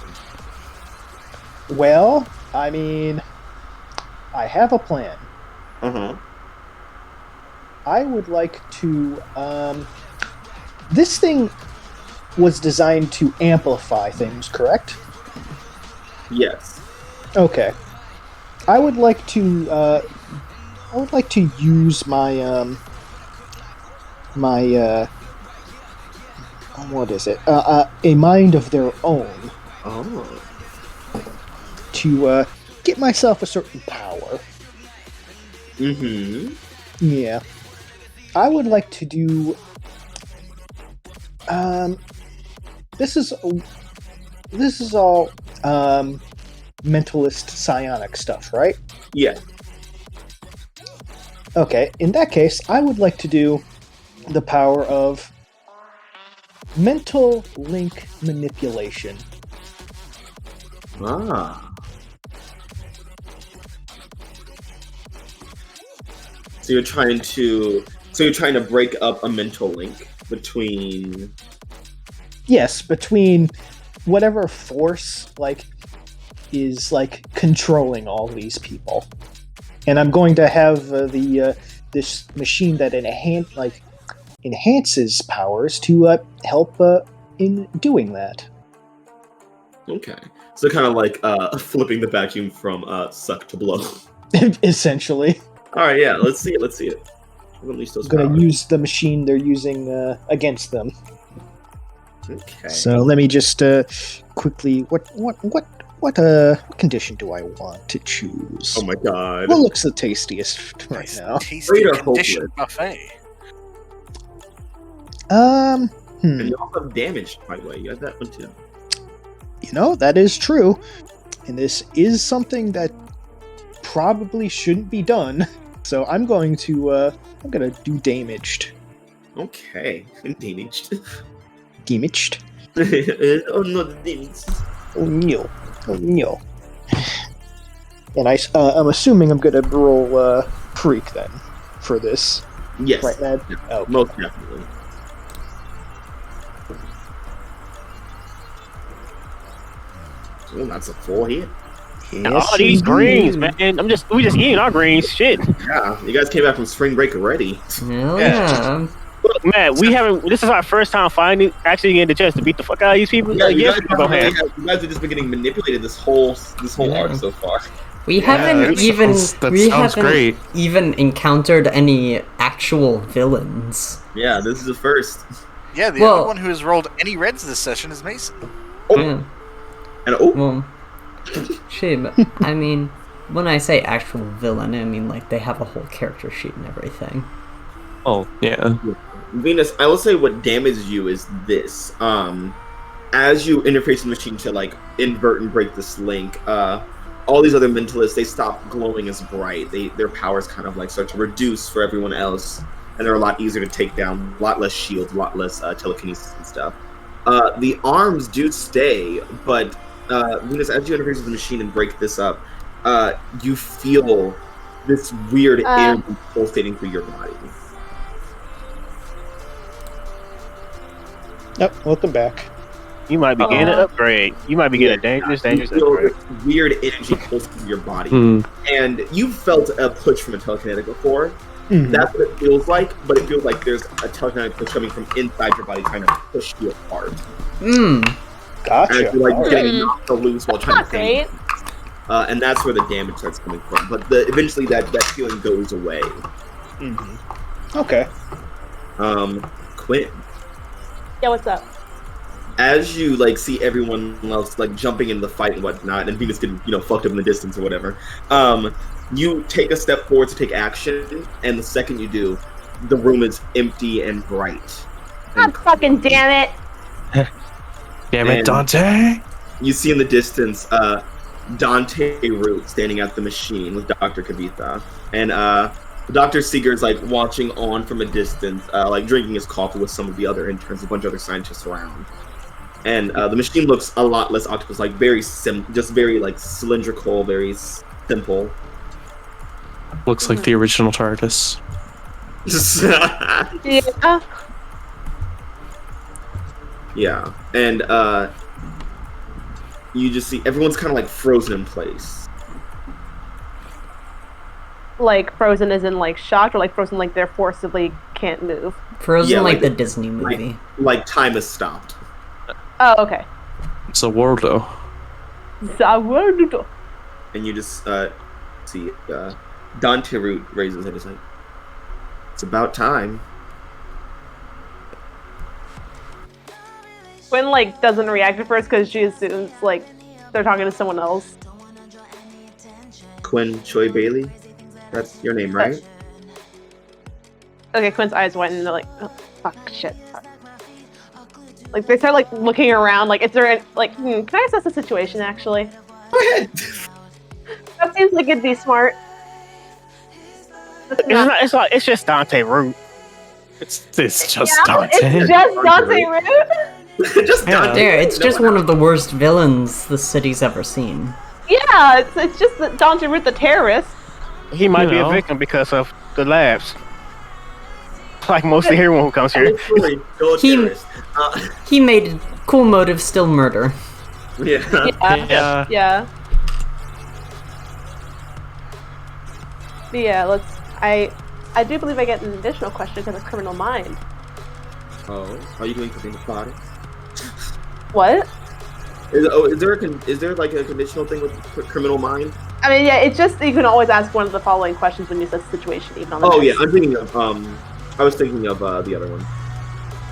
Well, I mean, I have a plan. Uh-huh. I would like to, this thing was designed to amplify things, correct? Yes. Okay. I would like to use my, what is it? A mind of their own. Oh. To, get myself a certain power. Mm-hmm. Yeah. I would like to do... This is all, mentalist psionic stuff, right? Yeah. Okay, in that case, I would like to do the power of mental link manipulation. Ah. So you're trying to break up a mental link between. Yes, between whatever force is controlling all these people, and I'm going to have this machine that enhances powers to help in doing that. Okay. So kind of like flipping the vacuum from suck to blow. Essentially. All right, yeah. Let's see it. Release those I'm going to powers. use the machine they're using against them. Okay. So let me just quickly. What condition do I want to choose? Oh my god. What looks the tastiest right now? Tasty Great or condition hopeless? buffet. And you also have damage, by the way. You have that one too. That is true, and this is something that probably shouldn't be done. So I'm going to do damaged. Okay. Damaged. Damaged. Oh no, the damage. Oh no. Oh no. And I'm assuming I'm gonna roll freak then for this. Yes. Right, Matt? Yeah, Oh. most definitely. Oh, that's a full hit. Yes, All these indeed. greens, man. We just eating our greens. Shit. Yeah, you guys came back from spring break already. Hell Yeah. yeah. Man, we haven't. This is our first time actually getting the chance to beat the fuck out of these people. Yeah, you Yes, guys, we go ahead. you guys have just been getting manipulated this whole Yeah. arc so far. We haven't sounds great. even encountered any actual villains. Yeah, this is the first. Yeah, the Well- only one who has rolled any reds this session is Mason. Oh. Yeah. And oh, Well, shit, but I mean, when I say actual villain, I mean like they have a whole character sheet and everything. Oh, yeah. Venus, I will say what damages you is this. As you interface the machine to like invert and break this link, all these other mentalists, they stop glowing as bright. Their powers kind of like start to reduce for everyone else, and they're a lot easier to take down, a lot less shields, a lot less telekinesis and stuff. The arms do stay, but Venus, as you interface with the machine and break this up, you feel this weird energy pulsating through your body. Yep, welcome back. You might be getting an upgrade. You might be getting a dangerous You feel upgrade. this weird energy pulsing through your body. Hmm. And you've felt a push from a telekinetic before. Mhm. That's what it feels like, but it feels like there's a telekinetic push coming from inside your body trying to push you apart. Gotcha. As you're like Alright. getting knocked loose while trying Not to stay. great. And that's where the damage starts coming from. But eventually that feeling goes away. Mhm. Okay. Quinn, Yeah, what's up? as you like see everyone else like jumping in the fight and whatnot, and Venus getting fucked up in the distance or whatever, you take a step forward to take action, and the second you do, the room is empty and bright. God fucking damn it! Damn it, And- Dante! You see in the distance Dante Root standing at the machine with Dr. Kavitha, and Dr. Seeger's like watching on from a distance, like drinking his coffee with some of the other interns, a bunch of other scientists around. And the machine looks a lot less octopus, like just very like cylindrical, very simple. Looks like the original TARDIS. Yeah. Yeah, and you just see everyone's kind of like frozen in place. Like frozen as in like shocked, or like frozen like they're forcibly can't move. Frozen Yeah, like like the the- Disney movie. Like time has stopped. Oh, okay. It's a worldo. Zawardo. And you just see Dante Root raises his head. He's like, "It's about time." Quinn like doesn't react at first because she assumes like they're talking to someone else. Quinn Choi Bailey, that's your name, right? Okay, Quinn's eyes widen and they're like, oh, fuck, shit. Fuck. Like they start like looking around. Like, is there like, can I assess the situation actually? Go ahead. That seems like it'd be smart. It's just Dante Root. It's just Yeah, Dante. it's just Dante Root. Just Yeah. Dante. There, it's just one of the worst villains the city's ever seen. Yeah, it's just that Dante Root the terrorist. He might be a know. victim because of the labs. Like most of everyone who comes here. Literally, go He- terrorist. He made cool motive still murder. Yeah. Yeah. Yeah. But yeah, I do believe I get an additional question because of criminal mind. Oh, are you doing something with bodies? What? Is there like a conditional thing with criminal mind? I mean, yeah, it's just you can always ask one of the following questions when you assess the situation, even on the Oh dice. yeah, I'm thinking of I was thinking of the other one.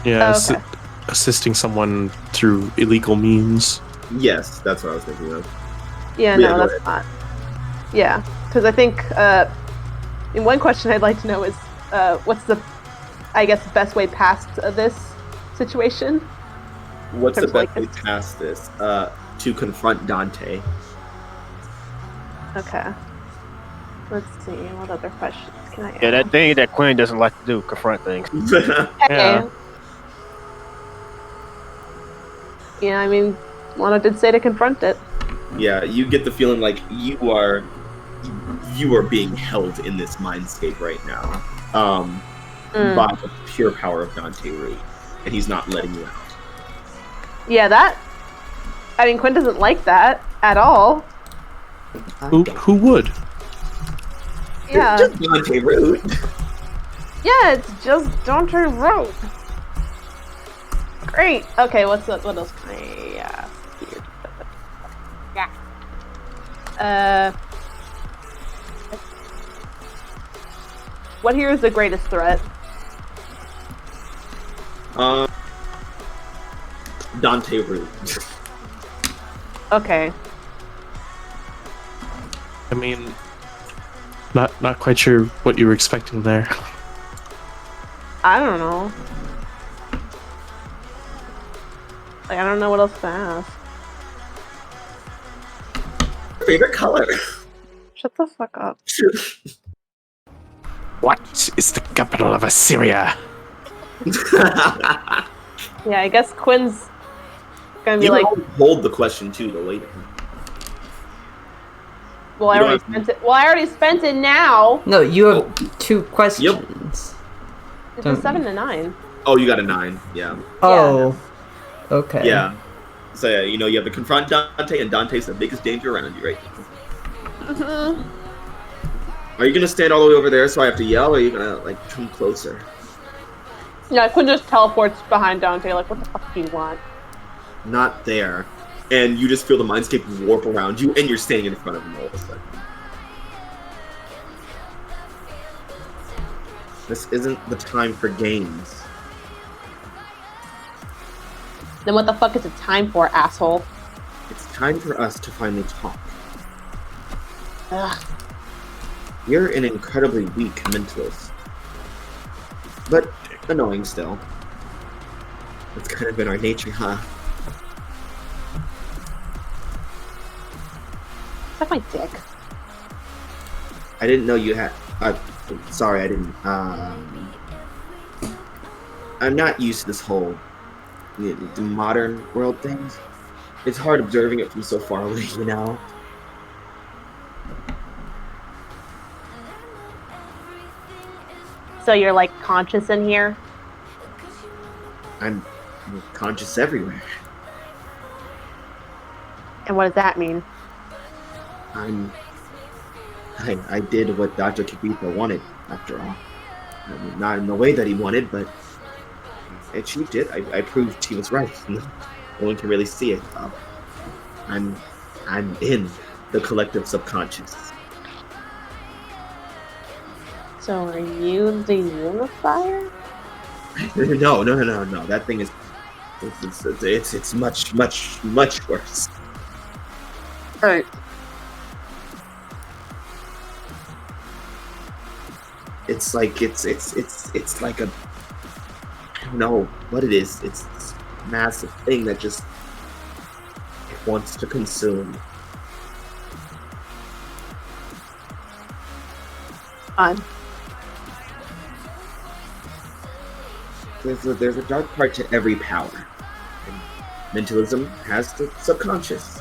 Yeah, Oh, okay. assisting someone through illegal means. Yes, that's what I was thinking of. Yeah, Yeah, no, go that's not. Yeah, because I think in one question I'd like to know is what's the, I guess, best way past this situation? What's the Sounds like best way this. past this? To confront Dante. Okay. Let's see, what other questions can I ask? Yeah, that thing that Quinn doesn't like to do, confront things. Okay. Yeah. Yeah, I mean, Lana did say to confront it. Yeah, you get the feeling like you are being held in this mindscape right now, by the pure power of Dante Root, and he's not letting you out. Yeah, that. I mean, Quinn doesn't like that at all. Who would? Yeah. It's just Dante Root. Yeah, it's just Dante Root. Great. Okay, what else can I ask here? Yeah. What here is the greatest threat? Dante Root. Okay. I mean, not quite sure what you were expecting there. I don't know. Like, I don't know what else to ask. Favorite color. Shut the fuck up. What is the capital of Assyria? Yeah, I guess Quinn's gonna be You like, can hold the question too, though. Later. well, I you already don't spent it. Well, I already spent it now. No, you have two questions. It's a 7 to 9. Oh, you got a 9. Yeah. Oh. Okay. Yeah. So yeah, you have to confront Dante, and Dante's the biggest danger around you right now. Mhm. Are you gonna stand all the way over there so I have to yell, or are you gonna like come closer? Yeah, Quinn just teleports behind Dante. Like, what the fuck do you want? Not there. And you just feel the mindscape warp around you, and you're standing in front of him all of a sudden. This isn't the time for games. Then what the fuck is it time for, asshole? It's time for us to finally talk. Ugh. You're an incredibly weak mentalist. But annoying still. It's kind of in our nature, huh? Suck my dick. I didn't know you had... sorry, I didn't... I'm not used to this whole... the modern world things. It's hard observing it from so far away, you know? So you're like conscious in here? I'm conscious everywhere. And what does that mean? I did what Dr. Kibitha wanted, after all. I mean, not in the way that he wanted, but I achieved it. I proved he was right. No one can really see it. I'm in the collective subconscious. So are you the unifier? No. That thing is it's much worse. Right. It's like it's like a, I don't know what it is. It's this massive thing that just wants to consume. Fun. There's a dark part to every power, and Mentalism has the subconscious.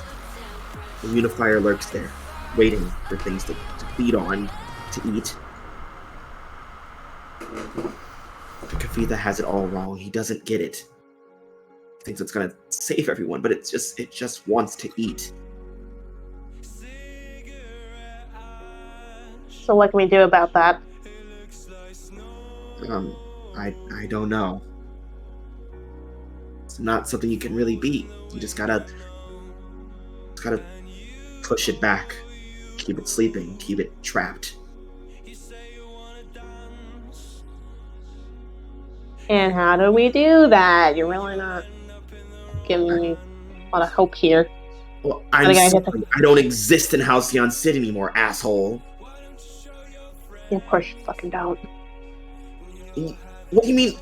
The unifier lurks there, waiting for things to feed on, to eat. But Kavitha has it all wrong. He doesn't get it. He thinks it's gonna save everyone, but it just wants to eat. So what can we do about that? I don't know. It's not something you can really beat. You just gotta push it back. Keep it sleeping. Keep it trapped. And how do we do that? You're really not giving me a lot of hope here. Well, I'm sorry. I don't exist in Halcyon City anymore, asshole. Yeah, of course you fucking don't. What do you mean?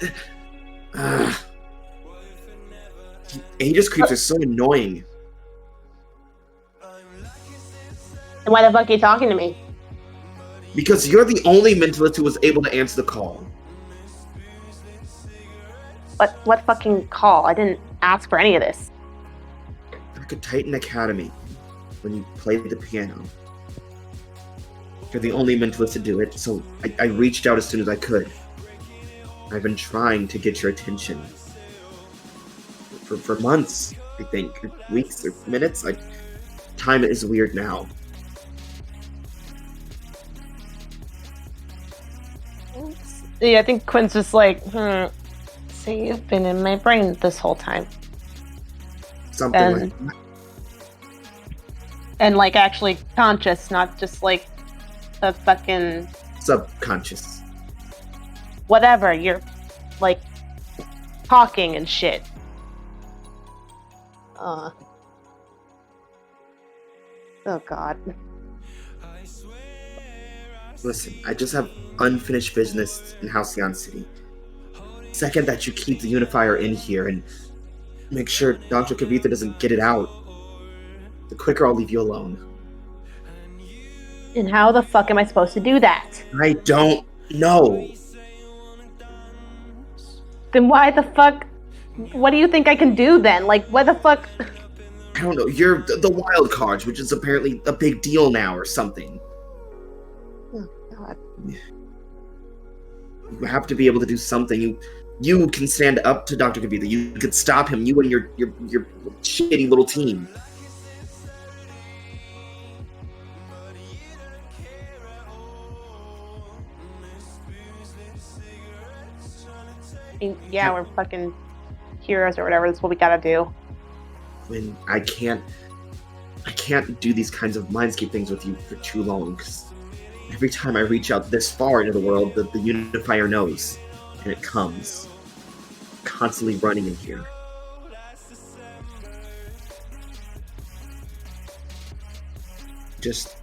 Aegis creeps are so annoying. And why the fuck are you talking to me? Because you're the only mentalist who was able to answer the call. What fucking call? I didn't ask for any of this. Back at Titan Academy, when you played the piano. You're the only mentalist to do it, so I reached out as soon as I could. I've been trying to get your attention. For months, I think. Weeks or minutes. Time is weird now. Yeah, I think Quinn's just like, so you've been in my brain this whole time. Something like that. And like actually conscious, not just like a fucking... Subconscious. Whatever, you're like talking and shit. Oh god. Listen, I just have unfinished business in Halcyon City. Second that you keep the unifier in here and make sure Dr. Kavitha doesn't get it out, the quicker I'll leave you alone. And how the fuck am I supposed to do that? I don't know. Then why the fuck? What do you think I can do then? Like, what the fuck? I don't know. You're the Wildcards, which is apparently a big deal now or something. Oh, God. You have to be able to do something. You can stand up to Dr. Kavitha. You could stop him. You and your shitty little team. Yeah, we're fucking heroes or whatever. That's what we gotta do. When I can't do these kinds of mindscape things with you for too long, because every time I reach out this far into the world, the unifier knows, and it comes. Constantly running in here. Just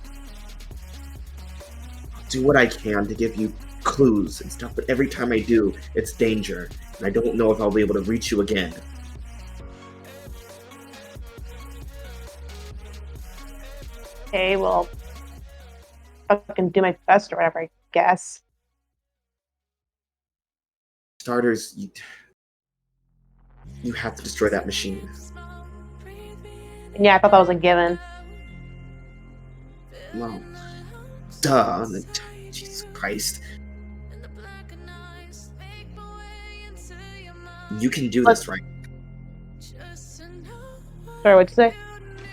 do what I can to give you clues and stuff, but every time I do, it's danger, and I don't know if I'll be able to reach you again. Okay, well, fucking do my best or whatever, I guess. Starters, you have to destroy that machine. Yeah, I thought that was a given. Well, duh. Jesus Christ. You can do this, right? Sorry, what'd you say?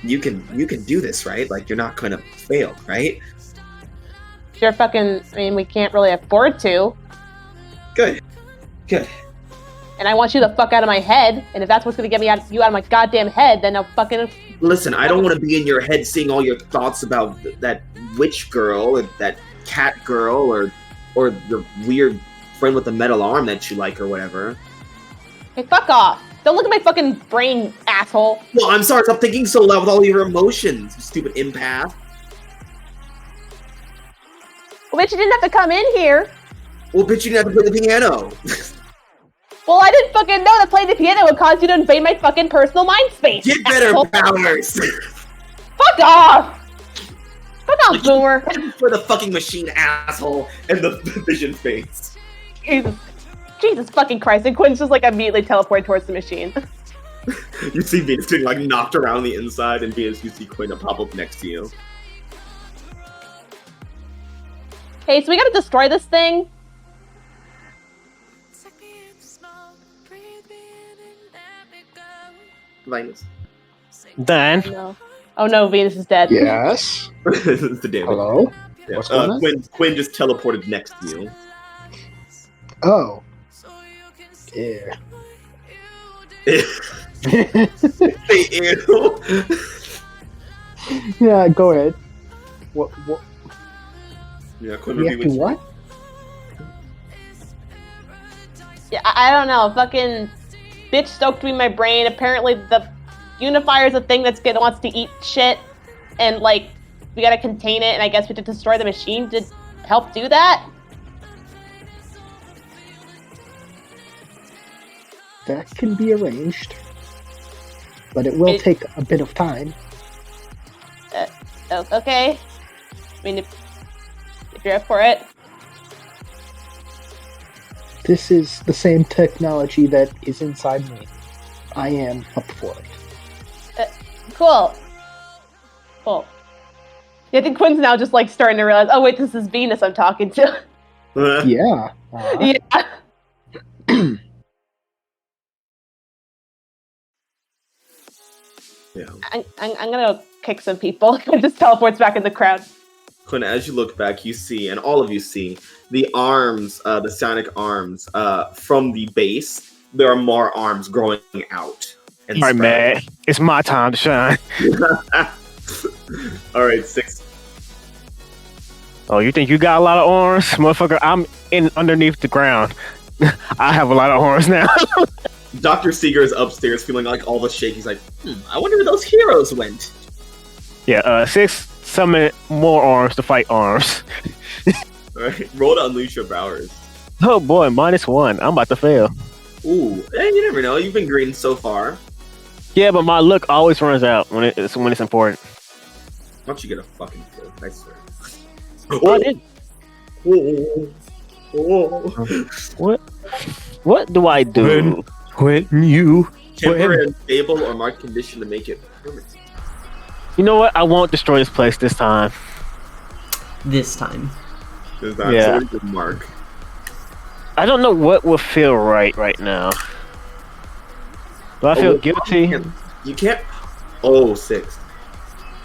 You can do this, right? Like, you're not gonna fail, right? Sure fucking, I mean, we can't really afford to. Good. And I want you the fuck out of my head, and if that's what's gonna get you out of my goddamn head, then I'll fucking... Listen, I don't want to be in your head seeing all your thoughts about that witch girl, or that cat girl, or the weird friend with the metal arm that you like, or whatever. Hey, fuck off! Don't look at my fucking brain, asshole! Well, I'm sorry, stop thinking so loud with all your emotions, you stupid empath. Well, bitch, you didn't have to come in here! Well, bitch, you didn't have to play the piano. Well, I didn't fucking know that playing the piano would cause you to invade my fucking personal mind space! Get better asshole. powers! Fuck off! Fuck off, boomer! For the fucking machine, asshole, and the vision face. Jesus fucking Christ, and Quinn's just like immediately teleported towards the machine. You see Venus getting like knocked around the inside, and Venus, you see Quinn pop up next to you. Hey, so we gotta destroy this thing? Venus. Dan. No. Oh no, Venus is dead. Yes. It's the damage. Hello. What's going on? Quinn just teleported next to you. Oh. Yeah. Say ew. Yeah. Go ahead. What? Yeah, Quinn would We be have with to you. what? Yeah, I don't know. Fucking bitch stoked me in my brain. Apparently the unifier is a thing wants to eat shit, and like we gotta contain it. And I guess we have to destroy the machine to help do that. That can be arranged, but it will take a bit of time. Okay. I mean, if you're up for it. This is the same technology that is inside me. I am up for it. Cool. Yeah, I think Quinn's now just like starting to realize, oh wait, this is Venus I'm talking to. Yeah. Yeah. Yeah. I'm gonna kick some people. It just teleports back in the crowd. Quinn, as you look back, you see, and all of you see, the arms, the psionic arms, from the base. There are more arms growing out. All right, man. It's my time to shine. All right, 6. Oh, you think you got a lot of arms, motherfucker? I'm underneath the ground. I have a lot of arms now. Dr. Seeger is upstairs feeling like all the shake. He's like, I wonder where those heroes went. Yeah, 6 summon more arms to fight arms. Alright, roll to unleash your powers. Oh boy, -1. I'm about to fail. Ooh, you never know. You've been green so far. Yeah, but my luck always runs out when it's important. Why don't you get a fucking kill? I swear. Oh, I did. What do I do? When you Temporary unstable or marked condition to make it permanent. You know what? I won't destroy this place this time. This time. Yeah. So good mark. I don't know what will feel right now. Do I feel guilty? You can't. Oh, 6.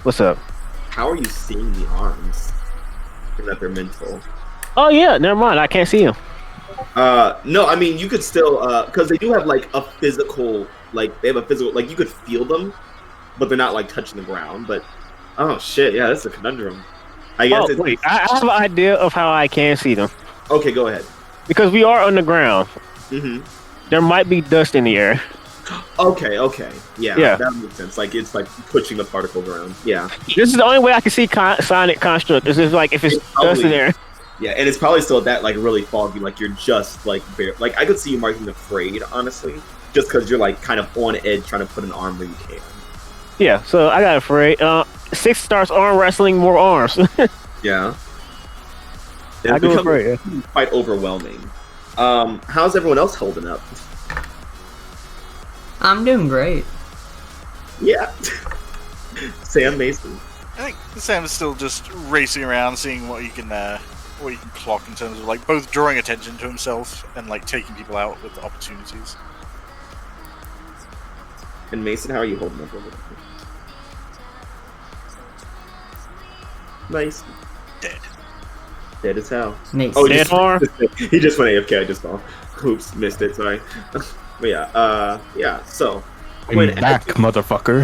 What's up? How are you seeing the arms? Given that they're mental. Oh yeah, never mind. I can't see them. No, I mean you could still, because they do have like a physical, like you could feel them, but they're not like touching the ground. But oh shit, yeah, that's a conundrum. I guess. Wait, I have an idea of how I can see them. Okay, go ahead. Because we are on the ground. Mm-hmm. There might be dust in the air. Okay, yeah, that makes sense. Like it's like pushing the particles around. Yeah, this is the only way I can see sonic construct. Is like if it's dust in there. Yeah, and it's probably still that like really foggy. Like you're just like like I could see you marking afraid, honestly, just because you're like kind of on edge trying to put an arm where you can. Yeah, so I got afraid. 6 starts arm wrestling, more arms. Yeah. I go afraid. Yeah. Quite overwhelming. How's everyone else holding up? I'm doing great. Yeah. Sam Mason. I think Sam is still just racing around, seeing what you can clock in terms of like both drawing attention to himself and like taking people out with opportunities. And Mason, how are you holding up over there? Nice. Dead as hell. Mason. Oh, he just went AFK. I just saw. Oops, missed it. Sorry. But yeah. So. I'm back, motherfucker.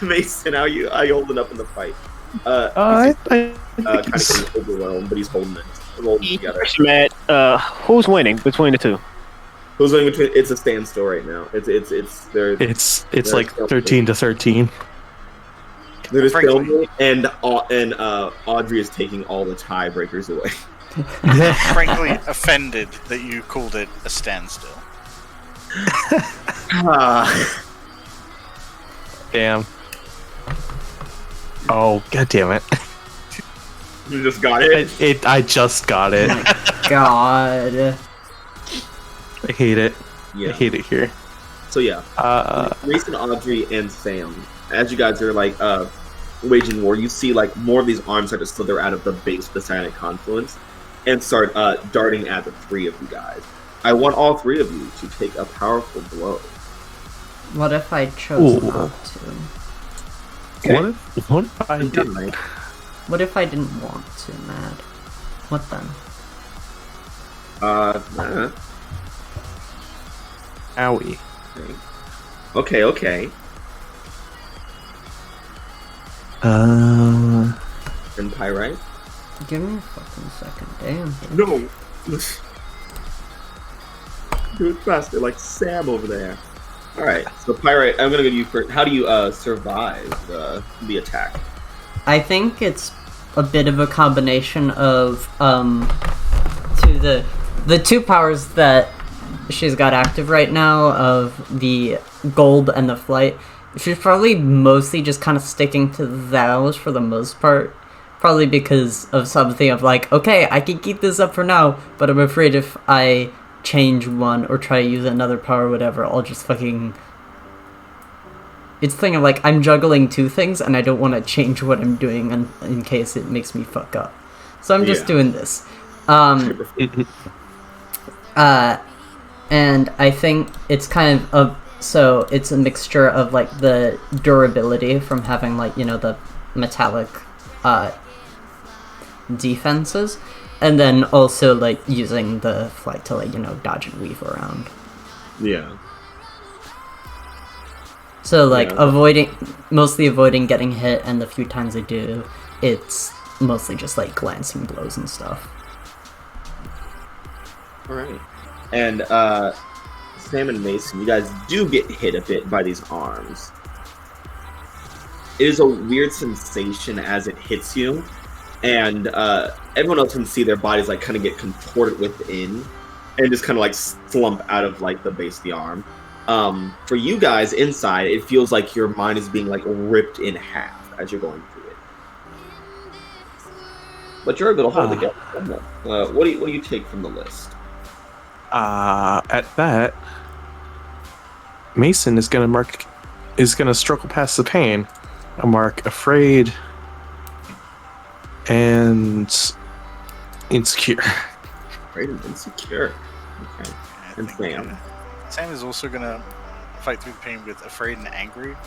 Mason, how you holding up in the fight? I kind of overwhelmed, but he's holding it. Holding together. Matt, who's winning between the two? Who's winning between? It's a standstill right now. It's like 13-13. They're just filming, and Audrey is taking all the tiebreakers away. Frankly, offended that you called it a standstill. Damn. Oh, god damn it. You just got it? I just got it. God. I hate it. Yeah. I hate it here. So yeah, Mason, Audrey, and Sam, as you guys are like waging war, you see like more of these arms start to slither out of the base of the Cyanic Confluence and start darting at the three of you guys. I want all three of you to take a powerful blow. What if I chose Ooh. not to? Okay. What if I did? What if I didn't want to, Matt? What then? Owie. Okay. And Pyrite? Give me a fucking second, damn. No! Do it faster, like Sam over there. Alright, so Pyrite, I'm gonna go to you first. How do you survive the attack? I think it's a bit of a combination of the two powers that she's got active right now of the gold and the flight. She's probably mostly just kind of sticking to those for the most part. Probably because of something of like, okay, I can keep this up for now, but I'm afraid if I change one or try to use another power or whatever, I'll just fucking... It's the thing of like, I'm juggling two things and I don't want to change what I'm doing in case it makes me fuck up. So I'm just doing this. And I think it's kind of so it's a mixture of like the durability from having like, you know, the metallic defenses, and then also like using the flight to like, you know, dodge and weave around. Yeah. So like mostly avoiding getting hit, and the few times I do, it's mostly just like glancing blows and stuff. Alright. And Sam and Mason, you guys do get hit a bit by these arms. It is a weird sensation as it hits you, and everyone else can see their bodies like kind of get contorted within and just kind of like slump out of like the base of the arm. For you guys inside, it feels like your mind is being like ripped in half as you're going through it. But you're able to hold together. What do you take from the list? At that, Mason is gonna struggle past the pain. I'll mark afraid and insecure. Afraid and insecure. Okay. And Sam. Sam is also gonna fight through the pain with afraid and angry.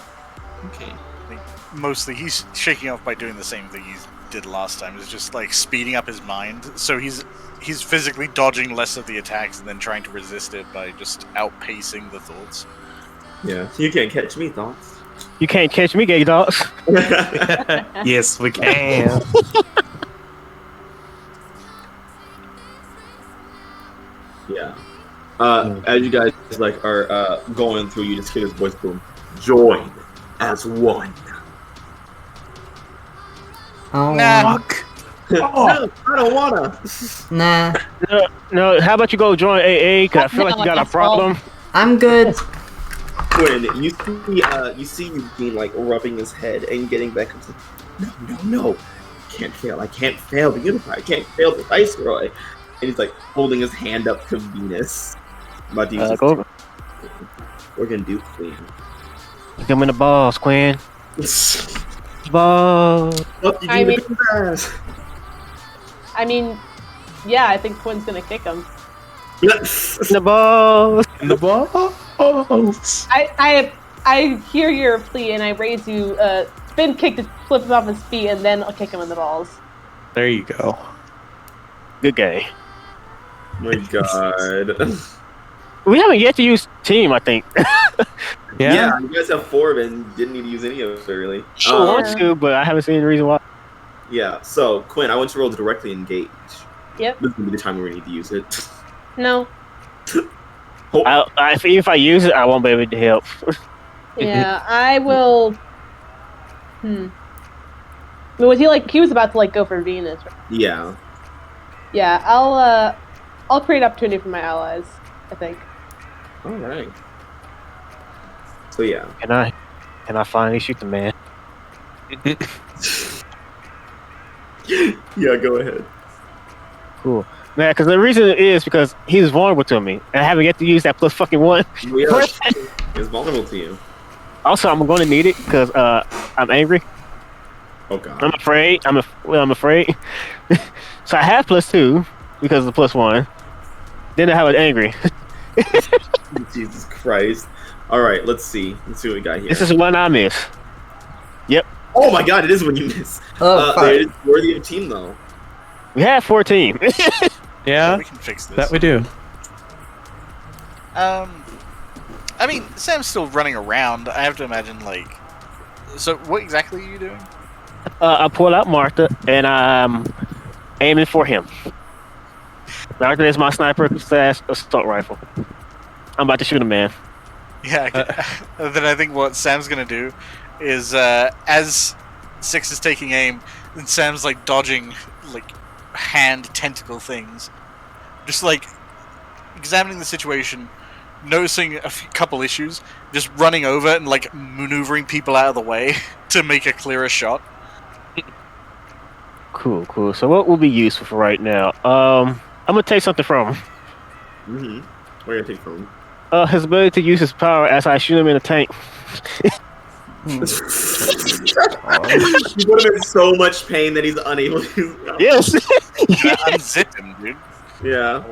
Okay. I think mostly he's shaking off by doing the same thing he did last time. Is just like speeding up his mind, so he's physically dodging less of the attacks and then trying to resist it by just outpacing the thoughts. Yeah. You can't catch me, thoughts. You can't catch me, gay dogs. Yes, we can. Yeah. As you guys like are going through, you just hear this voice boom. Join as one. Oh, Nah. No, I don't wanna. nah, No, how about you go join AA? Cause I feel like you got a problem. I'm good. When you see Eugene like rubbing his head and getting back up, no, can't fail. I can't fail the Unifier. I can't fail the Viceroy. And he's like holding his hand up to Venus. About to use Go. We're gonna do Queen. Give him in the balls, Quinn. Balls. I mean, yeah, I think Quinn's gonna kick him. In the balls. In the balls. I hear your plea, and I raise you, spin kick to flip him off his feet, and then I'll kick him in the balls. There you go. Good game. My God. We haven't yet to use team, I think. Yeah, you guys have 4 and didn't need to use any of it really. Sure want to, but I haven't seen any reason why. Yeah, so Quinn, I want you to roll to directly engage. Yep. This is gonna be the time where we need to use it. No. If I use it, I won't be able to help. Yeah, I will. But was he was about to like go for Venus, right? Yeah. Yeah, I'll create opportunity for my allies, I think. All right. So yeah. Can I finally shoot the man? Yeah, go ahead. Cool. Yeah, because the reason is because he's vulnerable to me, and I haven't yet to use that plus fucking one. We are is vulnerable to you. Also, I'm going to need it because I'm angry. Oh god. I'm afraid. I'm afraid. So I have +2 because of the +1. Then I have an angry. Jesus Christ. Alright, let's see. Let's see what we got here. This is one I miss. Yep. Oh my god, it is when you miss. Oh, fuck. It is worthy of team though. We have 14. Yeah, We can fix this. that we do. I mean, Sam's still running around. I have to imagine, like... So, what exactly are you doing? I pulled out Martha, and I'm aiming for him. Martha is my sniper / assault rifle. I'm about to shoot a man. Yeah, then I think what Sam's gonna do is, as Six is taking aim, then Sam's, like, dodging, like, hand tentacle things. Just, like, examining the situation, noticing a couple issues, just running over and, like, maneuvering people out of the way to make a clearer shot. Cool. So what will be useful for right now? I'm gonna take something from him. Mm-hmm. What are you gonna take from him? His ability to use his power as I shoot him in a tank. You put him in so much pain that he's unable to. Yes. Unzip him, dude. Yeah.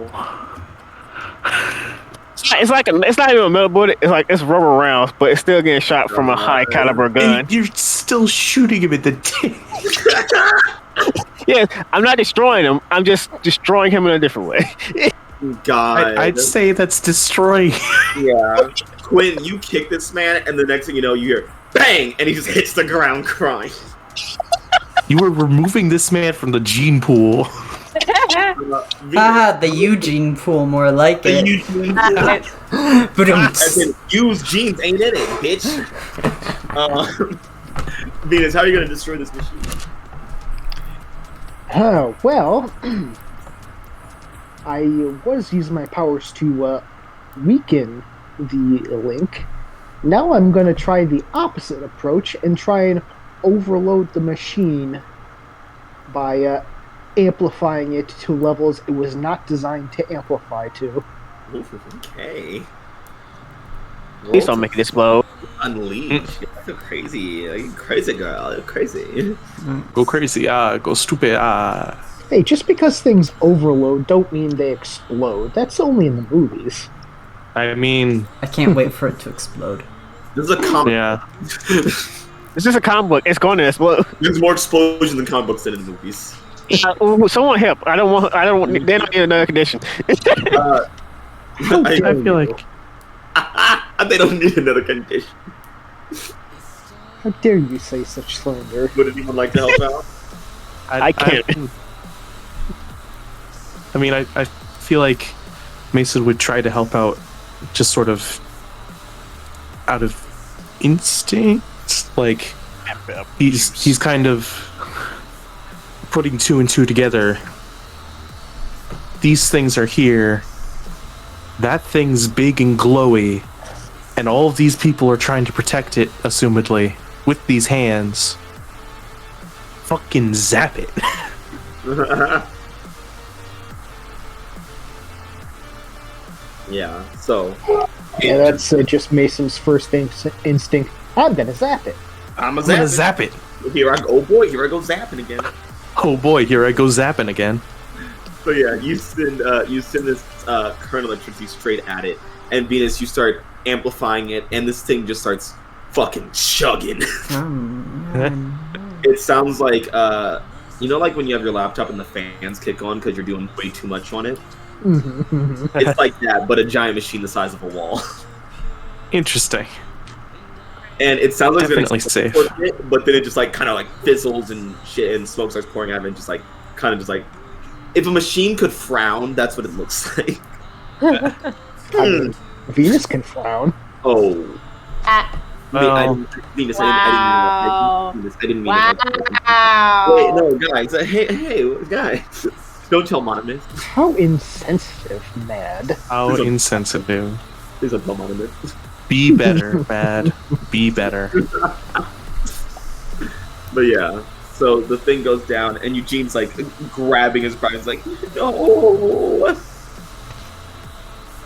It's not even a metal bullet. It's rubber rounds, but it's still getting shot from a high caliber gun. And you're still shooting him in the dick. Yes, I'm not destroying him. I'm just destroying him in a different way. God. I'd say that's destroying. Yeah. Quinn, you kick this man, and the next thing you know, you hear bang, and he just hits the ground crying. You were removing this man from the gene pool. Haha, the Eugene pool, more like it. But As in, use jeans ain't in it, bitch. Venus, how are you gonna destroy this machine? Well, I was using my powers to weaken the link. Now I'm going to try the opposite approach and try and overload the machine by amplifying it to levels it was not designed to amplify to. Okay. Please don't make it explode. Unleash. You're crazy. You're crazy, girl. You're crazy. Go crazy, go stupid, Hey, just because things overload don't mean they explode. That's only in the movies. I mean, I can't wait for it to explode. This is a comic. yeah. This is a comic book. It's going to explode. There's more explosions in comic books than in movies. Someone help! I don't want. They don't need another condition. I feel like they don't need another condition. How dare you say such slander? Would anyone like to help out? I can't. I mean, I feel like Mason would try to help out, just sort of out of instinct. Like he's kind of putting 2 and 2 together. These things are here. That thing's big and glowy, and all of these people are trying to protect it, assumedly, with these hands. Fucking zap it. Yeah, so. Yeah, that's just Mason's first instinct. I'm gonna zap it. I'm gonna zap it. Here I go. Oh boy, here I go zapping again. Oh boy, here I go zapping again. So yeah, you send this current electricity straight at it, and Venus, you start amplifying it, and this thing just starts fucking chugging. It sounds like you know, like when you have your laptop and the fans kick on because you're doing way too much on it. It's like that, but a giant machine the size of a wall. Interesting. And it sounds like definitely safe, but then it just like kind of like fizzles and shit, and smoke starts pouring out of it, and just like kind of just like, if a machine could frown, that's what it looks like. I mean, Venus can frown. Oh. Venus, I didn't mean it. Wait, no, guys. Hey, guys. Don't tell Monomus. How insensitive, Mad. How insensitive. Please don't tell Monomus. Be better, Mad. Be better. But yeah, So the thing goes down, and Eugene's like grabbing his bride. He's like, no.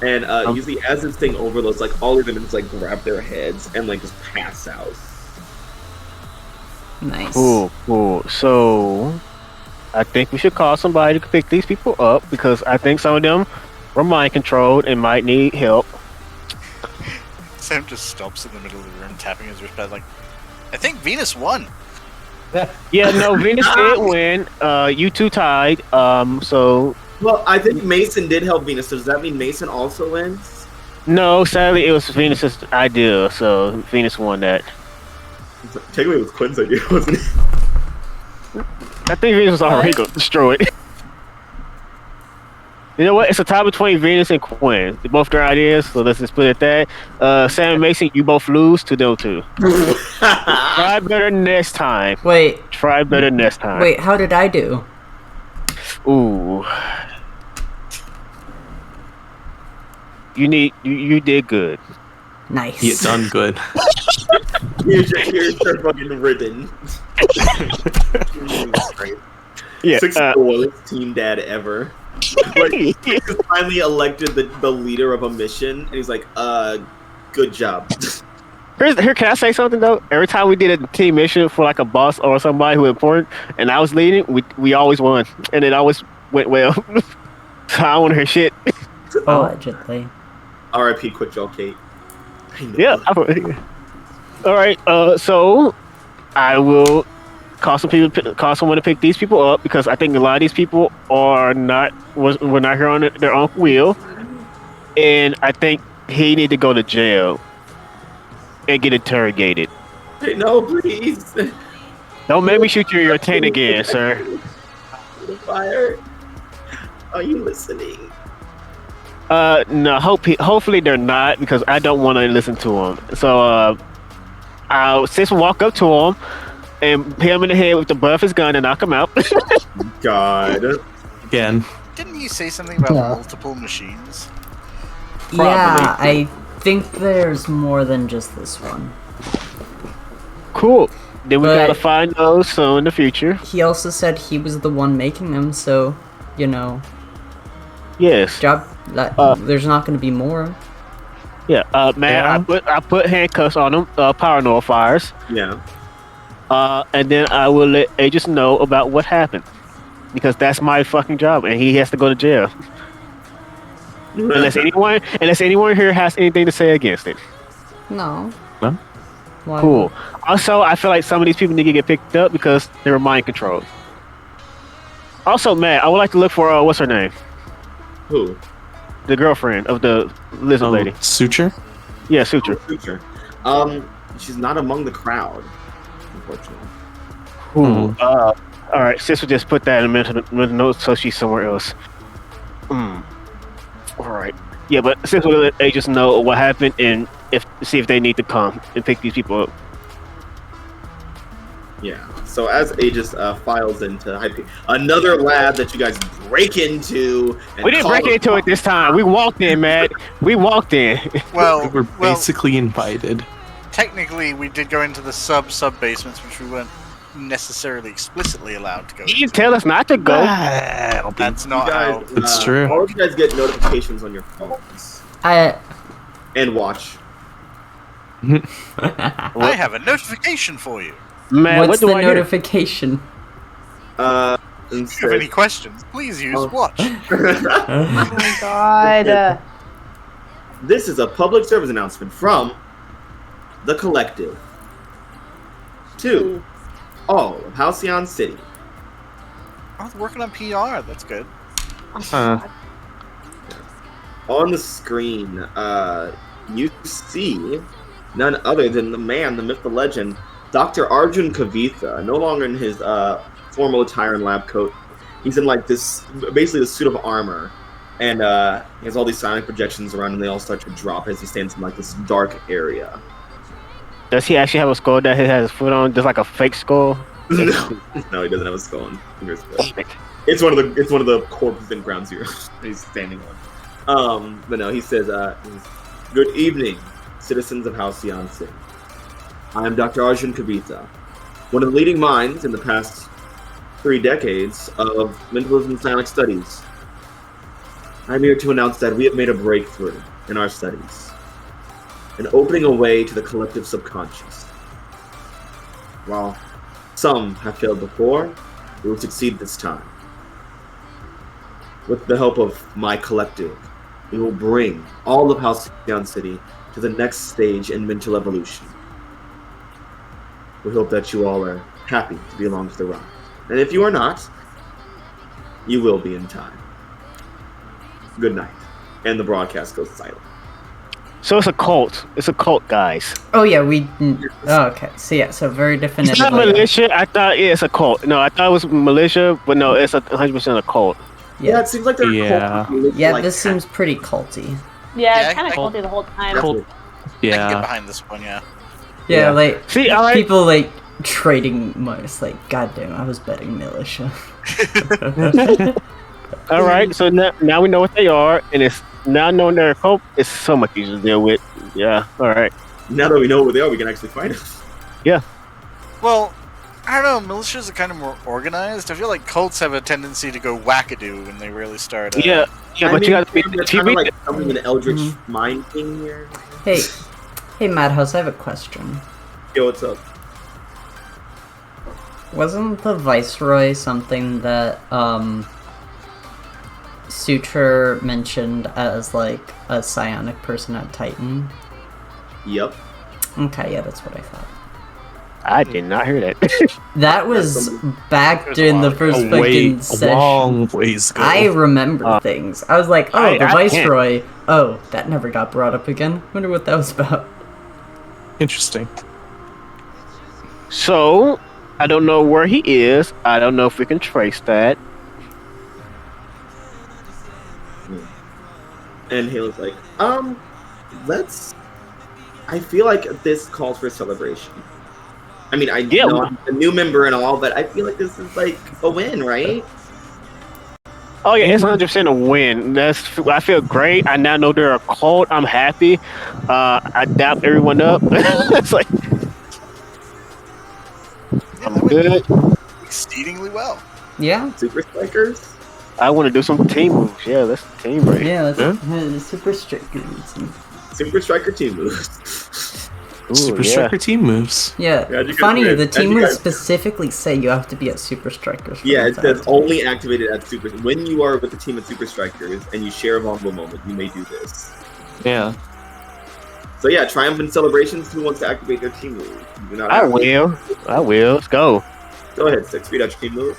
And usually, as this thing overloads, like all of them just like grab their heads and like just pass out. Nice. Cool. So, I think we should call somebody to pick these people up because I think some of them were mind controlled and might need help. Sam just stops in the middle of the room, tapping his wristpad, like, I think Venus won. Yeah, no, Venus did win. You two tied. So. Well, I think Mason did help Venus. So does that mean Mason also wins? No, sadly, it was Venus's idea, so Venus won that. Technically, it was Quinn's idea, wasn't it? I think Venus was already going to destroy it. You know what? It's a tie between Venus and Quinn. They're both their ideas, so let's just put it at that. Sam and Mason, you both lose to them two. Try better next time. Wait. Try better next time. Wait, how did I do? Ooh. You did good. Nice. You done good. Here's your fucking ribbon. Yeah. 6 coolest team dad ever. Like, he's finally elected the leader of a mission, and he's like, good job. Here, can I say something though? Every time we did a team mission for like a boss or somebody who was important, and I was leading, we always won, and it always went well. So I don't want to hear shit. Allegedly. R.I.P. Quick Jaw Kate. Yeah. All right. So I will call someone to pick these people up because I think a lot of these people were not here on their own wheel, and I think he need to go to jail and get interrogated. Hey, no, please. Don't make me shoot your taint again, sir. Fire. Are you listening? No. Hopefully they're not because I don't want to listen to them. So I'll walk up to him and hit him in the head with the butt of his gun and knock him out. God. Again. Didn't you say something about multiple machines? Yeah, I think there's more than just this one. Cool. Then we But- gotta find those so in the future. He also said he was the one making them, so, you know, Yes. there's not going to be more. Yeah. Man, Yeah. I put handcuffs on them. Power nullifiers. Yeah. And then I will let Aegis know about what happened because that's my fucking job, and he has to go to jail. Unless anyone here has anything to say against it. No. No? Why? Cool. Also, I feel like some of these people need to get picked up because they were mind controlled. Also, Matt, I would like to look for what's her name? Who? The girlfriend of the lizard lady. Suture? Yeah, Suture. Future. She's not among the crowd, unfortunately. Cool. All right, sis will just put that in the notes so she's somewhere else. All right. Yeah, but since we'll let Aegis know what happened and see if they need to come and pick these people up. Yeah. So as Aegis files into Hype, another lab that you guys break into. And We didn't break into it this time. We walked in, Matt. We walked in. Well, We were basically invited. technically we did go into the sub basements, which we weren't necessarily explicitly allowed to go You into. didn't tell us not to go. That's You not how. guys, It's true. All of you guys get notifications on your phones and watch. I have a notification for you. Man, What's what do the I hear? notification? And If you have any questions, please use watch. Oh my god. This is a public service announcement from the Collective to all of Halcyon City. Oh, they're working on PR. That's good. On the screen, you see none other than the man, the myth, the legend, Dr. Arjun Kavitha, no longer in his formal attire and lab coat. He's in like this, basically the suit of armor, and he has all these sonic projections around, and they all start to drop as he stands in like this dark area. Does he actually have a skull that he has his foot on, just like a fake skull? No, he doesn't have a skull. Damn it. It's one of the corpses in Ground Zero he's standing on. But no, he says, "Good evening, citizens of Halcyon City. I am Dr. Arjun Kavitha, one of the leading minds in the past 3 decades of mentalism and psionic studies. I'm here to announce that we have made a breakthrough in our studies, and opening a way to the collective subconscious. While some have failed before, we will succeed this time. With the help of my collective, we will bring all of Halcyon City to the next stage in mental evolution. We hope that you all are happy to be along for the ride. And if you are not, you will be in time. Good night. And the broadcast goes silent. So it's a cult. It's a cult, guys. Oh yeah, okay. So yeah, so very definitively. It's not militia. I thought it's a cult. No, I thought it was militia, but no, it's 100% a cult. Yeah, it seems like they're Yeah. Yeah, like this seems pretty culty. Yeah, Yeah, it's kind of I- culty the whole time. I can get Yeah. behind this one, yeah. Yeah, like See, all right. people like trading money. Like, goddamn, I was betting militia. All right. So now we know what they are, and it's now knowing they're a cult. It's so much easier to deal with. Yeah. All right. now that we know where they are, we can actually fight them. Well, I don't know, militias are kind of more organized. I feel like cults have a tendency to go wackadoo when they really start. Yeah. Yeah, but you got to be they're TV. kind of like something an eldritch mind thing here. Hey, Madhouse, I have a question. Yo, what's up? Wasn't the Viceroy something that Suture mentioned as like a psionic person at Titan? Yep. Okay, yeah, that's what I thought. I did not hear that. That was back There's during a the lot first A fucking session. long ways ago. I remember things. I was like, oh, I the can't. Viceroy. Oh, that never got brought up again. Wonder what that was about. Interesting. So I don't know where he is. I don't know if we can trace that. And Halo's like, let's. I feel like this calls for a celebration. I mean, I know I'm a new member and all, but I feel like this is like a win, right? Oh yeah, it's 100% a win. I feel great. I now know they're a cult. I'm happy. I dap everyone up. It's like Yeah, I'm that went good. exceedingly well. Yeah. Super Strikers. I want to do some team moves. Yeah, let's team right. Yeah, that's Yeah. super strict. Super Striker team moves. Ooh, Super yeah. Striker team moves. Yeah, How'd you guys funny, do? the How'd team you would guys- specifically say you have to be at Super Strikers. for Yeah, the it says time. only activated at Super. When you are with the team of Super Strikers and you share a vulnerable moment, you may do this. Yeah. So yeah, triumphant celebrations. Who wants to activate their team move? You do not I have to. will. I will. Let's go. Go ahead, 6 feet out your team move.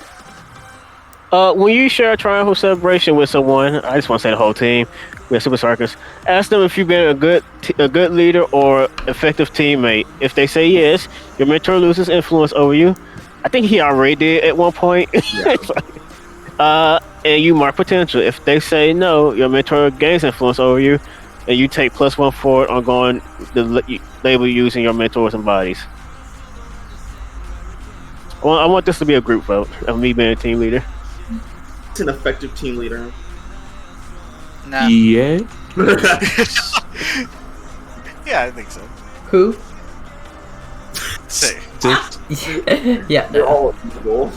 When you share a triumphal celebration with someone, I just want to say the whole team, we have Super Strikers. Ask them if you've been a good leader or effective teammate. If they say yes, your mentor loses influence over you. I think he already did at one point. Yeah. And you mark potential. If they say no, your mentor gains influence over you, and you take +1 forward on going the label using your mentors and bodies. Well, I want this to be a group vote of me being a team leader. It's an effective team leader. Nah. Yeah. Yeah, I think so. Who? Say. Yeah. They're all equal.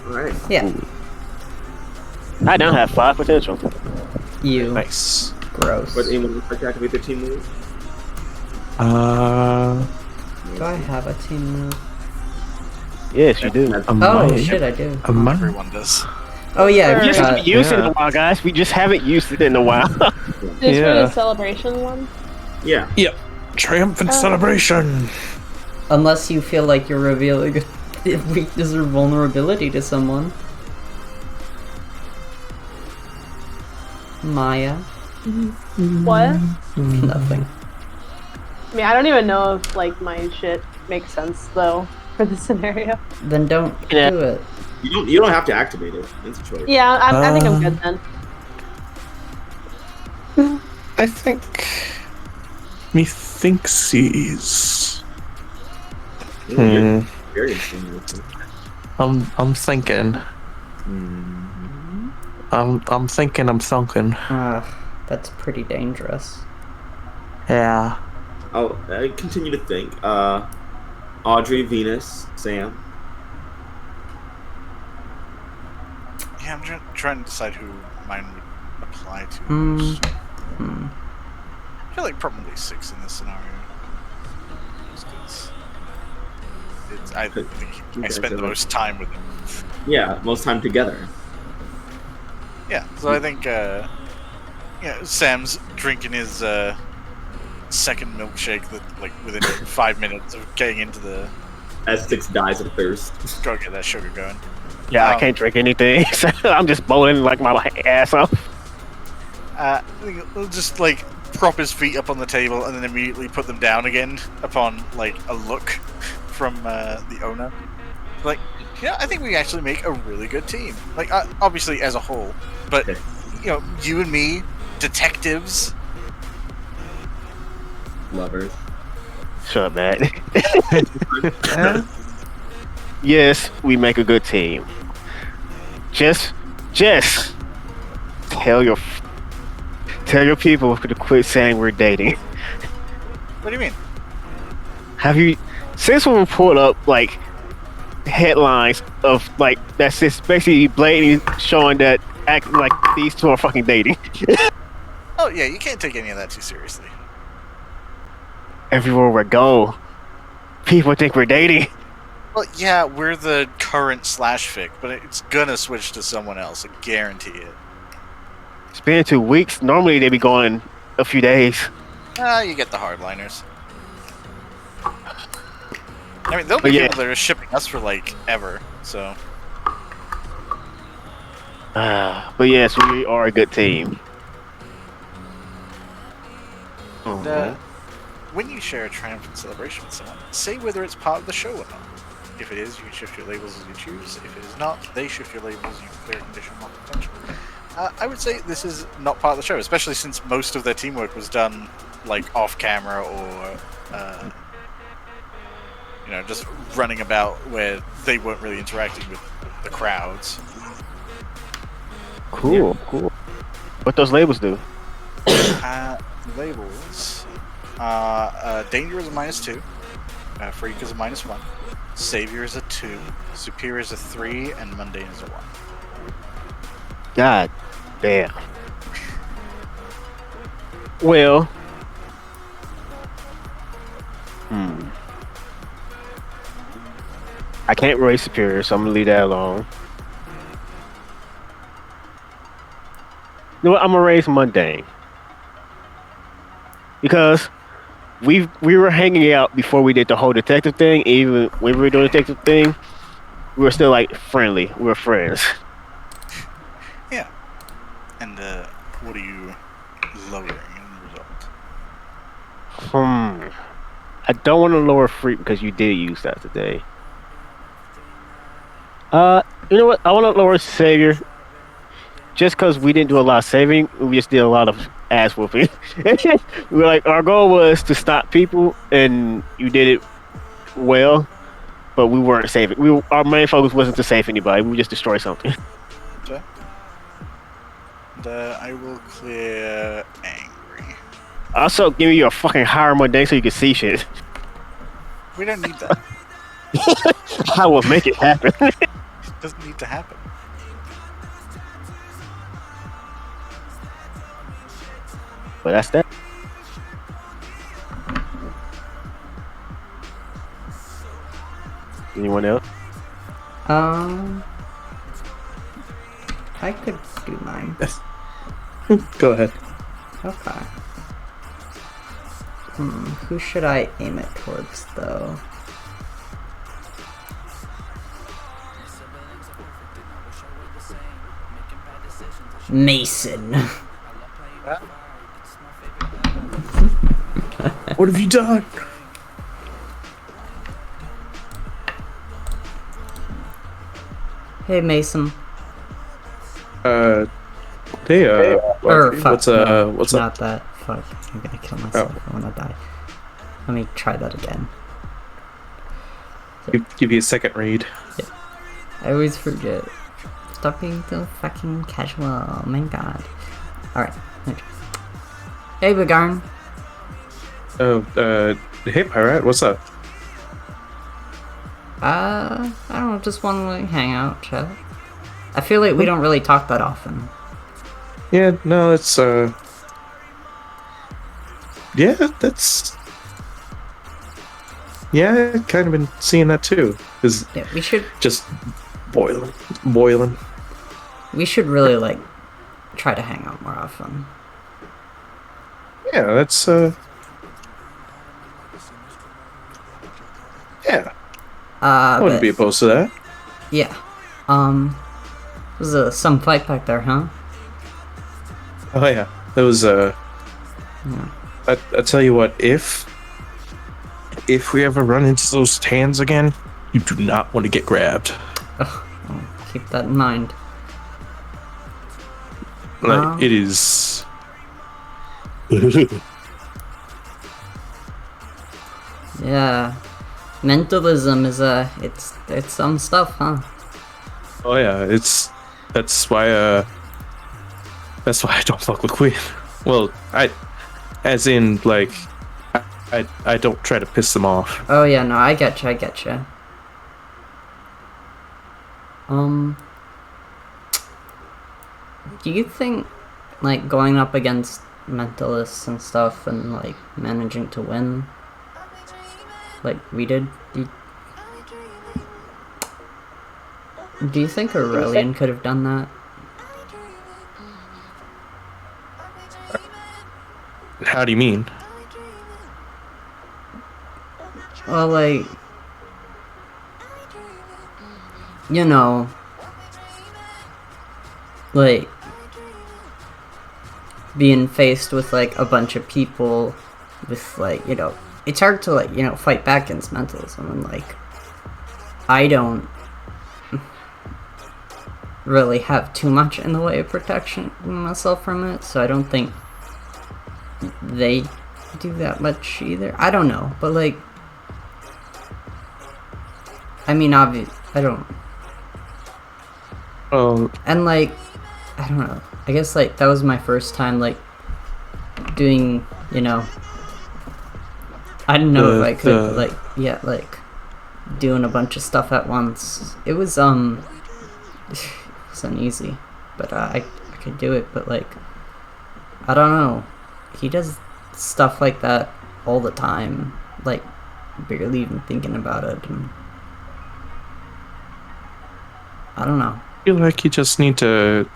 Alright. Yeah. I now have 5 potential. You. Nice. Gross. But anyone would like to activate their team move? Do I have a team move? Yes, you do. That's- Oh might. shit, I do. I might. Everyone does. Oh yeah, Sure. I We just forgot. haven't used it in Yeah. a while, guys. We just haven't used it in a while. Just for Yeah. the celebration one? Yeah. Triumphant celebration. Unless you feel like you're revealing a weakness or vulnerability to someone. Maya. What? Nothing. I mean, I don't even know if, like, my shit makes sense, though, for the scenario. Then don't Yeah. do it. You don't have to activate it. It's a choice. Yeah, I think I'm good then. I think. Methinksies. You're very interesting. I'm thinking. I'm thinking. I'm thunking. That's pretty dangerous. Yeah. I continue to think. Audrey, Venus, Sam. Yeah, I'm trying to decide who mine would apply to. I feel like probably 6 in this scenario. Just 'cause I think I spend the most time with them. Yeah, most time together. Yeah, so I think Sam's drinking his second milkshake that within 5 minutes of getting into the. As 6 dies of thirst. Go get that sugar going. Yeah, I can't drink anything. So I'm just bowling like my ass off. I think he'll just prop his feet up on the table and then immediately put them down again upon a look from the owner. I think we actually make a really good team. Obviously as a whole, but you and me, detectives, lovers. Shut up, Matt. Yes, we make a good team. Just tell your people to quit saying we're dating. What do you mean? Have you, since we pulled up headlines of that's just basically blatantly showing that acting like these two are fucking dating. Oh yeah, you can't take any of that too seriously. Everywhere we go, people think we're dating. Well, yeah, we're the current /fic, but it's gonna switch to someone else. I guarantee it. It's been 2 weeks. Normally they be going a few days. You get the hardliners. I mean, there'll be people that are shipping us for ever. So. But yes, we are a good team. When you share a triumphant celebration with someone, say whether it's part of the show or not. If it is, you can shift your labels as you choose. If it is not, they shift your labels. You can clear conditional mark potential. I would say this is not part of the show, especially since most of their teamwork was done off camera or just running about where they weren't really interacting with the crowds. Cool. What those labels do? Labels. Danger is a -2. Freak is a -1. Savior is a 2. Superior is a 3, and Mundane is a 1. God damn. Well. I can't raise Superior, so I'm gonna leave that alone. You know what? I'm gonna raise Mundane. Because we were hanging out before we did the whole detective thing. Even when we were doing the detective thing, we were still friendly. We were friends. Yeah. And what are you lowering in the result? I don't want to lower Freak because you did use that today. You know what? I want to lower Savior just because we didn't do a lot of saving. We just did a lot of ass whooping. We were our goal was to stop people, and you did it well, but we weren't saving. Our main focus wasn't to save anybody. We just destroy something. Okay. And I will clear Angry. Also, give me your fucking higher mundane so you can see shit. We don't need that. I will make it happen. It doesn't need to happen. But that's that. Anyone else? I could do mine. Go ahead. Okay. Who should I aim it towards, though? Mason. What have you done? Hey, Mason. Hey, Fuck, what's up? Not that. Fuck, I'm gonna kill myself. I wanna die. Let me try that again. Give you a second read. Yeah. I always forget. Stop being so fucking casual. Oh my god. Alright. Hey, Begarn. Hey, Pirate, what's up? I don't know, just want to like hang out, chat. I feel like we don't really talk that often. Yeah, no, it's, yeah, that's... Yeah, I've kind of been seeing that too. Is Yeah, we should just boiling. we should really like try to hang out more often. Yeah, that's, yeah, I wouldn't be But opposed to that. yeah. There's some fight back there, huh? Oh yeah, that was I tell you what, if we ever run into those hands again, you do not want to get grabbed. I'll keep that in mind. Like it is. Yeah. Mentalism is it's some stuff, huh? Oh yeah, that's why I don't fuck with Queen. Well, as in like I don't try to piss them off. Oh yeah, no, I getcha. Do you think like going up against mentalists and stuff and like managing to win like we did, do you think Aurelian could have done that? How do you mean? Well, like, you know, like, being faced with, like, a bunch of people with, like, you know, it's hard to, like, you know, fight back against mentalism, and, like, I don't really have too much in the way of protection myself from it, so I don't think they do that much either. I don't know, but, like, I mean, I don't. Oh, And, like, I don't know. I guess, like, that was my first time, like, doing, you know. I didn't know if I could, like, yeah, like, doing a bunch of stuff at once. It was, it was uneasy. But, I could do it, but, like, I don't know. He does stuff like that all the time. Like, barely even thinking about it. And I don't know. I feel like you just need to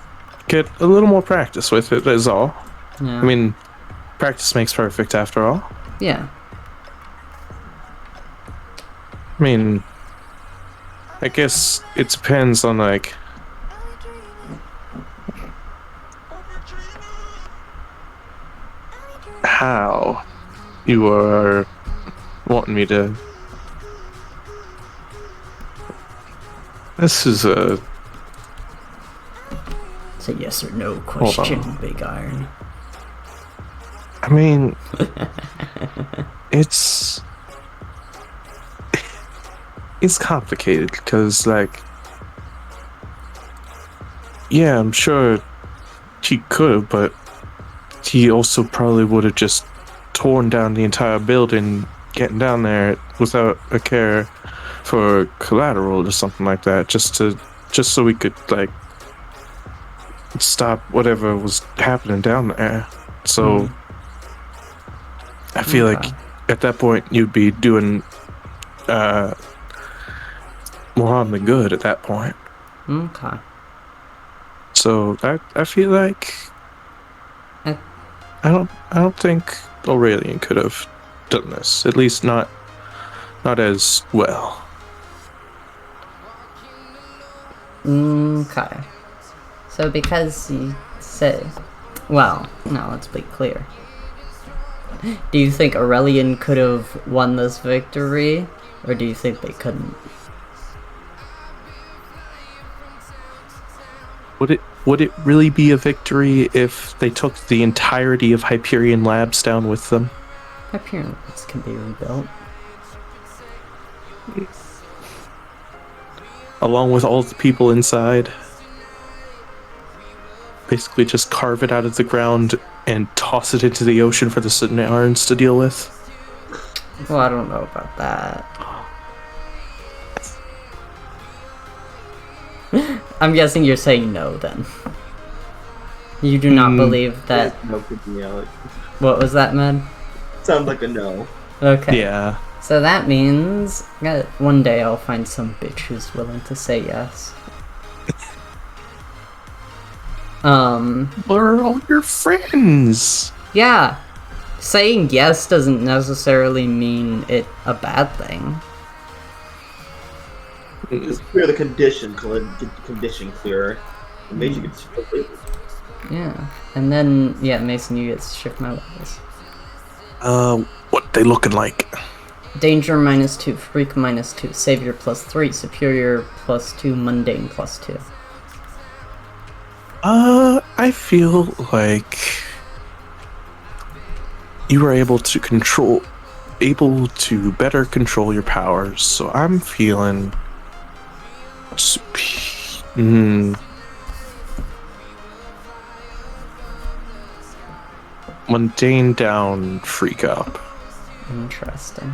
get a little more practice with it, is all. Yeah. I mean, practice makes perfect after all. Yeah. I mean, I guess it depends on, like, how you are wanting me to. This is a. It's a yes or no question, Big Iron. I mean, it's complicated because, like, yeah, I'm sure he could have, but he also probably would have just torn down the entire building getting down there without a care for collateral or something like that, just so we could, like, stop whatever was happening down there. So I feel like at that point you'd be doing more harm than good at that point. Okay. So I feel like I don't think Aurelian could have done this. At least not as well. Okay. So because you said, well, no, let's be clear. Do you think Aurelian could have won this victory, or do you think they couldn't? Would it really be a victory if they took the entirety of Hyperion Labs down with them? Hyperion Labs can be rebuilt. Along with all the people inside? Basically just carve it out of the ground and toss it into the ocean for the Centaurans to deal with? Well, I don't know about that. I'm guessing you're saying no then. You do not believe that. No, could be Alex. What was that, man? Sounds like a no. Okay. Yeah. So that means that one day I'll find some bitch who's willing to say yes. We're all your friends. Yeah. Saying yes doesn't necessarily mean it a bad thing. Just clear the condition, get the condition clearer. It made you get shift labels. Yeah. And then, yeah, Mason, you get to shift my levels. What they looking like? Danger -2, Freak -2, Savior +3, Superior +2, Mundane +2. I feel like you were able to better control your powers, so I'm feeling mundane down, freak up. Interesting.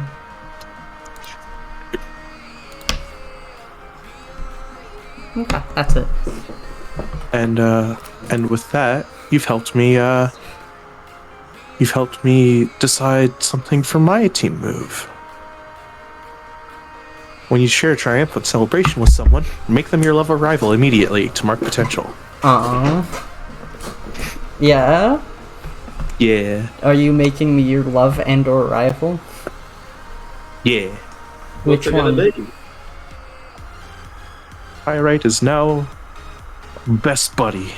Okay, that's it. And with that, you've helped me decide something for my team move. When you share a triumphant celebration with someone, make them your lover rival immediately to mark potential. Yeah? Yeah. Are you making me your love and or rival? Yeah. Which one? Pyrite is now best buddy.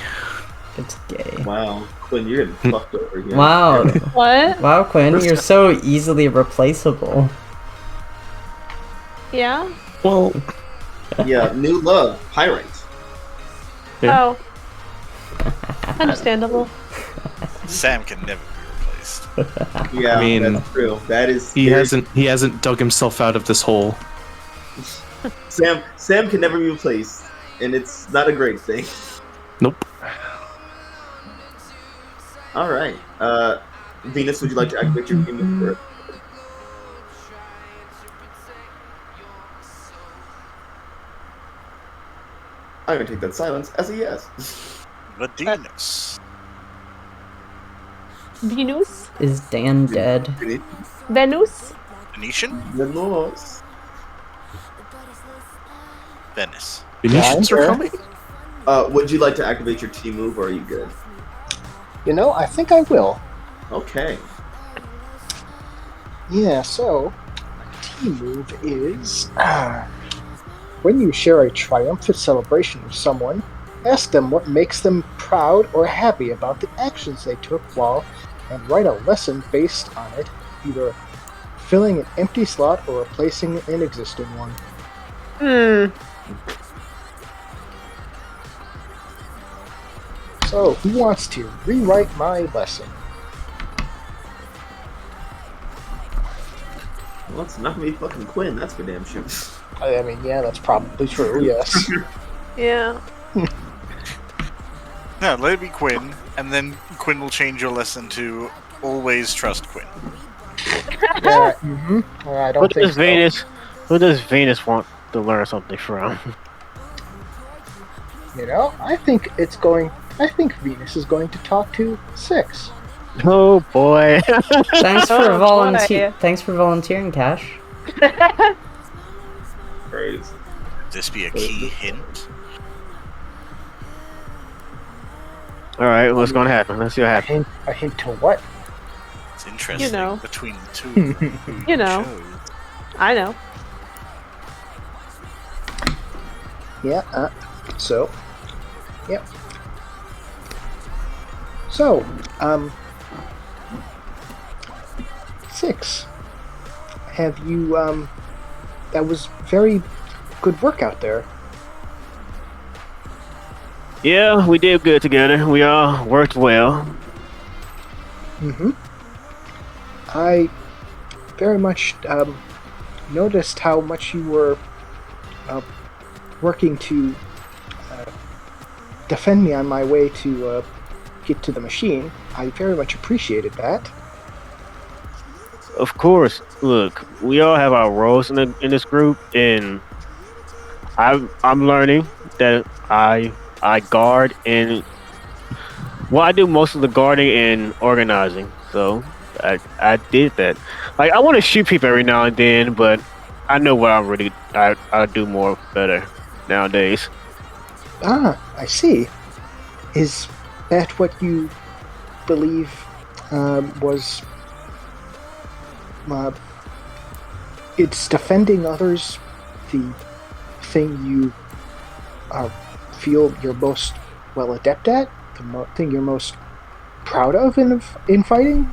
It's gay. Wow, Quinn, you're getting fucked over here. Wow. What? Wow, Quinn, you're so easily replaceable. Yeah? Well, Yeah, new love, Pyrite. Yeah. Oh. Understandable. Sam can never be replaced. Yeah, I mean, that's true. That is he hasn't dug himself out of this hole. Sam can never be replaced, and it's not a great thing. Nope. All right, Venus, would you like to activate your team move? I'm gonna take that silence as a yes. Venus. Venus? Is Dan dead? Venus? Venetian? Venus. Venice. Venetians are coming? Would you like to activate your team move, or are you good? You know, I think I will. Okay. Yeah, so my team move is when you share a triumphant celebration with someone, ask them what makes them proud or happy about the actions they took and write a lesson based on it, either filling an empty slot or replacing an existing one. So, who wants to rewrite my lesson? Well, it's not gonna be fucking Quinn, that's for damn sure. I mean, yeah, that's probably true, yes. Yeah. No, let it be Quinn, and then Quinn will change your lesson to always trust Quinn. Yeah, I don't think so. Who does Venus want to learn something from? You know, I think Venus is going to talk to 6. Oh boy. Thanks for boy. Thanks for volunteering, Cash. Praise. Could this be a key hint? Alright, what's gonna happen? Let's see what happens. A hint to what? It's interesting You know. between the two. Who You know. chose. I know. Yeah, yep. So, 6. Have you, that was very good work out there. Yeah, we did good together. We all worked well. I very much noticed how much you were working to defend me on my way to get to the machine. I very much appreciated that. Of course. Look, we all have our roles in this group, and I'm learning that I guard and well, I do most of the guarding and organizing. So I did that. Like I want to shoot people every now and then, but I know what I do more better nowadays. Ah, I see. Is that what you believe was? It's defending others, the thing you feel you're most well adept at, the thing you're most proud of in fighting.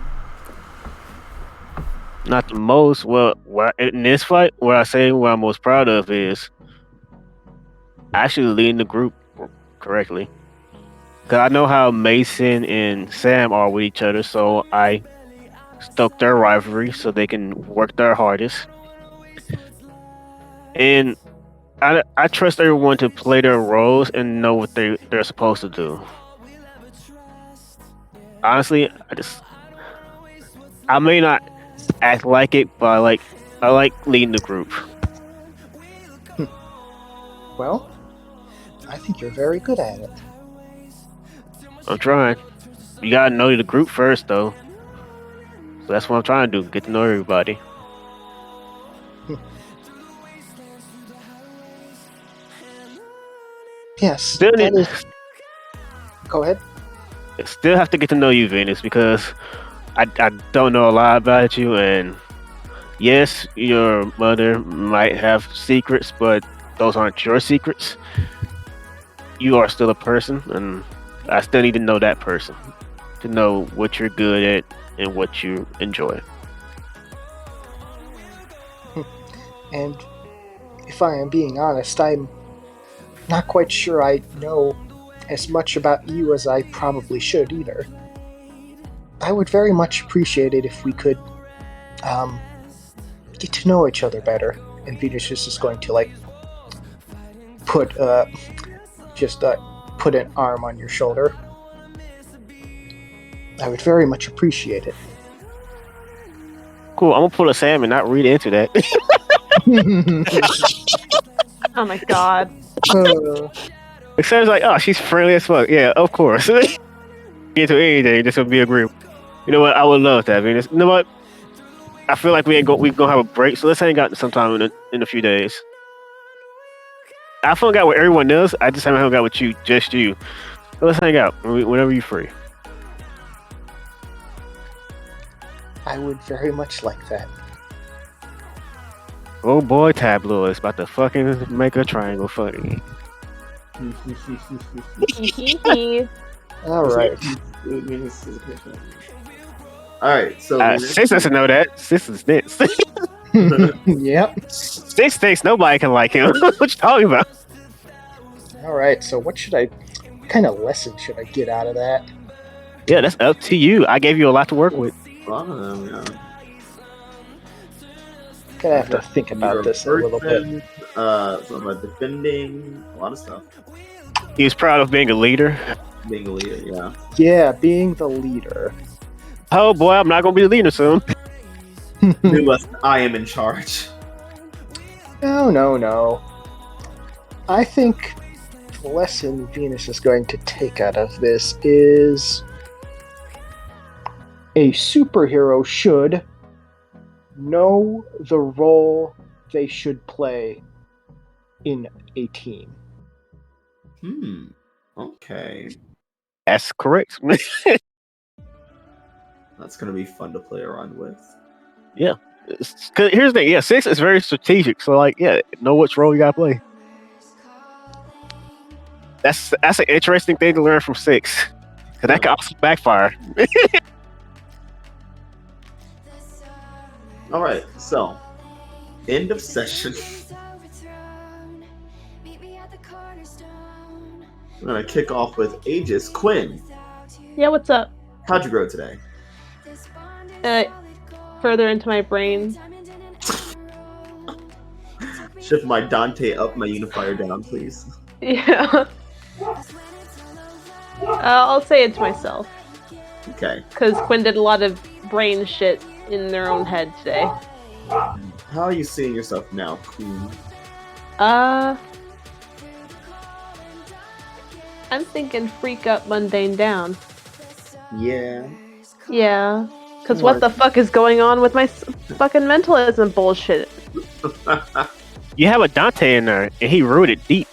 Not the most. Well, in this fight, what I say what I'm most proud of is actually leading the group correctly. Because I know how Mason and Sam are with each other, so I stoke their rivalry so they can work their hardest. And I trust everyone to play their roles and know what they're supposed to do. Honestly, I may not act like it, but I like leading the group. Well, I think you're very good at it. I'm trying. You gotta know the group first, though. So that's what I'm trying to do. Get to know everybody. Yes. Still need, Go ahead. still have to get to know you, Venus, because I don't know a lot about you, and yes, your mother might have secrets, but those aren't your secrets. You are still a person, and I still need to know that person to know what you're good at and what you enjoy. And if I am being honest, I'm not quite sure I know as much about you as I probably should either. I would very much appreciate it if we could get to know each other better. And Venus is going to put put an arm on your shoulder. I would very much appreciate it. Cool. I'm gonna pull a Sam and not read into that. Oh my god. It sounds like, oh, she's friendly as fuck. Yeah, of course. Into anything, this would be a group. You know what? I would love that, Venus. You know what? I feel like we gonna have a break, so let's hang out sometime in a few days. I've hung out with everyone else. I just haven't hung out with you, just you. So let's hang out whenever you're free. I would very much like that. Oh boy, Tableau is about to fucking make a triangle funny. All right. Alright, so Six doesn't know that. Six is this. Yep. Six thinks nobody can like him. What you talking about? All right. So what kind of lesson should I get out of that? Yeah, that's up to you. I gave you a lot to work with. a lot of them, yeah. Gonna have to think about this a little bit. Something about defending, a lot of stuff. He was proud of being a leader. Being a leader, yeah. Yeah, being the leader. Oh boy, I'm not gonna be the leader soon. New lesson, I am in charge. No. I think the lesson Venus is going to take out of this is a superhero should know the role they should play in a team. Okay. That's correct. That's gonna be fun to play around with. Yeah. 'Cause here's the thing. Yeah, Six is very strategic. So know which role you gotta play. That's an interesting thing to learn from Six. Cause that could also backfire. All right, so end of session. I'm gonna kick off with Aegis. Quinn, Yeah, what's up? how'd you grow today? Further into my brain. Shift my Dante up, my unifier down, please. Yeah. I'll say it to myself. Okay. Because Quinn did a lot of brain shit in their own head today. How are you seeing yourself now, Queen? I'm thinking freak up, mundane down. Yeah. Yeah. Because what the fuck is going on with my fucking mentalism bullshit? You have a Dante in there, and he rooted deep.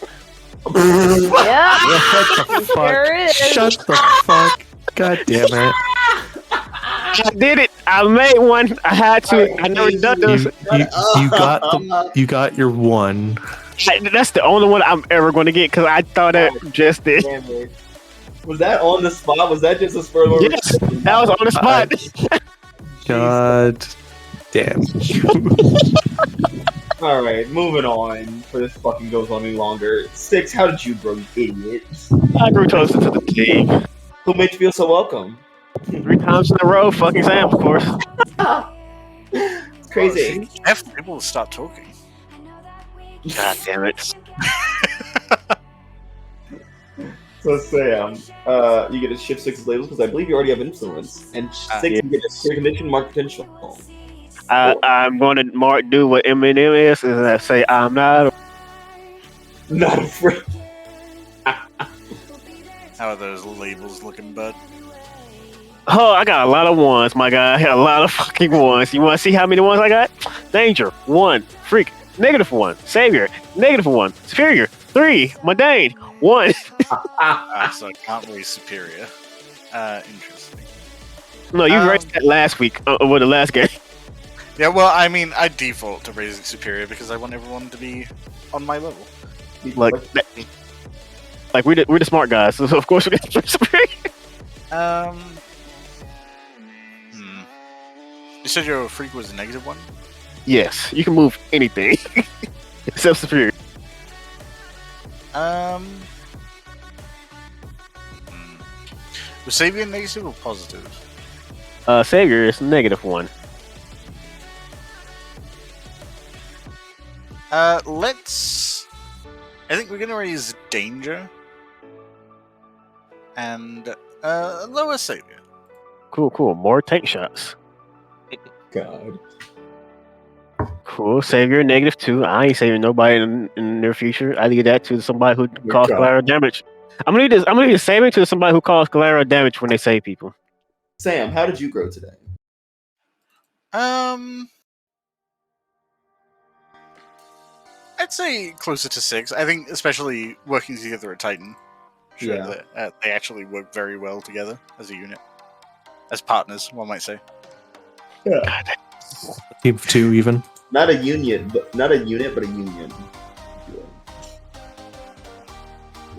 Yeah. Shut the There it fuck. is. Shut the fuck. God damn it. I did it. I made one. I had to. I never done those. You got your one. That's the only one I'm ever going to get because I thought it just did. Was that on the spot? Was that just a spur of the moment? Yes, that was on the spot. God damn you. Alright, moving on. For this fucking goes on any longer. 6, how did you grow, you idiot? I grew closer to the team Who made you feel so welcome? 3 times in a row. Fucking Sam, of course. It's crazy. F people to stop talking. God damn it. So Sam, you get to shift 6's labels because I believe you already have influence, and 6 yeah. you get a clear condition, mark potential. I'm going to do what Eminem is I say I'm not. Not afraid. How are those labels looking, bud? Oh, I got a lot of ones, my guy. I got a lot of fucking ones. You want to see how many ones I got? Danger, 1. Freak, -1. Savior, -1. Superior, 3. Mundane, 1. So I can't raise superior. Interesting. No, you raised that last week over the last game. Yeah, well, I mean, I default to raising superior because I want everyone to be on my level. Like we're the smart guys, so of course we get superior. You said your freak was a -1? Yes, you can move anything except superior. Was Savior negative or positive? Savior is -1. Let's. I think we're gonna raise danger and lower Savior. Cool. More tank shots. God. Cool. Savior -2. I ain't saving nobody in the near future. I leave that to somebody who causes collateral damage. I'm gonna need this saving to somebody who causes collateral damage when they save people. Sam, how did you grow today? I'd say closer to 6. I think, especially working together at Titan, that they actually work very well together as a unit, as partners, one might say. Yeah. Team of 2 even. Not a union, but a union.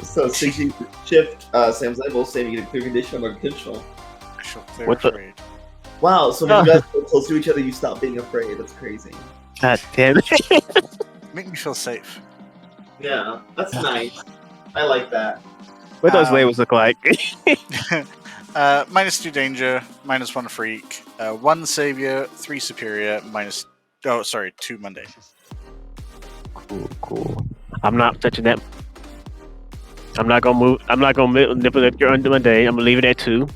So 6 you shift Sam's label, saying you get a clear condition or potential. I shall clear What the- afraid. Wow, so when you guys go close to each other, you stop being afraid. That's crazy. God damn it. Make me feel safe. Yeah, that's nice. I like that. What those labels look like? -2 danger, -1 freak, 1 savior, 3 superior, 2 mundane. Cool. I'm not touching that. I'm not gonna move. I'm not gonna nipple at your under my day. I'm gonna leave it at 2.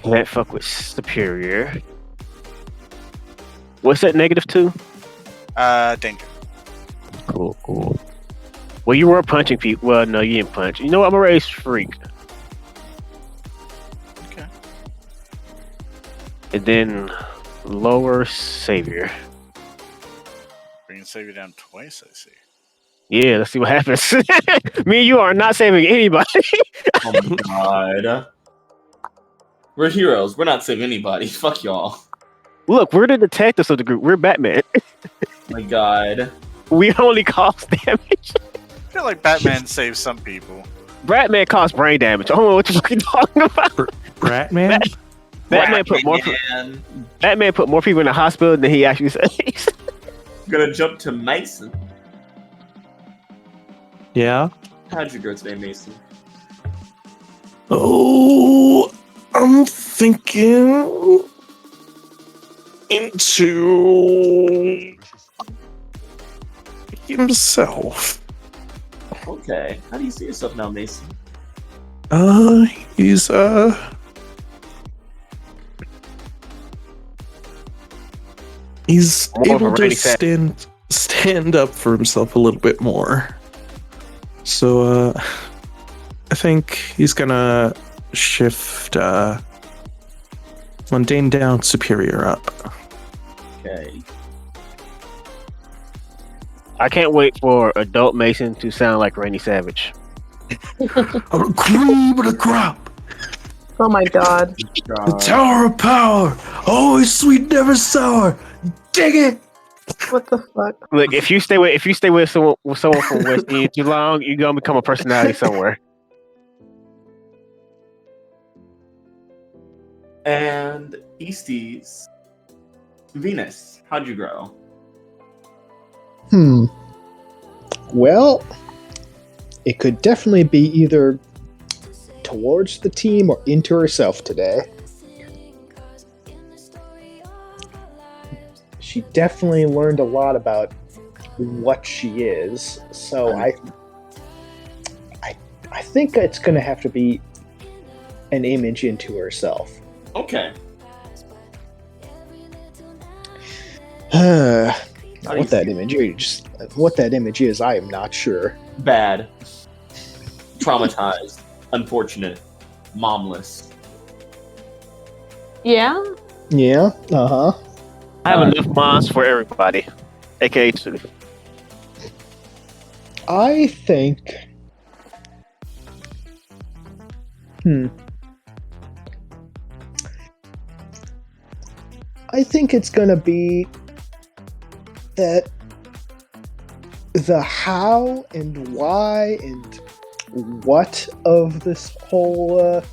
Can't fuck with superior. What's that -2? Danger. Cool. Well, you were punching people. Well, no, you didn't punch. You know what? I'm gonna raise freak. Okay. And then lower savior. Bringing savior down twice, I see. Yeah, let's see what happens. Me and you are not saving anybody. Oh my god. We're heroes. We're not saving anybody. Fuck y'all. Look, we're the detectives of the group. We're Batman. My god. We only cause damage. I feel like Batman saves some people. Batman caused brain damage. I don't know what you're fucking talking about. Bratman? Batman put more people in the hospital than he actually saves. Gonna jump to Mason. Yeah. How'd you grow today, Mason? Oh, I'm thinking into himself. Okay. How do you see yourself now, Mason? He's He's More able to variety set. stand up for himself a little bit more. So I think he's gonna shift mundane down, superior up. Okay. I can't wait for adult Mason to sound like Randy Savage. I'm the cream of the crop, Oh my god. the tower of power, always sweet, never sour. Dig it. What the fuck? Look, if you stay with someone from West Indies too long, you're gonna become a personality somewhere. And Easties, Venus, how'd you grow? Well, it could definitely be either towards the team or into herself today. She definitely learned a lot about what she is, so I think it's going to have to be an image into herself. Okay. What that image is, I am not sure. Bad. Traumatized. Unfortunate. Momless. Yeah? Yeah, uh-huh. I have enough moms for everybody, aka two. I think... I think it's gonna be that the how and why and what of this whole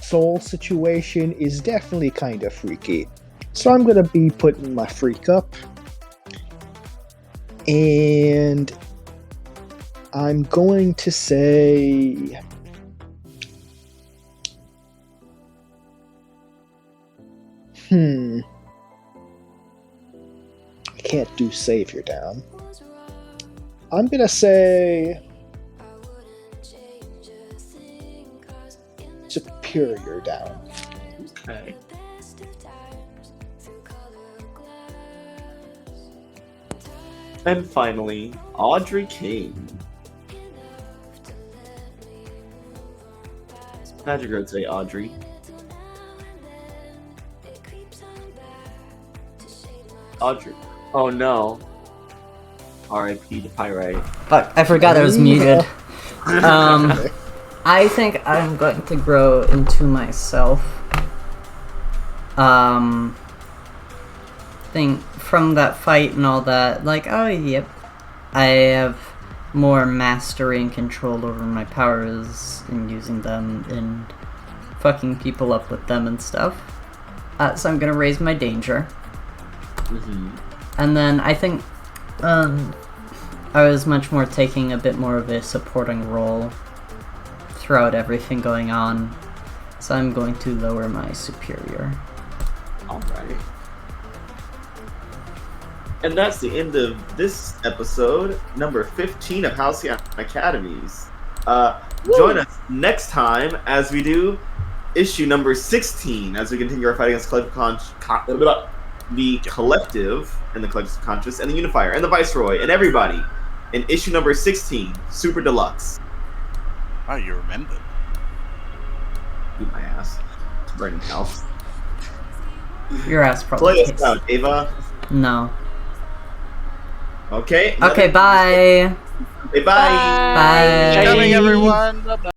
soul situation is definitely kind of freaky. So I'm gonna be putting my freak up. And I'm going to say... I can't do Savior down. I'm gonna say... Superior down. Okay. And finally, Audrey King. How'd you grow today, Audrey? Audrey. Oh no. R.I.P. to Pyrite. Fuck, I forgot I was muted. I think I'm going to grow into myself. Think from that fight and all that, like, oh yep, I have more mastery and control over my powers and using them and fucking people up with them and stuff. So I'm gonna raise my danger. And then I think I was much more taking a bit more of a supporting role throughout everything going on. So I'm going to lower my superior. Alright. And that's the end of this episode, number 15 of Halcyon Academies. Join us next time as we do issue number 16, as we continue our fight against the Collective and the Collective Conscious and the Unifier and the Viceroy and everybody in issue number 16, Super Deluxe. Oh, you remembered. Beat my ass. It's burning house. Your ass probably Play us takes... out, Ava. No. Okay. Okay, bye. Okay, bye. Bye. Coming, everyone. Bye-bye.